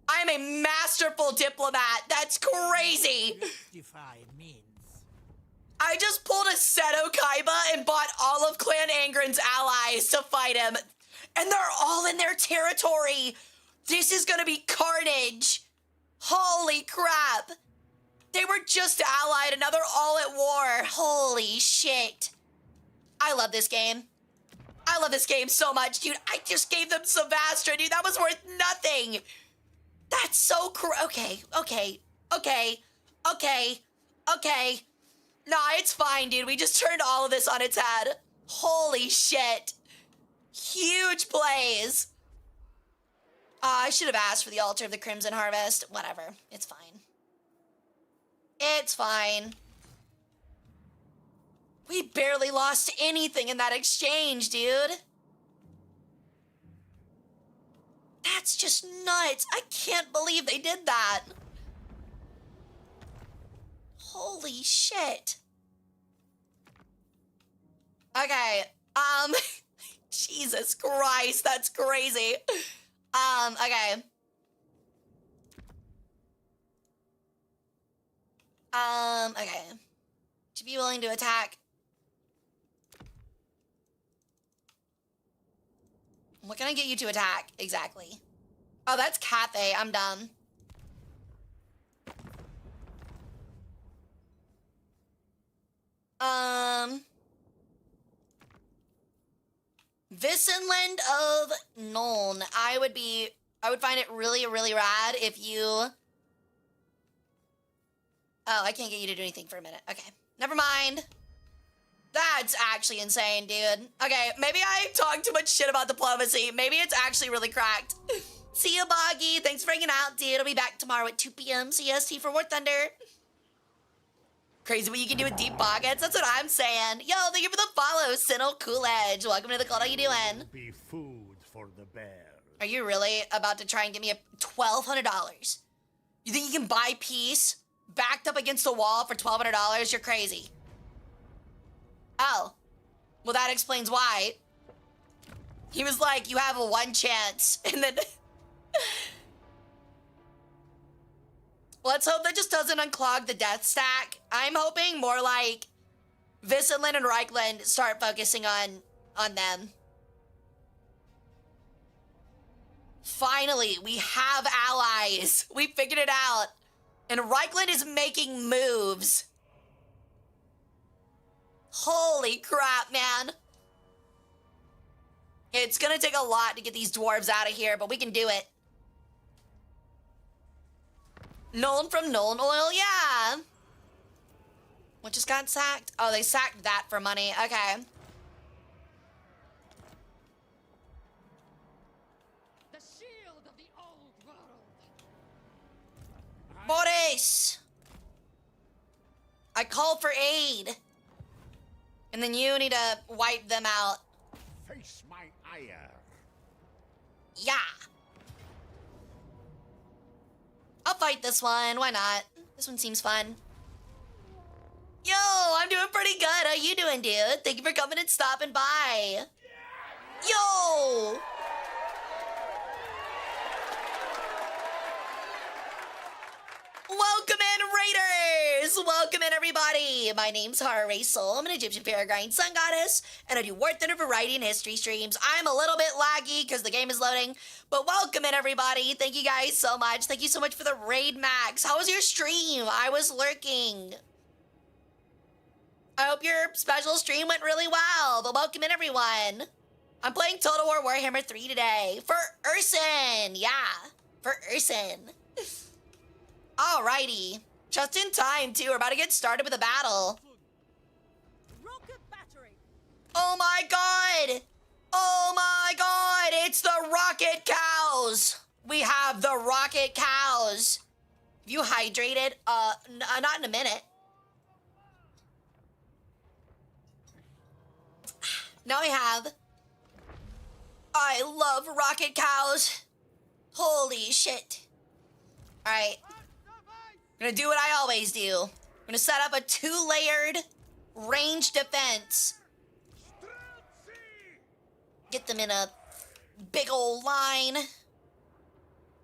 I'm a masterful diplomat. That's crazy. Defy means. I just pulled a Seto Kaiba and bought all of Clan Angrend's allies to fight him. And they're all in their territory. This is gonna be carnage. Holy crap. They were just allied and now they're all at war. Holy shit. I love this game. I love this game so much, dude. I just gave them Savastra, dude. That was worth nothing. That's so okay. Nah, it's fine, dude. We just turned all of this on its head. Holy shit. Huge plays. I should have asked for the Altar of the Crimson Harvest. Whatever. It's fine. It's fine. We barely lost anything in that exchange, dude. That's just nuts. I can't believe they did that. Holy shit. Okay. Jesus Christ, that's crazy. Okay. Okay. To be willing to attack. What can I get you to attack, exactly? Oh, that's Cathay. I'm dumb. Visenland of Nuln. I would find it really, really rad if you Oh, I can't get you to do anything for a minute. Okay, never mind. That's actually insane, dude. Okay, maybe I talked too much shit about diplomacy. Maybe it's actually really cracked. See you, Boggy. Thanks for hanging out, dude. I'll be back tomorrow at 2 p.m. CST for War Thunder. Crazy what you can do with deep pockets. That's what I'm saying. Yo, thank you for the follow, Sinnel Coolidge. Welcome to the cult. How you doing? Be food for the bears. Are you really about to try and give me a $1,200? You think you can buy peace backed up against a wall for $1,200? You're crazy. Oh. Well, that explains why. He was like, you have a one chance. And then... Let's hope that just doesn't unclog the death stack. I'm hoping more like Visitland and Reichland start focusing on them. Finally, we have allies. We figured it out. And Reichland is making moves. Holy crap, man. It's gonna take a lot to get these dwarves out of here, but we can do it. Nolan from Nolan Oil, yeah. What just got sacked? Oh, they sacked that for money. Okay. The shield of the old world. Boris! I call for aid. And then you need to wipe them out. Face my ire. Yeah. I'll fight this one. Why not? This one seems fun. Yo, I'm doing pretty good. How you doing, dude? Thank you for coming and stopping by. Yo! Welcome in, Raiders! Welcome in, everybody! My name's Hara Rae Sol. I'm an Egyptian Peregrine Sun Goddess, and I do War Thunder variety and history streams. I'm a little bit laggy because the game is loading, but welcome in, everybody. Thank you guys so much. Thank you so much for the raid, Max. How was your stream? I was lurking. I hope your special stream went really well, but welcome in, everyone. I'm playing Total War Warhammer 3 today for Urson. Yeah, for Urson. Alrighty. Just in time, too. We're about to get started with a battle. Rocket battery. Oh my god! Oh my god! It's the rocket cows! We have the rocket cows. Have you hydrated? Not in a minute. Now I have. I love rocket cows. Holy shit. Alright. I'm gonna do what I always do. I'm gonna set up a 2-layered range defense. Get them in a big old line.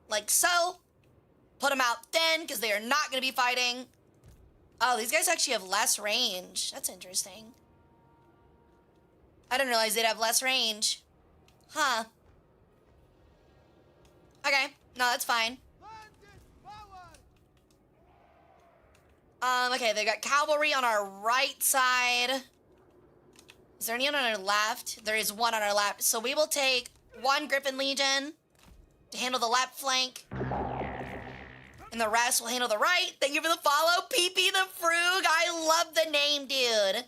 Like so. Put them out thin, because they are not gonna be fighting. Oh, these guys actually have less range. That's interesting. I didn't realize they'd have less range. Huh. Okay. No, that's fine. Okay, they've got cavalry on our right side. Is there anyone on our left? There is one on our left. So we will take 1 Griffin Legion to handle the left flank. And the rest will handle the right. Thank you for the follow, PP the Frug. I love the name, dude.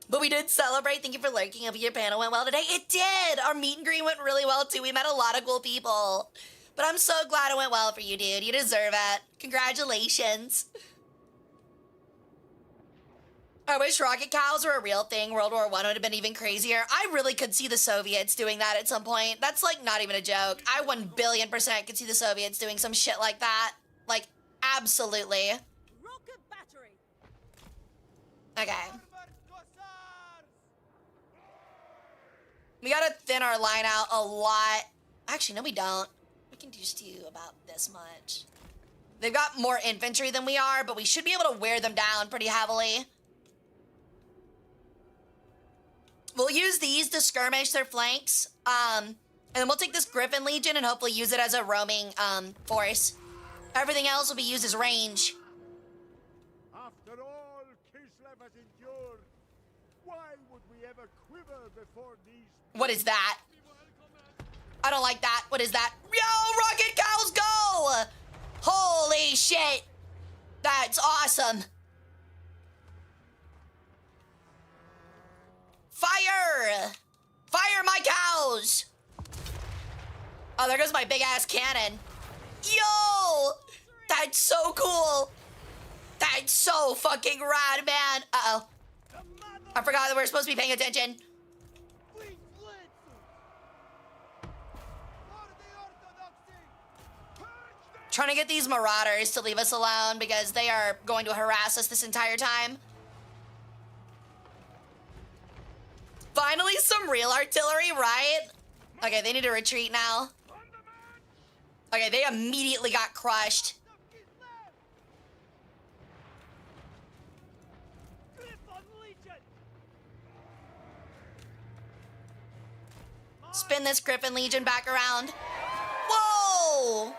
But we did celebrate. Thank you for lurking. Hope your panel went well today. It did. Our meet and greet went really well, too. We met a lot of cool people. But I'm so glad it went well for you, dude. You deserve it. Congratulations. I wish rocket cows were a real thing. World War I would have been even crazier. I really could see the Soviets doing that at some point. That's, like, not even a joke. I 1,000,000,000% could see the Soviets doing some shit like that. Like, absolutely. Rocket battery. Okay. We gotta thin our line out a lot. Actually, no, we don't. We can just do about this much. They've got more infantry than we are, but we should be able to wear them down pretty heavily. We'll use these to skirmish their flanks. And then we'll take this Griffin Legion and hopefully use it as a roaming force. Everything else will be used as range. After all Kislev has endured, why would we ever quiver before these? What is that? I don't like that. What is that? Yo, rocket cows go! Holy shit! That's awesome. Fire! Fire my cows! Oh, there goes my big ass cannon. Yo! That's so cool. That's so fucking rad, man. Uh-oh. I forgot that we're supposed to be paying attention. Trying to get these marauders to leave us alone because they are going to harass us this entire time. Finally, some real artillery, right? Okay, they need to retreat now. Okay, they immediately got crushed. Spin this Griffin Legion back around. Whoa!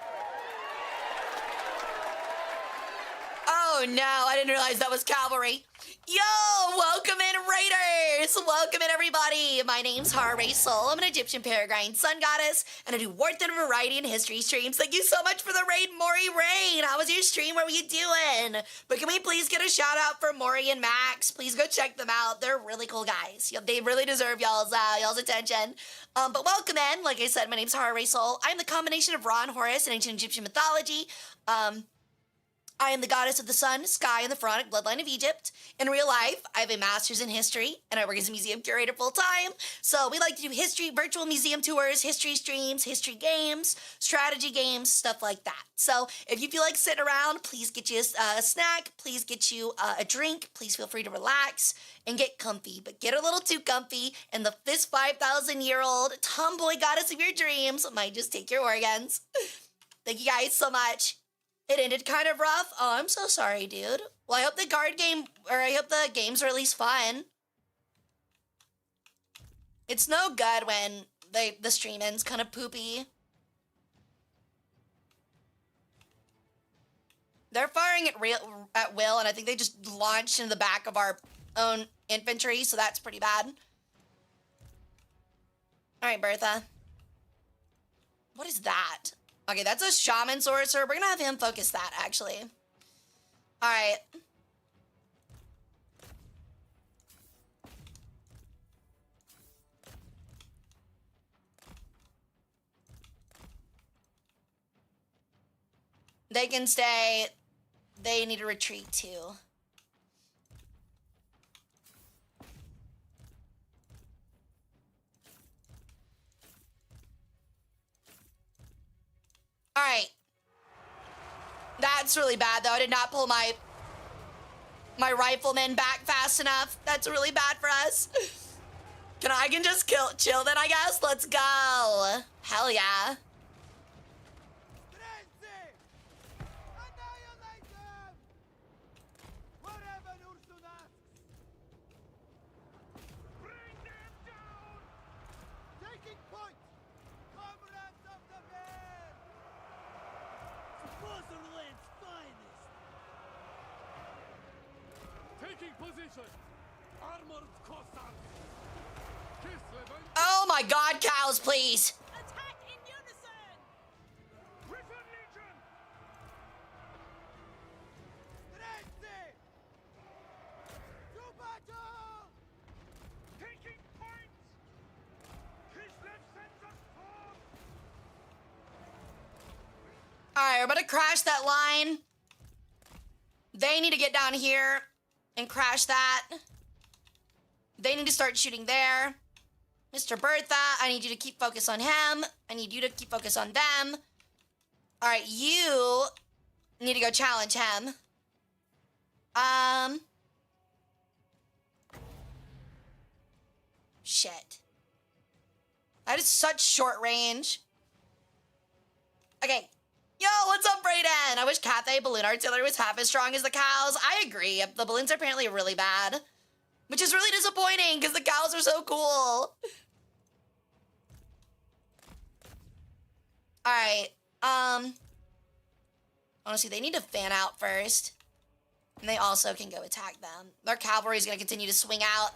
Oh no, I didn't realize that was cavalry. Yo, welcome in Raiders! Welcome in everybody! My name's Hara Rae Sol. I'm an Egyptian Peregrine sun goddess, and I do Warth and Variety and History streams. Thank you so much for the raid, Maury Rain! How was your stream? What were you doing? But can we please get a shout out for Maury and Max? Please go check them out. They're really cool guys. They really deserve y'all's attention. But welcome in. Like I said, my name's Hara Rae Sol. I'm the combination of Ra and Horus in ancient Egyptian mythology. I am the goddess of the sun, sky, and the pharaonic bloodline of Egypt. In real life, I have a master's in history, and I work as a museum curator full-time. So we like to do history, virtual museum tours, history streams, history games, strategy games, stuff like that. So if you feel like sitting around, please get you a snack, please get you a drink, please feel free to relax and get comfy. But get a little too comfy, and this 5,000-year-old tomboy goddess of your dreams might just take your organs. Thank you guys so much. It ended kind of rough. Oh, I'm so sorry, dude. Well, I hope I hope the games are at least fun. It's no good when the stream ends kind of poopy. They're firing at will, and I think they just launched into the back of our own infantry, so that's pretty bad. All right, Bertha. What is that? Okay, that's a shaman sorcerer. We're gonna have him focus that, actually. All right. They can stay. They need to retreat, too. All right. That's really bad, though. I did not pull my rifleman back fast enough. That's really bad for us. I can just chill then, I guess? Let's go. Hell yeah. Oh my god, cows, please. Attack in unison! Griffin Legion! To battle! Taking points! Kislev sends us forth! Alright, we're about to crash that line. They need to get down here and crash that. They need to start shooting there. Mr. Bertha, I need you to keep focus on him. I need you to keep focus on them. All right, you need to go challenge him. Shit. That is such short range. Okay. Yo, what's up, Brayden? I wish Cathay balloon artillery was half as strong as the cows. I agree. The balloons are apparently really bad. Which is really disappointing because the cows are so cool. All right. Honestly, they need to fan out first. And they also can go attack them. Their cavalry is going to continue to swing out.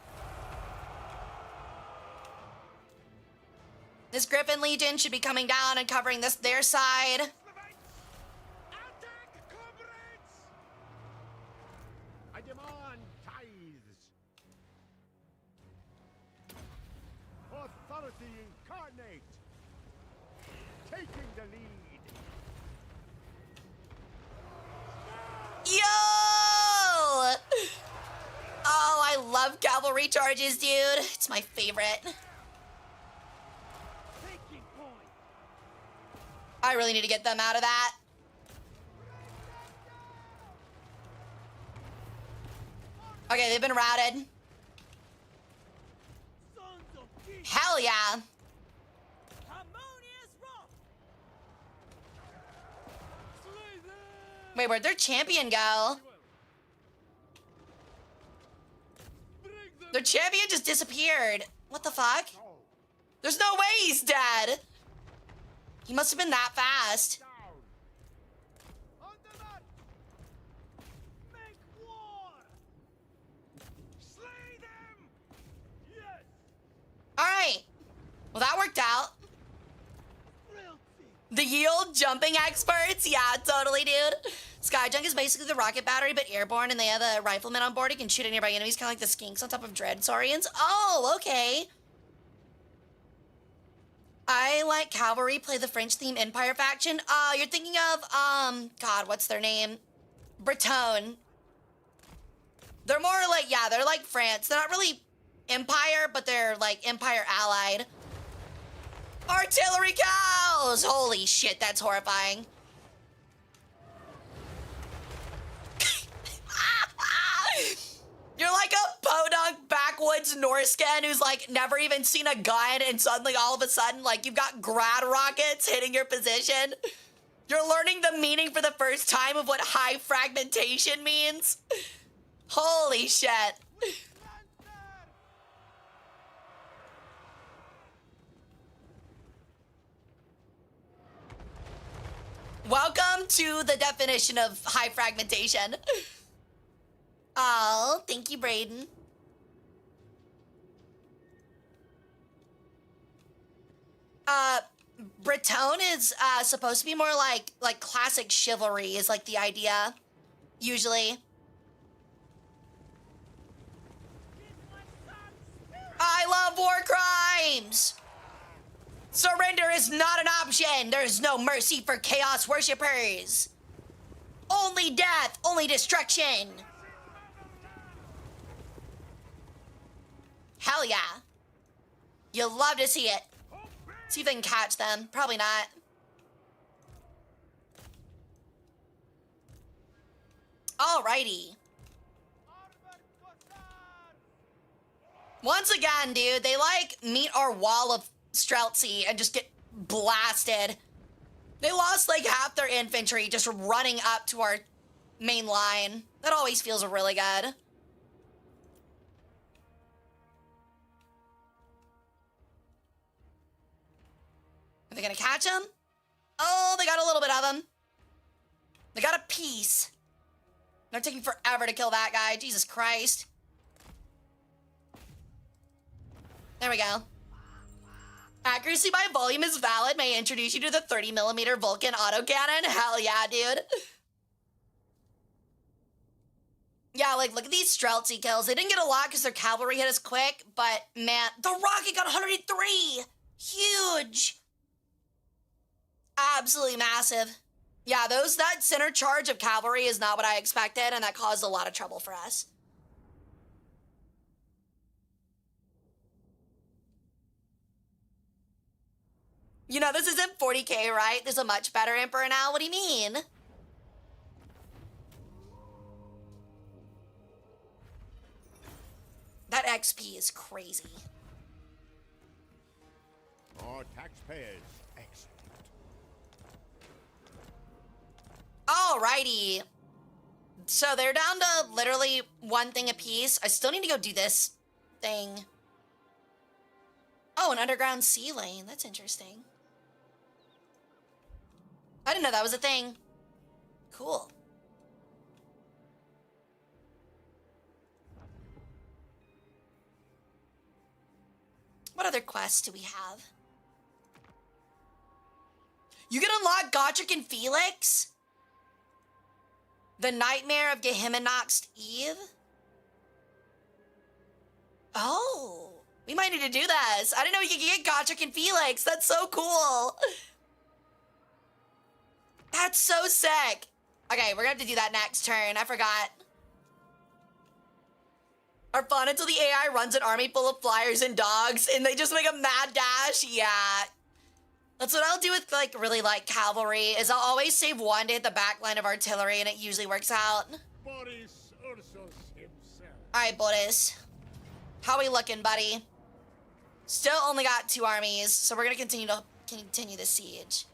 This Griffin Legion should be coming down and covering their side. demand tithes. Authority incarnate. Taking the lead. Yo! Oh, I love cavalry charges, dude. It's my favorite. Taking point. I really need to get them out of that. Okay, they've been routed. Sons of King. Hell yeah. Harmonious rock. Wait, where'd their champion go? Their champion just disappeared. What the fuck? There's no way he's dead. He must have been that fast. Down. On the march. Make war. Slay them. Yes. All right. Well, that worked out. The yield jumping experts? Yeah, totally, dude. Skyjunk is basically the rocket battery, but airborne, and they have a rifleman on board. He can shoot at nearby enemies, kind of like the skinks on top of Dreadsaurians. Oh, okay. I like cavalry, play the French theme Empire faction. You're thinking of, God, what's their name? Breton. They're more like, yeah, they're like France. They're not really Empire, but they're like Empire allied. Artillery cows! Holy shit, that's horrifying. You're like a podunk backwoods Norscan who's like never even seen a gun, and suddenly all of a sudden like you've got grad rockets hitting your position. You're learning the meaning for the first time of what high fragmentation means. Holy shit. Welcome to the definition of high fragmentation. Oh, thank you, Braden. Breton is supposed to be more like classic chivalry is like the idea, usually. I love war crimes! Surrender is not an option! There's no mercy for chaos worshippers! Only death, only destruction! Hell yeah. You'll love to see it. See if they can catch them. Probably not. Alrighty. Once again, dude, they like meet our wall of Streltsy and just get blasted. They lost like half their infantry just running up to our main line. That always feels really good. Are they gonna catch him? Oh, they got a little bit of him. They got a piece. They're taking forever to kill that guy. Jesus Christ. There we go. Accuracy by volume is valid. May I introduce you to the 30mm Vulcan autocannon? Hell yeah, dude. Yeah, like, look at these Streltsy kills. They didn't get a lot because their cavalry hit us quick, but man, the rocket got 103! Huge! Absolutely massive. Yeah, that center charge of cavalry is not what I expected, and that caused a lot of trouble for us. You know, this isn't 40k, right? There's a much better Emperor now. What do you mean? That XP is crazy. Our taxpayers, excellent. Alrighty. So they're down to literally one thing apiece. I still need to go do this thing. Oh, an underground sea lane. That's interesting. I didn't know that was a thing. Cool. What other quests do we have? You can unlock Gotrek and Felix? The Nightmare of Gehennoxed Eve? Oh, we might need to do this. I didn't know you could get Gotrek and Felix. That's so cool. That's so sick. Okay, we're gonna have to do that next turn. I forgot. Are fun until the AI runs an army full of flyers and dogs and they just make a mad dash. Yeah. That's what I'll do with like really like cavalry is I'll always save one to hit the back line of artillery and it usually works out. Boris Ursus himself. All right, Boris. How we looking, buddy? Still only got 2 armies, so we're gonna continue the siege.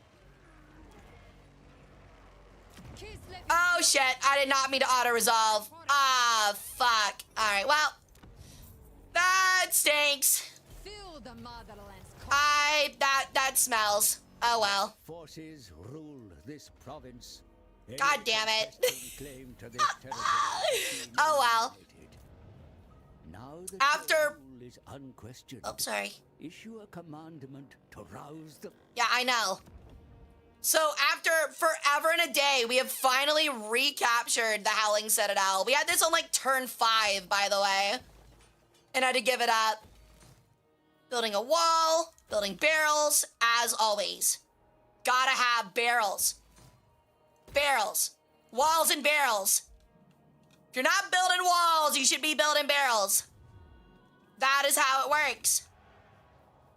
Oh shit, I did not mean to auto-resolve. Ah, fuck. Alright, well. That stinks. Feel the motherland's That smells. Oh well. Forces rule this province. God damn it. Claim to this territory Oh well. now the After- rule is unquestioned. Oh, sorry. Issue a commandment to rouse the Yeah, I know. So after forever and a day, we have finally recaptured the Howling Citadel. We had this on like turn 5, by the way. And I had to give it up. Building a wall, building barrels, as always. Gotta have barrels. Barrels. Walls and barrels. If you're not building walls, you should be building barrels. That is how it works.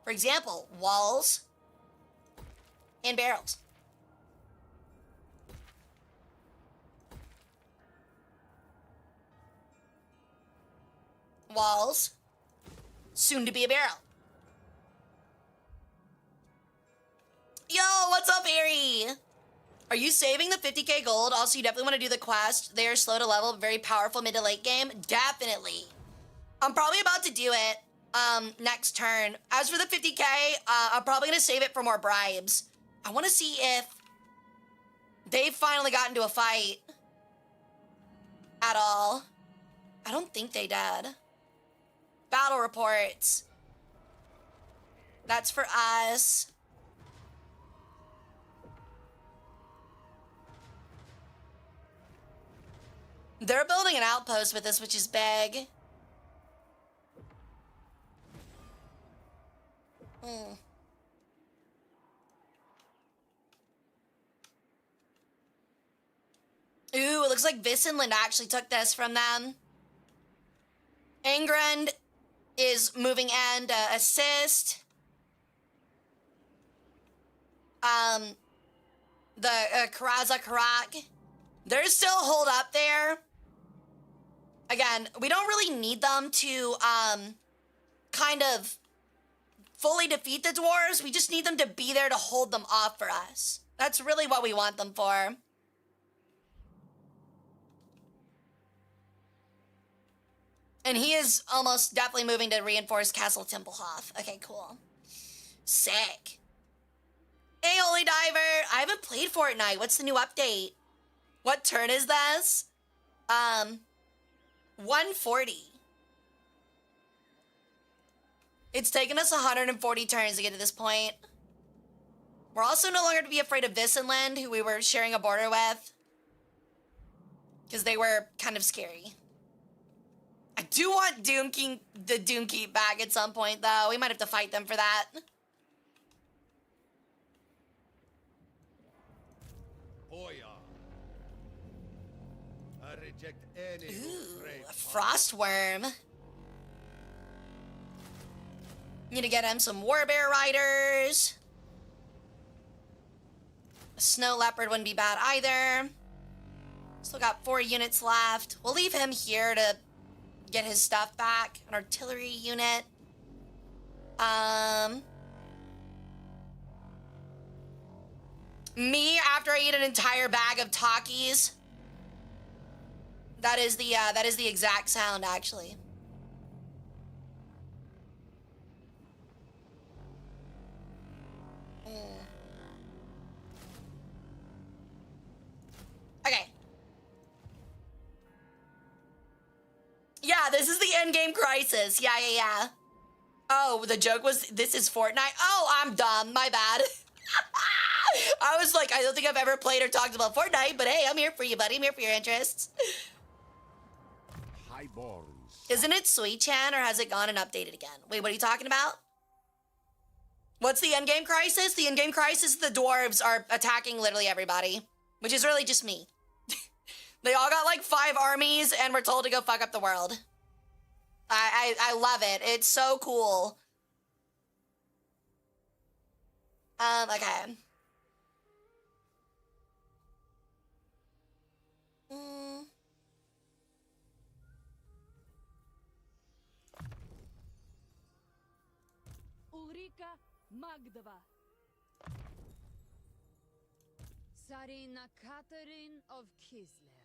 For example, walls and barrels. Walls, soon to be a barrel. Yo, what's up, Harry? Are you saving the 50k gold? Also, you definitely want to do the quest. They are slow to level, very powerful mid to late game. Definitely. I'm probably about to do it next turn. As for the 50k, I'm probably going to save it for more bribes. I want to see if they finally got into a fight at all. I don't think they did. Battle reports. That's for us. They're building an outpost with us, which is big. Ooh, it looks like Visenland actually took this from them. England is moving in to assist. The Karaza Karak. They're still holed up there. Again, we don't really need them to kind of fully defeat the dwarves. We just need them to be there to hold them off for us. That's really what we want them for. And he is almost definitely moving to reinforce Castle Templehof. Okay, cool. Sick. Hey, Holy Diver. I haven't played Fortnite. What's the new update? What turn is this? 140. It's taken us 140 turns to get to this point. We're also no longer to be afraid of Visenland, who we were sharing a border with. Because they were kind of scary. I do want the Doomkeep back at some point, though. We might have to fight them for that. I reject any Ooh, a Frostworm. Need to get him some Warbear Riders. A Snow Leopard wouldn't be bad either. Still got 4 units left. We'll leave him here to get his stuff back. An artillery unit. Me after I eat an entire bag of Takis. That is the exact sound, actually. Okay. Yeah, this is the endgame crisis. Yeah. Oh, the joke was, this is Fortnite? Oh, I'm dumb. My bad. I was like, I don't think I've ever played or talked about Fortnite, but hey, I'm here for you, buddy. I'm here for your interests. highborns. Isn't it Sui-chan, or has it gone and updated again? Wait, what are you talking about? What's the endgame crisis? The endgame crisis, the dwarves are attacking literally everybody, which is really just me. They all got like 5 armies and we're told to go fuck up the world. I love it. It's so cool. Okay. Ulrika Magdova. Sarina Catherine of Kislev.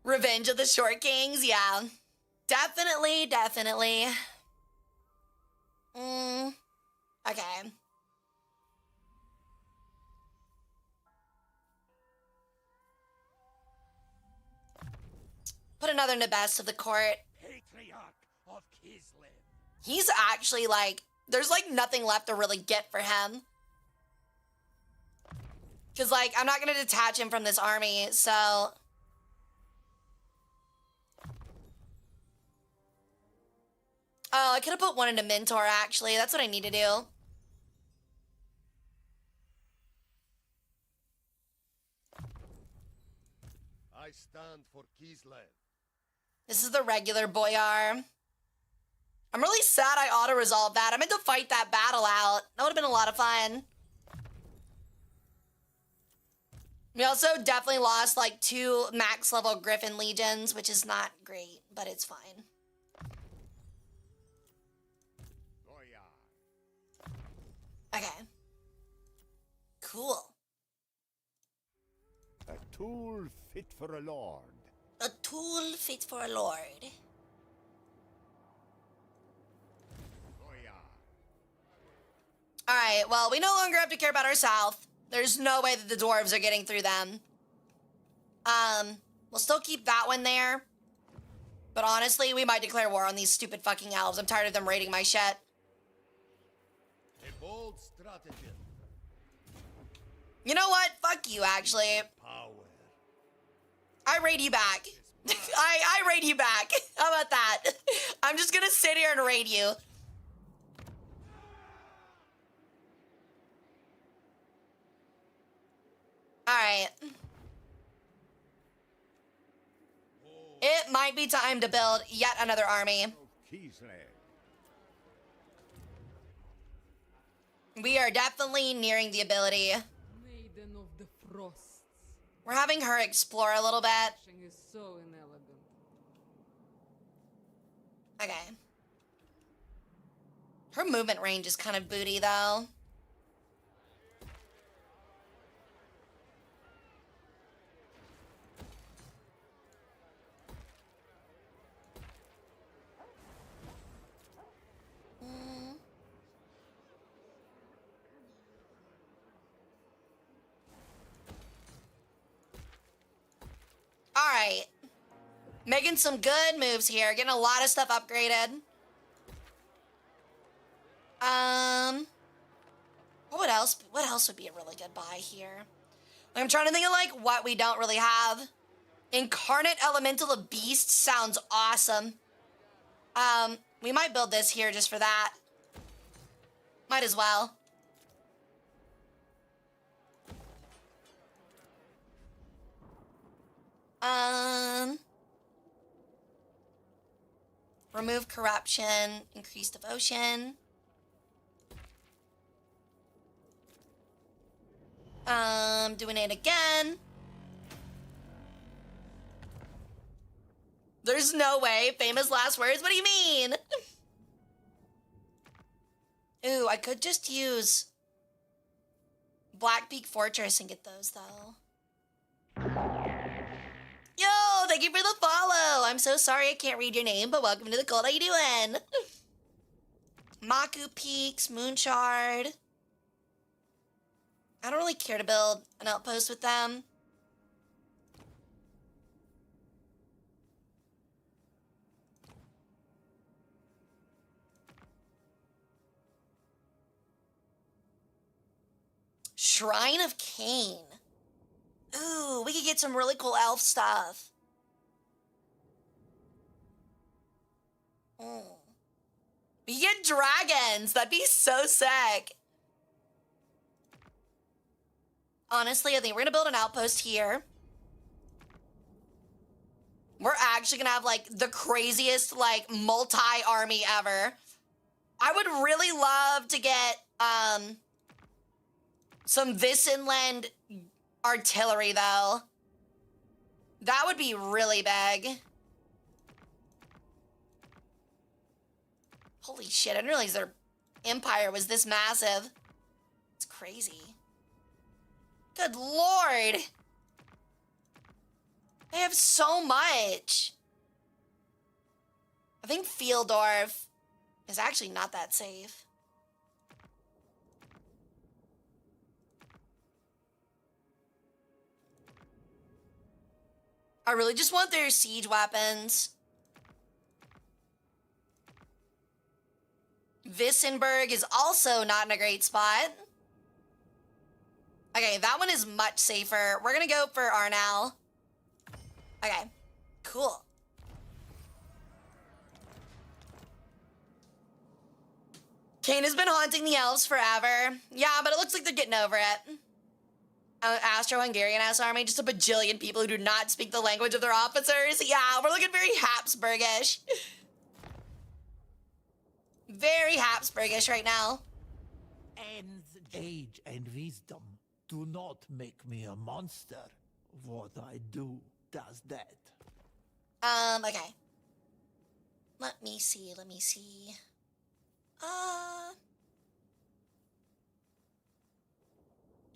Revenge of the Short Kings, yeah. Definitely, definitely. Okay. Put another Nabest of the court. Patriarch of Kislev. He's actually like, there's like nothing left to really get for him. Because like, I'm not going to detach him from this army, so... Oh, I could have put one into Mentor, actually. That's what I need to do. I stand for Kislev. This is the regular Boyar. I'm really sad I auto-resolved that. I meant to fight that battle out. That would have been a lot of fun. We also definitely lost like 2 max level Griffin Legions, which is not great, but it's fine. Okay. Cool. A tool fit for a lord. A tool fit for a lord. Alright, well, we no longer have to care about our south. There's no way that the dwarves are getting through them. We'll still keep that one there. But honestly, we might declare war on these stupid fucking elves. I'm tired of them raiding my shit. A bold stratagem. You know what? Fuck you, actually. Power. I raid you back. I raid you back. How about that? I'm just gonna sit here and raid you. Alright. It might be time to build yet another army. We are definitely nearing the ability. Maiden of the Frosts. We're having her explore a little bit. Dashing is so inelegant. Okay. Her movement range is kind of booty, though. All right. Making some good moves here. Getting a lot of stuff upgraded. What else? What else would be a really good buy here? I'm trying to think of like what we don't really have. Incarnate Elemental of Beasts sounds awesome. We might build this here just for that. Might as well. Remove corruption, increase devotion. Doing it again. There's no way. Famous last words? What do you mean? Ooh, I could just use Black Peak Fortress and get those, though. Yo, thank you for the follow. I'm so sorry I can't read your name, but welcome to the cult. How you doing? Maku Peaks, Moonshard. I don't really care to build an outpost with them. Shrine of Cain. Ooh, we could get some really cool elf stuff. We get dragons. That'd be so sick. Honestly, I think we're gonna build an outpost here. We're actually gonna have like the craziest like multi-army ever. I would really love to get some Visenland artillery though. That would be really big. Holy shit, I didn't realize their empire was this massive. It's crazy. Good lord. They have so much. I think Fieldorf is actually not that safe. I really just want their siege weapons. Vissenberg is also not in a great spot. Okay, that one is much safer. We're gonna go for Arnal. Okay, cool. Kane has been haunting the elves forever. Yeah, but it looks like they're getting over it. Austro-Hungarian-ass army, just a bajillion people who do not speak the language of their officers. Yeah, we're looking very Habsburgish. Very Habsburgish right now. And age and wisdom do not make me a monster. What I do does that. Okay. Let me see.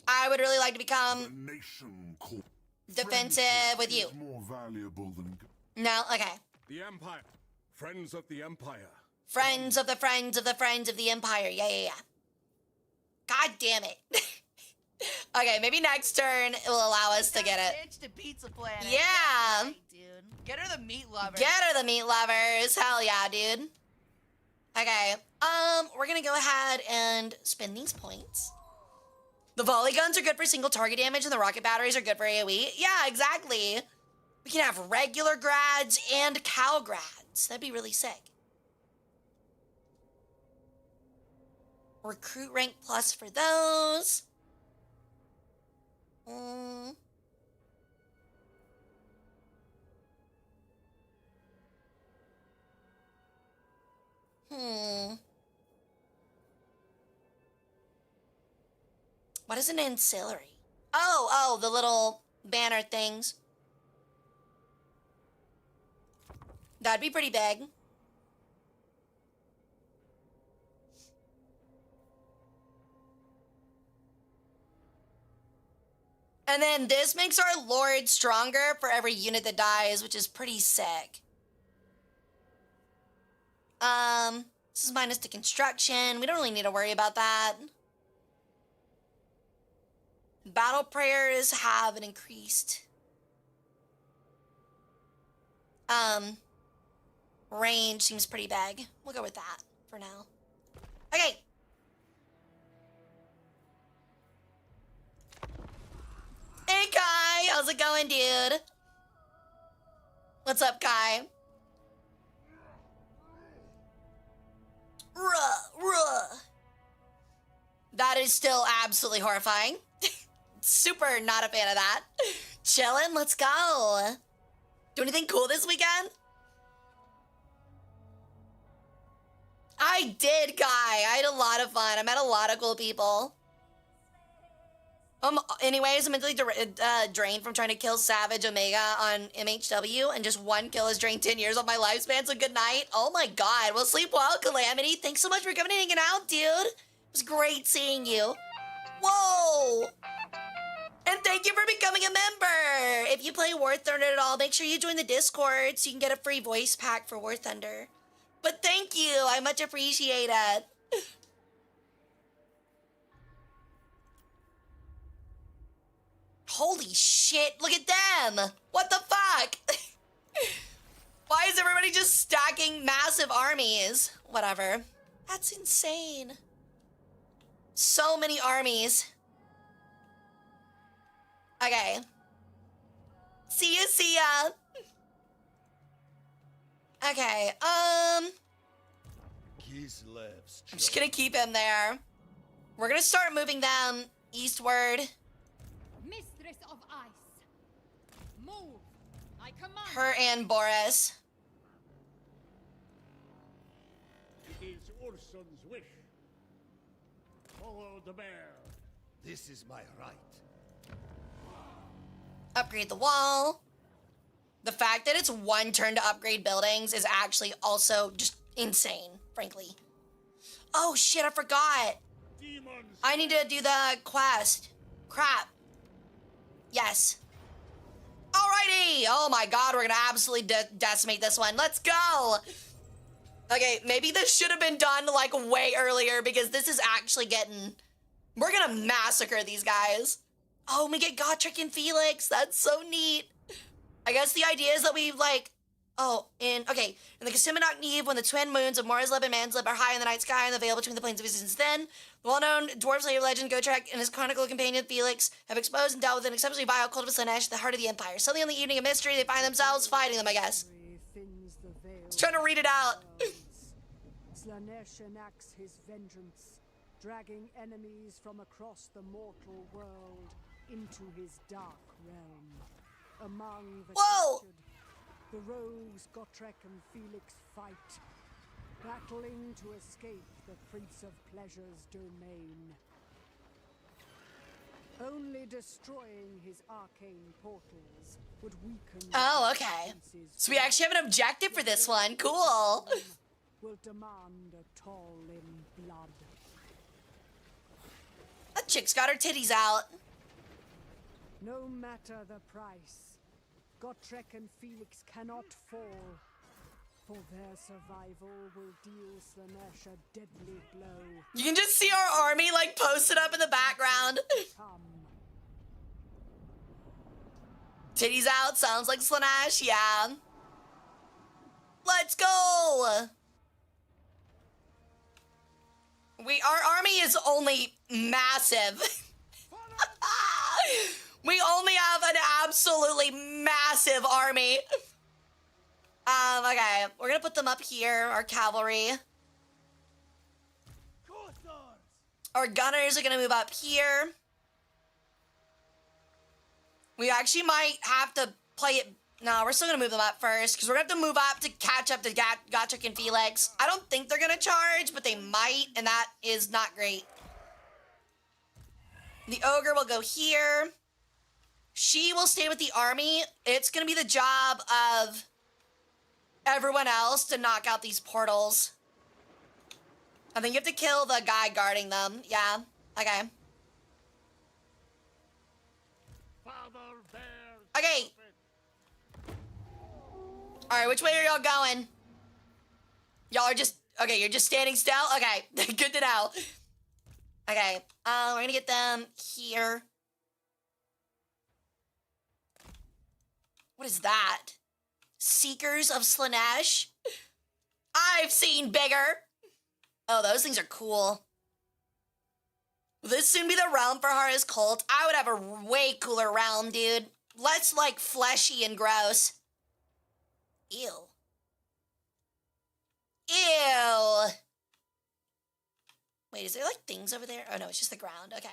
I would really like to become defensive with you. More valuable than... No? Okay. The Empire. Friends of the Empire. Friends of the friends of the friends of the Empire. Yeah. God damn it. Okay, maybe next turn it will allow us to get it. Ditch the pizza planet. Yeah. Right, dude. Get her the meat lovers. Get her the meat lovers. Hell yeah, dude. Okay. We're gonna go ahead and spend these points. The volley guns are good for single target damage and the rocket batteries are good for AoE. Yeah, exactly. We can have regular grads and cow grads. That'd be really sick. Recruit rank plus for those. What is an ancillary? Oh, the little banner things. That'd be pretty big. And then this makes our Lord stronger for every unit that dies, which is pretty sick. This is minus to construction. We don't really need to worry about that. Battle prayers have an increased range. Seems pretty big. We'll go with that for now. Okay. Hey Kai, how's it going, dude? What's up, Kai? Ruh. That is still absolutely horrifying. Super not a fan of that. Chillin', let's go. Do anything cool this weekend? I did, Kai. I had a lot of fun. I met a lot of cool people. Anyways, I'm mentally drained from trying to kill Savage Omega on MHW, and just one kill has drained 10 years of my lifespan, so good night. Oh my god. Well, sleep well, Calamity. Thanks so much for coming and hanging out, dude. It was great seeing you. Whoa! And thank you for becoming a member! If you play War Thunder at all, make sure you join the Discord so you can get a free voice pack for War Thunder. But thank you, I much appreciate it. Holy shit, look at them! What the fuck? Why is everybody just stacking massive armies? Whatever. That's insane. So many armies. Okay. See ya. Okay, Kislev's I'm just gonna keep him there. We're gonna start moving them eastward. Mistress of Ice. Move. I command. Her and Boris. It is Urson's wish. Follow the bear. This is my right. Upgrade the wall. The fact that it's one turn to upgrade buildings is actually also just insane, frankly. Oh shit, I forgot. Demons. I need to do the quest. Crap. Yes. Alrighty. Oh my god, we're gonna absolutely decimate this one. Let's go. Okay, maybe this should have been done like way earlier because this is actually getting... We're gonna massacre these guys. Oh, we get Gotrek and Felix. That's so neat. I guess the idea is that we like... in the Kasimanok Neve, when the twin moons of Morizlib and Manslib are high in the night sky and the veil between the plains of existence, then the well-known dwarf slayer legend Gotrek and his chronicle companion Felix have exposed and dealt with an exceptionally vile cult of Slanesh at the heart of the Empire. Suddenly on the evening of mystery, they find themselves fighting them, I guess. Just trying to read it out. Slanesh enacts his vengeance, dragging enemies from across the mortal world into his dark realm. Among the captured, the rogues Gotrek and Felix fight, battling to escape the Prince of Pleasure's domain. Only destroying his arcane portals would weaken... Oh, okay. So we actually have an objective for this one. Cool. Will demand a toll in blood. That chick's got her titties out. No matter the price, Gotrek and Felix cannot fall. For their survival will deal Slanesh a deadly blow. You can just see our army like posted up in the background. Titties out, sounds like Slanesh, yeah. Let's go! Our army is only massive. We only have an absolutely massive army. Okay, we're gonna put them up here, our cavalry. Our gunners are gonna move up here. We actually might have to play it. No, we're still gonna move them up first, because we're gonna have to move up to catch up to Gotrek and Felix. I don't think they're gonna charge, but they might, and that is not great. The ogre will go here. She will stay with the army. It's gonna be the job of everyone else to knock out these portals. I think you have to kill the guy guarding them. Yeah, okay. Okay. Alright, which way are y'all going? Y'all are just... Okay, you're just standing still? Okay, good to know. Okay, we're gonna get them here. What is that? Seekers of Slanesh? I've seen bigger. Oh, those things are cool. Will this soon be the realm for Hara's cult? I would have a way cooler realm, dude. Less, like, fleshy and gross. Ew. Ew. Wait, is there, like, things over there? Oh, no, it's just the ground. Okay.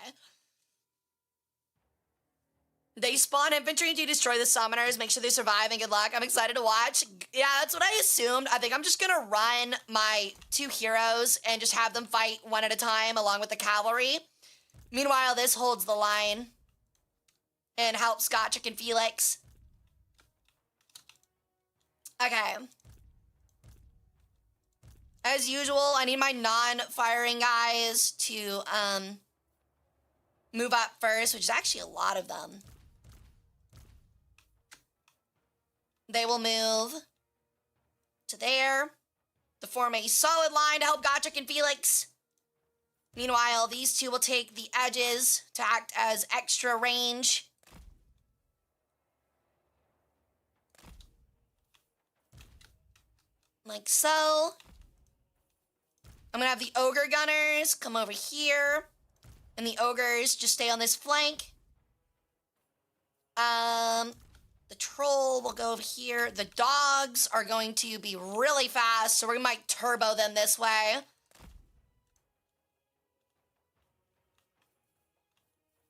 They spawn infantry to destroy the summoners, make sure they survive, and good luck. I'm excited to watch. Yeah, that's what I assumed. I think I'm just gonna run my 2 heroes and just have them fight one at a time along with the cavalry. Meanwhile, this holds the line and helps Gotrek and Felix. Okay. As usual, I need my non-firing guys to move up first, which is actually a lot of them. They will move to there to form a solid line to help Gotrek and Felix. Meanwhile, these two will take the edges to act as extra range. Like so. I'm gonna have the ogre gunners come over here. And the ogres just stay on this flank. The troll will go over here. The dogs are going to be really fast, so we might turbo them this way.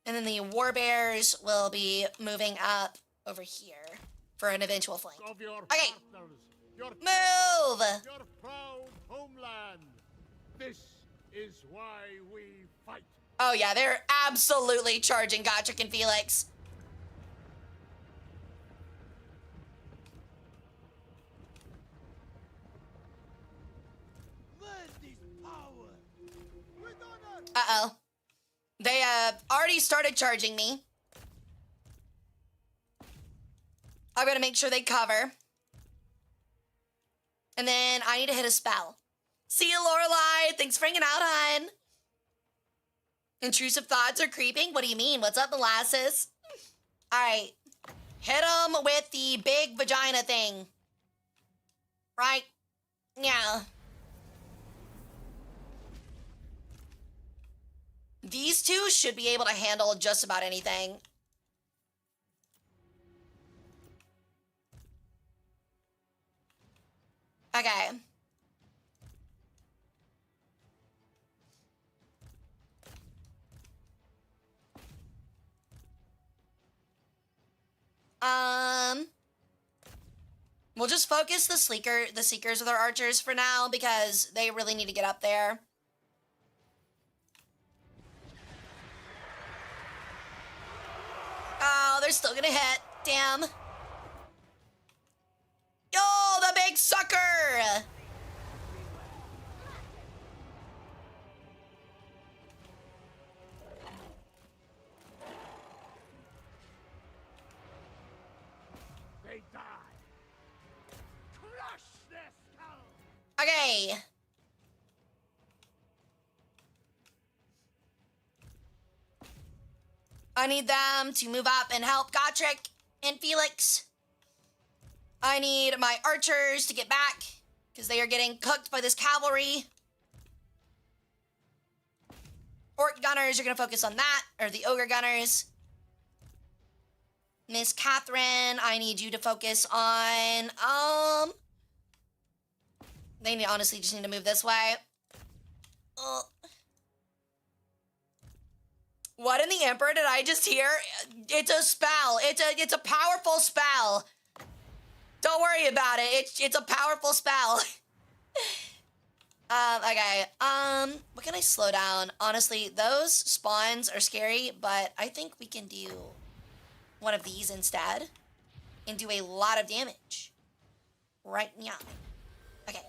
And then the warbears will be moving up over here for an eventual flank. Of your Okay. partners, your Move! your proud homeland. This is why we fight. Oh yeah, they're absolutely charging Gotrek and Felix. Uh-oh. They already started charging me. I'm gonna make sure they cover. And then I need to hit a spell. See you, Lorelai. Thanks for hanging out, hon. Intrusive thoughts are creeping? What do you mean? What's up, molasses? All right. Hit them with the big vagina thing. Right? Yeah. These two should be able to handle just about anything. Okay. We'll just focus the seekers with our archers for now because they really need to get up there. Oh, they're still gonna hit. Damn. Yo, the big sucker! They die. Crush their skull. Okay. I need them to move up and help Gotrek and Felix. I need my archers to get back because they are getting cooked by this cavalry. Orc gunners are going to focus on that, or the ogre gunners. Miss Catherine, I need you to focus on, they honestly just need to move this way. What in the Emperor did I just hear? It's a spell. It's a powerful spell. Don't worry about it. It's a powerful spell. Okay. What can I slow down? Honestly, those spawns are scary, but I think we can do one of these instead and do a lot of damage. Right now. Okay.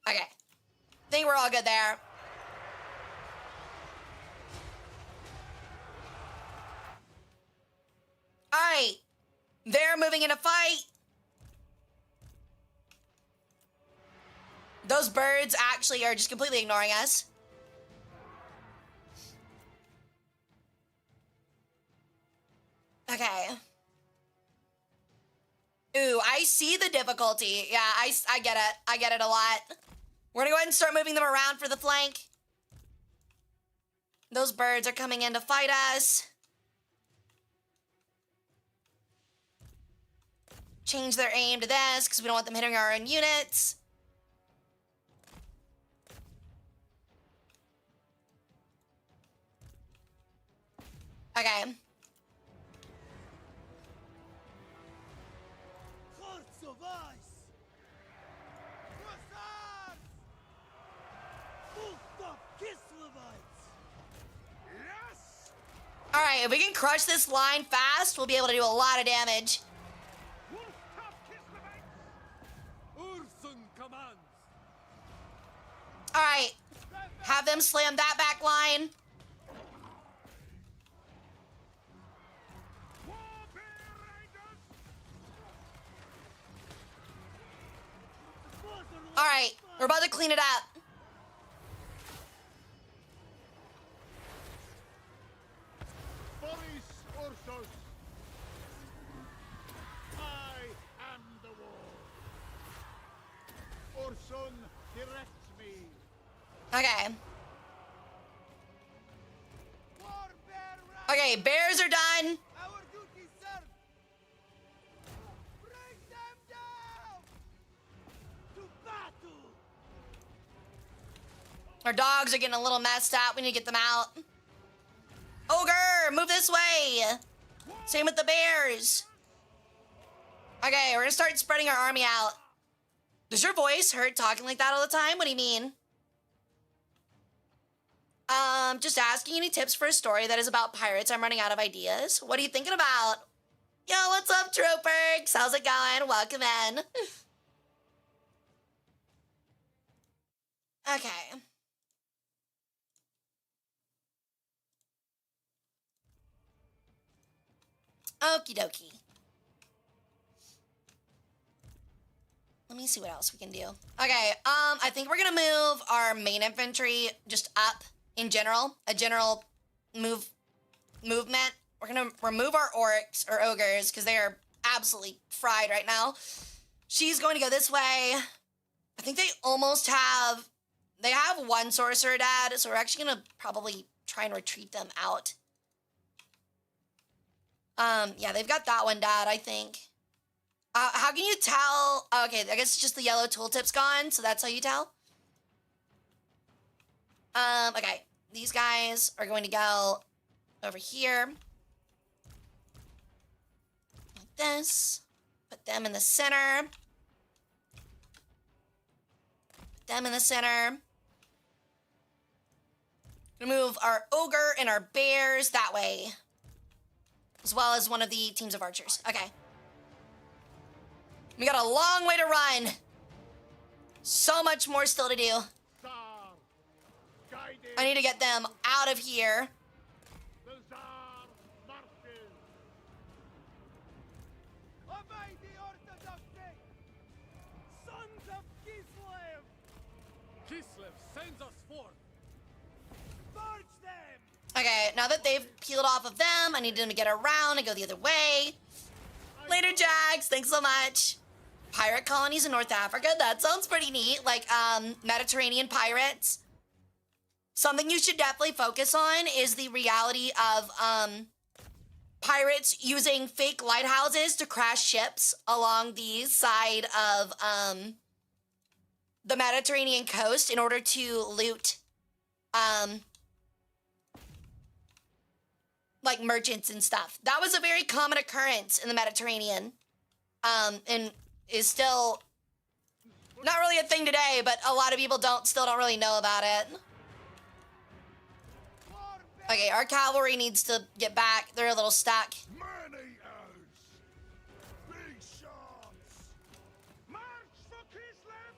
Okay. Think we're all good there. All right. They're moving in a fight. Those birds actually are just completely ignoring us. Okay. Ooh, I see the difficulty. Yeah, I get it. I get it a lot. We're gonna go ahead and start moving them around for the flank. Those birds are coming in to fight us. Change their aim to this because we don't want them hitting our own units. Okay. Hearts of ice. Hussars! Full of Kislevites. Yes! All right, if we can crush this line fast, we'll be able to do a lot of damage. Ursun commands. All right, have them slam that back line. All right, we're about to clean it up. Boris Ursus. I am the war. Ursun directs me. Okay. Okay, bears are done. Our duty served. Bring them down. To battle. Our dogs are getting a little messed up. We need to get them out. Ogre, move this way. Same with the bears. Okay, we're gonna start spreading our army out. Does your voice hurt talking like that all the time? What do you mean? Just asking any tips for a story that is about pirates. I'm running out of ideas. What are you thinking about? Yo, what's up, troopers? How's it going? Welcome in. Okay. Okie dokie. Let me see what else we can do. Okay, I think we're gonna move our main infantry just up in general. A general movement. We're gonna remove our orcs or ogres because they are absolutely fried right now. She's going to go this way. I think they almost have, they have one sorcerer dead, so we're actually gonna probably try and retreat them out. Yeah, they've got that one dead, I think. How can you tell? Okay, I guess it's just the yellow tooltip's gone, so that's how you tell. Okay, these guys are going to go over here. Like this. Put them in the center. Put them in the center. Move our ogre and our bears that way. As well as one of the teams of archers. Okay. We got a long way to run. So much more still to do. I need to get them out of here. The Tsar marches. Obey the Orthodox faith. Sons of Kislev. Kislev sends us forth. March them. Okay, now that they've peeled off of them, I need them to get around and go the other way. Later, Jags. Thanks so much. Pirate colonies in North Africa. That sounds pretty neat. Like, Mediterranean pirates. Something you should definitely focus on is the reality of, pirates using fake lighthouses to crash ships along the side of, the Mediterranean coast in order to loot, like merchants and stuff. That was a very common occurrence in the Mediterranean. And is still not really a thing today, but a lot of people still don't really know about it. Okay, our cavalry needs to get back. They're a little stuck. Man-eaters. Big shots. March for Kislev.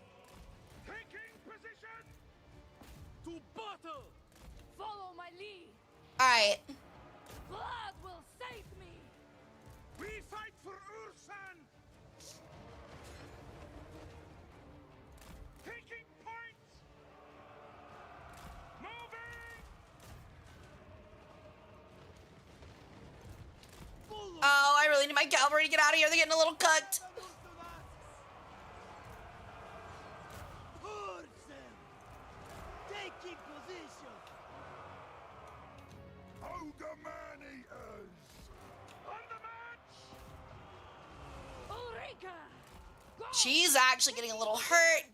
Taking position. To battle! Follow my lead. All right. Blood will save me. We fight for Ursan. Taking points. Moving. Oh, I really need my cavalry to get out of here. They're getting a little cooked. Ursan. Taking position. Ogre man-eaters. On the march. Ulrika. Go. She's actually getting a little hurt.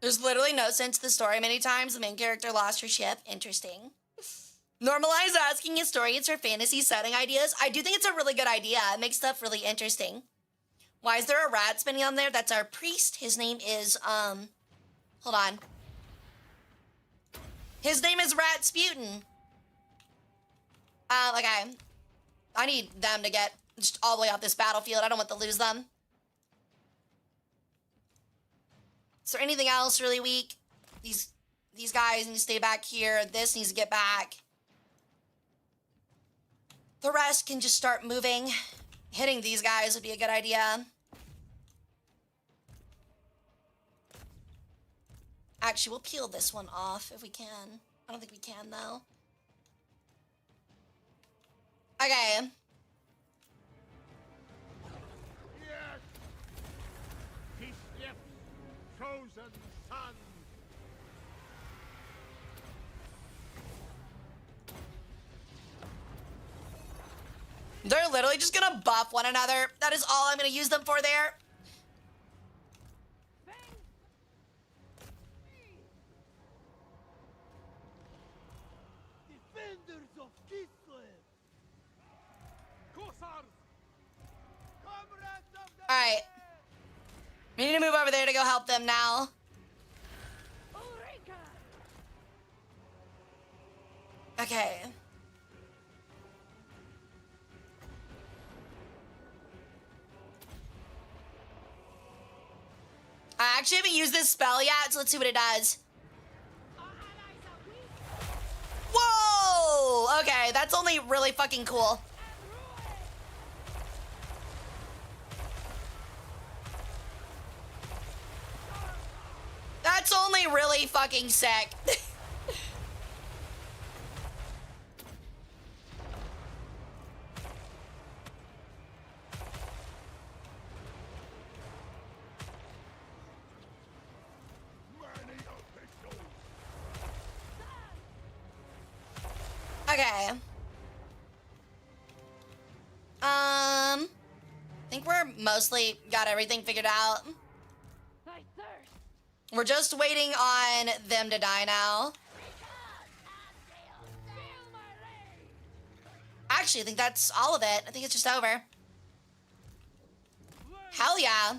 There's literally no sense to the story. Many times the main character lost her ship. Interesting. Normalize asking historians for fantasy setting ideas. I do think it's a really good idea. It makes stuff really interesting. Why is there a rat spinning on there? That's our priest. His name is, hold on. His name is Ratsputin. Okay. I need them to get just all the way off this battlefield. I don't want to lose them. Is there anything else really weak? These guys need to stay back here. This needs to get back. The rest can just start moving. Hitting these guys would be a good idea. Actually, we'll peel this one off if we can. I don't think we can, though. Okay. Yes. Kislev, chosen son. They're literally just gonna buff one another. That is all I'm gonna use them for there. Defenders of Kislev. Corsairs. Comrades of the Alright. We need to move over there to go help them now. Okay. I actually haven't used this spell yet, so let's see what it does. Whoa! Okay, that's only really fucking cool. That's only really fucking sick. Okay. I think we're mostly got everything figured out. We're just waiting on them to die now. Actually, I think that's all of it. I think it's just over. Hell yeah.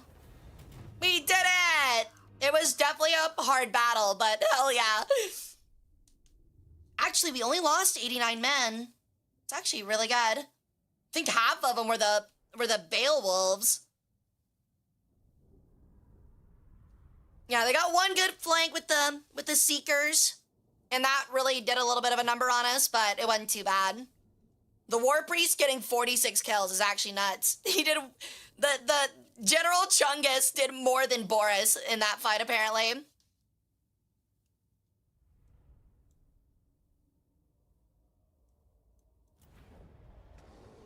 We did it! It was definitely a hard battle, but hell yeah. Actually, we only lost 89 men. It's actually really good. I think half of them were the Beowulfs. Yeah, they got one good flank with the Seekers, and that really did a little bit of a number on us, but it wasn't too bad. The War Priest getting 46 kills is actually nuts. He did the General Chungus did more than Boris in that fight apparently.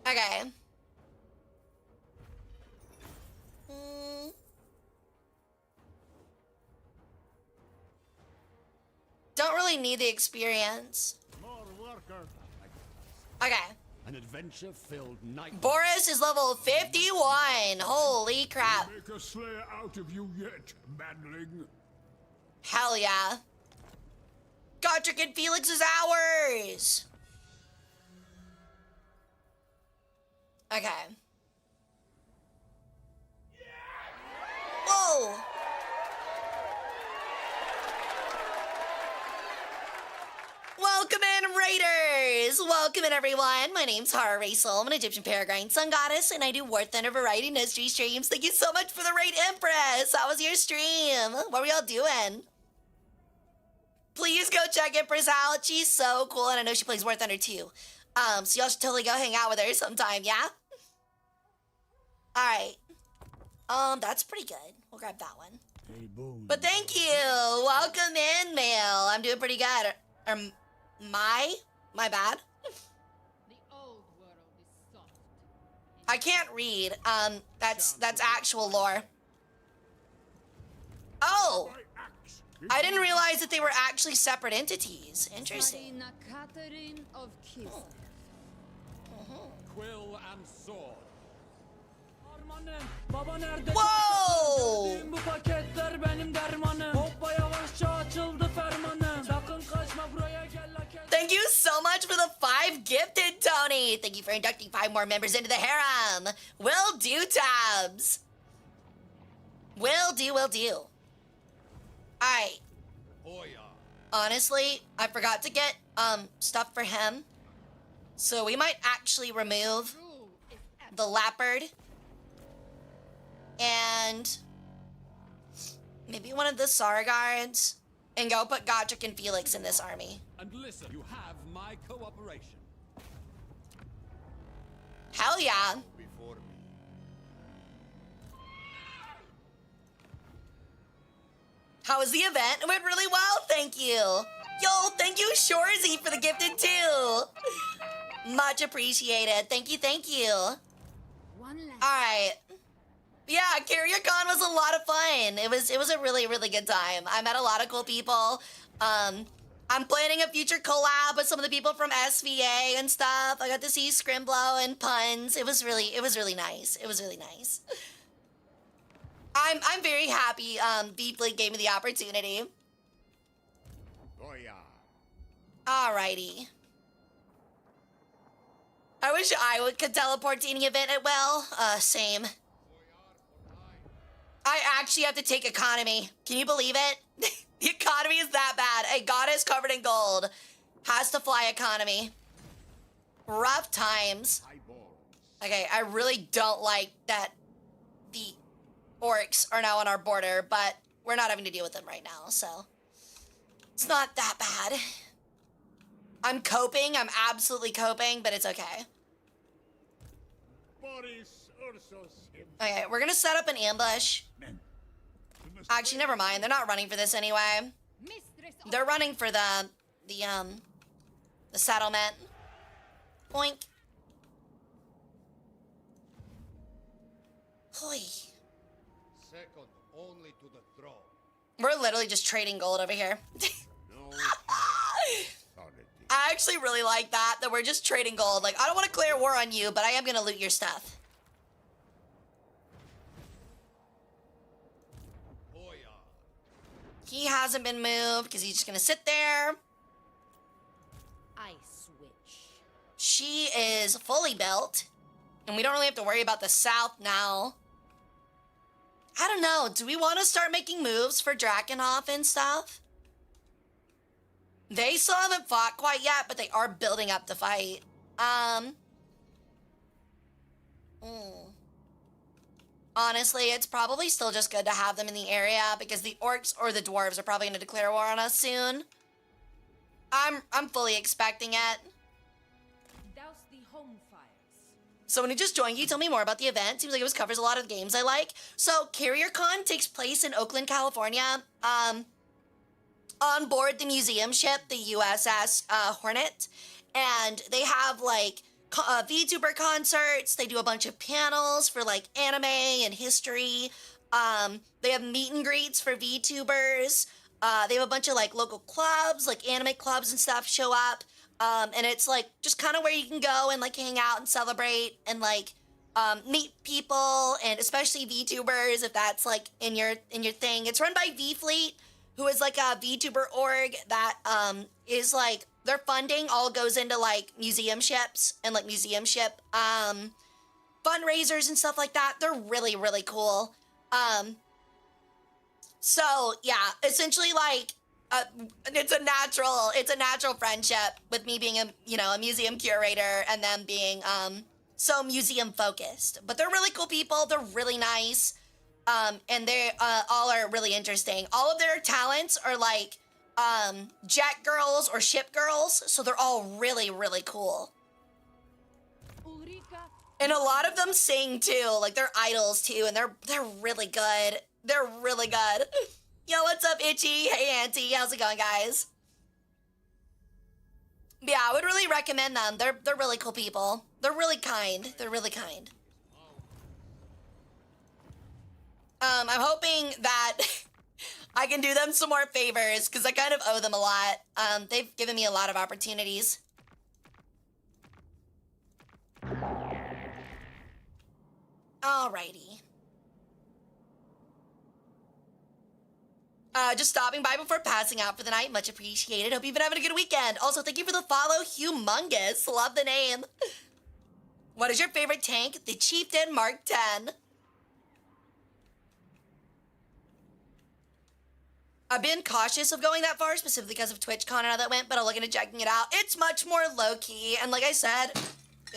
Okay. Don't really need the experience. More worker. Okay. An adventure-filled night. Boris is level 51. Holy crap. Make a slayer out of you yet, manling. Hell yeah. Godric and Felix is ours. Okay. Whoa. Welcome in, Raiders! Welcome in, everyone. My name's Hara Rae Sol. I'm an Egyptian Peregrine Sun Goddess, and I do War Thunder Variety Mystery Streams. Thank you so much for the raid, Empress! How was your stream? What were y'all doing? Please go check Empress out. She's so cool, and I know she plays War Thunder too. So y'all should totally go hang out with her sometime, yeah? Alright. That's pretty good. We'll grab that one. Hey, boom. But thank you! Welcome in, Mail. I'm doing pretty good. My bad. The old world is soft. I can't read. That's actual lore. Oh! I didn't realize that they were actually separate entities. Interesting. Marina Catherine of Kislev. Quill and sword. Whoa! Thank you so much for the 5 gifted, Tony. Thank you for inducting 5 more members into the harem. Will do, Tabs. Will do. Alright. Honestly, I forgot to get stuff for him. So we might actually remove the leopard. And maybe one of the Sarguards. And go put Godric and Felix in this army. And listen, you have my cooperation. Hell yeah. Before me. How was the event? It went really well, thank you. Yo, thank you, Shorzy, for the gifted too. Much appreciated. Thank you. Alright. Yeah, CarrierCon was a lot of fun. It was a really, really good time. I met a lot of cool people. I'm planning a future collab with some of the people from SVA and stuff. I got to see Scrimblow and Puns. It was really nice. It was really nice. I'm very happy Beefleague gave me the opportunity. Oh yeah. Alrighty. I wish could teleport to any event at will. Same. I actually have to take economy. Can you believe it? The economy is that bad. A goddess covered in gold has to fly economy. Rough times. Okay, I really don't like that the orcs are now on our border, but we're not having to deal with them right now, so it's not that bad. I'm coping. I'm absolutely coping, but it's okay. Okay, we're gonna set up an ambush. Actually, never mind. They're not running for this anyway. They're running for the settlement. Boink. Hoy. Second only to the throne. We're literally just trading gold over here. I actually really like that we're just trading gold. Like, I don't want to declare war on you, but I am gonna loot your stuff. He hasn't been moved because he's just gonna sit there. I switch. She is fully built, and we don't really have to worry about the south now. I don't know. Do we want to start making moves for Drakenhof and stuff? They still haven't fought quite yet, but they are building up to fight. Honestly, it's probably still just good to have them in the area because the orcs or the dwarves are probably going to declare war on us soon. I'm fully expecting it. Douse the home fires. So when you just joined, can you tell me more about the event? Seems like it covers a lot of the games I like. So CarrierCon takes place in Oakland, California. On board the museum ship, the USS Hornet, and they have like VTuber concerts. They do a bunch of panels for like anime and history. They have meet and greets for VTubers. They have a bunch of like local clubs, like anime clubs and stuff show up. And it's like just kind of where you can go and like hang out and celebrate and like meet people, and especially VTubers if that's like in your thing. It's run by VFleet, who is like a VTuber org that is like their funding all goes into like museum ships and like museum ship fundraisers and stuff like that. They're really, really cool. So yeah, essentially like it's a natural friendship with me being a museum curator and them being so museum focused. But they're really cool people. They're really nice. And they all are really interesting. All of their talents are like jet girls or ship girls, so they're all really, really cool. And a lot of them sing too, like they're idols too, and they're really good. They're really good. Yo, what's up, Itchy? Hey, Auntie, how's it going, guys? Yeah, I would really recommend them. They're really cool people. They're really kind. They're really kind. I'm hoping that I can do them some more favors because I kind of owe them a lot. They've given me a lot of opportunities. Alrighty. Just stopping by before passing out for the night. Much appreciated. Hope you've been having a good weekend. Also, thank you for the follow. Humongous. Love the name. What is your favorite tank? The Chieftain Mark 10. I've been cautious of going that far, specifically because of TwitchCon and how that went, but I'm looking at checking it out. It's much more low-key, and like I said,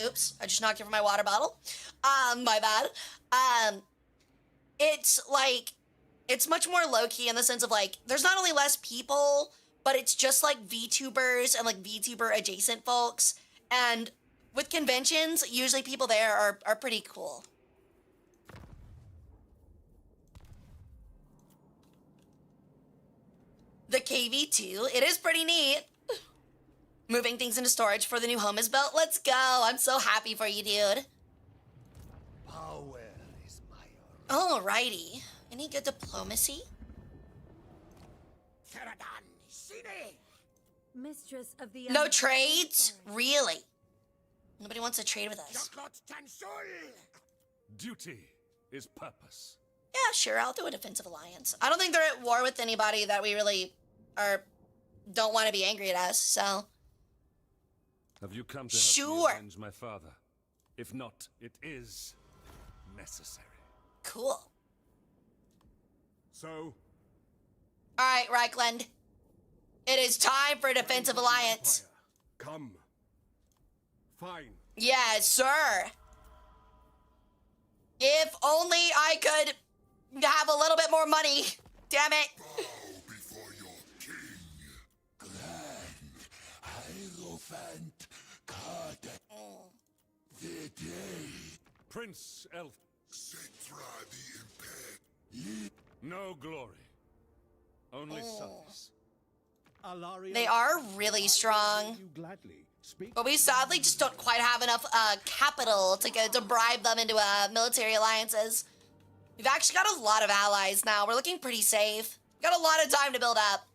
oops, I just knocked over my water bottle. My bad. It's like, it's much more low-key in the sense of like, there's not only less people, but it's just like VTubers and like VTuber adjacent folks. And with conventions, usually people there are pretty cool. The KV2, it is pretty neat. Moving things into storage for the new home is built. Let's go. I'm so happy for you, dude. Power is my Alrighty. Any good diplomacy? mistress of the No trades? Really? Nobody wants to trade with us. Duty is purpose. Yeah, sure, I'll do a defensive alliance. I don't think they're at war with anybody that we really don't want to be angry at us, so. Have you come to help me avenge my father? If not, it is necessary. Cool. So? Alright, Reichland. It is time for a defensive alliance. Come. Fine. Yes, sir. If only I could have a little bit more money. Damn it. Before your king, Grand Hierophant Carter. The day. Prince Elf. Cetra the Impaired. No glory. Only sons. They are really strong. But we sadly just don't quite have enough capital to bribe them into military alliances. We've actually got a lot of allies now. We're looking pretty safe. Got a lot of time to build up.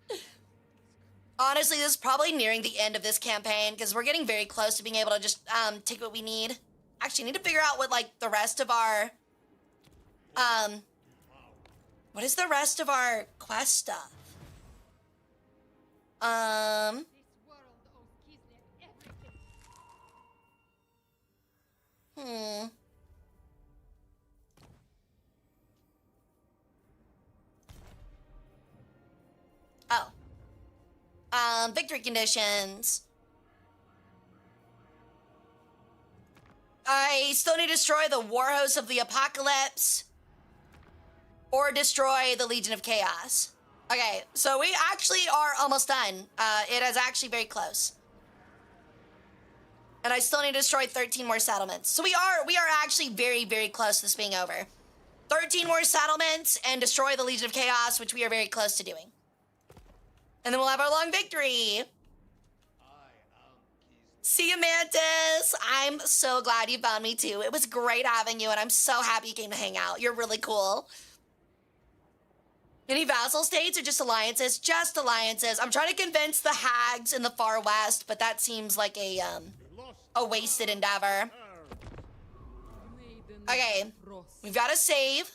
Honestly, this is probably nearing the end of this campaign because we're getting very close to being able to just take what we need. Actually, need to figure out what like the rest of our what is the rest of our quest stuff? Victory conditions. I still need to destroy the war host of the apocalypse or destroy the Legion of Chaos. Okay, so we actually are almost done. It is actually very close. And I still need to destroy 13 more settlements. So we are actually very, very close to this being over. 13 more settlements and destroy the Legion of Chaos, which we are very close to doing. And then we'll have our long victory. See you, Mantis. I'm so glad you found me too. It was great having you, and I'm so happy you came to hang out. You're really cool. Any vassal states or just alliances? Just alliances. I'm trying to convince the hags in the far west, but that seems like a wasted endeavor. Okay, we've got to save.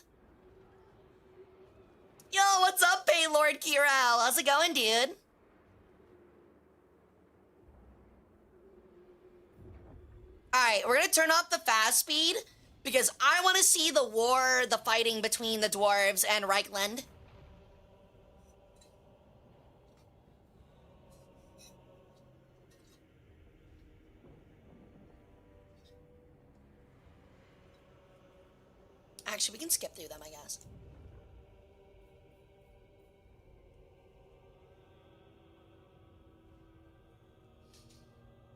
Yo, what's up, Paylord Kiro? How's it going, dude? Alright, we're gonna turn off the fast speed because I want to see the fighting between the dwarves and Reichland. Actually, we can skip through them, I guess.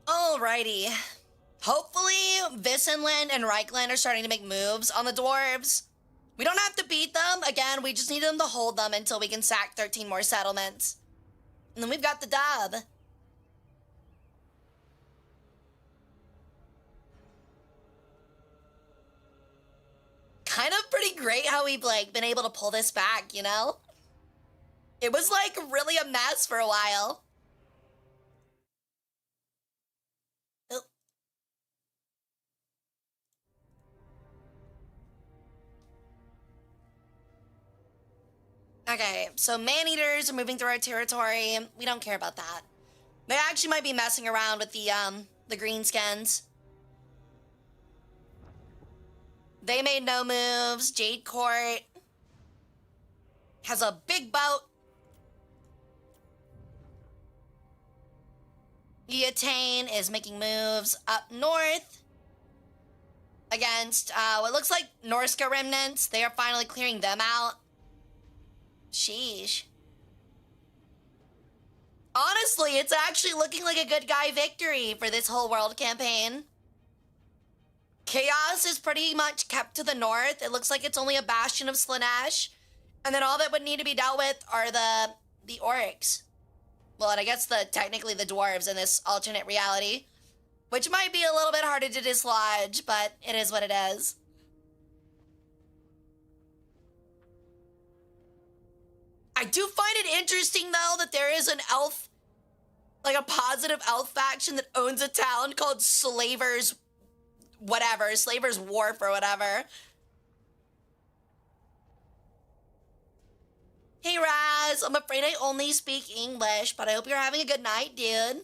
Alrighty. Hopefully, Visenland and Reichland are starting to make moves on the dwarves. We don't have to beat them. Again, we just need them to hold them until we can sack 13 more settlements. And then we've got the dub. Kind of pretty great how we've, like, been able to pull this back, you know? It was, like, really a mess for a while. Okay, so man-eaters are moving through our territory. We don't care about that. They actually might be messing around with the greenskins. They made no moves. Jade Court has a big boat. Guillotine is making moves up north against what looks like Norska remnants. They are finally clearing them out. Sheesh. Honestly, it's actually looking like a good guy victory for this whole world campaign. Chaos is pretty much kept to the north. It looks like it's only a bastion of Slanesh. And then all that would need to be dealt with are the orcs. Well, and I guess technically the dwarves in this alternate reality. Which might be a little bit harder to dislodge, but it is what it is. I do find it interesting, though, that there is an elf like a positive elf faction that owns a town called Slavers, whatever, Slavers Wharf or whatever. Hey Raz, I'm afraid I only speak English, but I hope you're having a good night, dude.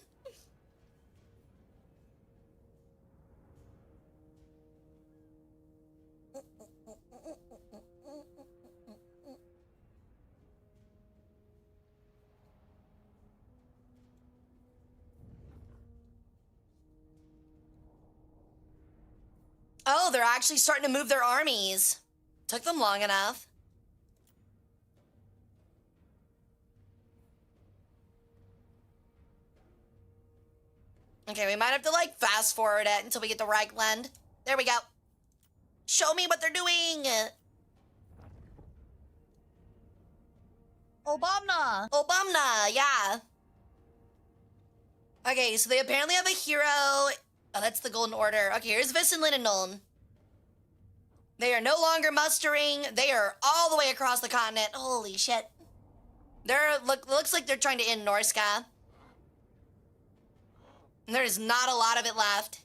Oh, they're actually starting to move their armies. Took them long enough. Okay, we might have to like fast forward it until we get to Reichland. There we go. Show me what they're doing. Obamna, yeah. Okay, so they apparently have a hero. Oh, that's the Golden Order. Okay, here's Visenlin and Nuln. They are no longer mustering. They are all the way across the continent. Holy shit. Looks like they're trying to end Norska. There's not a lot of it left.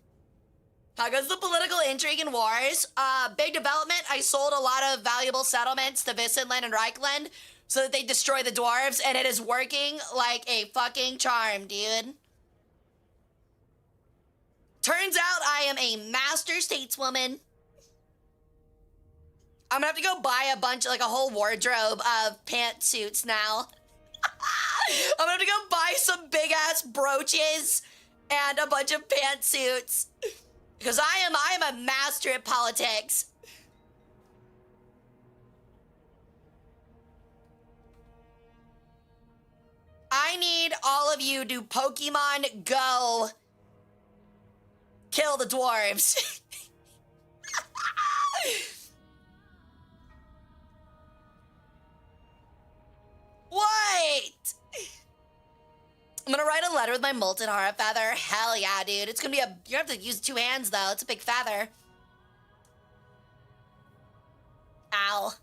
How goes the political intrigue and wars? Big development. I sold a lot of valuable settlements to Visenland and Reichland so that they destroy the dwarves, and it is working like a fucking charm, dude. Turns out I am a master stateswoman. I'm gonna have to go buy a bunch, like a whole wardrobe of pantsuits now. I'm gonna have to go buy some big ass brooches and a bunch of pantsuits because I am a master at politics. I need all of you to Pokemon Go kill the dwarves. What? I'm gonna write a letter with my molten Hara feather. Hell yeah, dude. It's gonna be you have to use 2 hands though. It's a big feather. Ow.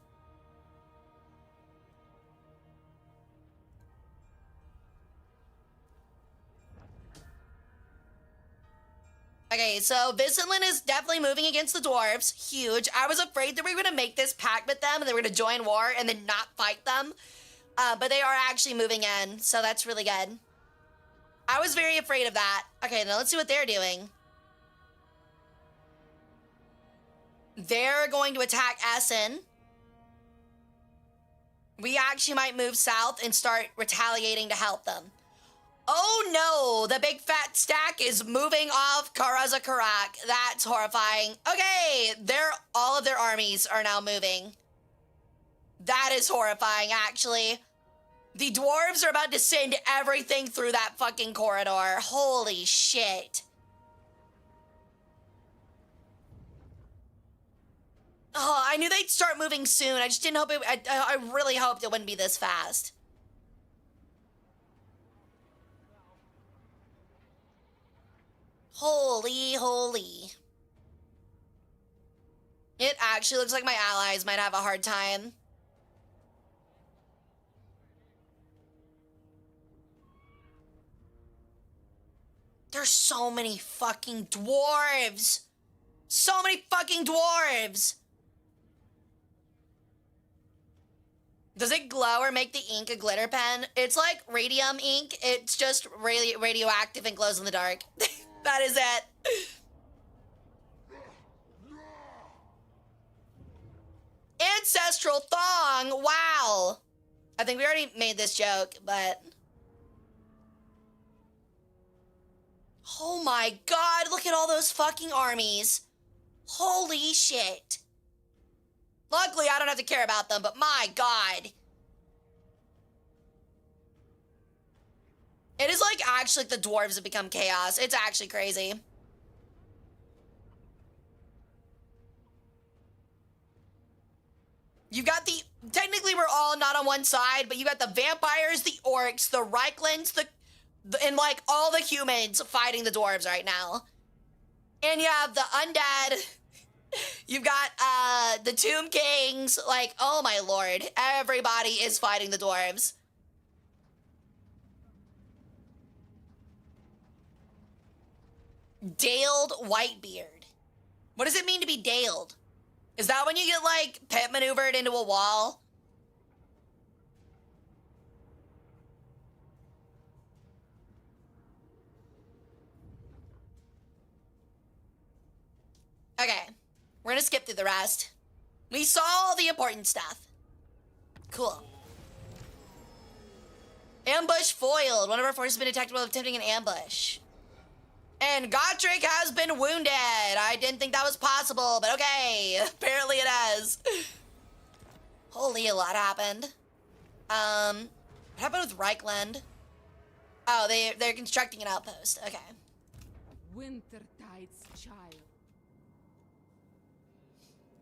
Okay, so Visenlin is definitely moving against the dwarves. Huge. I was afraid that we were gonna make this pact with them and they were gonna join war and then not fight them. But they are actually moving in, so that's really good. I was very afraid of that. Okay, now let's see what they're doing. They're going to attack Essen. We actually might move south and start retaliating to help them. Oh no, the big fat stack is moving off Karazakarak. That's horrifying. Okay, all of their armies are now moving. That is horrifying, actually. The dwarves are about to send everything through that fucking corridor. Holy shit. Oh, I knew they'd start moving soon. I just didn't hope it, I really hoped it wouldn't be this fast. Holy, holy. It actually looks like my allies might have a hard time. There's so many fucking dwarves. So many fucking dwarves. Does it glow or make the ink a glitter pen? It's like radium ink. It's just radioactive and glows in the dark. That is it. Ancestral thong. Wow. I think we already made this joke, but... Oh my god, look at all those fucking armies. Holy shit. Luckily, I don't have to care about them, but my god. It is like actually the dwarves have become chaos. It's actually crazy. You got technically we're all not on one side, but you got the vampires, the orcs, the Reichlands, and like all the humans fighting the dwarves right now. And you have the undead. You've got the Tomb Kings. Like, oh my lord. Everybody is fighting the dwarves. Daled Whitebeard. What does it mean to be daled? Is that when you get, like, pit maneuvered into a wall? Okay. We're gonna skip through the rest. We saw all the important stuff. Cool. Ambush foiled. One of our forces has been attacked while attempting an ambush. And Gotrek has been wounded. I didn't think that was possible, but okay. Apparently it has. Holy, a lot happened. What happened with Reichland? Oh, they're constructing an outpost. Okay. Wintertide's child.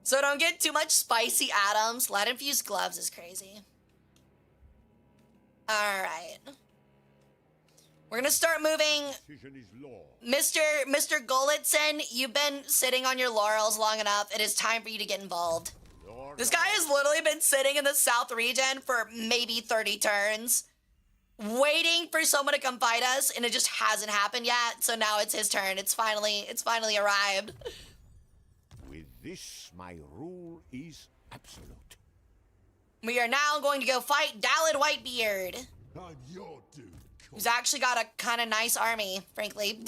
So don't get too much spicy atoms. Lead-infused gloves is crazy. All right. We're gonna start moving. Mr. Golitzin, you've been sitting on your laurels long enough. It is time for you to get involved. This guy has literally been sitting in the South region for maybe 30 turns, waiting for someone to come fight us, and it just hasn't happened yet. So now it's his turn. It's finally arrived. With this, my rule is absolute. We are now going to go fight Daled Whitebeard, I'm your dude. who's actually got a kind of nice army, frankly.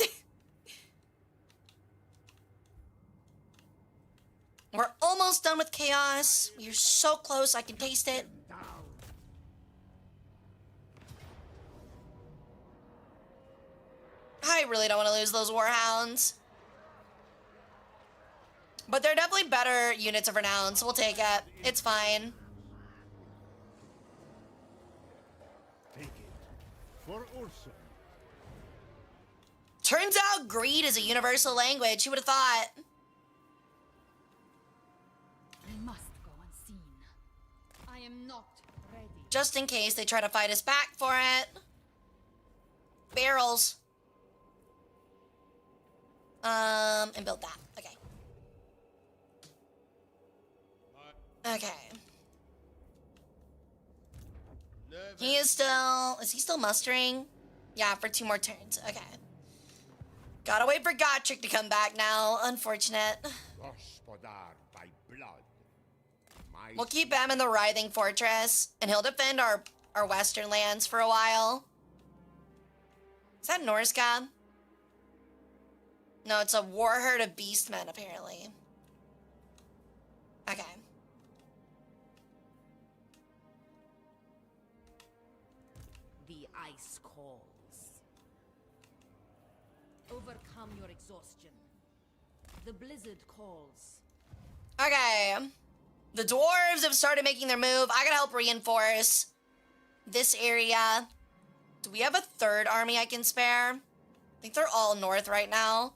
We're almost done with chaos. We are so close, I can taste it. I really don't want to lose those warhounds. But they're definitely better units of renown, so we'll take it. It's fine. Take it for Ursa. Turns out greed is a universal language. Who would have thought? I must go unseen. I am not ready. Just in case they try to fight us back for it. Barrels. And build that. Okay. Okay. He is he still mustering? Yeah, for 2 more turns. Okay. Gotta wait for Gotrek to come back now. Unfortunate. Gospodar by blood. We'll keep him in the Writhing Fortress, and he'll defend our western lands for a while. Is that Norska? No, it's a war herd of beastmen, apparently. Okay. The ice calls. Overcome your exhaustion. The blizzard calls. Okay. The dwarves have started making their move. I gotta help reinforce this area. Do we have a 3rd army I can spare? I think they're all north right now.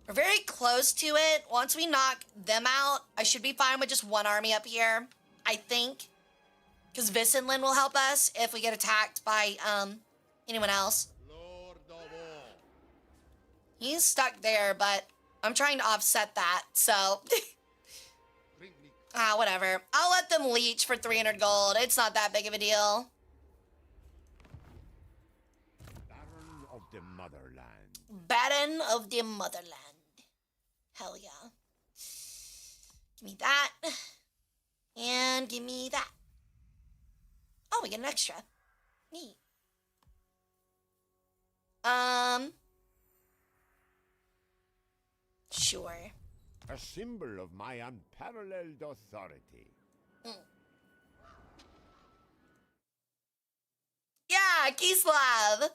We're very close to it. Once we knock them out, I should be fine with just 1 army up here, I think. Because Visenland will help us if we get attacked by anyone else. Lord of all. He's stuck there, but I'm trying to offset that, so... whatever. I'll let them leech for 300 gold. It's not that big of a deal. Baron of the Motherland. Baron of the Motherland. Hell yeah. Give me that. And give me that. Oh, we get an extra. Neat. Sure. A symbol of my unparalleled authority. Yeah, Kislev.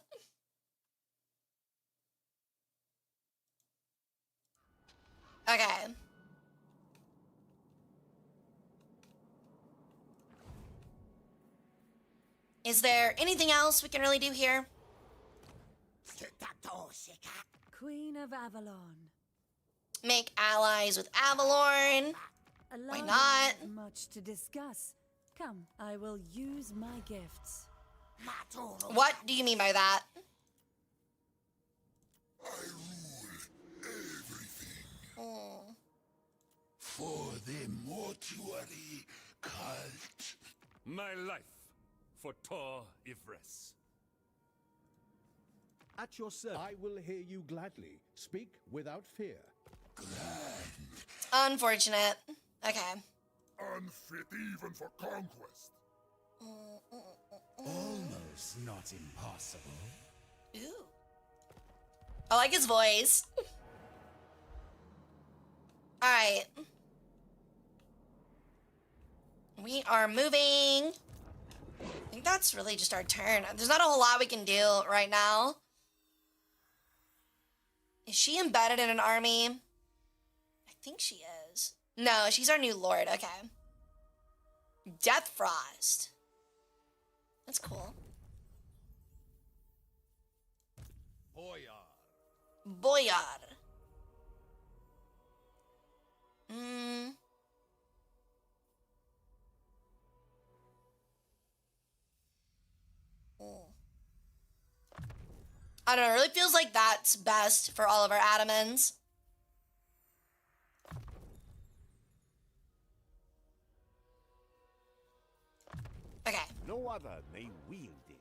Okay. Is there anything else we can really do here? Queen of Avalon. Make allies with Avalorn. Why not? Much to discuss. Come, I will use my gifts. What do you mean by that? I rule everything. For the mortuary cult. My life for Tor Ivres. At your service. I will hear you gladly. Speak without fear. Unfortunate. Okay. Unfit even for conquest. Almost not impossible. Ooh. I like his voice. Alright. We are moving. I think that's really just our turn. There's not a whole lot we can do right now. Is she embedded in an army? I think she is. No, she's our new lord. Okay. Death Frost. That's cool. Boyar. I don't know, it really feels like that's best for all of our Adamans. Okay. No other may wield it.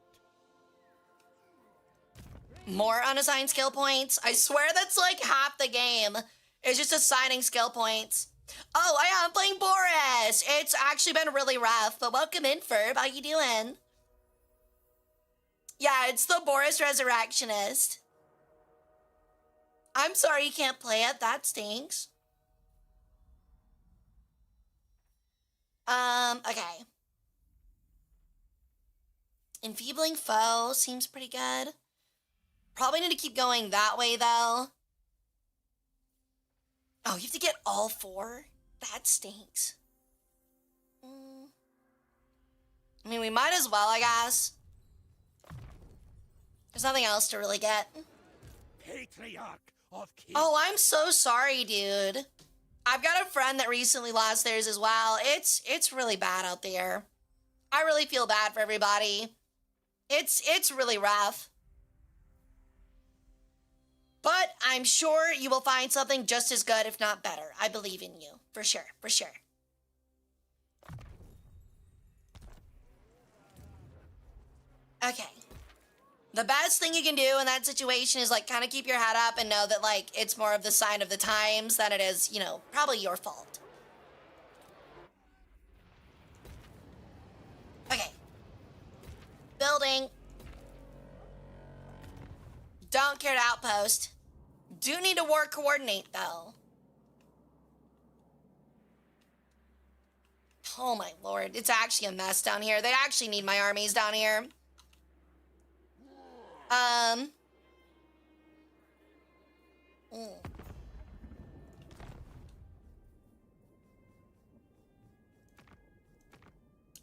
More unassigned skill points. I swear that's like half the game. It's just assigning skill points. Oh, I am playing Boris. It's actually been really rough, but welcome in, Ferb. How you doing? Yeah, it's the Boris Resurrectionist. I'm sorry you can't play it. That stinks. Okay. Enfeebling Foe seems pretty good. Probably need to keep going that way, though. Oh, you have to get all 4? That stinks. I mean, we might as well, I guess. There's nothing else to really get. Patriarch of Kiev. Oh, I'm so sorry, dude. I've got a friend that recently lost theirs as well. It's really bad out there. I really feel bad for everybody. It's really rough. But I'm sure you will find something just as good, if not better. I believe in you. For sure, for sure. Okay. The best thing you can do in that situation is, like, kind of keep your head up and know that, like, it's more of the sign of the times than it is, you know, probably your fault. Okay. Building. Don't care to outpost. Do need to war coordinate, though. Oh, my lord. It's actually a mess down here. They actually need my armies down here. I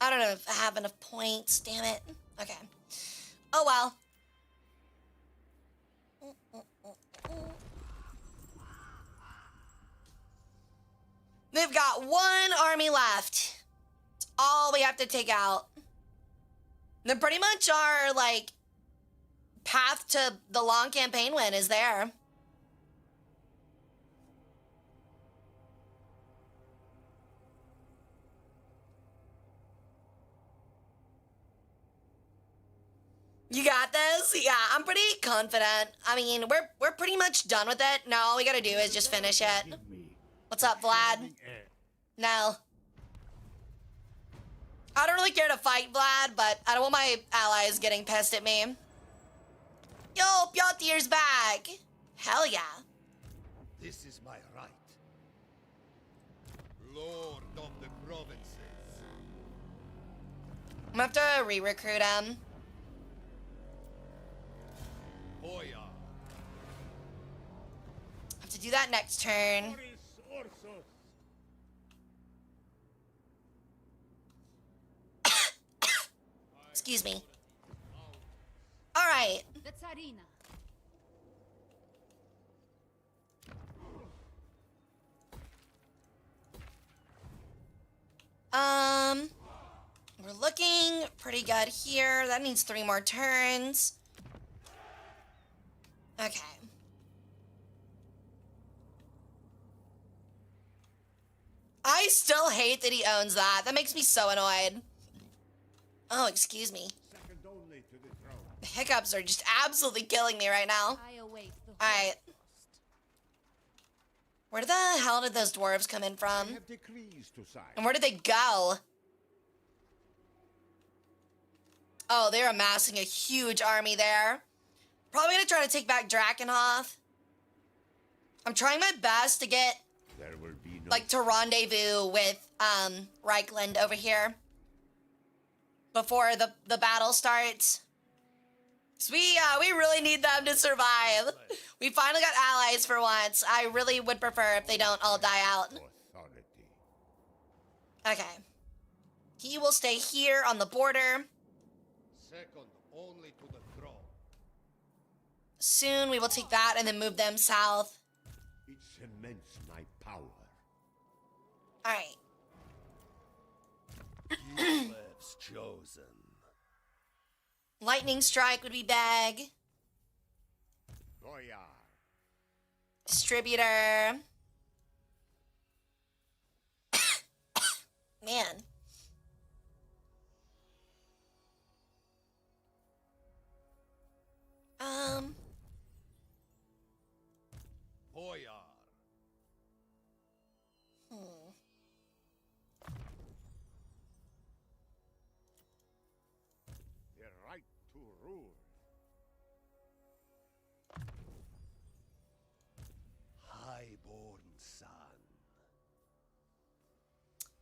don't know if I have enough points. Damn it. Okay. Oh, well. They've got one army left. It's all we have to take out. Then pretty much our, like, path to the long campaign win is there. You got this? Yeah, I'm pretty confident. I mean, we're pretty much done with it. No, all we gotta do is just finish it. What's up, Vlad? No. I don't really care to fight Vlad, but I don't want my allies getting pissed at me. Yo, Pyotir's back. Hell yeah. This is my right. Lord of the provinces. I'm gonna have to re-recruit him. Have to do that next turn. Excuse me. All right. The Tsarina. We're looking pretty good here. That needs 3 more turns. Okay. I still hate that he owns that. That makes me so annoyed. Oh, excuse me. Second only to the throne. The hiccups are just absolutely killing me right now. I await the Alright. Where the hell did those dwarves come in from? have decrees to sign. And where did they go? Oh, they're amassing a huge army there. Probably gonna try to take back Drakenhof. I'm trying my best to get, There will be no like, to rendezvous with, Reichland over here. Before the battle starts. So we really need them to survive. We finally got allies for once. I really would prefer if they don't all die out. authority. Okay. He will stay here on the border. Second only to the throne. Soon we will take that and then move them south. It cements my power. Alright. Kislev's chosen. Lightning strike would be bag. Goyar. Distributor. Man. Boyar. The right to rule. Highborn son.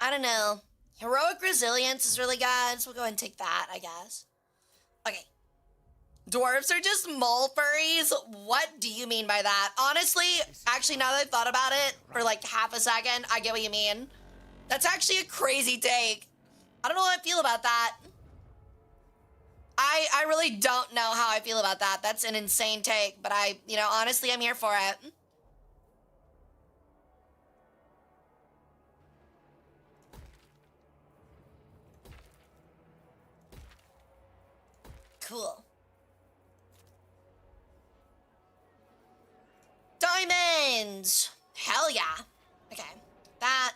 I don't know. Heroic resilience is really good, so we'll go ahead and take that, I guess. Okay. Dwarves are just mole furries? What do you mean by that? Honestly, actually, now that I've thought about it for like half a second, I get what you mean. That's actually a crazy take. I don't know how I feel about that. I really don't know how I feel about that. That's an insane take, but honestly, I'm here for it. Cool. Diamonds! Hell yeah. Okay. That.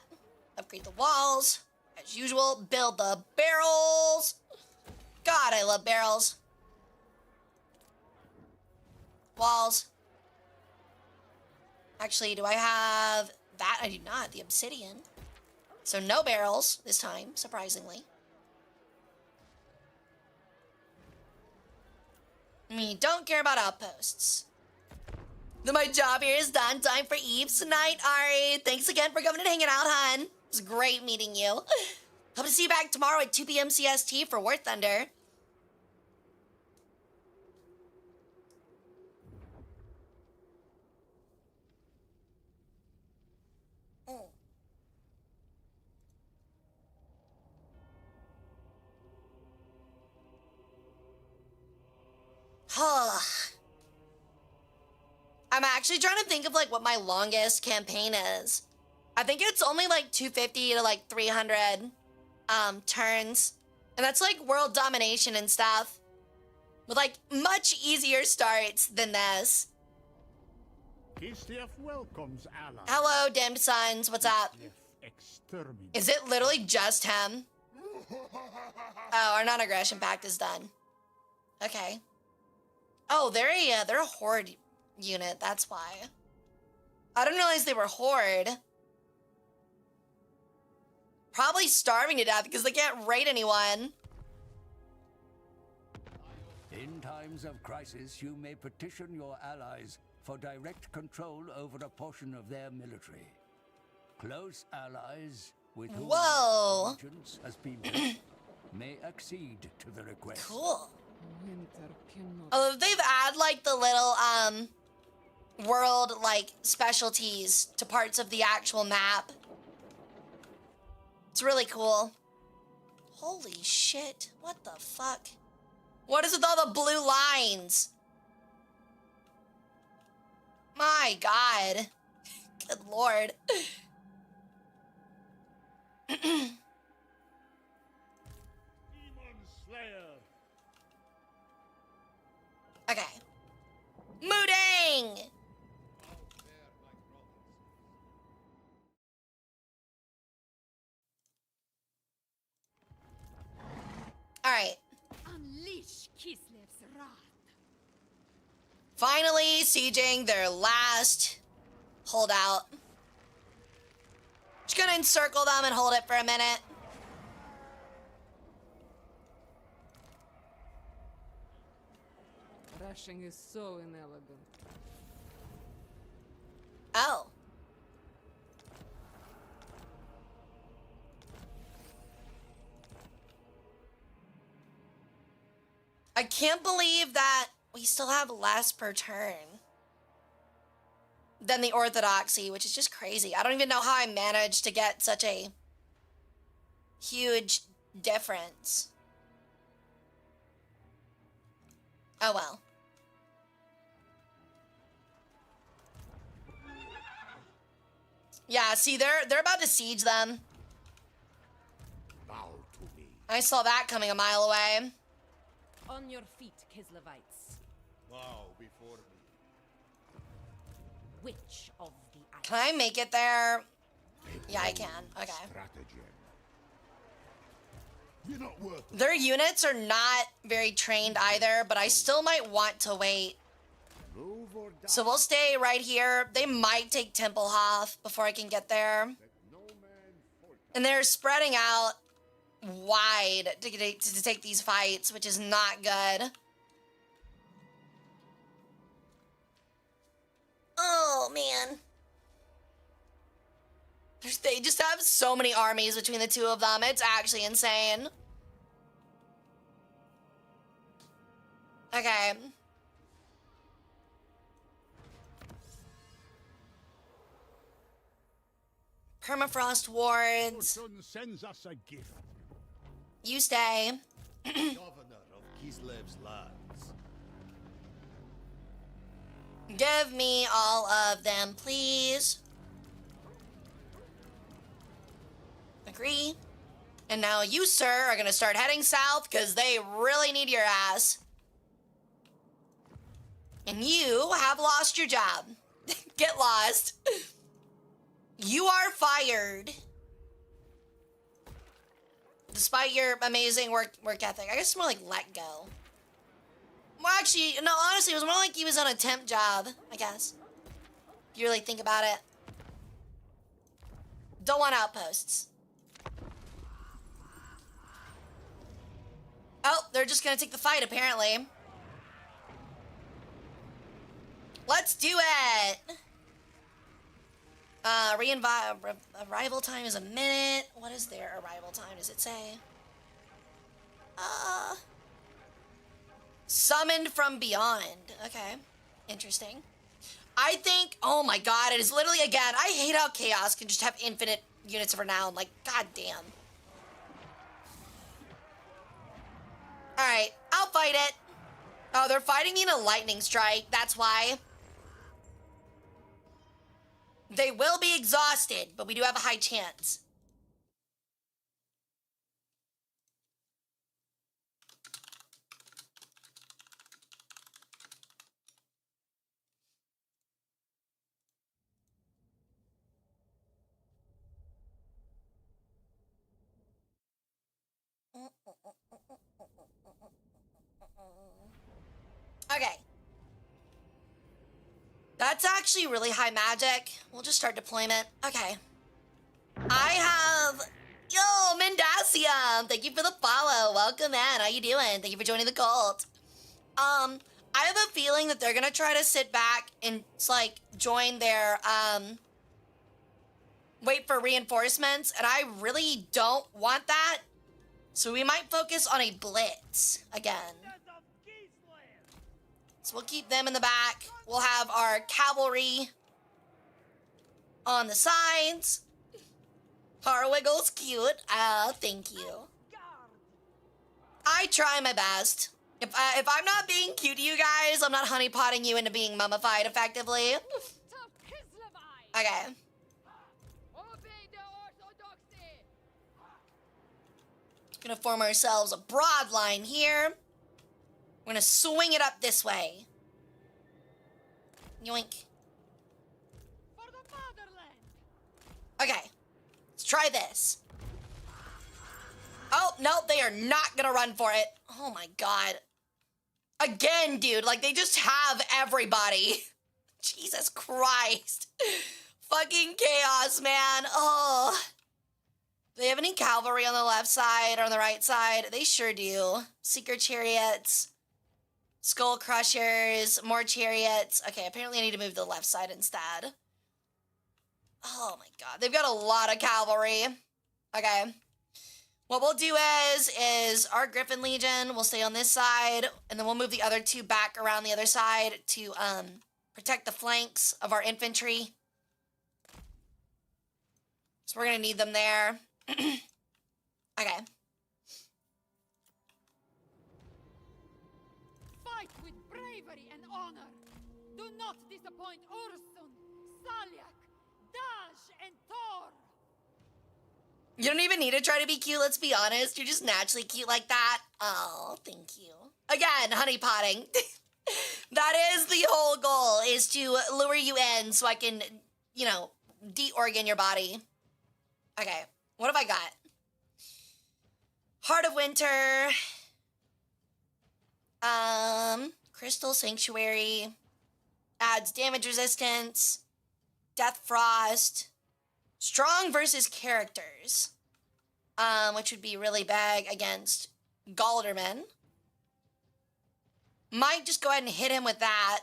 Upgrade the walls. As usual, build the barrels. God, I love barrels. Walls. Actually, do I have that? I do not. The obsidian. So no barrels this time, surprisingly. I mean, don't care about outposts. Then my job here is done. Time for Eve's tonight. Ari, thanks again for coming and hanging out, hun. It was great meeting you. Hope to see you back tomorrow at 2 p.m. CST for War Thunder. I'm actually trying to think of like what my longest campaign is. I think it's only like 250 to like 300 turns. And that's like world domination and stuff. With like much easier starts than this. Kislev welcomes allies. Hello, Dimmed Sons. What's up? Exterminate. Is it literally just him? Oh, our non-aggression pact is done. Okay. Oh, they're a horde unit. That's why. I didn't realize they were horde. Probably starving to death because they can't raid anyone. In times of crisis, you may petition your allies for direct control over a portion of their military. Close allies with whom allegiance has been built may accede to the request. Cool. Oh, they've added like the little world like specialties to parts of the actual map. It's really cool. Holy shit. What the fuck? What is with all the blue lines? My God. Good Lord. Demon Slayer. Okay. Mooding! Alright. Unleash Kislev's Finally sieging their last holdout. Just gonna encircle them and hold it for a minute. Rushing is so inelegant. Oh. I can't believe that we still have less per turn than the Orthodoxy, which is just crazy. I don't even know how I managed to get such a huge difference. Oh well. Yeah, see, they're about to siege them. Bow to me. I saw that coming a mile away. On your feet, Kislevites. Bow before me. Which of the ice? Can I make it there? Yeah, I can. Okay. Stratagem. You're not worth it. Their units are not very trained either, but I still might want to wait. Move or die. So we'll stay right here. They might take Tempelhof before I can get there. Let no man falter. And they're spreading out wide to take these fights, which is not good. Oh, man. They just have so many armies between the two of them. It's actually insane. Okay. Permafrost wards. Fortune sends us a gift. You stay. Governor of Kislev's lands. Give me all of them, please. Agree. And now you, sir, are gonna start heading south because they really need your ass. And you have lost your job. Get lost. You are fired. Despite your amazing work ethic. I guess it's more like let go. Well, actually, no, honestly, it was more like he was on a temp job, I guess. If you really think about it. Don't want outposts. Oh, they're just gonna take the fight, apparently. Let's do it! Arrival time is a minute. What is their arrival time? Does it say? Summoned from beyond. Okay. Interesting. I think, oh my god, it is literally, again, I hate how Chaos can just have infinite units of renown. Like, god damn. Alright, I'll fight it. Oh, they're fighting me in a lightning strike. That's why. They will be exhausted, but we do have a high chance. Okay. That's actually really high magic. We'll just start deployment. Okay. I have... Yo, Mendacium! Thank you for the follow. Welcome in. How you doing? Thank you for joining the cult. I have a feeling that they're gonna try to sit back and, like, join their, wait for reinforcements, and I really don't want that. So we might focus on a blitz again. So we'll keep them in the back. We'll have our cavalry on the sides. Harwiggle's cute. Thank you. I try my best. If I'm not being cute to you guys, I'm not honeypotting you into being mummified effectively. Okay. Gonna form ourselves a broad line here. We're gonna swing it up this way. Yoink. For the fatherland. Okay, let's try this. Oh, no, they are not gonna run for it. Oh my god. Again, dude, like they just have everybody. Jesus Christ. Fucking chaos, man. Oh. Do they have any cavalry on the left side or on the right side? They sure do. Seeker chariots, skull crushers, more chariots. Okay, apparently I need to move to the left side instead. Oh my god, they've got a lot of cavalry. Okay. What we'll do is our Griffin Legion will stay on this side, and then we'll move the other two back around the other side to protect the flanks of our infantry. So we're gonna need them there. Okay. Fight with bravery and honor. Do not disappoint Ursun, Salyak, Dash, and Thor. You don't even need to try to be cute, let's be honest. You're just naturally cute like that. Oh, thank you. Again, honeypotting. That is the whole goal, is to lure you in so I can, you know, de-organ your body. Okay, what have I got? Heart of Winter. Crystal Sanctuary. Adds damage resistance. Death Frost. Strong versus characters. Which would be really bad against Galderman. Might just go ahead and hit him with that.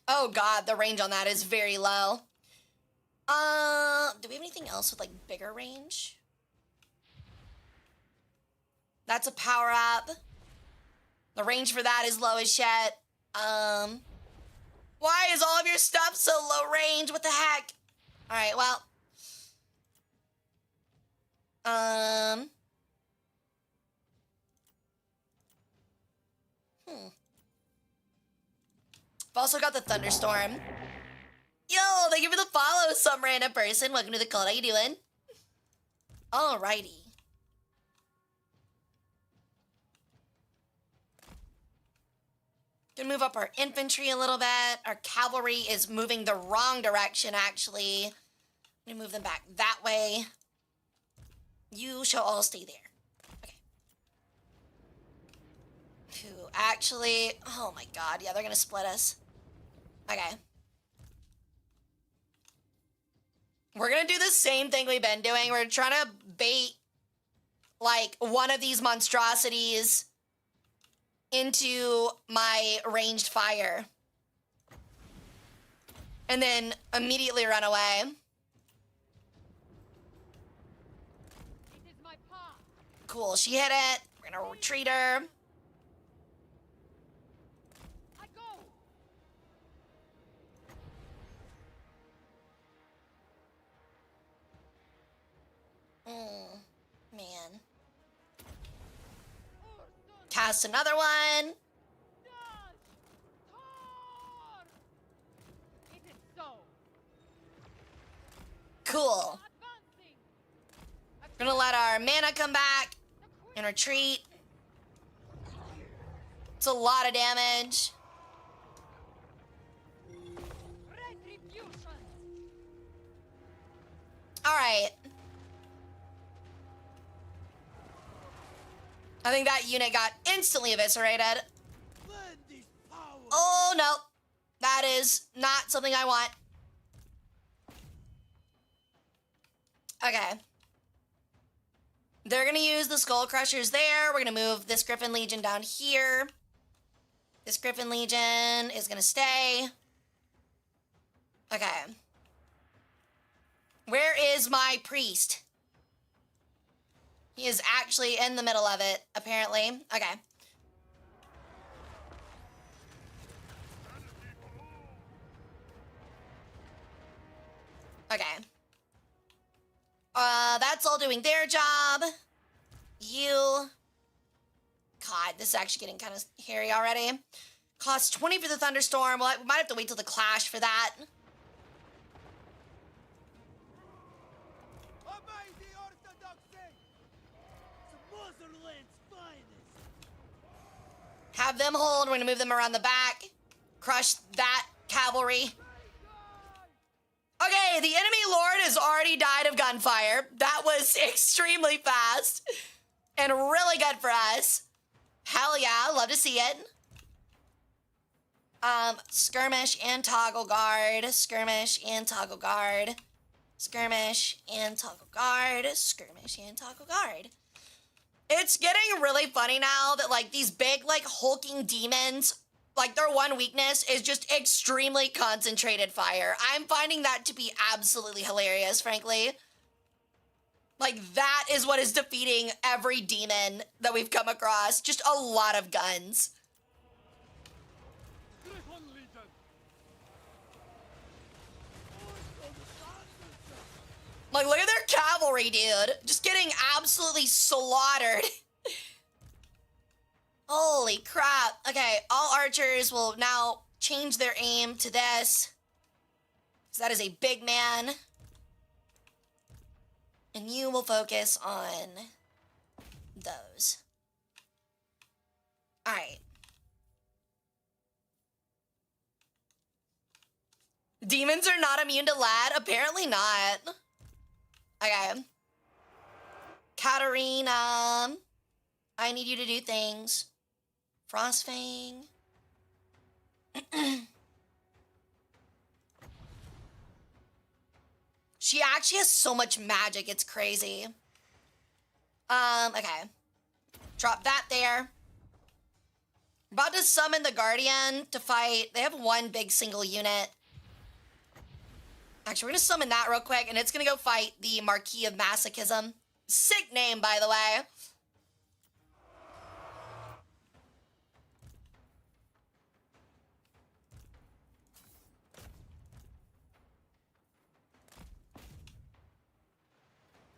Oh god, the range on that is very low. Do we have anything else with like bigger range? That's a power up. The range for that is low as shit. Why is all of your stuff so low range? What the heck? All right, well. I've also got the Thunderstorm. Yo, thank you for the follow, some random person. Welcome to the cult. How you doing? Alrighty. Gonna move up our infantry a little bit. Our cavalry is moving the wrong direction, actually. I'm gonna move them back that way. You shall all stay there. Okay. Who actually... Oh my god, yeah, they're gonna split us. Okay. We're gonna do the same thing we've been doing. We're trying to bait, like, one of these monstrosities into my ranged fire. And then immediately run away. Cool, she hit it. We're gonna retreat her. Man. Cast another one. Cool. We're gonna let our mana come back and retreat. It's a lot of damage. All right. I think that unit got instantly eviscerated. Oh, no. That is not something I want. Okay. They're going to use the Skull Crushers there. We're going to move this Griffin Legion down here. This Griffin Legion is going to stay. Okay. Where is my priest? He is actually in the middle of it, apparently. Okay. Okay. That's all doing their job. You... God, this is actually getting kind of hairy already. Costs 20 for the Thunderstorm. Well, we might have to wait till the Clash for that. Have them hold. We're going to move them around the back. Crush that cavalry. Okay, the enemy lord has already died of gunfire. That was extremely fast and really good for us. Hell yeah, love to see it. Skirmish and toggle guard, skirmish and toggle guard, skirmish and toggle guard, skirmish and toggle guard. It's getting really funny now that like these big like hulking demons, like their one weakness is just extremely concentrated fire. I'm finding that to be absolutely hilarious, frankly. Like that is what is defeating every demon that we've come across. Just a lot of guns. Like, look at their cavalry, dude. Just getting absolutely slaughtered. Holy crap. Okay, all archers will now change their aim to this. Because that is a big man. And you will focus on those. All right. Demons are not immune to lead? Apparently not. Okay. Katarina, I need you to do things. Frostfang. She actually has so much magic, it's crazy. Okay. Drop that there. About to summon the Guardian to fight. They have one big single unit. Actually, we're gonna summon that real quick, and it's gonna go fight the Marquis of Masochism. Sick name, by the way.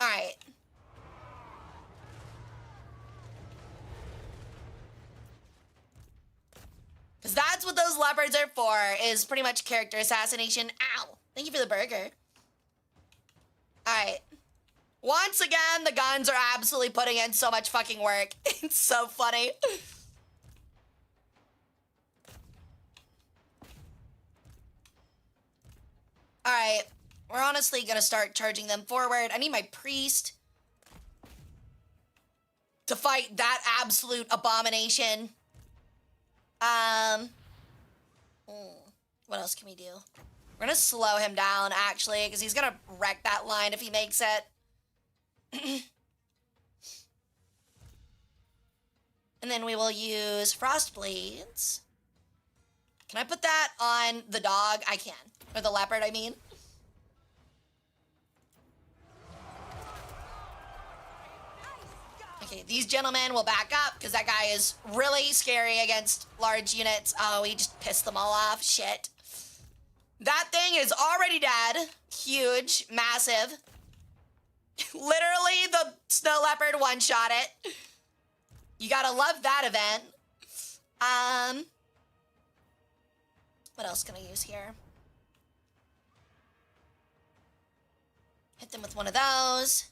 All right. Because that's what those leopards are for, is pretty much character assassination. Ow. Thank you for the burger. All right. Once again, the guns are absolutely putting in so much fucking work. It's so funny. All right. We're honestly going to start charging them forward. I need my priest to fight that absolute abomination. What else can we do? We're gonna slow him down, actually, because he's gonna wreck that line if he makes it. And then we will use Frost Blades. Can I put that on the dog? I can. Or the leopard, I mean. Okay, these gentlemen will back up because that guy is really scary against large units. Oh, he just pissed them all off. Shit. That thing is already dead. Huge, massive. Literally, the snow leopard one-shot it. You gotta love that event. What else can I use here? Hit them with one of those.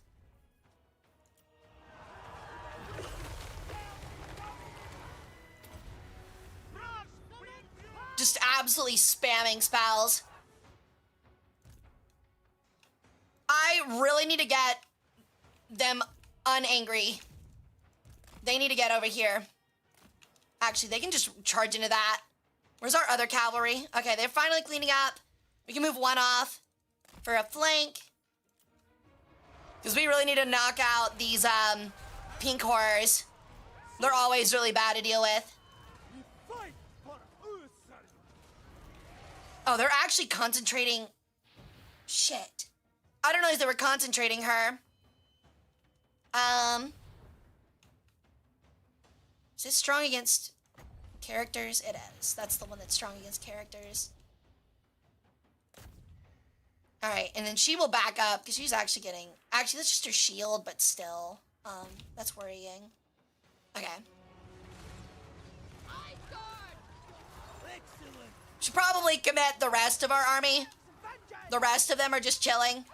Just absolutely spamming spells. I really need to get them unangry. They need to get over here. Actually, they can just charge into that. Where's our other cavalry? Okay, they're finally cleaning up. We can move one off for a flank. Because we really need to knock out these pink horrors. They're always really bad to deal with. Oh, they're actually concentrating. Shit. I don't know if they were concentrating her. Is it strong against characters? It is. That's the one that's strong against characters. All right, and then she will back up because she's actually getting... Actually, that's just her shield, but still. That's worrying. Okay. Should probably commit the rest of our army. The rest of them are just chilling.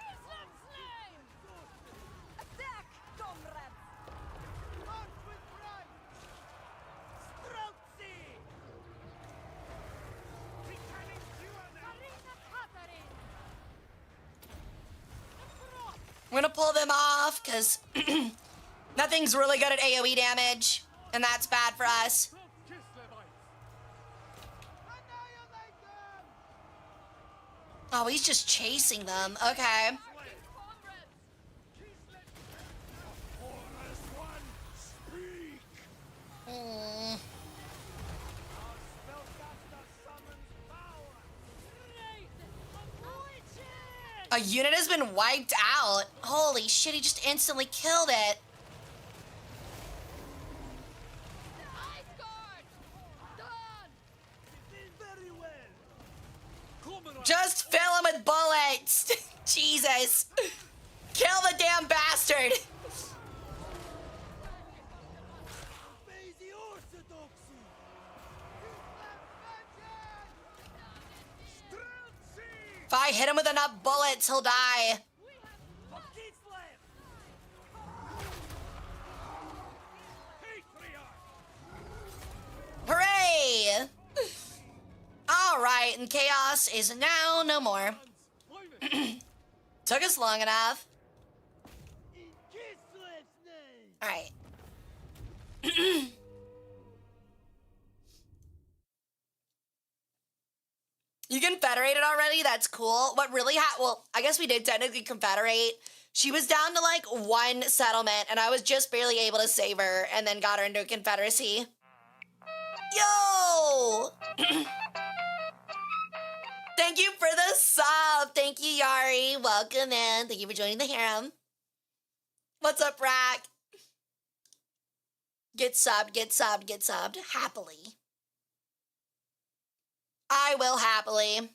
We're gonna pull them off because nothing's really good at AoE damage, and that's bad for us. Oh, he's just chasing them. Okay. A unit has been wiped out. Holy shit, he just instantly killed it. Just fill him with bullets. Jesus. Kill the damn bastard. If I hit him with enough bullets, he'll die. Hooray! All right, and chaos is now no more. Took us long enough. All right. You confederated already? That's cool. What really well, I guess we did technically confederate. She was down to like one settlement, and I was just barely able to save her and then got her into a confederacy. Yo! Thank you for the sub. Thank you, Yari. Welcome in. Thank you for joining the harem. What's up, Rack? Get subbed, get subbed, get subbed. Happily. I will happily.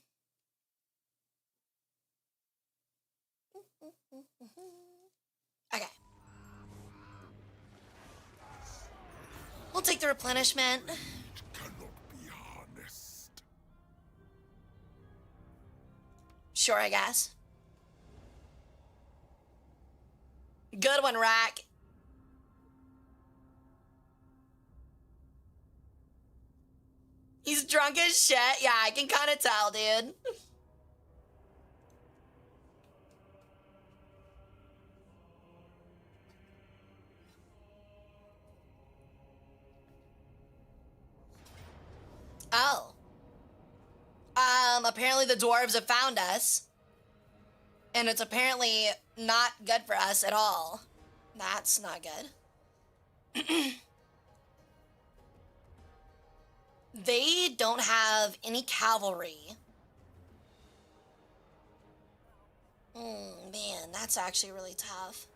Okay. We'll take the replenishment. Sure, I guess. Good one, Rack. He's drunk as shit. Yeah, I can kind of tell, dude. Oh. Apparently the dwarves have found us. And it's apparently not good for us at all. That's not good. They don't have any cavalry. Man, that's actually really tough.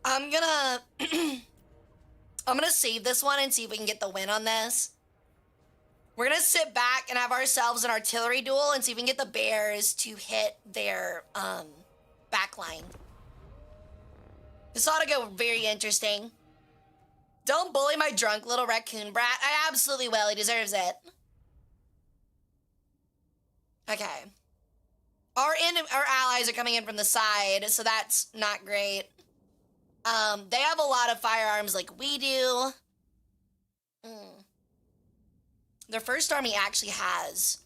I'm gonna save this one and see if we can get the win on this. We're gonna sit back and have ourselves an artillery duel and see if we can get the bears to hit their backline. This ought to go very interesting. Don't bully my drunk little raccoon brat. I absolutely will. He deserves it. Okay. Our allies are coming in from the side, so that's not great. They have a lot of firearms like we do. Their first army actually has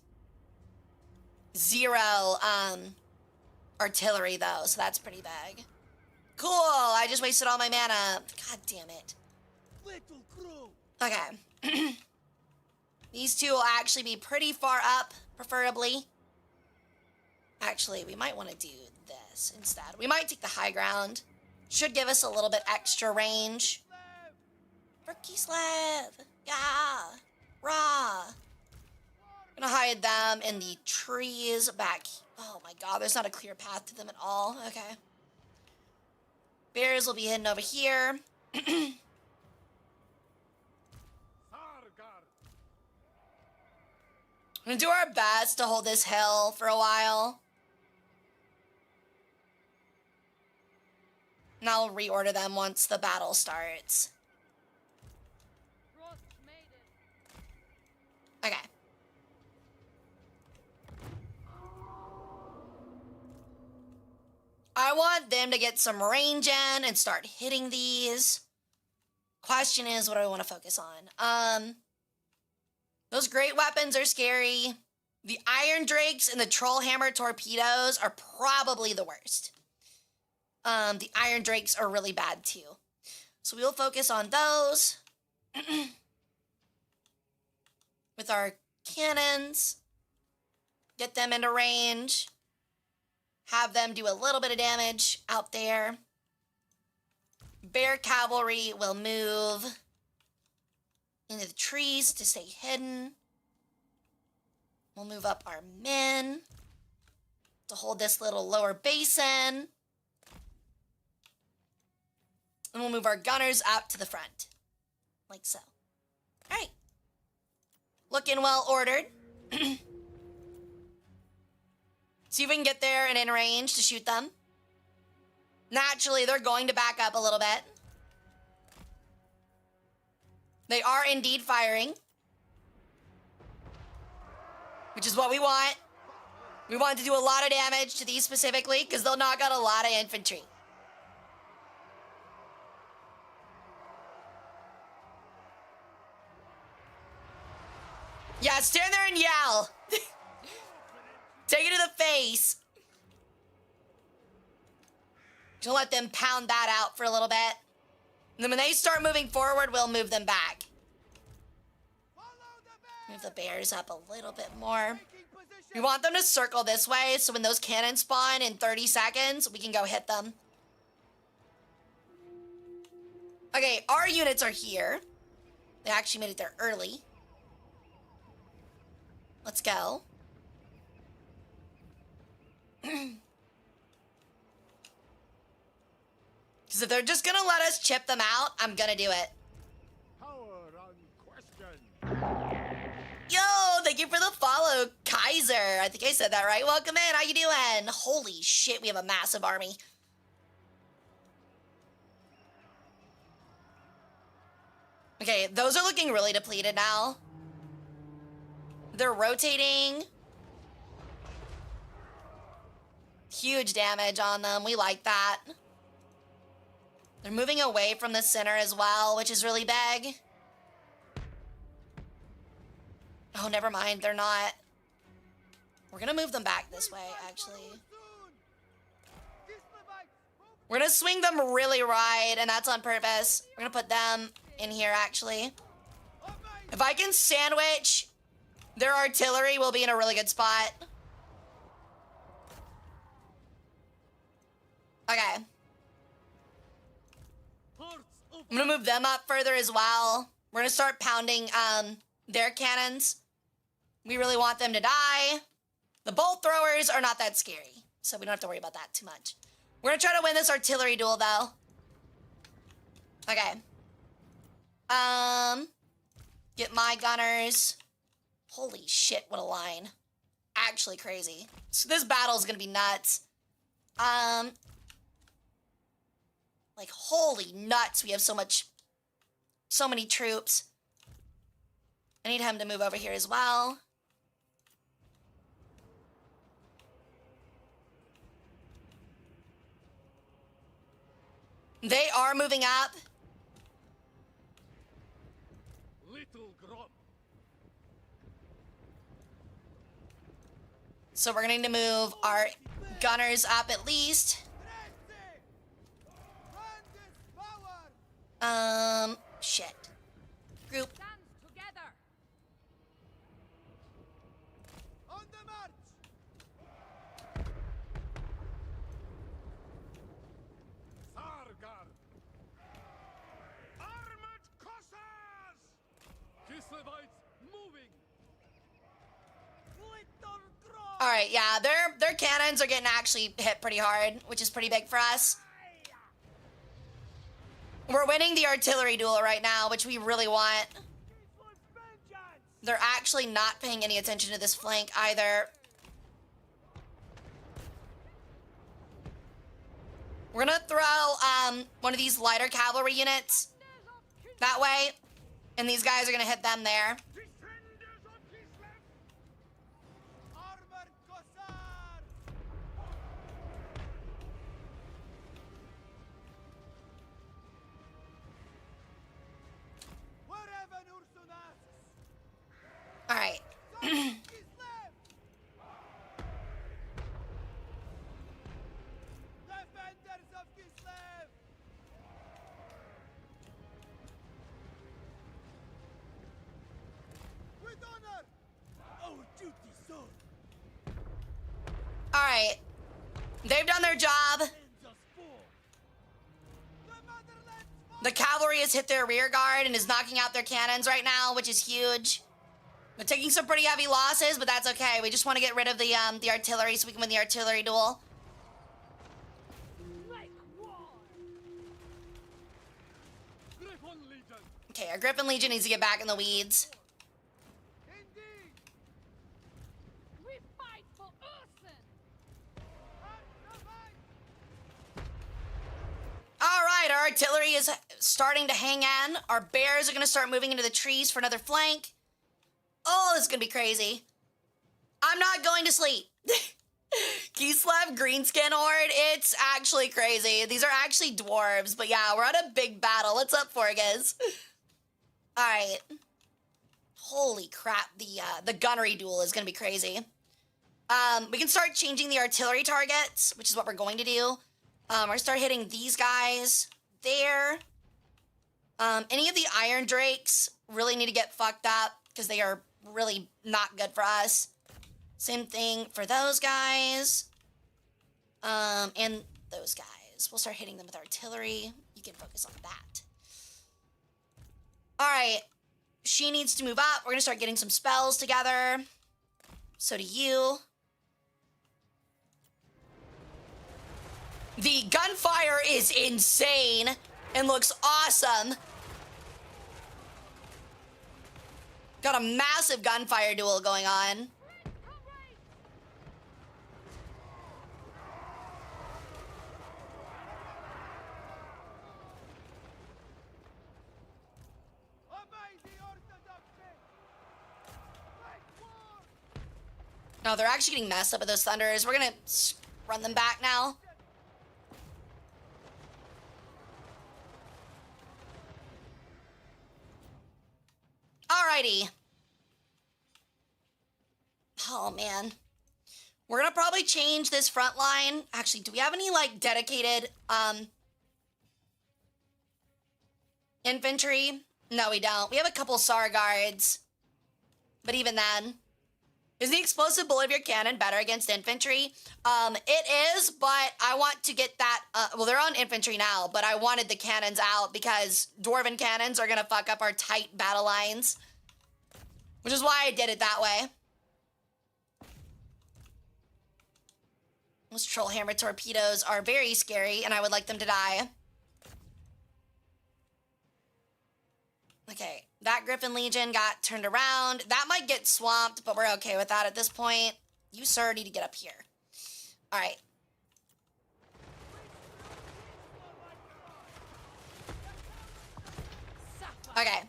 0 artillery though, so that's pretty big. Cool, I just wasted all my mana. God damn it. Okay. These two will actually be pretty far up, preferably. Actually, we might want to do this instead. We might take the high ground. Should give us a little bit extra range. For Kislev. Yeah. Rah. Gonna hide them in the trees back. Oh my god, there's not a clear path to them at all. Okay. Bears will be hidden over here. We're gonna do our best to hold this hill for a while. And I'll reorder them once the battle starts. Okay. I want them to get some range in and start hitting these. Question is, what do I want to focus on? Those great weapons are scary. The Iron Drakes and the Trollhammer torpedoes are probably the worst. The Iron Drakes are really bad too. So we will focus on those. With our cannons. Get them into range. Have them do a little bit of damage out there. Bear Cavalry will move into the trees to stay hidden. We'll move up our men to hold this little lower basin. And we'll move our gunners out to the front. Like so. All right. Looking well ordered. See if we can get there and in range to shoot them. Naturally, they're going to back up a little bit. They are indeed firing. Which is what we want. We want to do a lot of damage to these specifically because they'll knock out a lot of infantry. Yeah, stand there and yell. Take it to the face. Just let them pound that out for a little bit. And then when they start moving forward, we'll move them back. Move the bears up a little bit more. We want them to circle this way, so when those cannons spawn in 30 seconds, we can go hit them. Okay, our units are here. They actually made it there early. Let's go. Because if they're just gonna let us chip them out, I'm gonna do it. Power unquestioned. Yo, thank you for the follow, Kaiser. I think I said that right. Welcome in. How you doing? Holy shit, we have a massive army. Okay, those are looking really depleted now. They're rotating. Huge damage on them. We like that. They're moving away from the center as well, which is really big. Oh, never mind. They're not. We're going to move them back this way, actually. We're going to swing them really wide, and that's on purpose. We're going to put them in here, actually. If I can sandwich their artillery, we'll be in a really good spot. Okay. I'm gonna move them up further as well. We're gonna start pounding their cannons. We really want them to die. The bolt throwers are not that scary, so we don't have to worry about that too much. We're gonna try to win this artillery duel though. Okay. Get my gunners. Holy shit, what a line. Actually crazy. So this battle is gonna be nuts. Like, holy nuts, we have so many troops. I need him to move over here as well. They are moving up. Little grub. So we're gonna need to move our gunners up at least. Shit. Group. Together. On the march. Sargar. Armored Cossars. Kislevites moving. All right, yeah, their cannons are getting actually hit pretty hard, which is pretty big for us. We're winning the artillery duel right now, which we really want. They're actually not paying any attention to this flank either. We're gonna throw one of these lighter cavalry units that way, and these guys are gonna hit them there. All right. Alright. They've done their job. The cavalry has hit their rear guard and is knocking out their cannons right now, which is huge. We're taking some pretty heavy losses, but that's okay. We just want to get rid of the artillery so we can win the artillery duel. Okay, our Griffin Legion needs to get back in the weeds. We fight for Urson. All right, our artillery is starting to hang in. Our bears are going to start moving into the trees for another flank. Oh, this is going to be crazy. I'm not going to sleep. Kislev Greenskin Horde, it's actually crazy. These are actually dwarves, but yeah, we're on a big battle. What's up, Forgas? All right. Holy crap, the gunnery duel is going to be crazy. We can start changing the artillery targets, which is what we're going to do. We're going to start hitting these guys there. Any of the Iron Drakes really need to get fucked up because they are really not good for us. Same thing for those guys. And those guys. We'll start hitting them with artillery. You can focus on that. All right. She needs to move up. We're going to start getting some spells together. So do you. The gunfire is insane and looks awesome. Got a massive gunfire duel going on. No, they're actually getting messed up with those thunders. We're gonna run them back now. Alrighty. Oh, man. We're gonna probably change this front line. Actually, do we have any, like, dedicated, infantry? No, we don't. We have a couple SAR guards. But even then... Is the explosive bullet of your cannon better against infantry? It is, but I want to get that... well, they're on infantry now, but I wanted the cannons out because Dwarven cannons are going to fuck up our tight battle lines. Which is why I did it that way. Those troll hammer torpedoes are very scary, and I would like them to die. Okay, that Griffin Legion got turned around. That might get swamped, but we're okay with that at this point. You, sir, need to get up here. All right. Okay.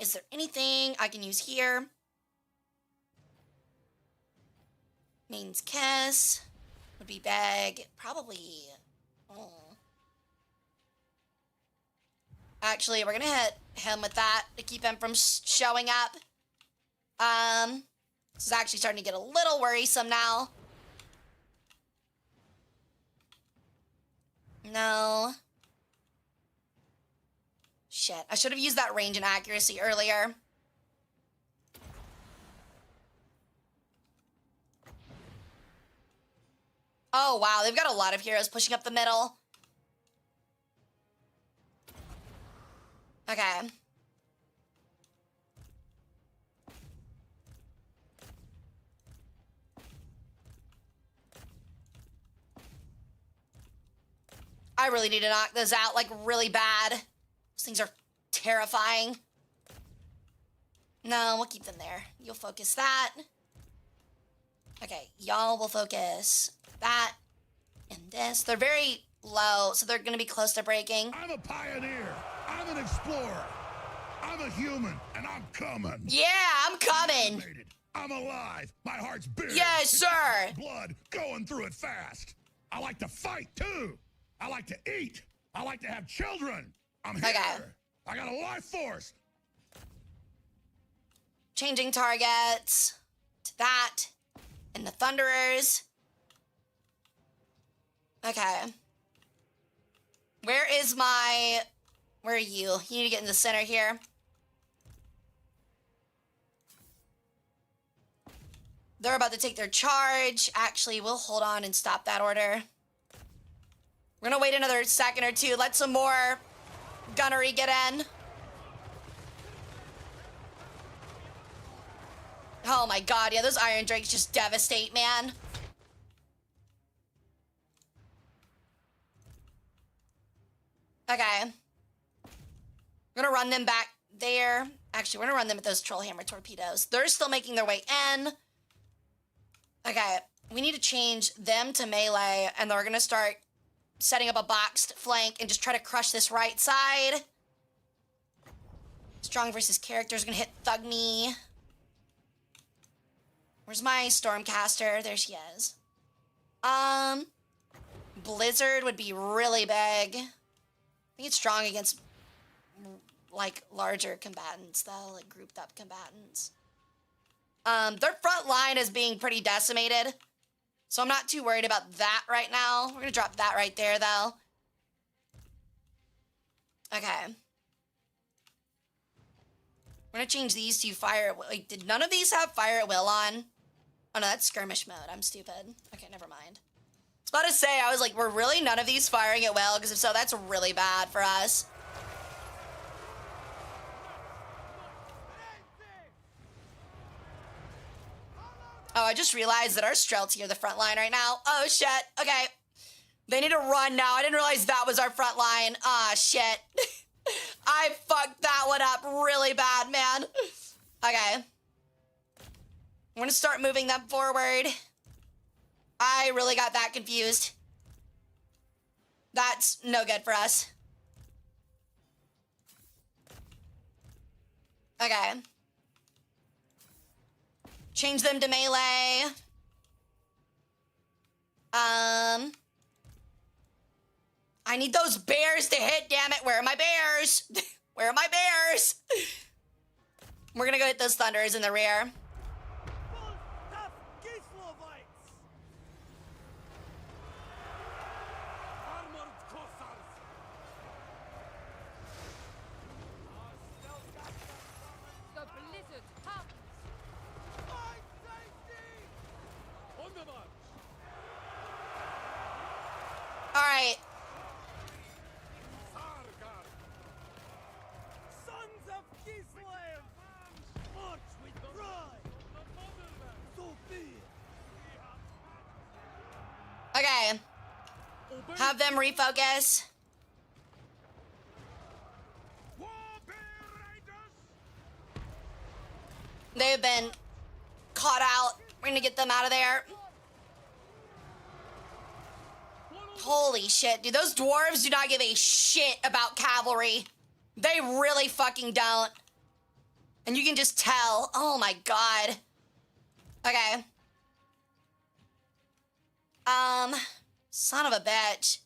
Is there anything I can use here? Means Kiss would be bag. Probably. Oh. Actually, we're gonna hit him with that to keep him from showing up. This is actually starting to get a little worrisome now. No. Shit, I should have used that range and accuracy earlier. Oh, wow, they've got a lot of heroes pushing up the middle. Okay. I really need to knock those out, like, really bad. Those things are terrifying. No, we'll keep them there. You'll focus that. Okay, y'all will focus that and this. They're very low, so they're going to be close to breaking. I'm a pioneer. I'm an explorer. I'm a human, and I'm coming. Yeah, I'm coming. I'm alive. My heart's big. Yes, sir. Blood going through it fast. I like to fight, too. I like to eat. I like to have children. I'm here. Okay. I got a life force. Changing targets to that. And the Thunderers. Okay. Where is my... Where are you? You need to get in the center here. They're about to take their charge. Actually, we'll hold on and stop that order. We're gonna wait another second or two. Let some more gunnery get in. Oh my god, yeah, those Iron Drakes just devastate, man. Okay. We're gonna run them back there. Actually, we're gonna run them at those Trollhammer torpedoes. They're still making their way in. Okay, we need to change them to melee, and then we're gonna start setting up a boxed flank and just try to crush this right side. Strong versus characters, gonna hit Thug Me. Where's my Stormcaster? There she is. Blizzard would be really big. I think it's strong against, like, larger combatants, though, like grouped up combatants. Their front line is being pretty decimated, so I'm not too worried about that right now. We're gonna drop that right there, though. Okay. We're gonna change these to fire at will. Like, did none of these have fire at will on? Oh no, that's skirmish mode. I'm stupid. Okay, never mind. I was about to say, I was like, were really none of these firing at will? Because if so, that's really bad for us. Oh, I just realized that our Streltsy are the front line right now. Oh, shit. Okay. They need to run now. I didn't realize that was our front line. Ah, shit. I fucked that one up really bad, man. Okay. I'm gonna start moving them forward. I really got that confused. That's no good for us. Okay. Change them to melee. I need those bears to hit, damn it. Where are my bears? Where are my bears? We're gonna go hit those thunders in the rear. All right. Sons of Kislev! March with pride! Sophia! Okay. Have them refocus. They've been caught out. We're gonna get them out of there. Holy shit, dude. Those dwarves do not give a shit about cavalry. They really fucking don't. And you can just tell. Oh my god. Okay. Son of a bitch.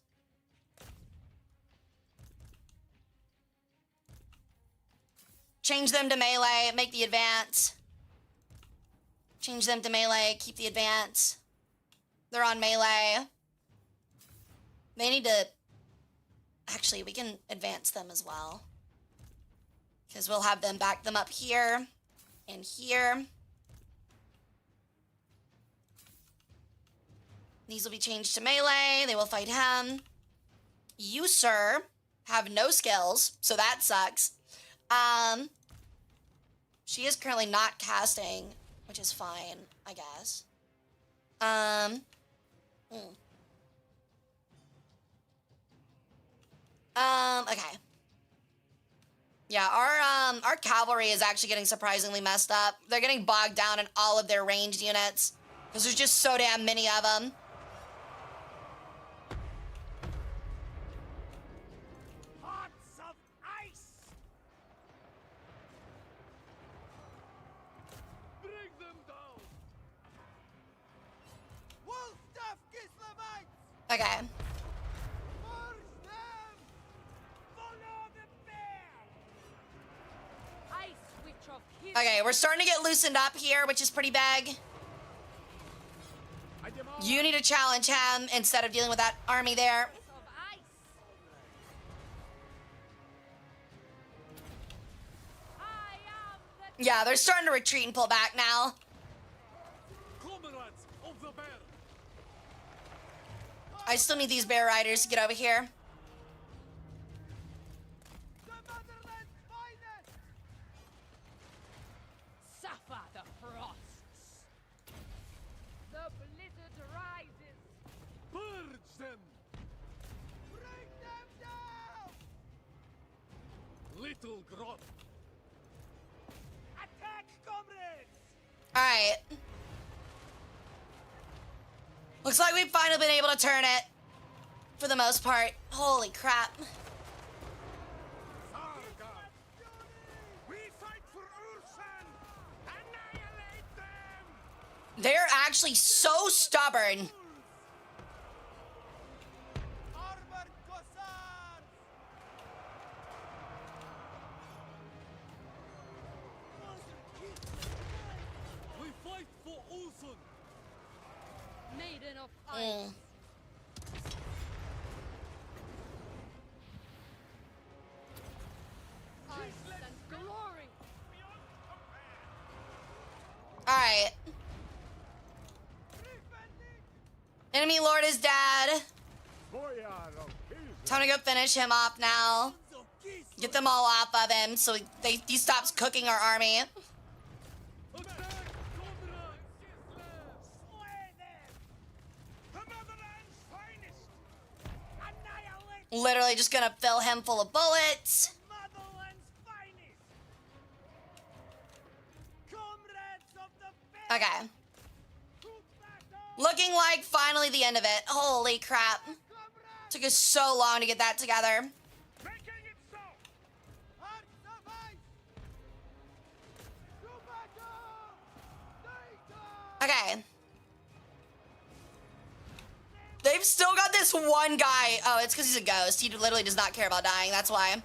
Change them to melee, make the advance. Change them to melee, keep the advance. They're on melee. They need to... Actually, we can advance them as well. Because we'll have them back them up here and here. These will be changed to melee. They will fight him. You, sir, have no skills, so that sucks. She is currently not casting, which is fine, I guess. Okay. Yeah, our cavalry is actually getting surprisingly messed up. They're getting bogged down in all of their ranged units because there's just so damn many of them. Hearts of ice! Bring them down! Wolfstaff Kislevites! Okay. Okay, we're starting to get loosened up here, which is pretty big. You need to challenge him instead of dealing with that army there. Yeah, they're starting to retreat and pull back now. I still need these bear riders to get over here. Suffer the frosts. The blizzard rises. Purge them! Bring them down! Little grot. Attack, comrades! Alright. Looks like we've finally been able to turn it. For the most part. Holy crap. We fight for Ursan! Annihilate them! They're actually so stubborn. Armored Cossars! We fight for Ulson. Maiden of ice. Ice and glory. Alright. Enemy lord is dead. Time to go finish him off now. Get them all off of him so he stops cooking our army. Literally just gonna fill him full of bullets. Okay. Looking like finally the end of it. Holy crap. Took us so long to get that together. Okay. They've still got this one guy. Oh, it's because he's a ghost. He literally does not care about dying. That's why.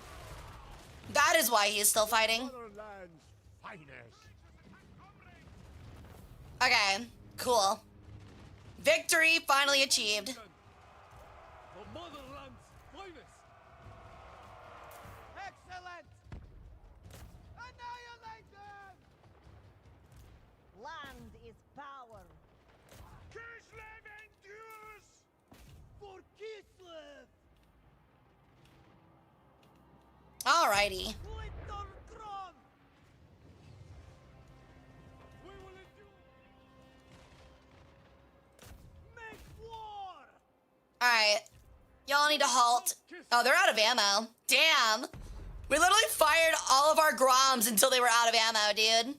That is why he is still fighting. Okay, cool. Victory finally achieved. The motherland's finest. Excellent! Annihilate them! Land is power. Kislev endures! For Kislev! Alrighty. Little Grom! We will endure. Make war! Alright. Y'all need to halt. Oh, they're out of ammo. Damn. We literally fired all of our Groms until they were out of ammo, dude.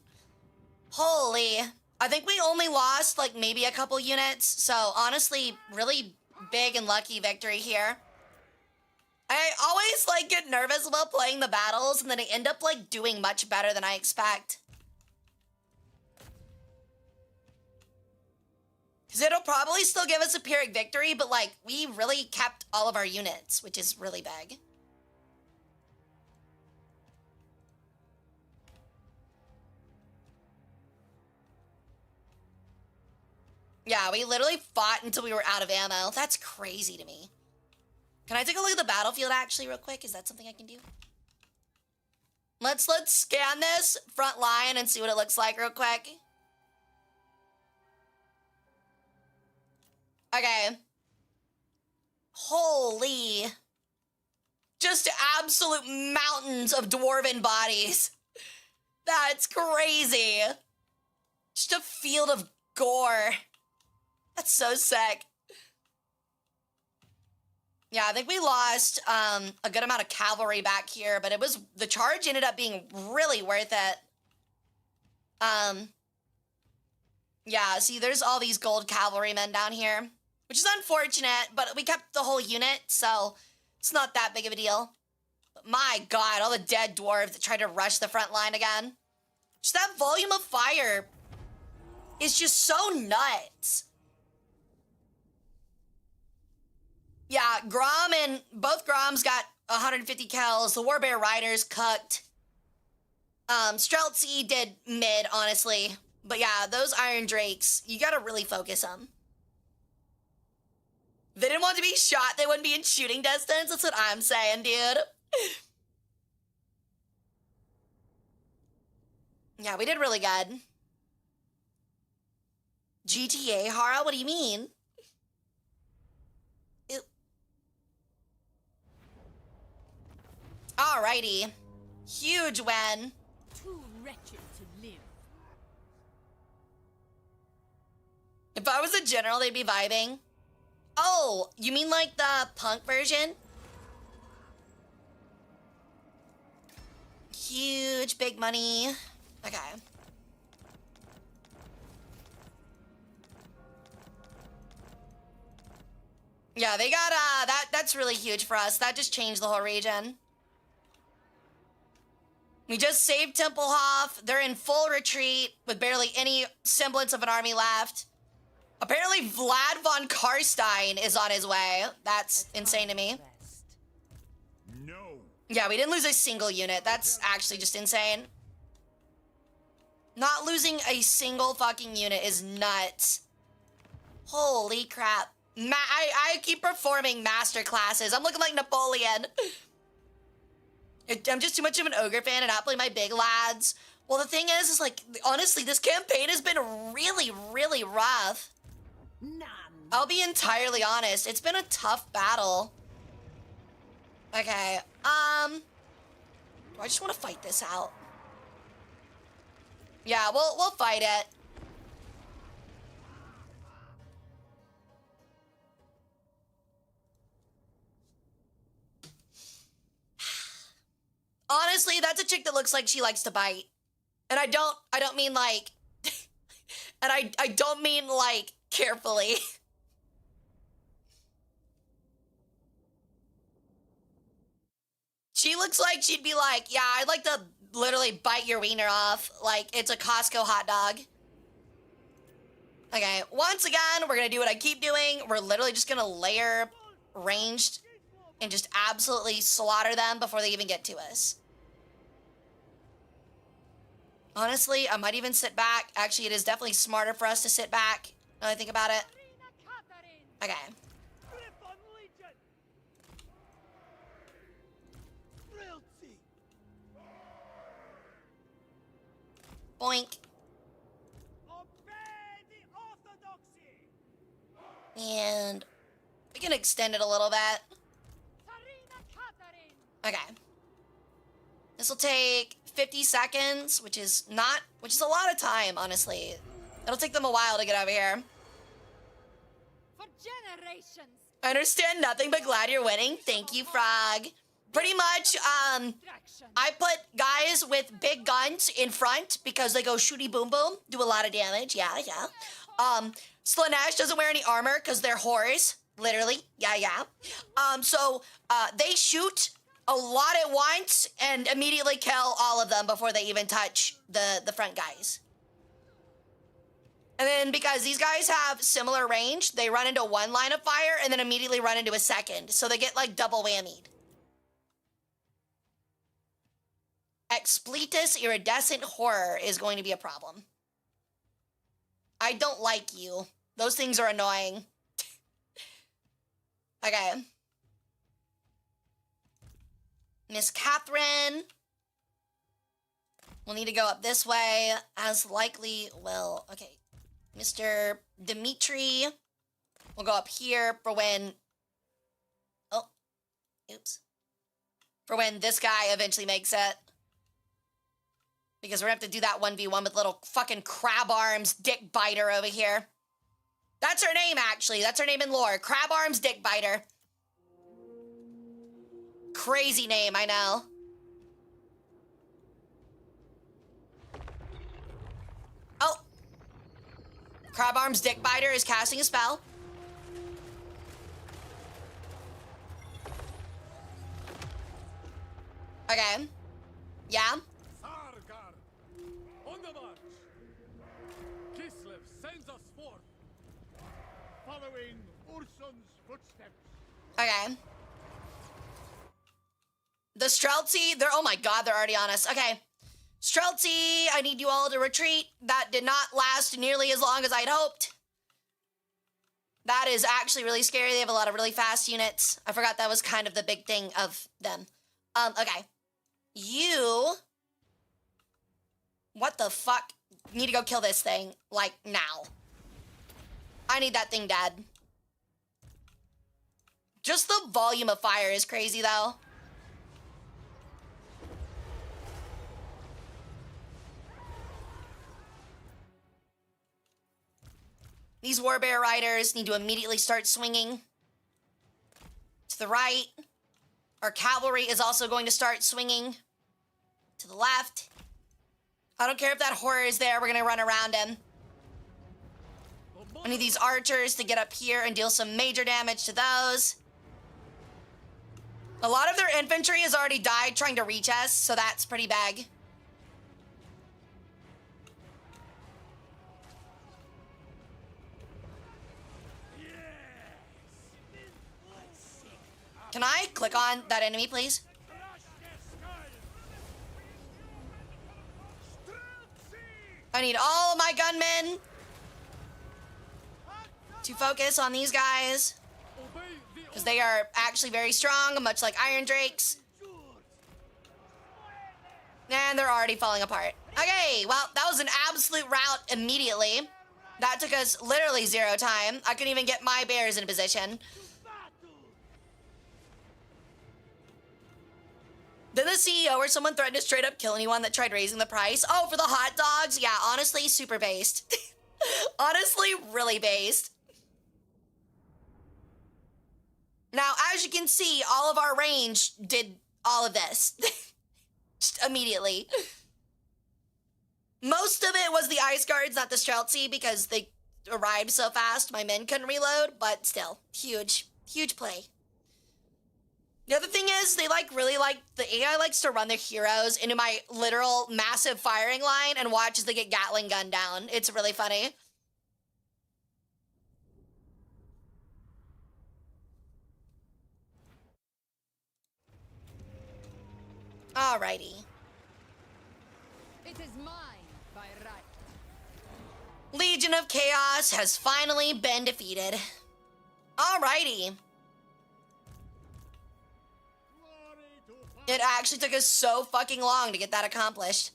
Holy. I think we only lost, like, maybe a couple units. So, honestly, really big and lucky victory here. I always, like, get nervous about playing the battles, and then I end up, like, doing much better than I expect. Because it'll probably still give us a Pyrrhic victory, but, like, we really kept all of our units, which is really big. Yeah, we literally fought until we were out of ammo. That's crazy to me. Can I take a look at the battlefield actually real quick? Is that something I can do? Let's scan this front line and see what it looks like real quick. Okay. Holy. Just absolute mountains of dwarven bodies. That's crazy. Just a field of gore. That's so sick. Yeah, I think we lost a good amount of cavalry back here, but the charge ended up being really worth it. Yeah, see, there's all these gold cavalrymen down here, which is unfortunate, but we kept the whole unit, so it's not that big of a deal. But my God, all the dead dwarves that tried to rush the front line again. Just that volume of fire is just so nuts. Yeah, Grom and both Groms got 150 kills. The Warbear Riders cooked. Streltsy did mid, honestly. But yeah, those Iron Drakes, you gotta really focus them. If they didn't want to be shot, they wouldn't be in shooting distance. That's what I'm saying, dude. Yeah, we did really good. GTA, Hara, what do you mean? Alrighty. Huge win. Too wretched to live. If I was a general, they'd be vibing. Oh, you mean like the punk version? Huge, big money. Okay. Yeah, they got, that's really huge for us. That just changed the whole region. We just saved Templehof. They're in full retreat with barely any semblance of an army left. Apparently, Vlad von Karstein is on his way. That's insane to me. No. Yeah, we didn't lose a single unit. That's actually just insane. Not losing a single fucking unit is nuts. Holy crap. I keep performing master classes. I'm looking like Napoleon. I'm just too much of an ogre fan and not play my big lads. Well, the thing is like, honestly, this campaign has been really, really rough. None. I'll be entirely honest. It's been a tough battle. Okay, I just want to fight this out. Yeah, we'll fight it. Honestly, that's a chick that looks like she likes to bite. And I don't mean like, and I don't mean like carefully. She looks like she'd be like, yeah, I'd like to literally bite your wiener off like it's a Costco hot dog. Okay, once again, we're gonna do what I keep doing. We're literally just gonna layer ranged and just absolutely slaughter them before they even get to us. Honestly, I might even sit back. Actually, it is definitely smarter for us to sit back now that I think about it. Okay. Boink. And we can extend it a little bit. Okay. This will take 50 seconds, which is a lot of time, honestly. It'll take them a while to get over here. For generations. I understand nothing but glad you're winning. Thank you, Frog. Pretty much, I put guys with big guns in front because they go shooty boom boom, do a lot of damage. Yeah. Slanesh doesn't wear any armor because they're whores. Literally. Yeah. So they shoot a lot at once and immediately kill all of them before they even touch the front guys. And then because these guys have similar range, they run into one line of fire and then immediately run into a second. So they get like double whammied. Expletus iridescent horror is going to be a problem. I don't like you. Those things are annoying. Okay. Miss Catherine. We'll need to go up this way, as likely will... Okay. Mr. Dimitri. We'll go up here for when... Oh. Oops. For when this guy eventually makes it. Because we're gonna have to do that 1v1 with little fucking crab arms dick biter over here. That's her name, actually. That's her name in lore. Crab arms dick biter. Crazy name, I know. Oh. Crab arms dick biter is casting a spell. Okay. Yeah. On the march! Kislev sends us forth! Following Urson's footsteps. Okay. The Streltsy, oh my god, they're already on us. Okay. Streltsy, I need you all to retreat. That did not last nearly as long as I'd hoped. That is actually really scary. They have a lot of really fast units. I forgot that was kind of the big thing of them. Okay. You... What the fuck? You need to go kill this thing, like, now. I need that thing dead. Just the volume of fire is crazy, though. These warbear riders need to immediately start swinging to the right. Our cavalry is also going to start swinging to the left. I don't care if that horror is there. We're going to run around him. I need these archers to get up here and deal some major damage to those. A lot of their infantry has already died trying to reach us, so that's pretty bad. Can I click on that enemy, please? I need all of my gunmen to focus on these guys, because they are actually very strong, much like Iron Drakes. And they're already falling apart. Okay, well, that was an absolute rout immediately. That took us literally 0 time. I couldn't even get my bears in position. Then the CEO or someone threatened to straight up kill anyone that tried raising the price. Oh, for the hot dogs? Yeah, honestly, super based. Honestly, really based. Now, as you can see, all of our range did all of this. Just immediately. Most of it was the ice guards, not the Streltsy, because they arrived so fast my men couldn't reload, but still, huge, huge play. The other thing is, they the AI likes to run their heroes into my literal massive firing line and watch as they get Gatling gunned down. It's really funny. Alrighty. It is mine by right. Legion of Chaos has finally been defeated. Alrighty. It actually took us so fucking long to get that accomplished.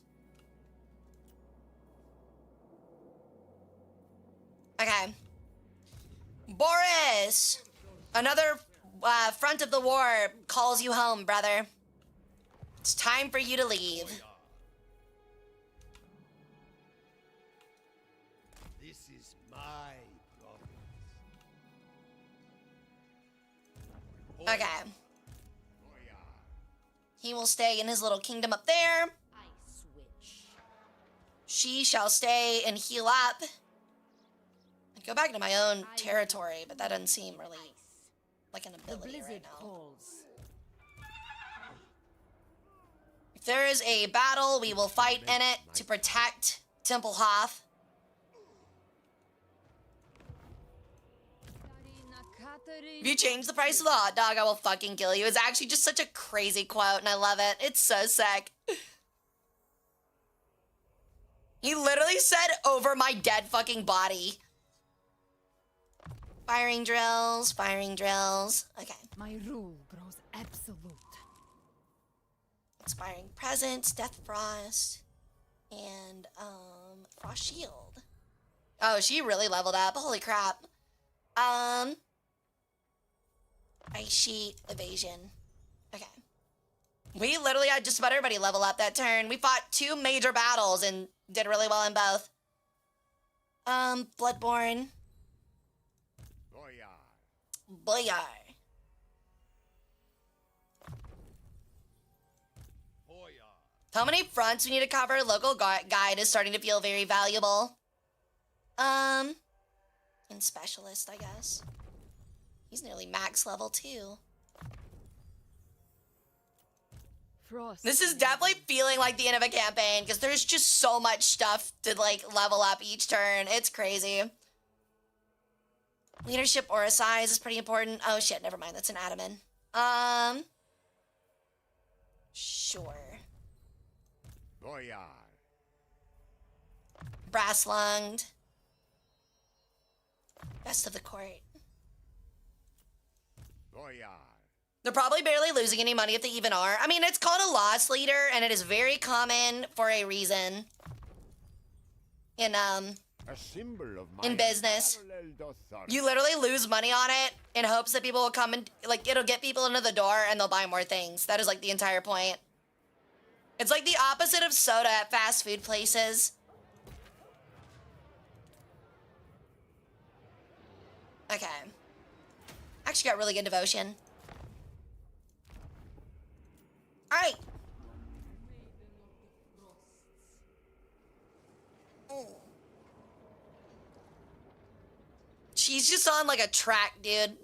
Okay. Boris! Another front of the war calls you home, brother. It's time for you to leave. This is my province. Okay. He will stay in his little kingdom up there. I switch. She shall stay and heal up. I'd go back to my own territory, but that doesn't seem really like an ability right now. If there is a battle, we will fight in it to protect Templehof. If you change the price of the hot dog, I will fucking kill you. It's actually just such a crazy quote, and I love it. It's so sick. He literally said, over my dead fucking body. Firing drills, firing drills. Okay. My rule grows absolute. Expiring presence, Death Frost, and Frost Shield. Oh, she really leveled up. Holy crap. Ice Sheet, Evasion. Okay. We literally had just about everybody level up that turn. We fought 2 major battles and did really well in both. Bloodborne. Boyar. How many fronts we need to cover? Local guide is starting to feel very valuable. And specialist, I guess. He's nearly max level too. Frost. This is definitely feeling like the end of a campaign because there's just so much stuff to like level up each turn. It's crazy. Leadership aura size is pretty important. Oh shit, never mind. That's an Adaman. Sure. Boyar. Brass lunged. Best of the court. Boyar. They're probably barely losing any money if they even are. I mean, it's called a loss leader, and it is very common for a reason. In A symbol of my business. unparalleled authority. You literally lose money on it in hopes that people will come and, like, it'll get people into the door and they'll buy more things. That is, like, the entire point. It's like the opposite of soda at fast food places. Okay. Actually got really good devotion. All right. She's just on like a track, dude.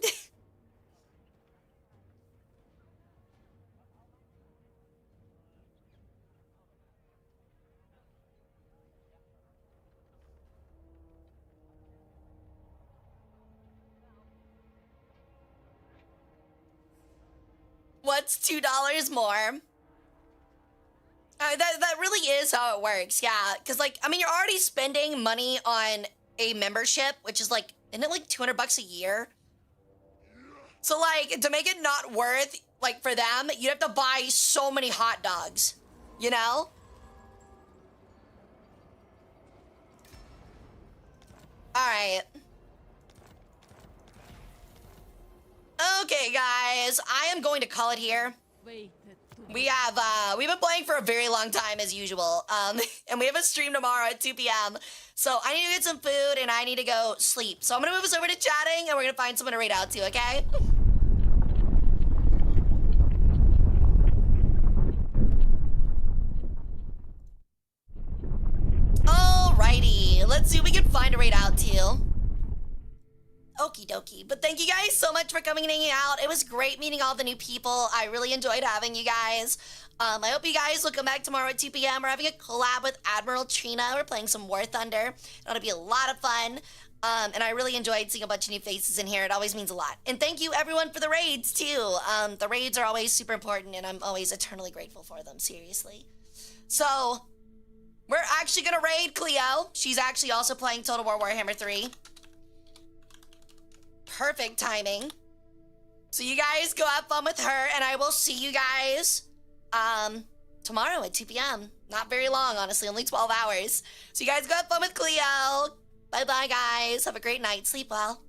What's $2 more? That really is how it works, yeah. Because, like, I mean, you're already spending money on a membership, which is like, isn't it like $200 a year? So, like, to make it not worth, like, for them, you have to buy so many hot dogs, you know? All right. Okay, guys, I am going to call it here. We've been playing for a very long time as usual, and we have a stream tomorrow at 2 p.m. So I need to get some food and I need to go sleep. So I'm gonna move us over to chatting and we're gonna find someone to raid out to, okay? Alrighty, let's see if we can find a raid out to. Okie dokie. But thank you guys so much for coming and hanging out. It was great meeting all the new people. I really enjoyed having you guys. I hope you guys will come back tomorrow at 2 p.m. We're having a collab with Admiral Trina. We're playing some War Thunder. It'll be a lot of fun. And I really enjoyed seeing a bunch of new faces in here. It always means a lot. And thank you everyone for the raids too. The raids are always super important and I'm always eternally grateful for them, seriously. So, we're actually gonna raid Cleo. She's actually also playing Total War Warhammer 3. Perfect timing. So you guys go have fun with her, and I will see you guys tomorrow at 2 p.m. Not very long, honestly, only 12 hours. So you guys go have fun with Cleo. Bye-bye, guys. Have a great night. Sleep well.